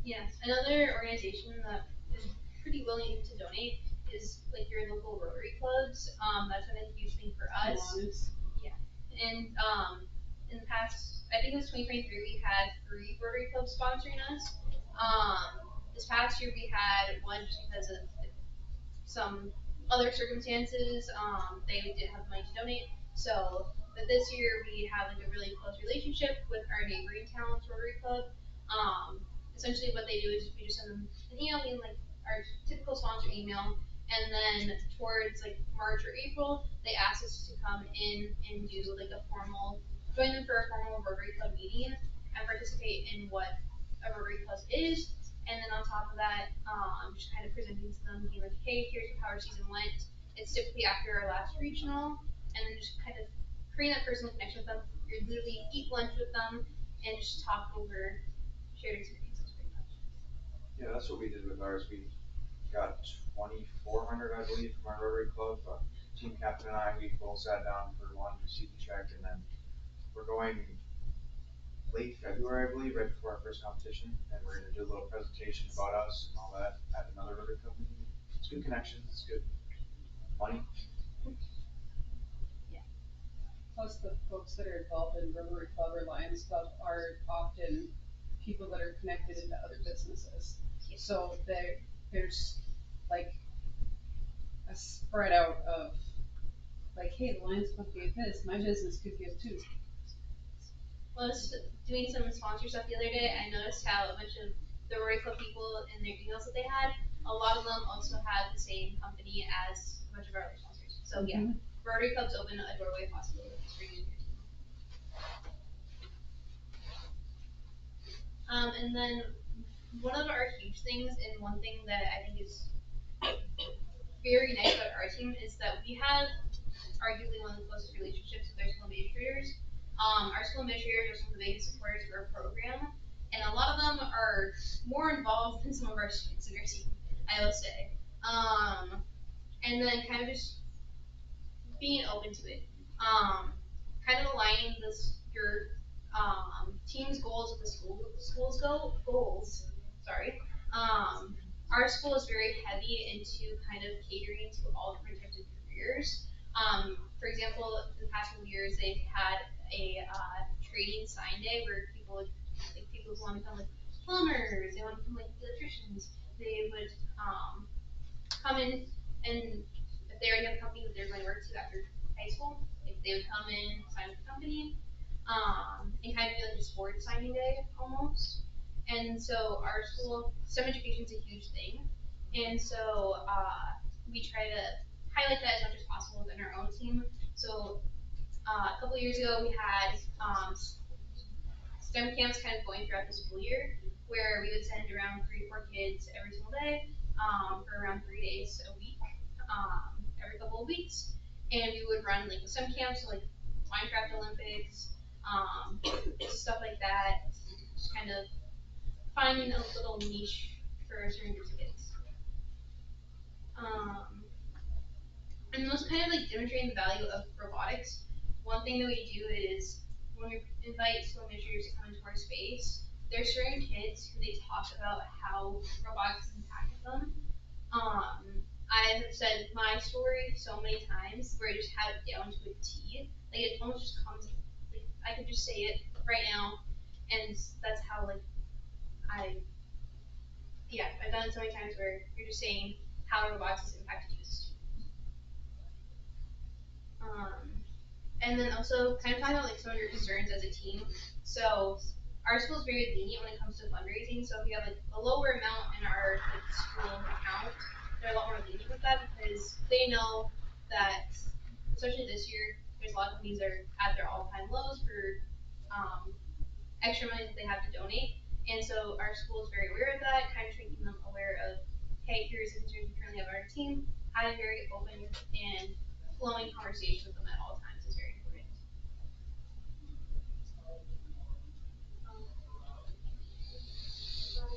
yes, another organization that is pretty willing to donate is like your local Rotary clubs. That's been a huge thing for us. Yeah, and in the past, I think it was 2023, we had 3 Rotary clubs sponsoring us. This past year we had one just because of some other circumstances. They didn't have the money to donate. So, but this year we have like a really close relationship with our neighboring town's Rotary Club. Essentially what they do is we just send them an email, in like our typical sponsor email, and then towards like March or April, they ask us to come in and do like a formal, join them for a formal Rotary Club meeting and participate in what a Rotary Club is. And then on top of that, just kind of presenting to them, being like, hey, here's how our season went. It's typically after our last regional, and then just kind of creating that personal connection with them. You literally eat lunch with them and just talk over shared experiences pretty much. Yeah, that's what we did with ours. We got 2,400, I believe, from our Rotary Club. Team captain and I, we both sat down for one season check, and then we're going late February, I believe, right before our first competition, and we're gonna do a little presentation about us and all that at another Rotary Club meeting. It's good connections, it's good money. Yeah. Plus the folks that are involved in Rotary Club or Lions Club are often people that are connected into other businesses. So there's like a spread out of like, hey, the Lions Club gave this, my business could give too. Well, I was doing some sponsor stuff the other day. I noticed how a bunch of the Rotary Club people in their emails that they had, a lot of them also had the same company as a bunch of our other sponsors. So yeah, Rotary Clubs open a doorway of possibilities for you. And then one of our huge things, and one thing that I think is very nice about our team, is that we have arguably one of the closest relationships with our school administrators. Our school administrators are some of the biggest supporters of our program, and a lot of them are more involved than some of our students in our team, I will say. and then kind of just being open to it. Kind of aligning your team's goals with the school's goals. Sorry. Our school is very heavy into kind of catering to all different types of careers. For example, in the past few years, they've had a trading sign day where people who want to become like plumbers, they want to become like electricians. They would come in, and if they already have a company that they're going to work to after high school, like they would come in, sign with the company, and kind of do like a sports signing day almost. And so our school, STEM education is a huge thing, and so we try to highlight that as much as possible within our own team. So a couple of years ago, we had STEM camps kind of going throughout the school year, where we would send around 3 or 4 kids every single day for around 3 days a week, every couple of weeks, and we would run like STEM camps, so like Minecraft Olympics, stuff like that, just kind of finding a little niche for certain groups of kids. And those kind of like demonstrating the value of robotics. One thing that we do is when we invite school administrators to come into our space, there's certain kids who they talk about how robotics has impacted them. I have said my story so many times where I just have it down to a T. Like it almost just comes, like I could just say it right now, and that's how like I, yeah, I've done it so many times where you're just saying how robotics has impacted you as a student. And then also kind of talking about like some of your concerns as a team. So our school is very lenient when it comes to fundraising. So if we have like a lower amount in our like school account, they're a lot more lenient with that because they know that, especially this year, there's a lot of companies that are at their all-time lows for extra money that they have to donate. And so our school is very aware of that, kind of making them aware of, hey, here's the concerns we currently have on our team. Having very open and flowing conversation with them at all times is very important.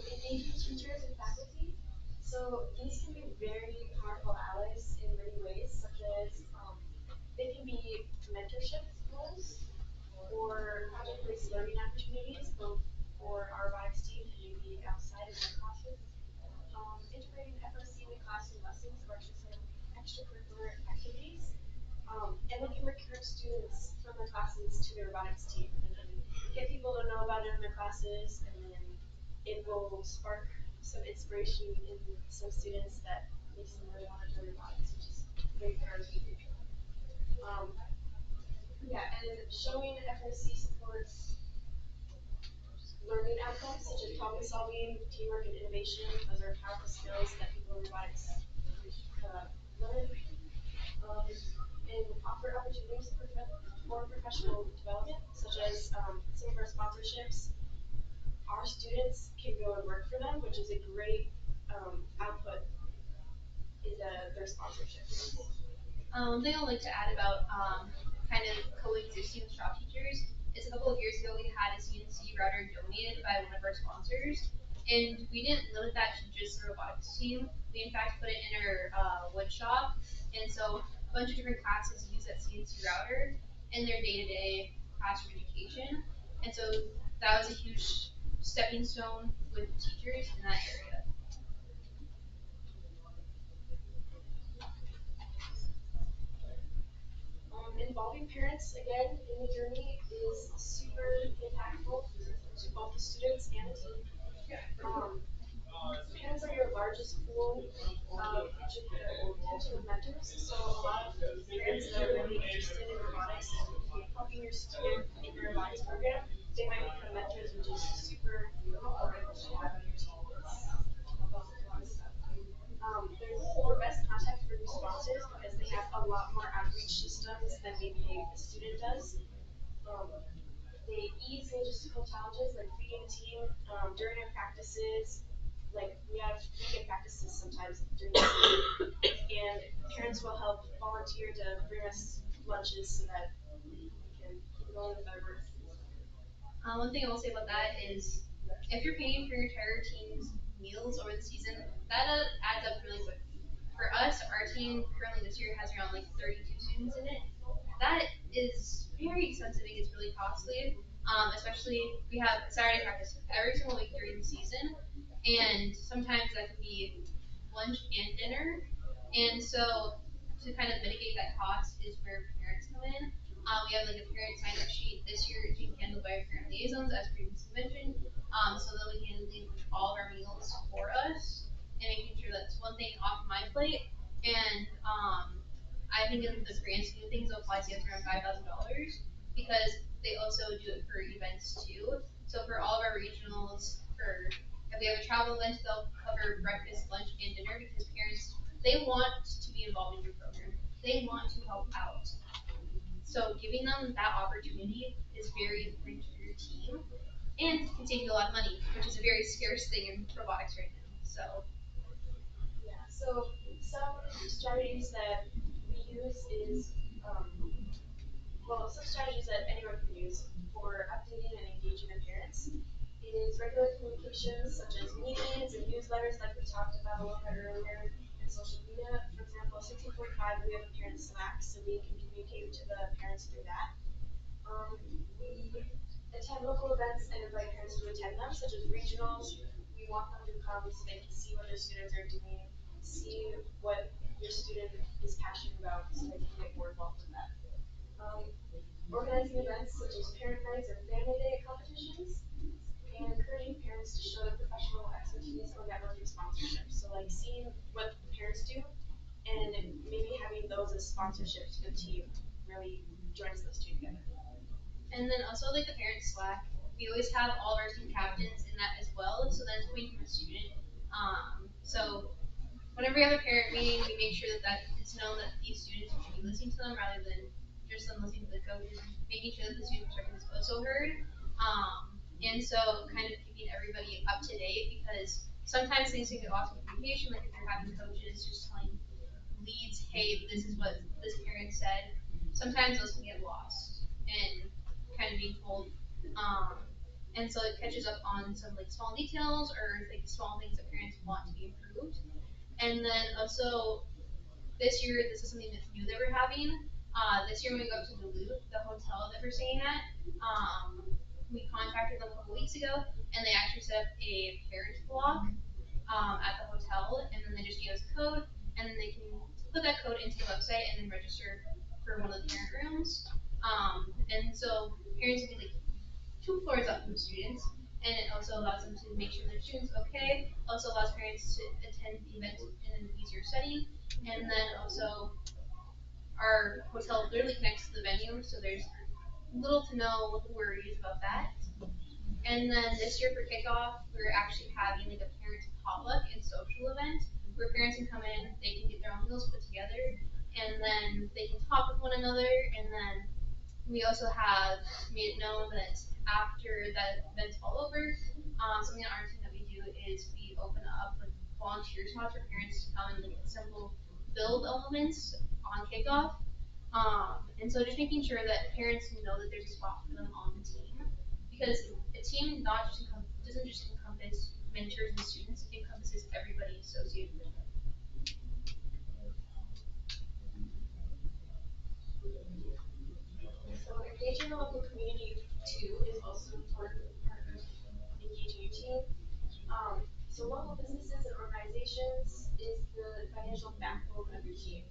Engaging teachers and faculty. So these can be very powerful allies in many ways, such as they can be mentorship roles or project-based learning opportunities, both for our robotics team and maybe outside of their classes. Integrating FOC in classroom lessons or extracurricular activities, and we can recruit students from their classes to the robotics team and then get people to know about it in their classes, and then it will spark some inspiration in some students that makes them really want to join robotics, which is great for our future. Yeah, and showing FOC supports learning outcomes such as problem solving, teamwork, and innovation. Those are powerful skills that people in robotics learn. And offer opportunities for professional development, such as some of our sponsorships. Our students can go and work for them, which is a great output in their sponsorship. One thing I'd like to add about kind of coexisting with shop teachers is a couple of years ago we had a CNC router donated by one of our sponsors, and we didn't limit that to just the robotics team. We in fact put it in our wood shop, and so a bunch of different classes use that CNC router in their day-to-day classroom education, and so that was a huge stepping stone with teachers in that area. Involving parents again in the journey is super impactful to both the students and the team. Parents are your largest pool of potential mentors, so a lot of parents that are really interested in robotics and helping your student in your robotics program, they might become mentors, which is super important to have on your team. They're more best contact for new sponsors because they have a lot more outreach systems than maybe a student does. They ease logistical challenges like feeding the team during our practices. Like we have weekend practices sometimes during the season, and parents will help volunteer to bring us lunches so that we can keep going with our work. One thing I will say about that is if you're paying for your entire team's meals over the season, that adds up really quickly. For for us, our team currently this year has around like 32 students in it. That is very expensive and it's really costly. Especially we have Saturday practice every single week during the season, and sometimes that can be lunch and dinner. And so to kind of mitigate that cost is where parents come in. We have like a parent sign up sheet this year being handled by our parent liaisons, as previously mentioned. So they'll be handling all of our meals for us and making sure that's one thing off my plate. And I think in the grand scheme of things, it'll probably save us around $5,000 because they also do it for events too. So for all of our regionals, for if we have a travel event, they'll cover breakfast, lunch, and dinner because parents they want to be involved in your program. They want to help out. So giving them that opportunity is very important for your team and can save you a lot of money, which is a very scarce thing in robotics right now. So Yeah, so some strategies that we use is, some strategies that anyone can use for updating and engaging their parents is regular communications such as meetings and newsletters like we talked about a little bit earlier, and social media. For example, 1645 we have a parent Slack, so we can communicate to the parents through that. We attend local events and invite parents to attend them, such as regionals. We want them to come so they can see what their students are doing, see what your student is passionate about, so they can get more involved in that. Organizing events such as parent nights or family day competitions, and encouraging parents to show their professional expertise or networking sponsorships. So like seeing what parents do and maybe having those as sponsorships to the team really joins those two together. and then also like the parent Slack, we always have all of our team captains in that as well. So that's coming from a student. So whenever we have a parent meeting, we make sure that it's known that these students should be listening to them rather than just them listening to the coaches, making sure that the student perspective is also heard. And so kind of keeping everybody up to date because sometimes things can get lost in communication, like if you're having coaches just telling leads, hey, this is what this parent said. Sometimes those can get lost and kind of being told. And so it catches up on some like small details or like small things that parents want to be improved. And then also this year, this is something that's new that we're having. This year when we go up to Duluth, the hotel that we're staying at, we contacted them a couple weeks ago, and they actually set up a parent block at the hotel, and then they just give us a code, and then they can put that code into the website and then register for one of the parent rooms. And so parents can be like 2 floors up from students, and it also allows them to make sure their students okay. Also allows parents to attend the event in an easier setting, and then also our hotel literally connects to the venue, so there's little to no worries about that. And then this year for kickoff, we're actually having like a parent potluck and social event where parents can come in, they can get their own meals put together, and then they can talk with one another. And then we also have made it known that after that event's all over, something on our team that we do is we open up like volunteer spots for parents to come and like simple build elements on kickoff. And so just making sure that parents know that there's a spot for them on the team because a team not just doesn't just encompass mentors and students, it encompasses everybody associated with it. So engaging the local community too is also an important part of engaging your team. So local businesses and organizations is the financial backbone of your team.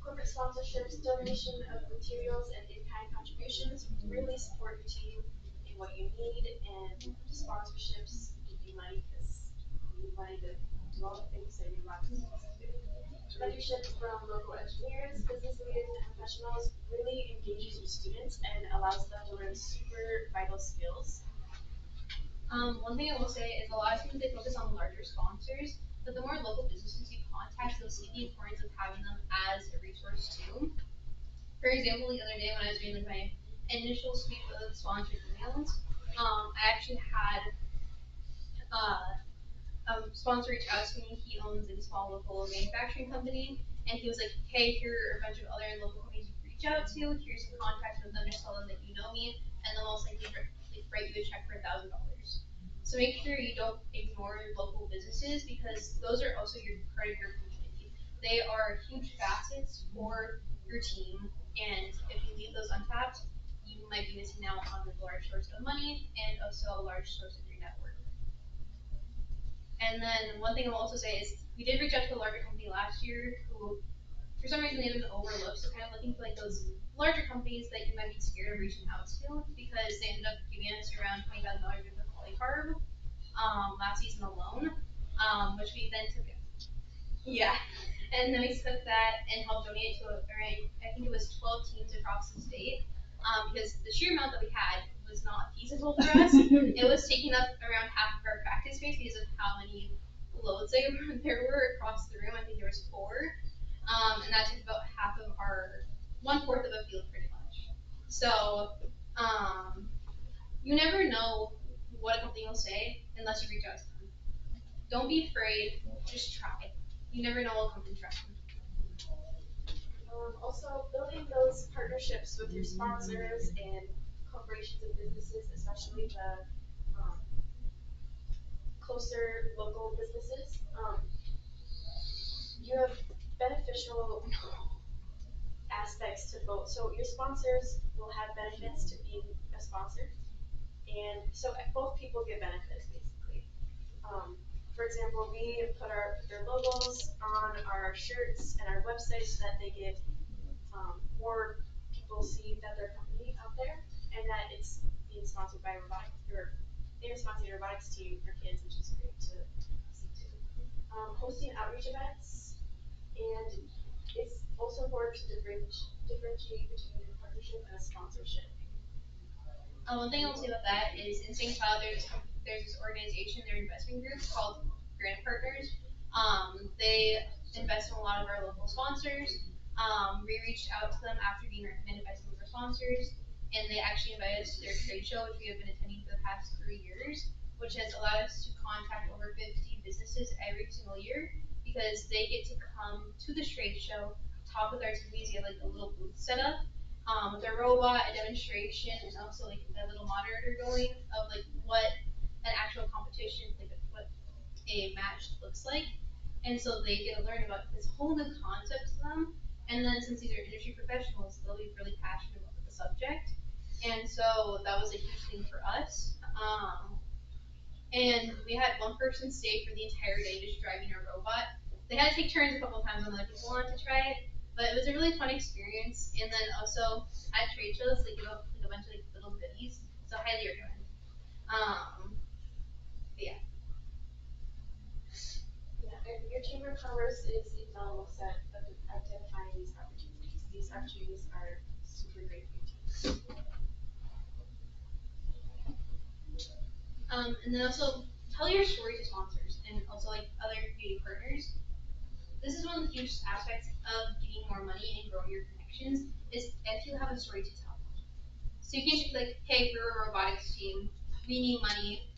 Corporate sponsorships, donation of materials, and in-kind contributions really support your team in what you need, and sponsorships give you money because you need money to do all the things that your life is supposed to do. Mentorship from local engineers, business leaders, and professionals really engages your students and allows them to learn super vital skills. One thing I will say is a lot of times they focus on larger sponsors, but the more local businesses you contact, you'll see the importance of having them as a resource too. For example, the other day when I was doing like my initial suite of sponsored emails, I actually had sponsor reach out to me. He owns a small local manufacturing company, and he was like, "Hey, here are a bunch of other local companies you can reach out to. Here's some contacts with them. Just tell them that you know me, and they'll most likely write you a check for $1,000." So make sure you don't ignore local businesses because those are also your part of your community. they are huge facets for your team, and if you leave those untapped, you might be missing out on a large source of money and also a large source of your network. And then one thing I'll also say is we did reach out to a larger company last year who, for some reason, they've been overlooked. So kind of looking for like those larger companies that you might be scared of reaching out to because they ended up giving us around $20,000 worth of polycarb last season alone, which we then took. Yeah, and then we took that and helped donate to around, I think it was 12 teams across the state. Because the sheer amount that we had was not feasible for us. It was taking up around half of our practice space because of how many loads there were across the room. I think there was 4. And that took about half of our 1/4 of a field pretty much. So, you never know what a company will say unless you reach out to them. Don't be afraid, just try. You never know what company tries. Also, building those partnerships with your sponsors and corporations and businesses, especially the closer local businesses, you have beneficial aspects to both. So your sponsors will have benefits to being a sponsor, and so both people get benefits basically. For example, we put their logos on our shirts and our website so that they get more people see that their company out there and that it's being sponsored by robotics or they're sponsoring a robotics team for kids, which is great to see too. Hosting outreach events, and it's also important to differentiate between a partnership and a sponsorship. One thing I'll say about that is in St. Cloud, there's this organization, their investment group called Grant Partners. They invest in a lot of our local sponsors. We reached out to them after being recommended by some of our sponsors, and they actually invited us to their trade show, which we have been attending for the past 3 years, which has allowed us to contact over 50 businesses every single year because they get to come to the trade show, talk with our teams. We have like a little booth set up with a robot, a demonstration, and also like a little monitor going of like what an actual competition, like what a match looks like. And so they get to learn about this whole new concept to them. And then since these are industry professionals, they'll be really passionate about the subject. And so that was a huge thing for us. And we had one person stay for the entire day just driving our robot. They had to take turns a couple of times when other people wanted to try it, but it was a really fun experience. And then also at trade shows, they give up like a bunch of like little goodies, so highly recommend. Yeah. Yeah, and your Chamber of Commerce is invaluable set of identifying these opportunities. These opportunities are super great for you. And then also tell your story to sponsors and also like other community partners. This is one of the huge aspects of getting more money and growing your connections is if you have a story to tell. So you can't just be like, hey, we're a robotics team, we need money,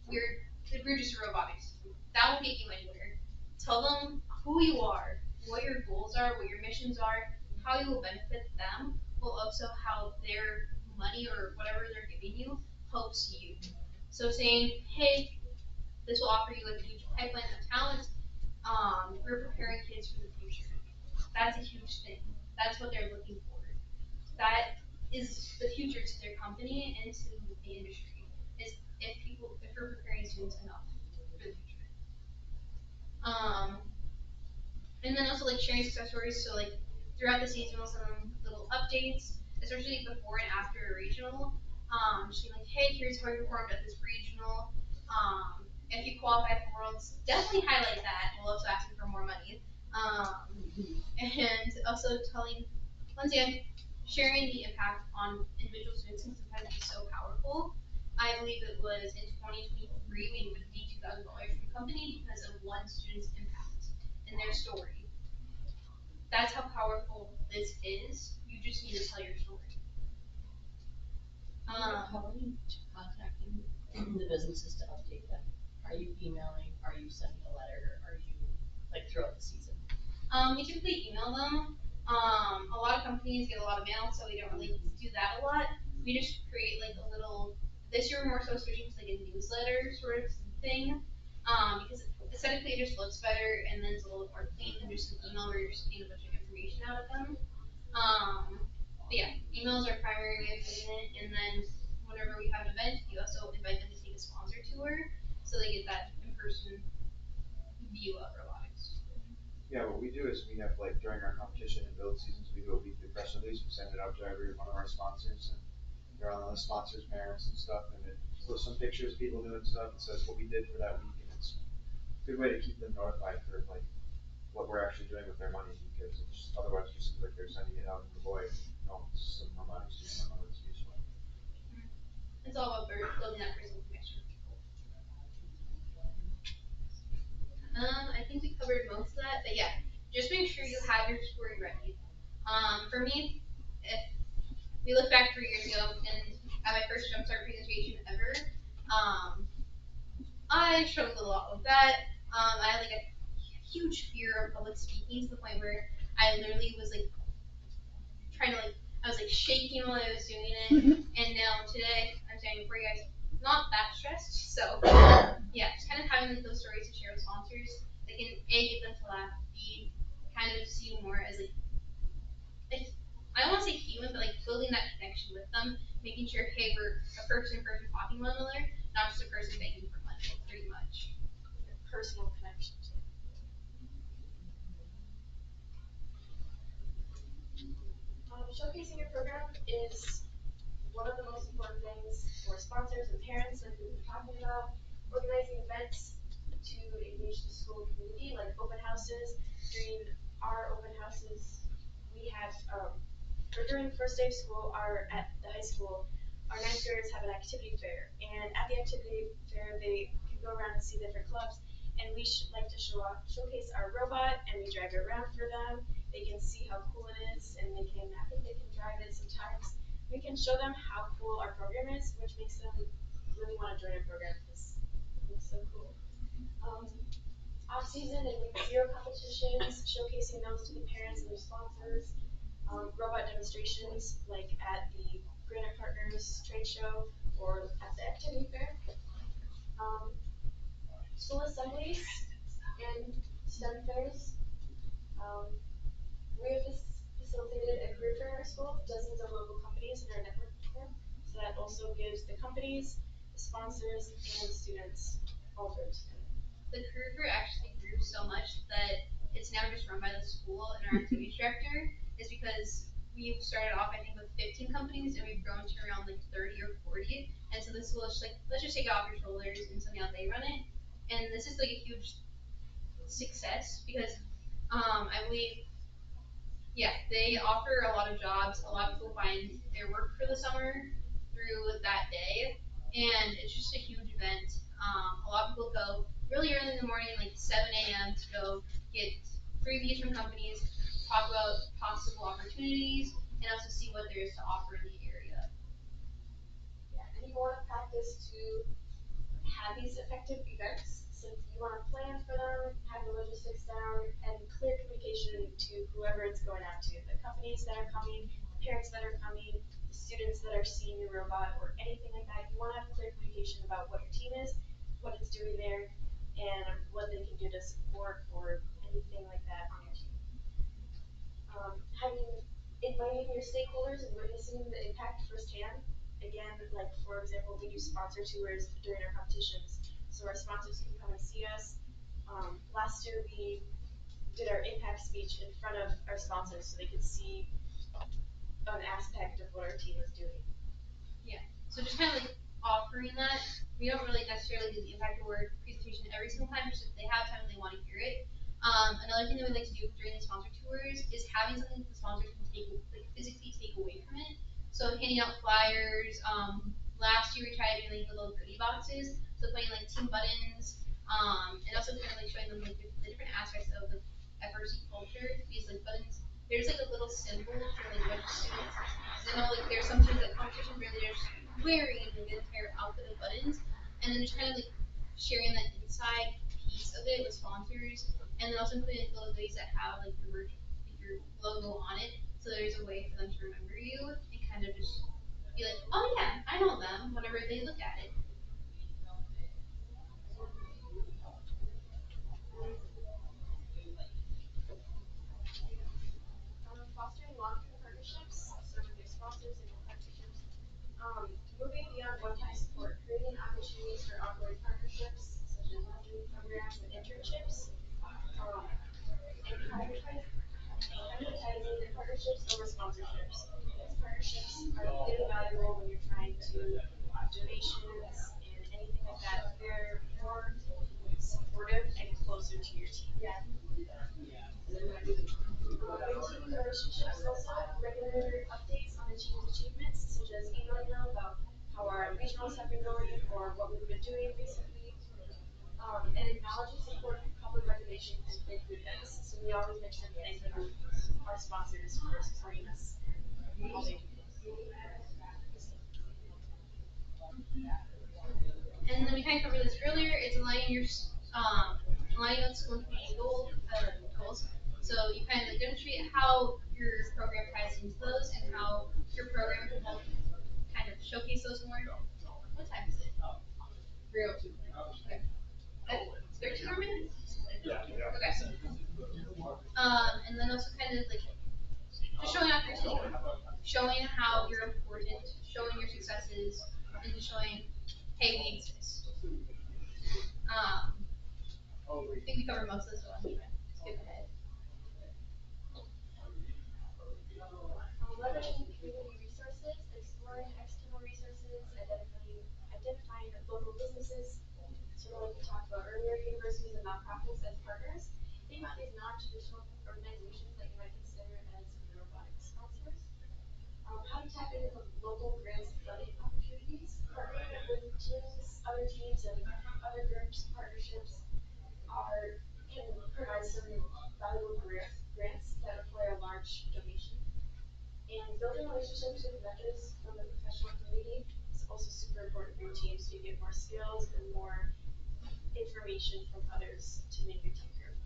we're just a robotics team. That won't get you anywhere. Tell them who you are, what your goals are, what your missions are, how you will benefit them, but also how their money or whatever they're giving you helps you. So saying, hey, this will offer you a huge pipeline of talent. We're preparing kids for the future. That's a huge thing. That's what they're looking for. That is the future to their company and to the industry. Is if we're preparing students enough for the future. And then also like sharing success stories. So like throughout the season, we'll send them little updates, especially before and after a regional. Just being like, hey, here's how we performed at this regional. If you qualify for Worlds, definitely highlight that. We'll also ask you for more money. And also telling, once again, sharing the impact on individual students can sometimes be so powerful. I believe it was in 2023 we would be $2,000 from the company because of one student's impact in their story. That's how powerful this is. You just need to tell your story. How are you contacting the businesses to update them? Are you emailing? Are you sending a letter? Are you like throughout the season? We typically email them. A lot of companies get a lot of mail, so we don't really do that a lot. We just create like a little. This year we're more so switching to like a newsletter sort of thing. Because aesthetically it just looks better and then it's a little more clean than just an email where you're just getting a bunch of information out of them. But yeah, emails are primary way of doing it, and then whenever we have an event, you also invite them to take a sponsor tour, so they get that in-person view of robotics. Yeah, what we do is we have like during our competition and build seasons, we do a weekly press release, we send it out to every one of our sponsors and they're on the sponsors' parents and stuff and it shows some pictures of people doing stuff and says what we did for that week and it's a good way to keep them notified for like what we're actually doing with their money because it's otherwise it just seems like they're sending it out in the void. No, it's some robotics use, I don't know it's useful. It's all about building that personal connection with people. I think we covered most of that, but yeah, just make sure you have your story ready. For me, if we look back 3 years ago and at my first jumpstart presentation ever, I struggled a lot with that. I had like a huge fear of public speaking to the point where I literally was like trying to like I was like shaking while I was doing it. And now today I'm standing before you guys, not that stressed. So yeah, just kind of having like those stories to share with sponsors. They can A, get them to laugh, B, kind of see you more as like I don't want to say human, but like building that connection with them, making sure, hey, we're a person talking to one another, not just a person begging for money, pretty much. Personal connection too. Showcasing your program is one of the most important things for sponsors and parents, like we've been talking about. Organizing events to engage the school community, like open houses. During our open houses, we had, or during the first day of school, at the high school, our ninth graders have an activity fair. And at the activity fair, they can go around and see different clubs. And we like to showcase our robot, and we drive it around for them. They can see how cool it is, and I think they can drive it sometimes. We can show them how cool our program is, which makes them really want to join our program because it looks so cool. Off season and week 0 competitions, showcasing those to the parents and their sponsors. Robot demonstrations like at the Granite Partners trade show or at the activity fair. School assemblies and STEM fairs. We have facilitated a career fair at our school, dozens of local companies in our network program. So that also gives the companies, the sponsors, and the students all groups. The career fair actually grew so much that it's now just run by the school and our activities director, is because we started off I think with 15 companies and we've grown to around like 30 or 40. And so the school is like, let's just take it off your shoulders and so now they run it. And this is like a huge success because I believe yeah, they offer a lot of jobs. A lot of people find their work for the summer through that day, and it's just a huge event. A lot of people go really early in the morning, like 7 a.m. to go get freebies from companies, talk about possible opportunities, and also see what there is to offer in the area. Yeah, and you want to practice to have these effective events. So you want to plan for them, have the logistics down, and clear communication to whoever it's going out to. The companies that are coming, the parents that are coming, the students that are seeing your robot, or anything like that. You want to have clear communication about what your team is, what it's doing there, and what they can do to support or anything like that on your team. Inviting your stakeholders and witnessing the impact firsthand. Again, like for example, we do sponsor tours during our competitions, so our sponsors can come and see us. Last year we did our impact speech in front of our sponsors so they could see an aspect of what our team was doing. Yeah, so just kind of like offering that. We don't really necessarily do the impact award presentation every single time, just if they have time and they want to hear it. Another thing that we like to do during the sponsor tours is having something that the sponsors can take, like physically take away from it. So handing out flyers. Last year we tried doing like little goodie boxes, so putting like team buttons, and also kind of like showing them like the different aspects of the FRC culture. These like buttons, there's like a little symbol for like what students. I know like there's some students at competitions where they're just wearing like the entire outfit of buttons, and then just kind of like sharing that inside piece of it with sponsors, and then also including like little goodies that have like your merch, like your logo on it, so there's a way for them to remember you and kind of just be like, oh yeah, I know them. Whenever they look at it. partnerships, such as marketing programs and internships, and prioritizing the partnerships over sponsorships. These partnerships are really valuable when you're trying to donations and anything like that. They're more supportive and closer to your team. Yeah. Maintaining relationships also, regular updates on the team's achievements, such as emailing them about how our regionals have been going or what we've been doing recently. And acknowledging support from public recognition and big good events. So we always make sure to thank our sponsors for supporting us. All they do. And then we kind of covered this earlier. It's aligning with school and community goals. So you kind of like demonstrate how your program ties into those and how your program can help kind of showcase those more. What time is it? 3:02. Okay. 13 more minutes? Yeah. Okay. And then also kind of like just showing off your city, showing how you're important, showing your successes, and just showing, hey, we exist. I think we covered most of this one. Skip ahead. Leveraging community resources, exploring external resources, identifying local businesses. So like we talked about earlier, universities and nonprofits as partners. Think about these non-traditional organizations that you might consider as robotics sponsors. How to tap into local grants and funding opportunities, partnering with teams, other teams, and other groups, partnerships can provide some valuable grants that require a large donation. And building relationships with mentors from the professional community is also super important for your team, so you get more skills and more information from others to make your team grow.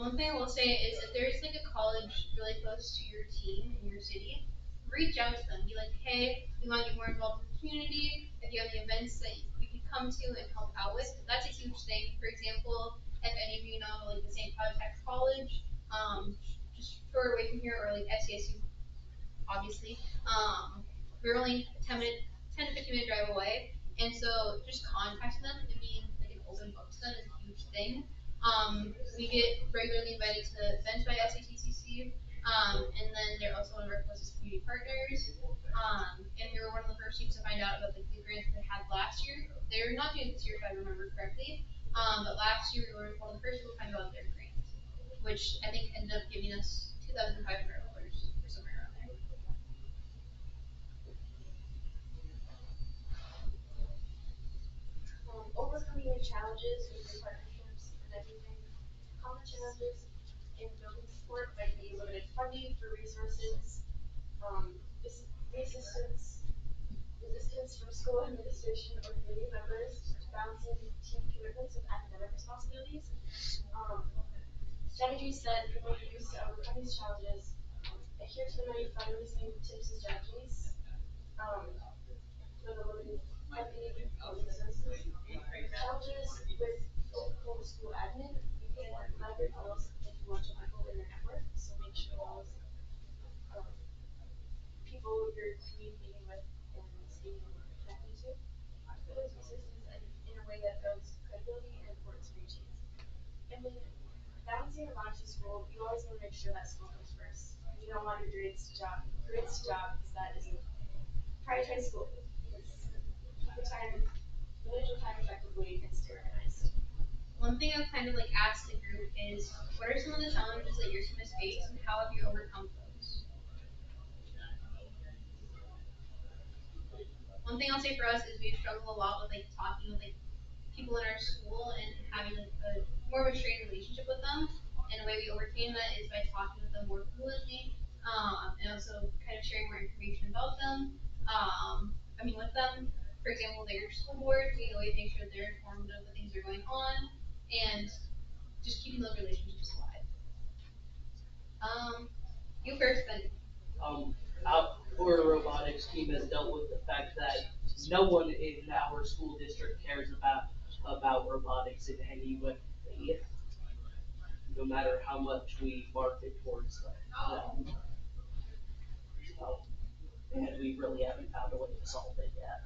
One thing I will say is if there's like a college really close to your team in your city, reach out to them. Be like, hey, we want to get more involved in the community. If you have any events that we could come to and help out with, that's a huge thing. For example, if any of you know like the St. Cloud Tech College, just short away from here, or like SCSU, obviously. We're only 10 to 15 minute drive away, and so just contacting them and being like an open book to them is a huge thing. We get regularly invited to events by SATCC, and then they're also one of our closest community partners. And we were one of the first teams to find out about like, the grants they had last year. They're not doing it this year, if I remember correctly. But last year we were one of the first people to find out their grant, which I think ended up giving us $2,500 or somewhere around there. Overcoming the challenges with the partnerships and everything. Common challenges in building support might be limited funding for resources, resistance from school administration or community members, balancing team commitments with academic responsibilities. Strategies that can make use to overcome these challenges. Adhere to the many fundraising tips and strategies. For the limited funding of resources. Challenges with local school admin. You can leverage those influential people in your network, so make sure those people you're communicating with and seeing connecting to for those resources in a way that builds credibility and importance for your teams. And then balancing your life to school, you always want to make sure that school comes first. You don't want your grades to drop because that isn't prioritize school. Keep your time, manage your time effectively, and stay organized. One thing I've kind of like asked the group is, what are some of the challenges that your team has faced, and how have you overcome those? One thing I'll say for us is we struggle a lot with like talking with like people in our school and having like a more of a strained relationship with them. And the way we overcame that is by talking with them more fluently, and also kind of sharing more information about them. With them, for example, their school board, we always make sure they're informed of the things that are going on, and just keeping those relationships alive. You first, then. Our robotics team has dealt with the fact that no one in our school district cares about robotics in any way, no matter how much we market towards them. So, and we really haven't found a way to solve it yet.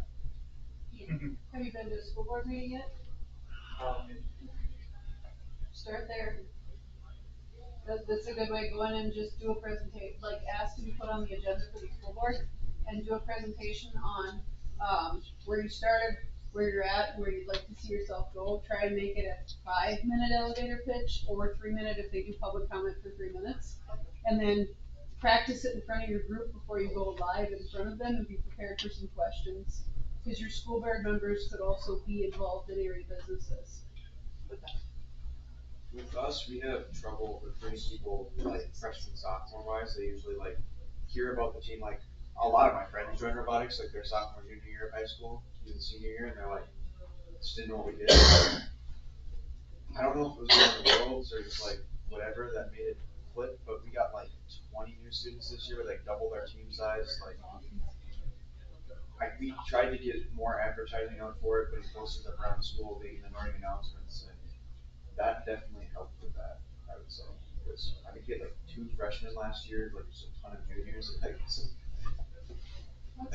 Have you been to a school board meeting yet? Start there. That's a good way, go in and just do a presentation, like ask to be put on the agenda for the school board and do a presentation on, where you started, where you're at, where you'd like to see yourself go. Try and make it a 5-minute elevator pitch or 3-minute if they do public comment for 3 minutes. And then practice it in front of your group before you go live in front of them and be prepared for some questions. Cause your school board members could also be involved in area businesses. With us, we have trouble recruiting people like freshman, sophomore wise. They usually like hear about the team. Like a lot of my friends joined robotics like their sophomore, junior year of high school, even senior year, and they're like, just didn't know what we did. I don't know if it was one of the worlds or just like whatever that made it flip, but we got like 20 new students this year. We like doubled our team size. We tried to get more advertising out for it, putting posters up around the school, making annoying announcements, and that definitely helped with that, I would say. Because I think we had like 2 freshmen last year, like just a ton of juniors. And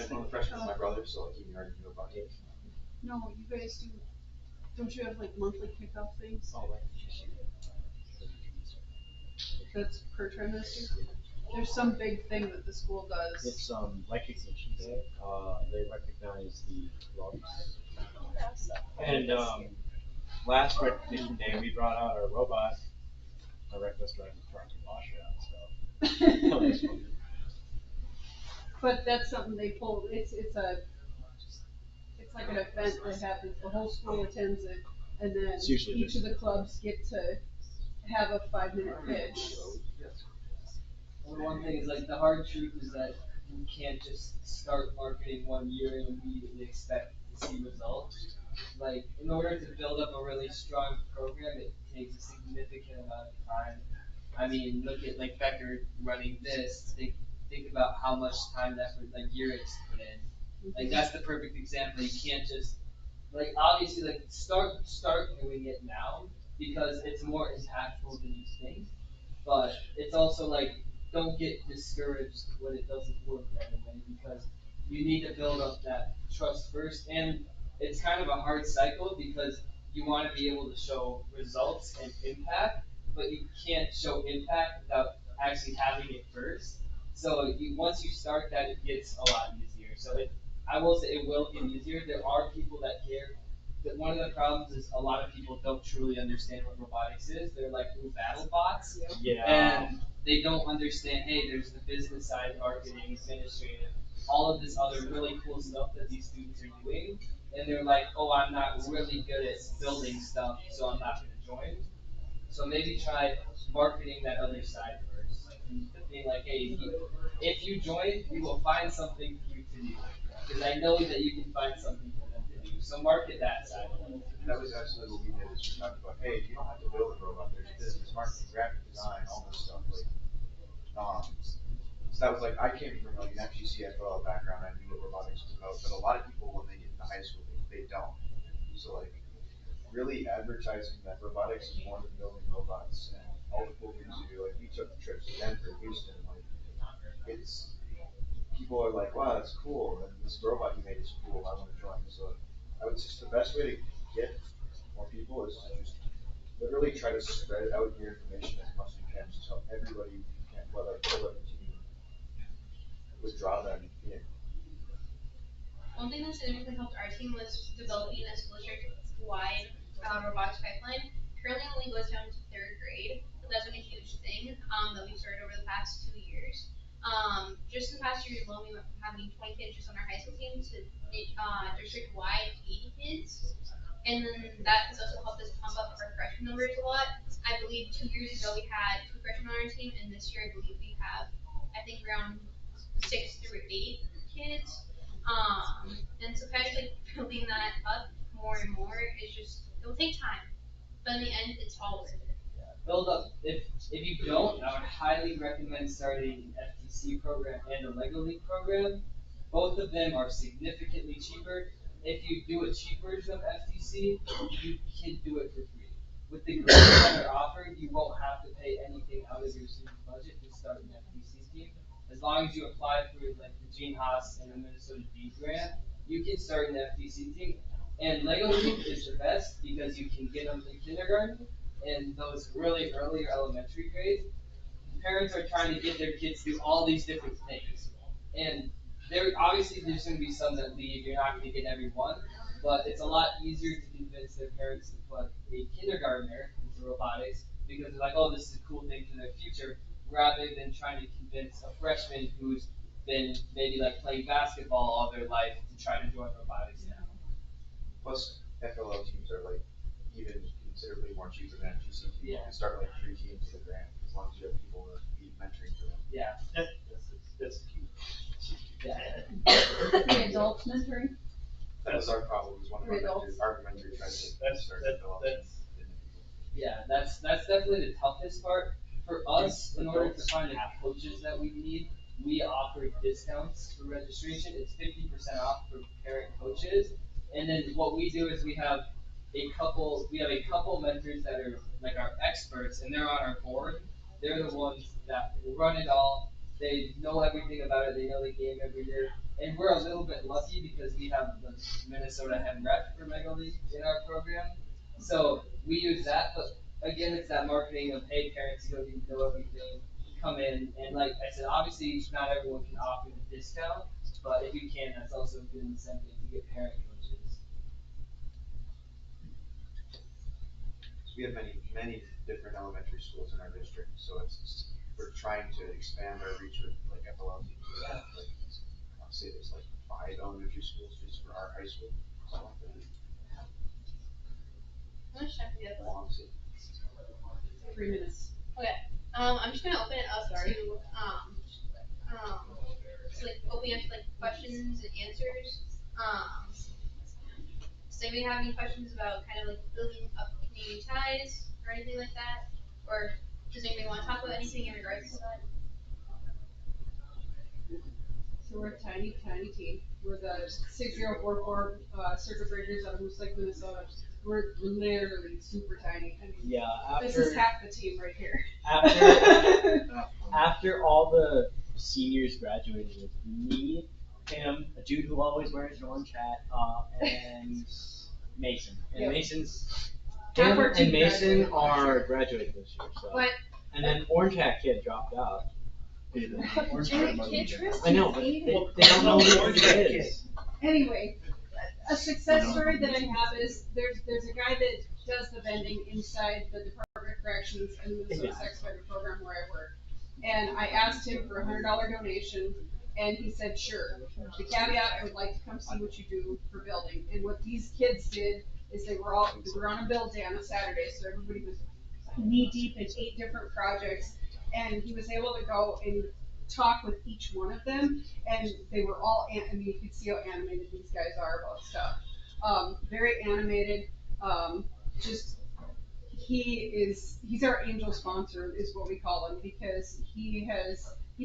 one of the freshmen was my brother, so like he already knew about it. No, you guys do, don't you have like monthly kickoff things? Oh, right. That's per trimester? There's some big thing that the school does. It's recognition day. They recognize the clubs. And last recognition day, we brought out our robot. Our reckless driving truck and washer out. So that was fun. But that's something they pull, it's like an event that happens, the whole school attends it, and then It's usually each of the clubs get to have a 5-minute pitch. Well, the one thing is like the hard truth is that you can't just start marketing one year and immediately expect to see results. Like in order to build up a really strong program, it takes a significant amount of time. I mean, look at like Becker running this. Think about how much time, effort, like year it's put in. Like that's the perfect example. You can't just like obviously like start doing it now because it's more impactful than you think. But it's also like don't get discouraged when it doesn't work right away because you need to build up that trust first. And it's kind of a hard cycle because you want to be able to show results and impact, but you can't show impact without actually having it first. So once you start that, it gets a lot easier. So I will say it will get easier. There are people that care. That one of the problems is a lot of people don't truly understand what robotics is. They're like little battle bots. Yeah. And they don't understand, hey, there's the business side, marketing, administrative, all of this other really cool stuff that these students are doing. And they're like, oh, I'm not really good at building stuff, so I'm not going to join. So maybe try marketing that other side first. And being like, hey, if you join, we will find something for you to do. Because I know that you can find something for them to do. So market that side. That was absolutely what we did. Is we talked about, hey, you don't have to build a robot. There's business, marketing, graphic design, all this stuff. So that was like I came from like an FGC FLL background. I knew what robotics was about, but a lot of people when they get into high school, they don't. So like really advertising that robotics is more than building robots and all the cool things you do. Like we took trips to Denver, Houston. Like it's people are like, wow, that's cool, and this robot you made is cool. I want to join. So I would just the best way to get more people is to just literally try to spread out your information as much as you can, just so everybody can, whether the team would draw them in. One thing that significantly helped our team was developing a school district-wide robotics pipeline. Currently only goes down to 3rd grade, but that's been a huge thing that we've started over the past 2 years. Just in the past year alone, we went from having 20 kids just on our high school team to district-wide 80 kids. And then that has also helped us pump up our freshman numbers a lot. I believe 2 years ago we had 2 freshmen on our team, and this year I believe we have, I think, around 6 through 8 kids. And so kind of like building that up more and more is just, it will take time, but in the end, it's all worth it. Build up. If you don't, I would highly recommend starting an FTC program and a Lego League program. Both of them are significantly cheaper. If you do a cheap version of FTC, you can do it for free. With the grants that are offered, you won't have to pay anything out of your student budget to start an FTC team. As long as you apply through like the Gene Haas and the Minnesota D grant, you can start an FTC team. And Lego League is the best because you can get them in kindergarten and those really earlier elementary grades. Parents are trying to get their kids through all these different things. And obviously there's going to be some that leave. You're not going to get everyone, but it's a lot easier to convince their parents to put a kindergartner into robotics because they're like, oh, this is a cool thing for their future, rather than trying to convince a freshman who's been maybe like playing basketball all their life to try to join robotics now. Plus, FLL teams are like even considerably more cheaper than FTC teams. Yeah. You can start like 3 teams with a grant as long as you have people to be mentoring for them. Yeah. That's key. Yeah. The adults mentoring? That was our problem. Was one of our mentors tried to start FLL teams. Yeah, that's definitely the toughest part. For us, in order to find the coaches that we need, we offer discounts for registration. It's 50% off for parent coaches. And then what we do is we have a couple mentors that are like our experts, and they're on our board. They're the ones that run it all. They know everything about it. They know the game every year. And we're a little bit lucky because we have the Minnesota head rep for Mega League in our program. So we use that, but again, it's that marketing of, hey, parents, you don't need to know everything. Come in, and like I said, obviously not everyone can offer the discount, but if you can, that's also a good incentive to get parent coaches. We have many different elementary schools in our district, so we're trying to expand our reach with like FLL teams. Like, I'll say there's like 5 elementary schools just for our high school, something like that. How much time do we have left? Long city. 3 minutes. Okay. I'm just gonna open it up to so like opening up to like questions and answers. Does anybody have any questions about kind of like building up community ties or anything like that? Or does anybody want to talk about anything in regards to that? So we're a tiny, tiny team. We're the 6044 circuit breakers out of Moose Lake, Minnesota. We're literally super tiny. I mean, Yeah, this is half the team right here. After all the seniors graduated, with me, him, a dude who always wears an orange hat, and Mason. And Yep. Him and Mason are graduating this year. So. But, and then orange hat kid dropped out. Orange hat kid? I know, but they don't know who orange hat is. Anyway, a success story that I have is there's a guy that does the vending inside the Department of Corrections and the Minnesota Sex Offender Program where I work. And I asked him for a $100 donation, and he said, sure. The caveat, I would like to come see what you do for building. And what these kids did is we were on a build day on a Saturday, so everybody was knee deep in 8 different projects. And he was able to go and talk with each one of them, and they were all, I mean, you could see how animated these guys are about stuff. Very animated, he's our angel sponsor is what we call him, because he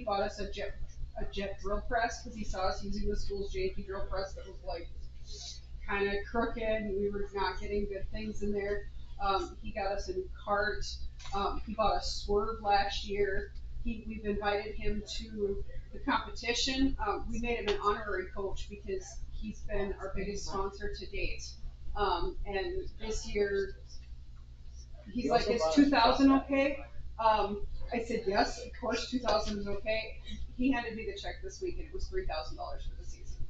bought us a jet drill press, because he saw us using the school's janky drill press that was like kind of crooked, and we were not getting good things in there. He got us a new cart. He bought a swerve last year. We've invited him to the competition. We made him an honorary coach because he's been our biggest sponsor to date. And this year, he's like, is 2,000 okay? I said, yes, of course, 2,000 is okay. He handed me the check this week, and it was $3,000 for the season,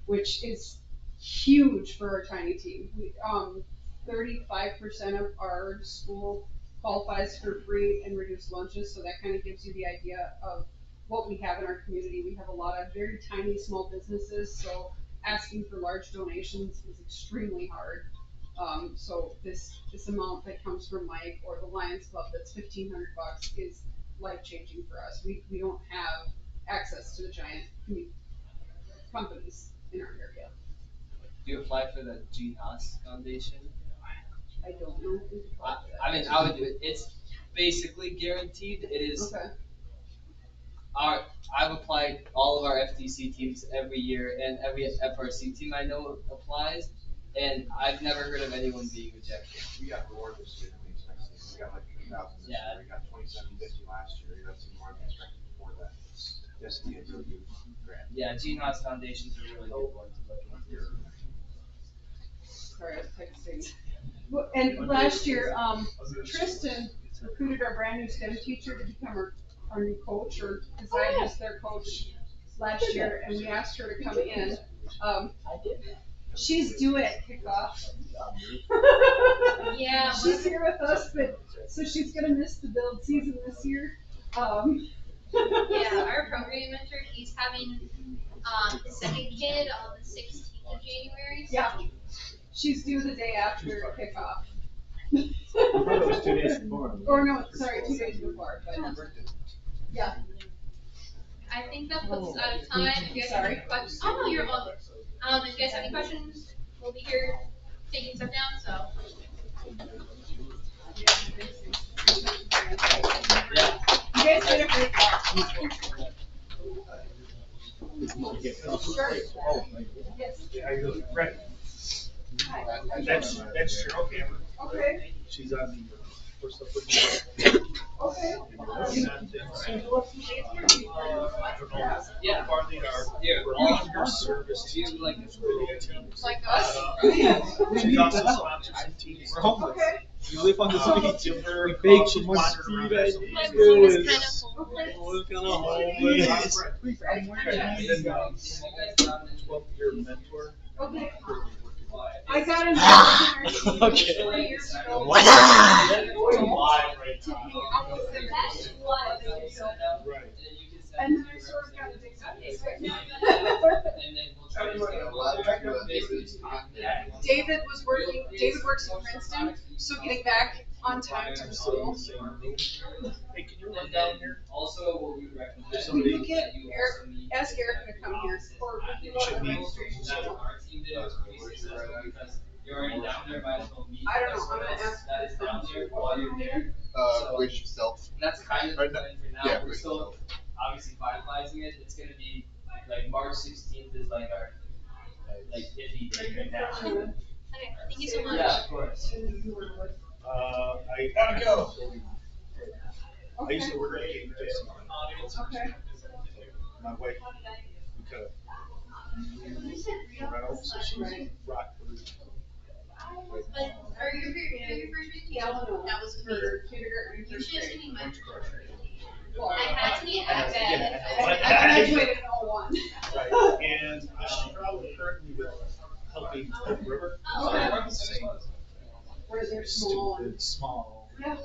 which is huge for our tiny team. 35% of our school qualifies for free and reduced lunches, so that kind of gives you the idea of what we have in our community. We have a lot of very tiny small businesses, so asking for large donations is extremely hard. So this amount that comes from Mike or the Lions Club that's $1,500 is life changing for us. We don't have access to the giant companies in our area. Do you apply for the Gene Haas Foundation? I don't know. I mean, I would do it. It's basically guaranteed. It is. Okay. I've applied all of our FTC teams every year, and every FRC team I know applies, and I've never heard of anyone being rejected. We got rewarded this year. We got like 2,000 this year. We got 2,750 last year. We got some more than expected before that. It's just a really good grant. Yeah, Gene Haas Foundations are really good ones to look into. And last year, Tristan recruited our brand new STEM teacher to become our new coach or design as their coach last year, and we asked her to come in. She's due at kickoff. Yeah. She's here with us, but so she's gonna miss the build season this year. Yeah, our programming mentor, he's having the second kid on the 16th of January. So Yeah. She's due the day after kickoff. I thought it was 2 days before. Or no, sorry, 2 days before, but yeah. I think that puts us out of time. If you guys have any questions, oh no, you're all good. If you guys have any questions, we'll be here taking stuff down. So. You guys did a great job. Sure. Oh, Yes. how you doing? Fred. That's Cheryl Cameron. Okay. She's on the first up with Okay. I don't know how far they are. Yeah. We're all under service. Like Like us? She also sponsors some teams. We're homeless. Okay. You live on the street. We beg some someone's street My mom is kind of homeless. And then, 12-year mentor. Okay. I got involved in our team 3 years ago. What? To hang out with them. That's what they do. Right. And then I sort of got addicted. David works in Princeton, so getting back on time to school. Hey, can you run down here? Also, what we recommend. Will you get Eric, ask Eric to come here, or Should we- administration channel? Our team did it because you're already down there, might as well meet. I don't know, I'm gonna ask that is down there while you're there. Wish yourself. That's kind of the Right plan for now. Yeah, We're wish still obviously finalizing it. It's gonna be like March 16th is like our like iffy day right now. Okay, thank you so much. Yeah, of course. I gotta go. I used to work at Game Fest. Okay. My wife, we kind of around, so she's Rockford. But are you your first week? Yeah, that was me. For kindergarten. You should have seen me my Well, I had to be at bed. I graduated in 01. Right, and currently with helping the river. Okay. Same. Where they're small. Stupid, small. Yeah. And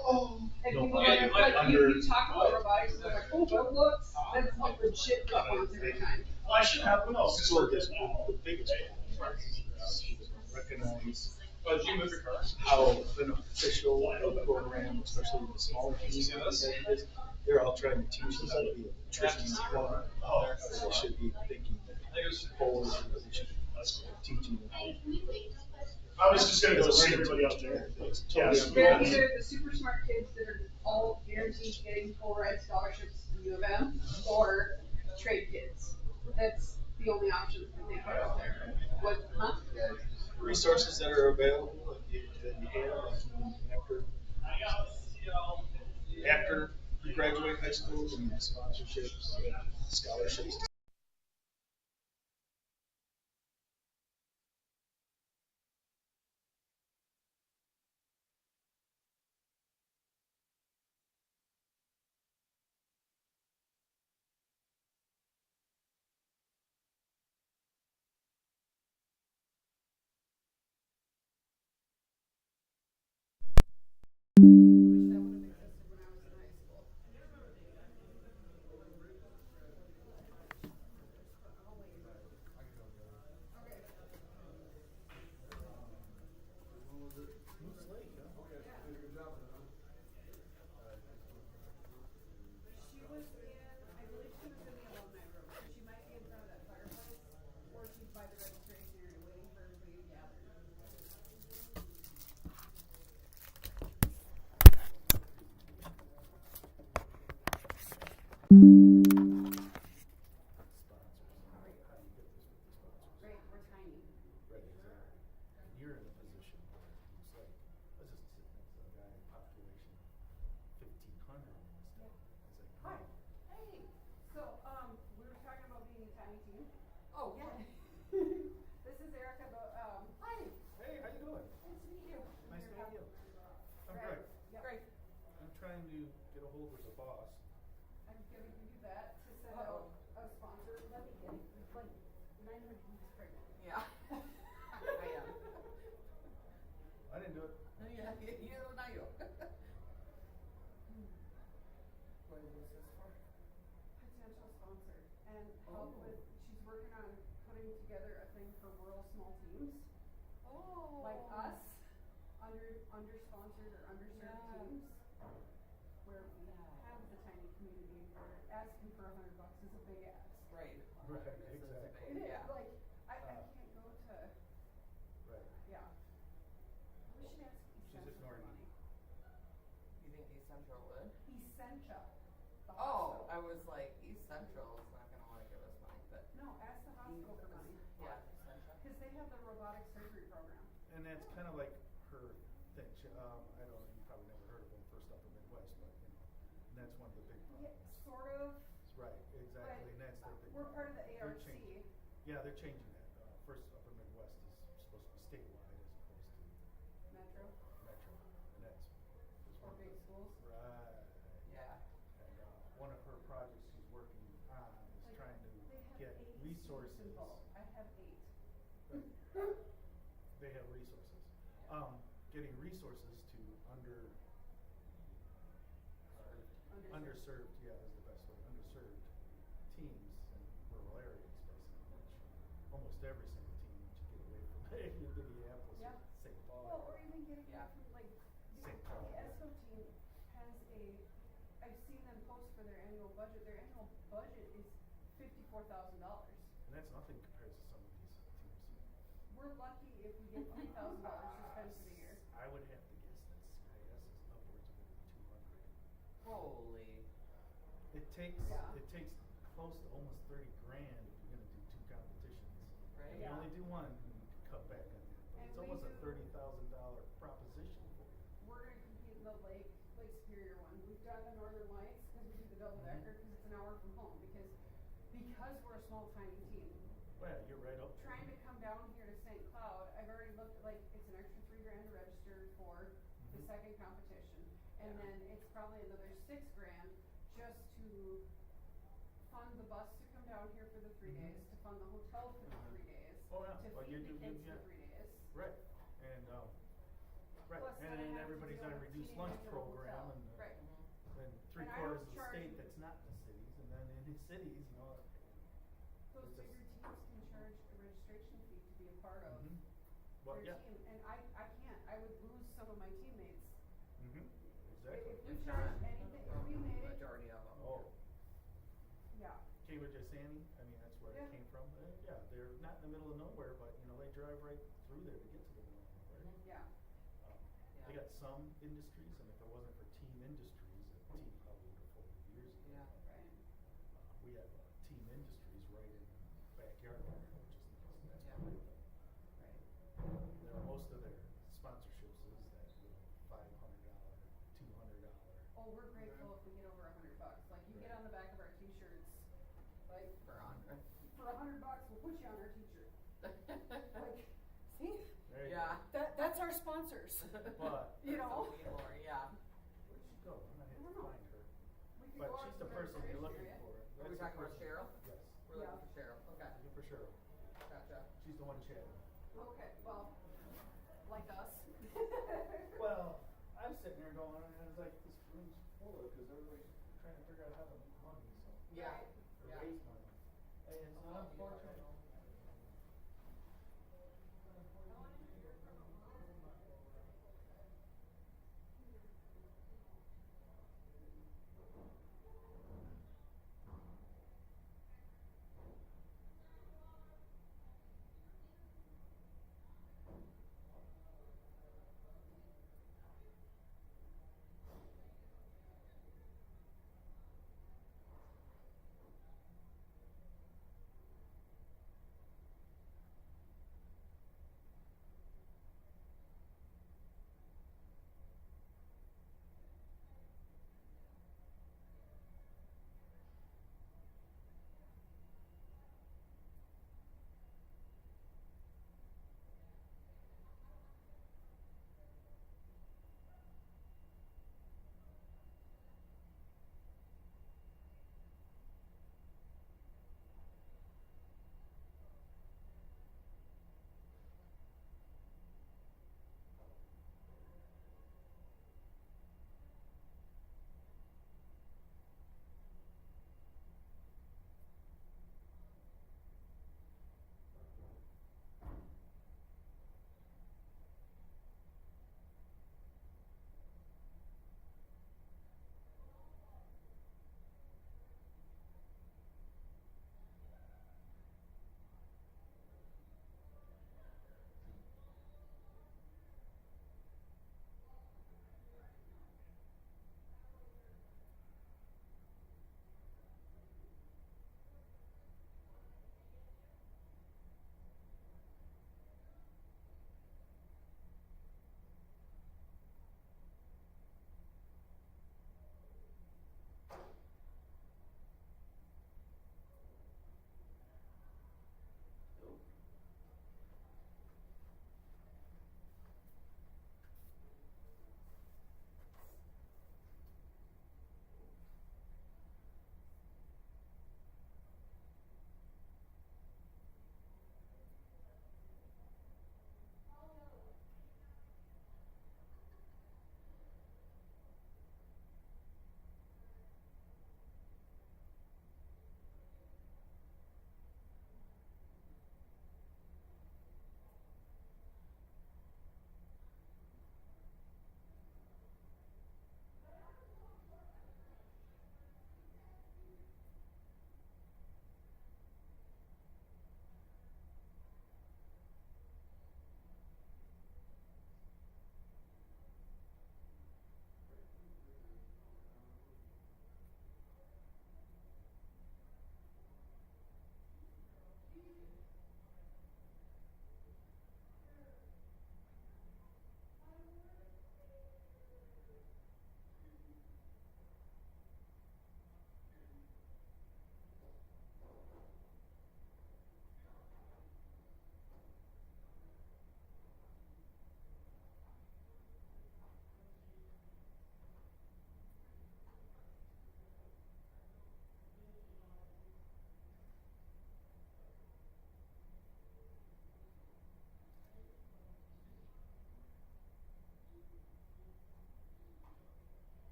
No, people yeah, like under- you talk about robotics, they're like, oh, but looks, that's like legit response every time. Well, I should have, no, school gets the biggest recognize how beneficial the program, especially in the smaller communities, is. They're all trying to teach them how to be a nutrition plumber. They should be thinking that polls, they should be teaching them how. I was just gonna go see everybody out there. Yes. They're either the super smart kids that are all guaranteed getting full ride scholarships to U of M, or trade kids. That's the only options that they have out there. What, huh? Resources that are available that you have after you graduate high school, and sponsorships, scholarships. Oh, yeah. This is Erica, but, hi. Hey, how you doing? Nice to meet you. Nice to meet and help with, she's working on putting together a thing for rural small teams. Like us, under-sponsored or underserved teams, where we have the tiny community where asking for $100 is a big ask. Right. Right, exactly. It is, Yeah. like, I can't go to, Right. yeah. We should ask East She's Central for ignoring money. You think East Central would? East Central. the Oh, hospital. I was like, East Central is not gonna wanna give us money, but. No, ask the hospital for money. Yeah, East Central. Because they have the robotic surgery program. And that's kind of like her thing. She, I don't know, you probably never heard of them, First Upper Midwest, but you know, and that's one of the big Yeah, problems. sort of. Right, exactly, and that's their big We're part problem. of the They're ARC. changing- Yeah, they're changing that. First Upper Midwest is supposed to be statewide as opposed to Metro. metro, and that's. is Or one of big the- schools. Right. Yeah. And one of her projects she's working on is Like, trying they to have get 8 students resources. involved. I have 8. They have resources. Getting resources to underserved, yeah, is the best way, underserved teams in rural areas, basically, which almost every single team to get away from Minneapolis Yeah. or St. Paul. Well, or even getting Yeah. from like, the St. Paul. ESCO team has I've seen them post for their annual budget. Their annual budget is $54,000. And that's nothing compared to some of these teams. We're lucky if we get $3,000 to spend for the year. I would have to guess that SCSU is upwards of maybe 200. Holy. It takes Yeah. close to almost 30 grand if you're gonna do 2 competitions. Right. If Yeah. you only do one, you can cut back on that. But And it's we almost a do- $30,000 proposition for you. We're gonna compete in the Lake Superior one. We've done the Northern Lights because we do the double decker because it's an hour from home because we're a small tiny team. Well, you're right up there. Trying to come down here to St. Cloud, I've already looked at like it's an extra $3,000 to register for the Mhm. second competition, and Yeah. then it's probably another $6,000 just to fund the bus to come down here for the 3 Mhm. days, to fund the hotel for the Mhm. 3 days, Oh, yeah. to Well, feed the kids yeah. for 3 days. Right, and, right, Plus, and then I then have to everybody's deal on a with reduced feeding lunch into the program hotel. and. Right. And And I 3/4 was of the charging- state that's not in the cities, and then in the cities, you know. Those it's just- bigger teams can charge a registration fee to be a part of Mhm. Well, their yeah. team, and I can't. I would lose some of my teammates. Mm-hmm, exactly. If we charge anything, if we made it, Majority of them. Oh, yeah. Cambridge Isani, I mean, that's where Yeah. it came from. Yeah, they're not in the middle of nowhere, but, you know, they drive right through there to get to the middle of nowhere. Yeah. They got some industries, and if it wasn't for team industries, the team probably would have folded years ago. Yeah. Right. We have team industries right in the backyard there, which is nice. That's Yeah. great. Right. There, most of their sponsorships is that little $500, $200. Oh, we're grateful if we get over $100. Like you get on the back of our T-shirts, like For 100. for $100, we'll put you on our T-shirt. Like, see? There you Yeah. That's our sponsors. But You know? That's a wee more, yeah. where'd she go? I'm not I here don't to know. find her. We could go But out she's to the person you're looking registration area. for. Are we That's the talking about person- Cheryl? Yes. We're looking for Cheryl, okay. Looking for Cheryl. Gotcha. She's the one chatting. Okay, well, like us. Well, I'm sitting there going, and it's like, this room's full because everybody's trying to figure out how to make money, so. Yeah. Or Yeah. raise money. And it's unfortunate.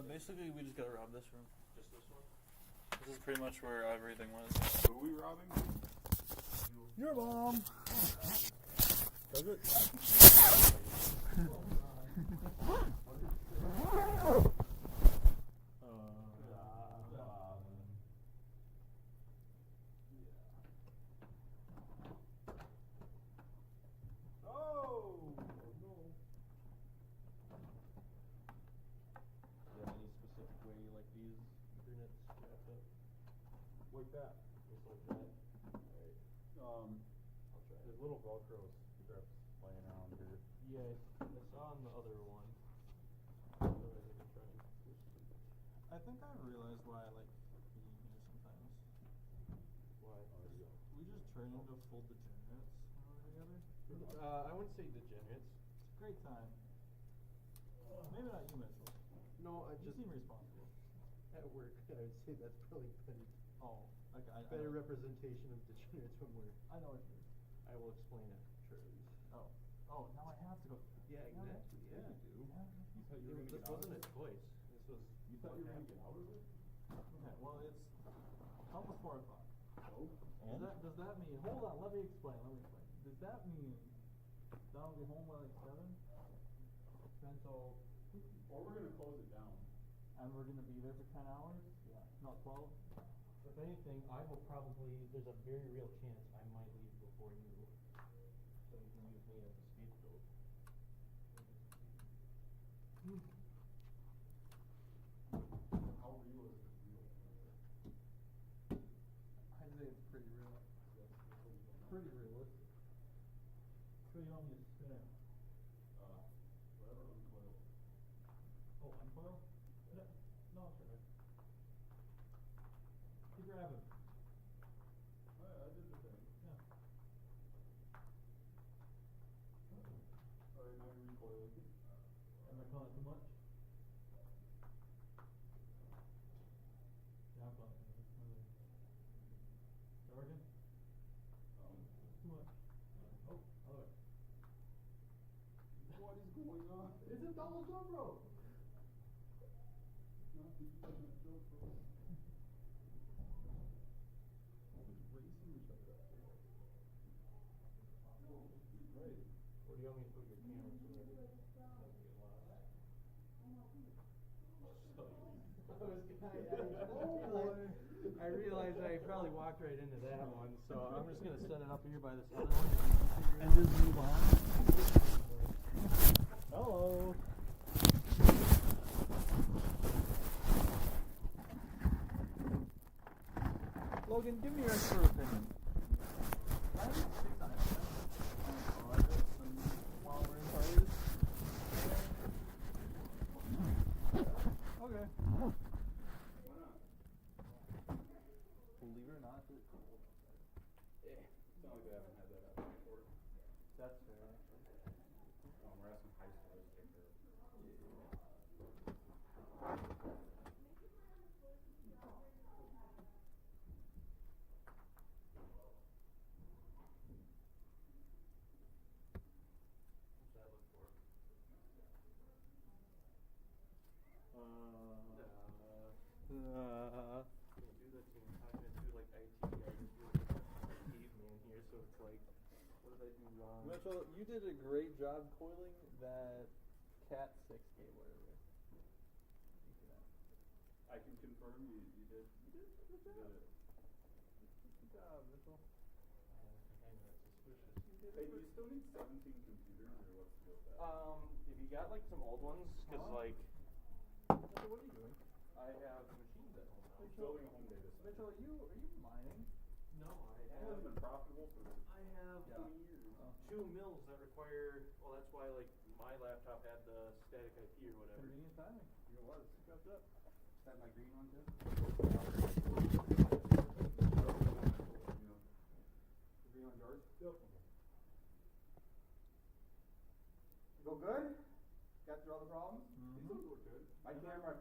Basically, we just gotta rob this room. Just this one? This is pretty much where everything was. Who are we robbing? Your mom! Does it? Any specific way you like these units wrapped up? Like that. Just like that. Alright. I'll try. There's little Velcro strips laying around here. Yeah, I saw on the other one. I think I realized why I like being here sometimes. Why? We just turn into full degenerates when we're together. I wouldn't say degenerates. It's a great time. Maybe not you, Mitchell. No, I You just seem responsible. at work. I would say that's probably better. Oh, okay. Better representation of degenerates when we're. I know what you mean. I will explain after these. Oh. Oh, now I have to go. Yeah, exactly. Yeah. You thought you were gonna This get out wasn't of it? a choice. This was. You thought you were gonna get out of it? Okay, well it's almost 4 o'clock. Oh. Does that mean, hold on, let me explain. Does that mean that I'll be home by like 7? Then so, Or we're gonna close it down. and we're gonna be there for 10 hours? Yeah. Not 12? If anything, I will probably, there's a very real chance I might leave before you. So you can use me as a scapegoat. How real is this real? I'd say it's pretty real. Pretty realistic. So you want me to spin? Whatever, uncoil. Oh, uncoil? Yeah. No, it's right. Keep grabbing. I did the thing. Yeah. Alright, now you're recoiling. Am I calling it too much? Yeah, I'm calling it too much. Oregon? Too much. Oh, other way. What is going on? It's a double jump rope! Not the jump rope. Racing each other out there. Right. Or do you want me to put your camera so that it doesn't get lost? I realized I probably walked right into that one, so I'm just gonna set it up here by this other one and just move on. Hello. Logan, give me your expert opinion. While we're in parties. Okay. Believe it or not, it's cold outside. Yeah. It's not like they haven't had that happen before. That's fair, actually. We're asking high schoolers to take care of it. What's that look for? Can't do that to me. I'm gonna do like IT. I just do like caveman here, so it's like, what did I do wrong? Mitchell, you did a great job coiling that Cat 6K, whatever. I can confirm you did. You did it. Good job, Mitchell. Hey, do you still need 17 computers, or what's the deal with that? If you got like some old ones, cause like. Mitchell, what are you doing? I have machines at home. I'm Mitchell, building a home data center. Mitchell, are you mining? No, I haven't been profitable for. I have 20 years. Oh. 2 mills that require. Well, that's why like my laptop had the static IP or whatever. Convenient timing. It was. Got that. Is that my green one too? The green on yours? Yep. Go good? Got through all the problems? These ones look good. My camera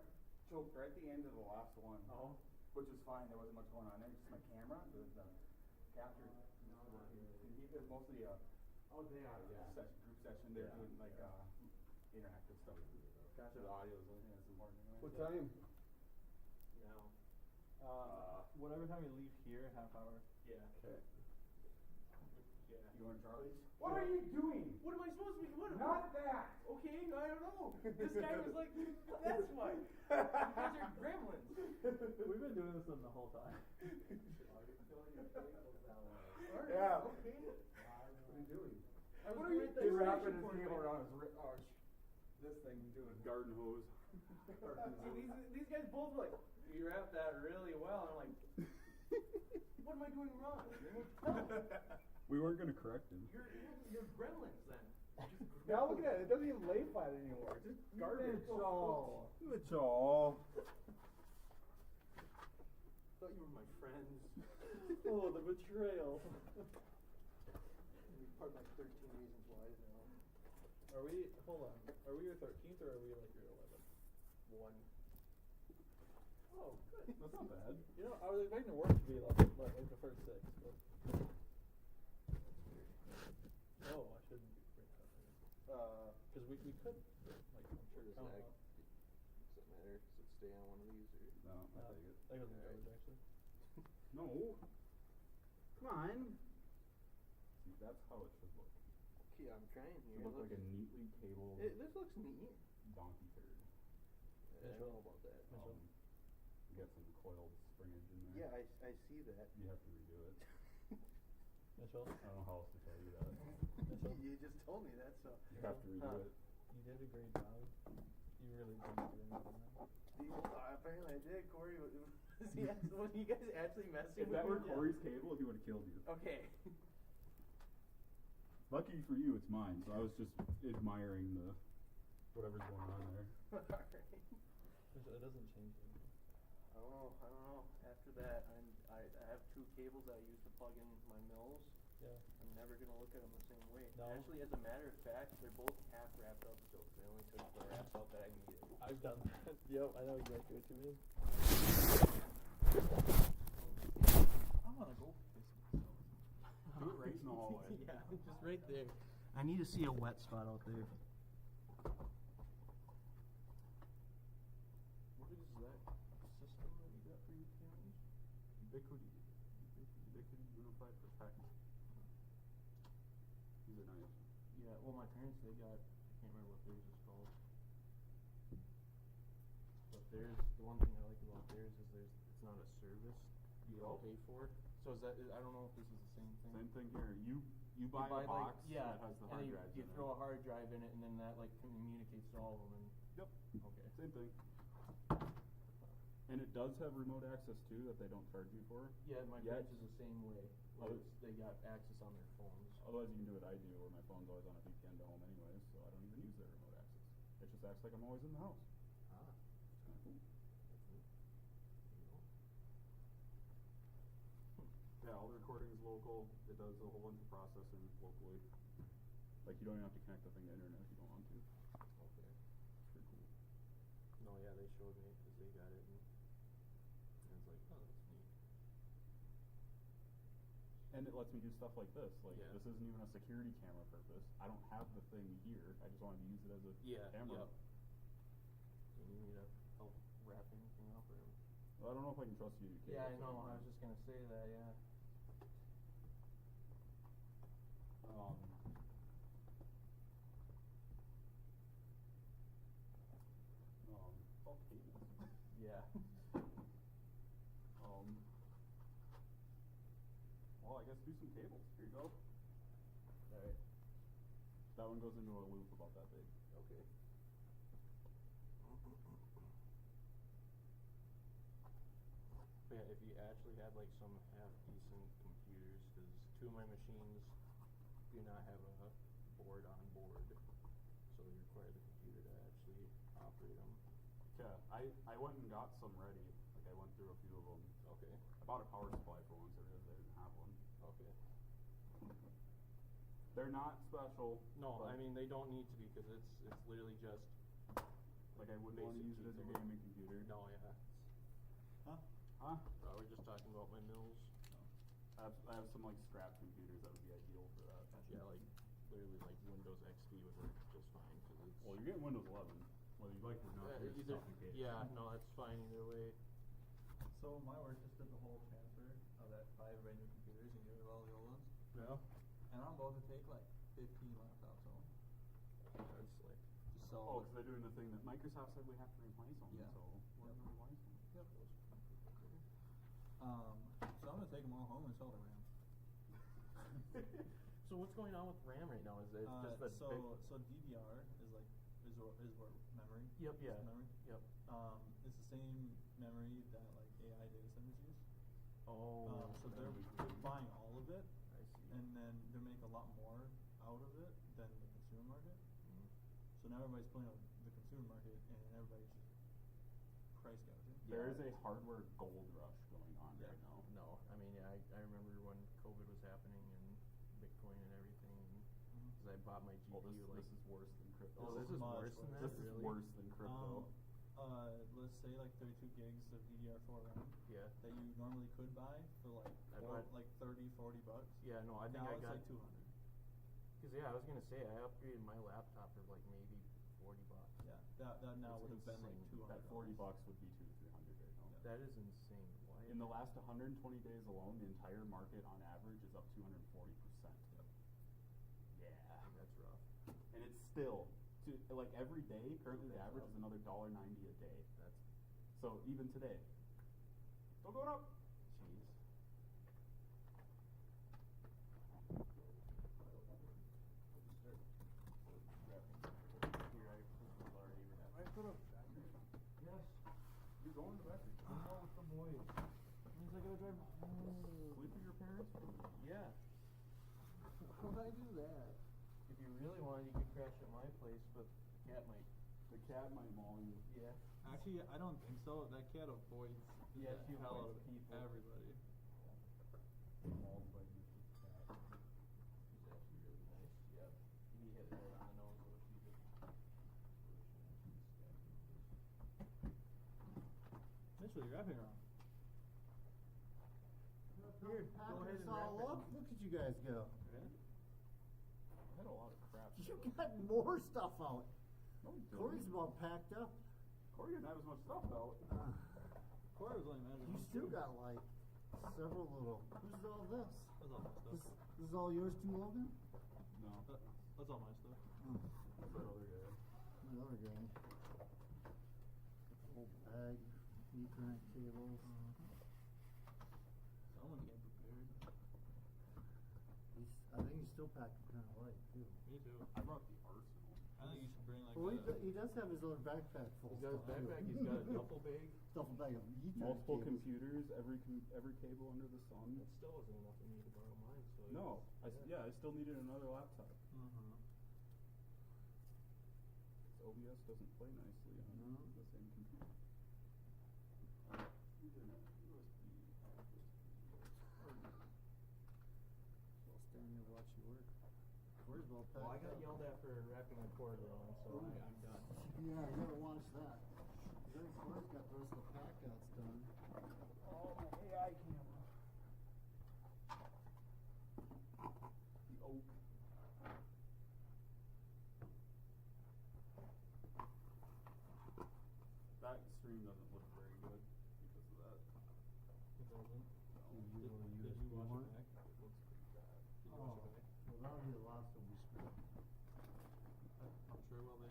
choked right at the end of the last one. Oh. Which was fine, there wasn't much going on there, just my camera, the capture was working. And he does mostly Oh, they are, yeah. group session, they're doing like interactive stuff. Gotcha. The audio is the only thing that's important. Anyway. What time? Now. Whatever time we leave here, half hour. Yeah. Okay. Yeah. You going to Charlie's? What are you doing? What am I supposed to be? What? Not that. Okay, I don't know. This guy was like, that's why. You guys are gremlins. We've been doing this the whole time. Yeah. Okay. What are you doing? What are you doing? He's wrapping his cable around his this thing doing garden hose. See, these guys both were like, you wrapped that really well. I'm like, what am I doing wrong? They won't tell. We weren't going to correct him. You're gremlins then. Now look at it. It doesn't even lay flat anymore. It's just garbage. Mitchell. Mitchell. Thought you were my friends. Oh, the betrayal. Part of my 13 reasons why now. Are we, hold on, are we your 13th or are we like your 11th? 1. Oh, good. That's not bad. You know, I was expecting the work to be like the first 6, but. Oh, I shouldn't bring that up. Because we could, like, I'm sure Does it matter? Does it stay on one of these or? No, I'll take it. I got the charge actually. No. Come on. See, that's how it should look. Okay, I'm trying here. It looks like a neatly cabled. This looks neat. Donkey turd. I don't know about that. You got some coiled springage in there. Yeah, I see that. You have to redo it. Mitchell? I don't know how else to tell you that. Mitchell? You just told me that, so. You have to redo it. You did a great job. You really didn't do anything. Apparently I did, Corey. Was you guys actually messing If with that were me? Corey's cable, he would have killed you. Okay. Lucky for you, it's mine. So I was just admiring the whatever's going on there. Alright. It doesn't change anything. I don't know. After that, I have 2 cables that I use to plug in my mills. Yeah. I'm never gonna look at them the same way. No. Actually, as a matter of fact, they're both half wrapped up still. They only took the wraps out that I needed. I've done that. Yep, I know exactly what you mean. I wanna go piss myself. Do it right in the hallway. Yeah, just right there. I need to see a wet spot out there. What is that system that you got for your cameras? Ubiquity Unified for Package. These are nice. Yeah, well, my parents, they got, I can't remember what theirs is called. But theirs, the one thing I like about theirs is it's not a service you all pay for. So is that, I don't know if this is the same thing. Same thing here. You buy a box that has the hard drives you in throw it. a hard drive in it, and then that like communicates to all of them. And Yep. okay, Same thing. And it does have remote access too that they don't charge you for. Yeah, my parents is the same way. Other- They got access on their phones. Otherwise, you can do what I do, where my phone's always on a VPN to home anyways, so I don't even use their remote access. It just acts like I'm always in the house. Ah, It's kind of cool. Yeah, all the recording is local. It does a whole bunch of processing locally. Like, you don't even have to connect the thing to internet if you don't want to. okay. It's pretty cool. No, yeah, they showed me because they got it, and I was like, oh, that's neat. And it lets me do stuff like this. Like, Yeah. this isn't even a security camera purpose. I don't have the thing here. I just wanted to use it as a camera. Yep. Do you need me to help wrap anything up, or? Well, I don't know if I can trust you. Yeah, I know. I was just gonna say that. Yeah. It's all cables. Yeah. Well, I guess do some cables. Here you go. Alright. That one goes into a loop about that big. Okay. But yeah, if you actually had like some half decent computers, because 2 of my machines do not have a board on board, so they require the computer to actually operate them. Yeah, I went and got some ready. Like, I went through a few of them. Okay. I bought a power supply for once. I realized I didn't have one. Okay. They're not special. No, I mean they don't need to be, because it's literally just. Like, I wouldn't want to use it as a gaming computer. No, yeah. Huh? Huh? We're just talking about my mills. I have some like scrap computers that would be ideal for that. Yeah, like literally like Windows XP would work just fine, because it's. Well, you're getting Windows 11, whether you like it or not. Here's Either, stuff you get. yeah, no, that's fine either way. So my work just did the whole transfer of that 5 brand new computers and get rid of all the old ones. Yeah. And I'm about to take like 15 laptops home. That's slick. Just sell Oh, because they're doing the thing that Microsoft said we have to replace them. Yeah. So we're Yep. going to replace them. Yep. So I'm gonna take them all home and sell the RAM. So what's going on with RAM right now? Is it just the so DDR is like is where memory. Yep. Yeah. Memory. Yep. It's the same memory that like AI data centers use. Oh. So they're buying all of it. I see. And then they're making a lot more out of it than the consumer market. Mm-hmm. So now everybody's pulling out the consumer market and everybody's just price gouging. There is a hardware gold rush going on right now. No, I mean, I remember when COVID was happening and Bitcoin and everything, because I bought my GPU. This is worse than crypto. Oh, this is worse than that. This is really? worse than crypto. Let's say like 32 gigs of DDR4 RAM. Yeah. That you normally could buy for like 30, 40 bucks. Yeah, no, I think now I it's got like 200. Because I was gonna say I upgraded my laptop for like maybe $40. Yeah, that now would have been like $200. That $40 would be $200-300 right now. Yeah. That is insane. Why? In the last 120 days alone, the entire market on average is up 240%. Yep. Yeah, that's rough. And it's still like every day. Currently, the average is another $1.90 a day. That's so even today. Still going up. Jeez. I put up. Yes. You're going to Beckley. I'm going with the boys. Means I gotta drive. Sleep with your parents? Yeah. Why would I do that? If you really wanted, you could crash at my place, but the cat might. The cat might maul you. Yeah. Actually, I don't think so. That cat avoids Yeah, the she hell out avoids of people. everybody. Mauled by the cat. He's actually really nice. Yeah. He hit it right on the nose with a few different. Mitchell, you're wrapping around. Here, go ahead and wrap it. Look at you guys go. I had a lot of crap. You got more stuff out. No, we didn't. Corey's about packed up. Corey didn't have as much stuff out. Corey was only managing. You still got like several little. Who's all this? That's all my This, stuff. this is all yours too, Logan? No. That's all my stuff. That's that other guy. The other guy. Whole bag, Ethernet cables. Someone get prepared. I think he's still packing kind of light too. Me too. I brought the arsenal. I think you should bring like Well, he does have his own backpack full. He's got his stuff, too. backpack. He's got a duffel bag. Duffel bag of Ethernet Multiple cables. computers, every cable under the sun. That still wasn't enough for me to borrow mine. So No, I still needed another laptop. OBS doesn't play nicely on the same computer. Ethernet, USB. I'll stand here and watch you work. Where's well packed Well, I got up. yelled at for wrapping the cord wrong, so I'm done. Yeah, you gotta watch that. Then Corey's got the rest of the pack outs done. Oh, my AI camera. The oak. That stream doesn't look very good because of that. It doesn't. Did you watch it back? It looks pretty bad. Did you watch it back? Well, that'll be the last one we spent. I'm sure will be.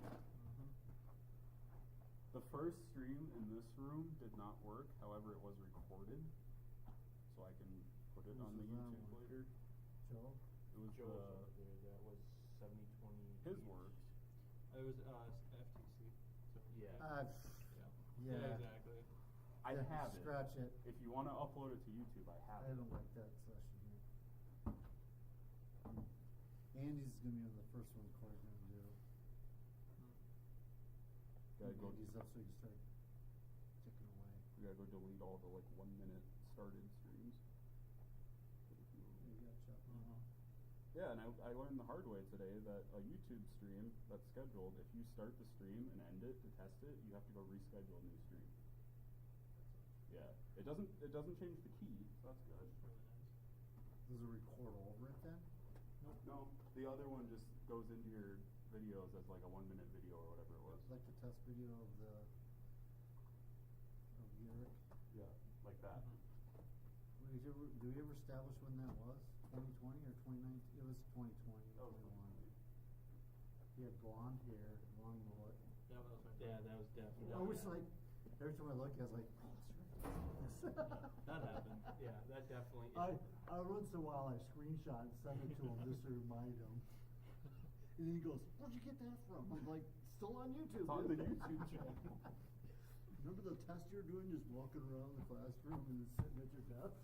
The first stream in this room did not work, however it was recorded, so I can put it on the YouTube later. Joe? It was Joe's there. That was 7020. his worked. It was FTC. So. Yeah. Yeah. Exactly. I have it. Scratch it. If you want to upload it to YouTube, I have I it. don't like that session here. Andy's gonna be the first one Corey's gonna do. Gotta go. Andy's up so you can start ticking away. We gotta go delete all the 1 minute started streams. You gotcha. Yeah, and I learned the hard way today that a YouTube stream that's scheduled, if you start the stream and end it to test it, you have to go reschedule a new stream. Yeah, it doesn't change the key, so that's good. Does it record over it then? No, the other one just goes into your videos as like a 1 minute video or whatever. video of Europe? Yeah, like that. Do we ever establish when that was? 2020 or 2019? It was 2020 or 21. He had blonde hair, long mullet. That was yeah, that was definitely. I was like, every time I look, I was like, oh, that's right. That happened. Yeah, that definitely. I once in a while I screenshot and send it to him just to remind him. And he goes, "Where'd you get that from?" I'm like, "Still on YouTube." It's on the YouTube channel. Remember the test you were doing, just walking around the classroom and sitting at your desk?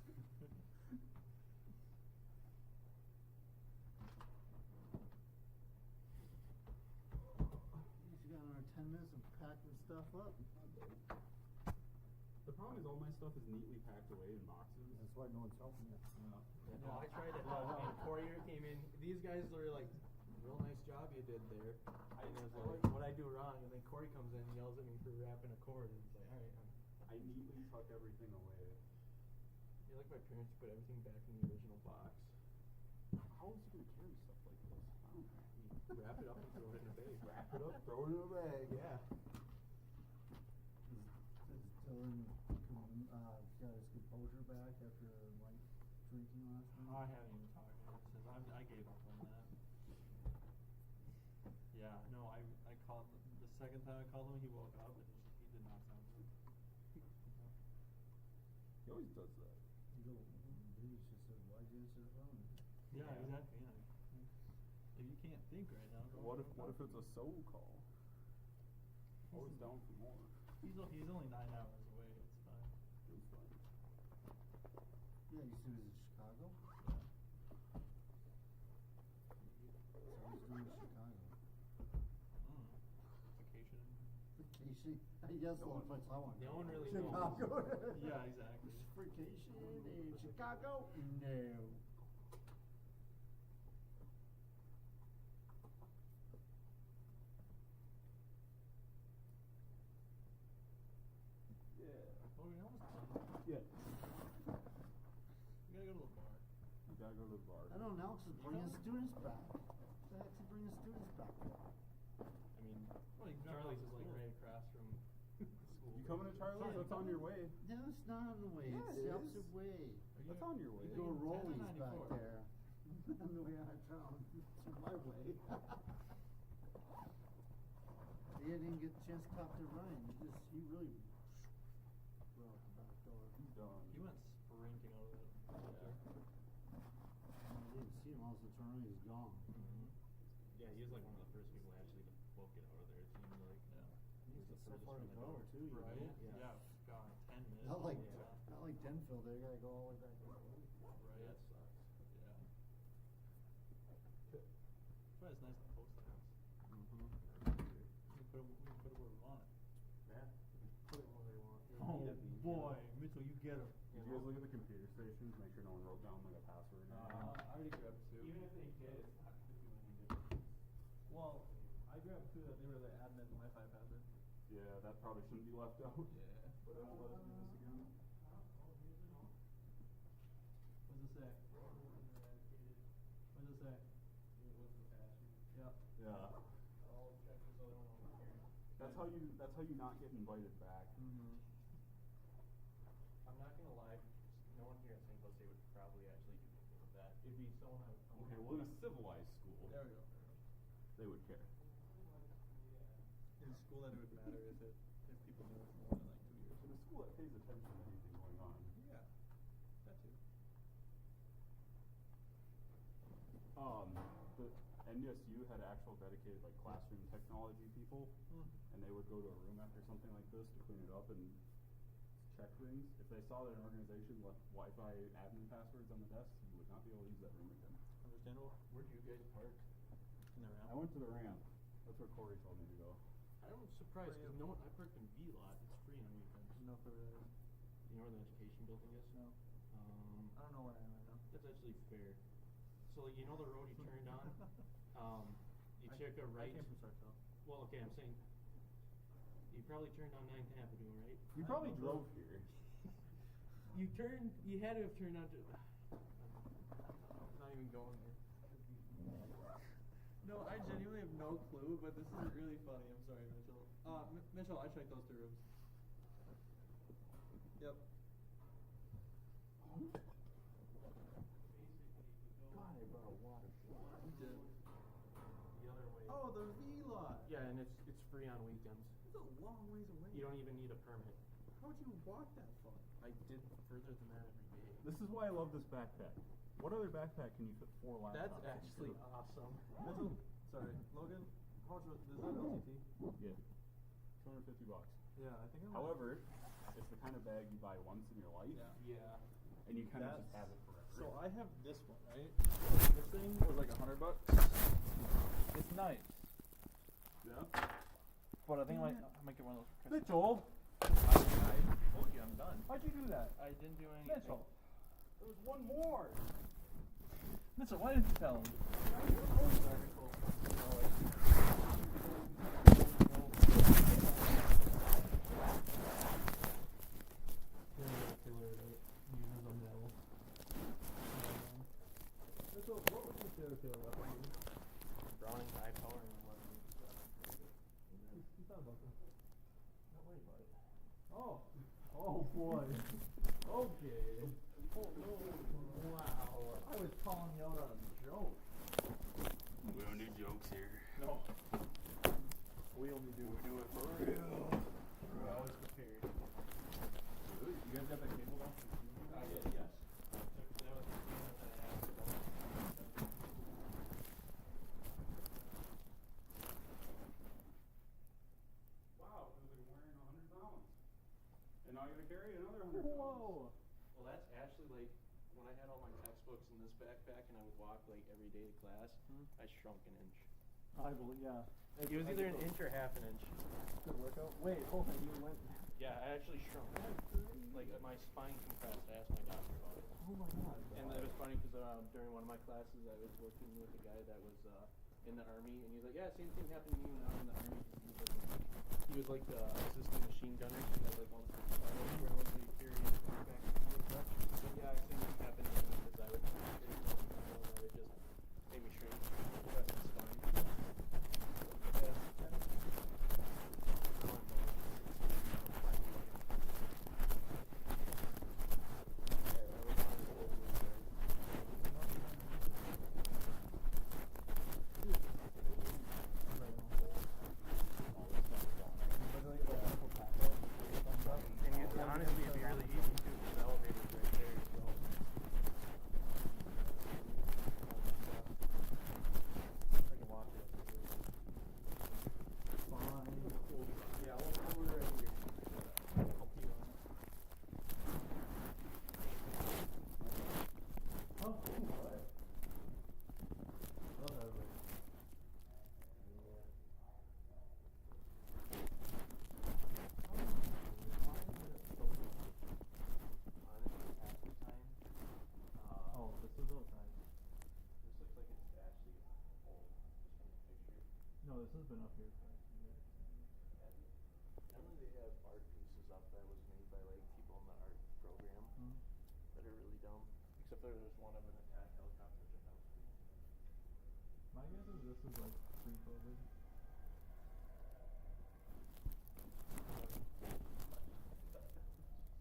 You got another 10 minutes of packing stuff up. The problem is all my stuff is neatly packed away in boxes. That's why no one's helping you. No, I tried it. And Corey came in. These guys were like, "Real nice job you did there." I was like, "What I do wrong?" And then Corey comes in and yells at me for wrapping a cord, and it's like, "All right." I neatly tuck everything away. You're like my parents put everything back in the original box. How is he gonna carry stuff like this? I don't know. You wrap it up and throw it in a bag. Wrap it up, throw it in a bag. Yeah. Is Dylan got his composure back after like drinking last night? I haven't even talked to him since I gave up on that. Yeah, no, I called the second time I called him, he woke up and he did not sound good. He always does that. He just said, "Why'd you answer the phone?" Yeah, exactly. Yeah. If you can't think right now, What if it's a soul call? Always down for more. He's only 9 hours away. It's fine. It's fine. Yeah, you said he was in Chicago? So he's doing Chicago. Vacation. Vacation? Yes, the only place I want to No go. one really Chicago. knows. Yeah, exactly. Vacation in Chicago? No. Yeah. Oh, we almost done. Yeah. We gotta go to the bar. You gotta go to the bar. I don't know, Alex is bringing students back. What the heck's he bringing students back for? I mean, Charlie's is like right across from the school. You coming to Charlie's? That's on your way. No, it's not on the way. Yeah, It's it the is. opposite way. That's on your way. You go to Rollies 10 back 94. there. On the way out of town. It's my way. He didn't get a chance to talk to Ryan. He really went out the back door. He's done. He went sprinting out of there. I didn't see him. All of a sudden, he's gone. Yeah, he was like one of the first people actually to book it out of there. It seemed like. Yeah. He's the so furthest far to from the go door. too. You Right? know? Yeah. God, 10 minutes. Not like Yeah. Denville. They gotta go all the way back. Right. That sucks. Yeah. That's why it's nice to post things. We can put it where we want it. Yeah. Put it where they want. Oh, boy, Mitchell, you get him. Did you guys look at the computer stations? Make sure no one wrote down like a password. I already grabbed 2. Even if they did, it's not gonna do any difference. Well, I grabbed 2 that they were the admin Wi-Fi password. Yeah, that probably shouldn't be left out. Yeah. But it won't let us do this again. What does it say? What does it say? It was the password. Yep. Yeah. I'll check this other one over here. That's how you not get invited back. I'm not gonna lie, no one here at St. Jose would probably actually do anything with that. It'd be someone I would. Okay, well in a civilized school, There we go. they would care. In school, that it would matter if people knew it for more than like 2 years. In a school that pays attention to anything going on. Yeah. That too. The NDSU had actual dedicated like classroom technology people, and they would go to a room after something like this to clean it up and check things. If they saw that an organization left Wi-Fi admin passwords on the desk, you would not be able to use that room again. Understandable. Where do you guys park? In the ramp? I went to the ramp. That's where Corey told me to go. I'm surprised because no one. I parked in V lot. It's free on weekends. No, for the. You know where the education building is? No. I don't know where I am right now. That's actually fair. So you know the road you turned on. You took a right. I came from Sartell. Well, okay, I'm saying. You probably turned on 9th Avenue, right? You probably drove here. You turned. You had to have turned on to. I'm not even going there. No, I genuinely have no clue, but this is really funny. I'm sorry, Mitchell. Mitchell, I checked those 2 rooms. Yep. God, I brought a water. You did. The other way. Oh, the V-Lot. Yeah, and it's free on weekends. It's a long ways away. You don't even need a permit. How'd you walk that far? I did further than that every day. This is why I love this backpack. What other backpack can you fit 4 laptops? That's actually awesome. Mitchell, sorry, Logan, how much was is that LTT? Yeah. $250. Yeah, I think. However, it's the kind of bag you buy once in your life. Yeah. And you kind of just have it forever. So I have this one, right? This thing was like $100. It's nice. Yeah. But I think I might get one of those for Christmas. Mitchell! I told you I'm done. Why'd you do that? I didn't do anything. Mitchell! There was one more! Mitchell, why didn't you tell him? Mitchell, what would you say to a weapon? Browning high power and weapon. You thought about that. Not worried about it. Oh. Oh boy. Okay. Oh no. Wow. I was calling you out on a joke. We don't do jokes here. No. We only do it for real. We're always prepared. You guys got that cable down? I did, yes. That was the thing that I asked about. Wow, it was like wearing 100 pounds. And now you're going to carry another 100 pounds. Whoa. Well, that's actually like when I had all my textbooks in this backpack and I would walk like every day to class, I shrunk an inch. I believe, yeah. It was either an inch or half an inch. Good workout. Wait, hold on, you went. Yeah, I actually shrunk. Like my spine compressed. I asked my doctor about it. Oh my god. And it was funny because during one of my classes, I was working with a guy that was in the army, and he was like, "Yeah, same thing happened to me when I was in the army." He was like the assistant machine gunner. He had like one where once he carried it back and forth. So yeah, same thing happened to me because I would carry it and I would just make me shrink. That's the spine. Yeah. Honestly, it'd be really easy to do the elevators right there. So. I can walk it. Fine. Yeah, we're right here. I'll pee on it. Oh, what? Love that way. Oh, this is outside. This looks like it's actually old, just from the picture. No, this has been up here for a few years. Normally they have art pieces up that was made by like people in the art program that are really dumb. Except there was one of an attack helicopter that was pretty. My guess is this is like pre-COVID.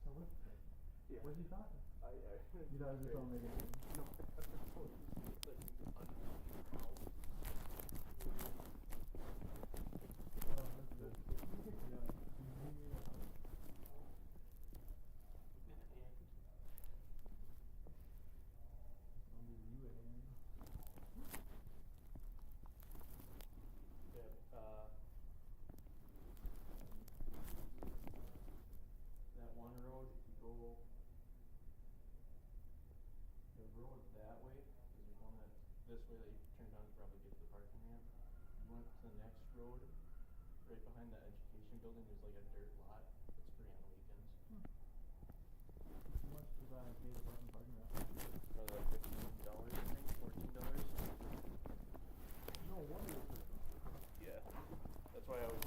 So what? Yeah. What did you thought? You thought it was just all making sense? No, I told you. It's like Oh, that's good. Yeah. I'll give you a hand. Yeah, that one road, if you go the road that way, because there's one that's this way that you turn down to probably get to the parking ramp. You went to the next road, right behind the education building, there's like a dirt lot. It's free on the weekends. How much does that pay to park in the parking lot? Probably like $15, I think, $14. No wonder it's so. Yeah. That's why I always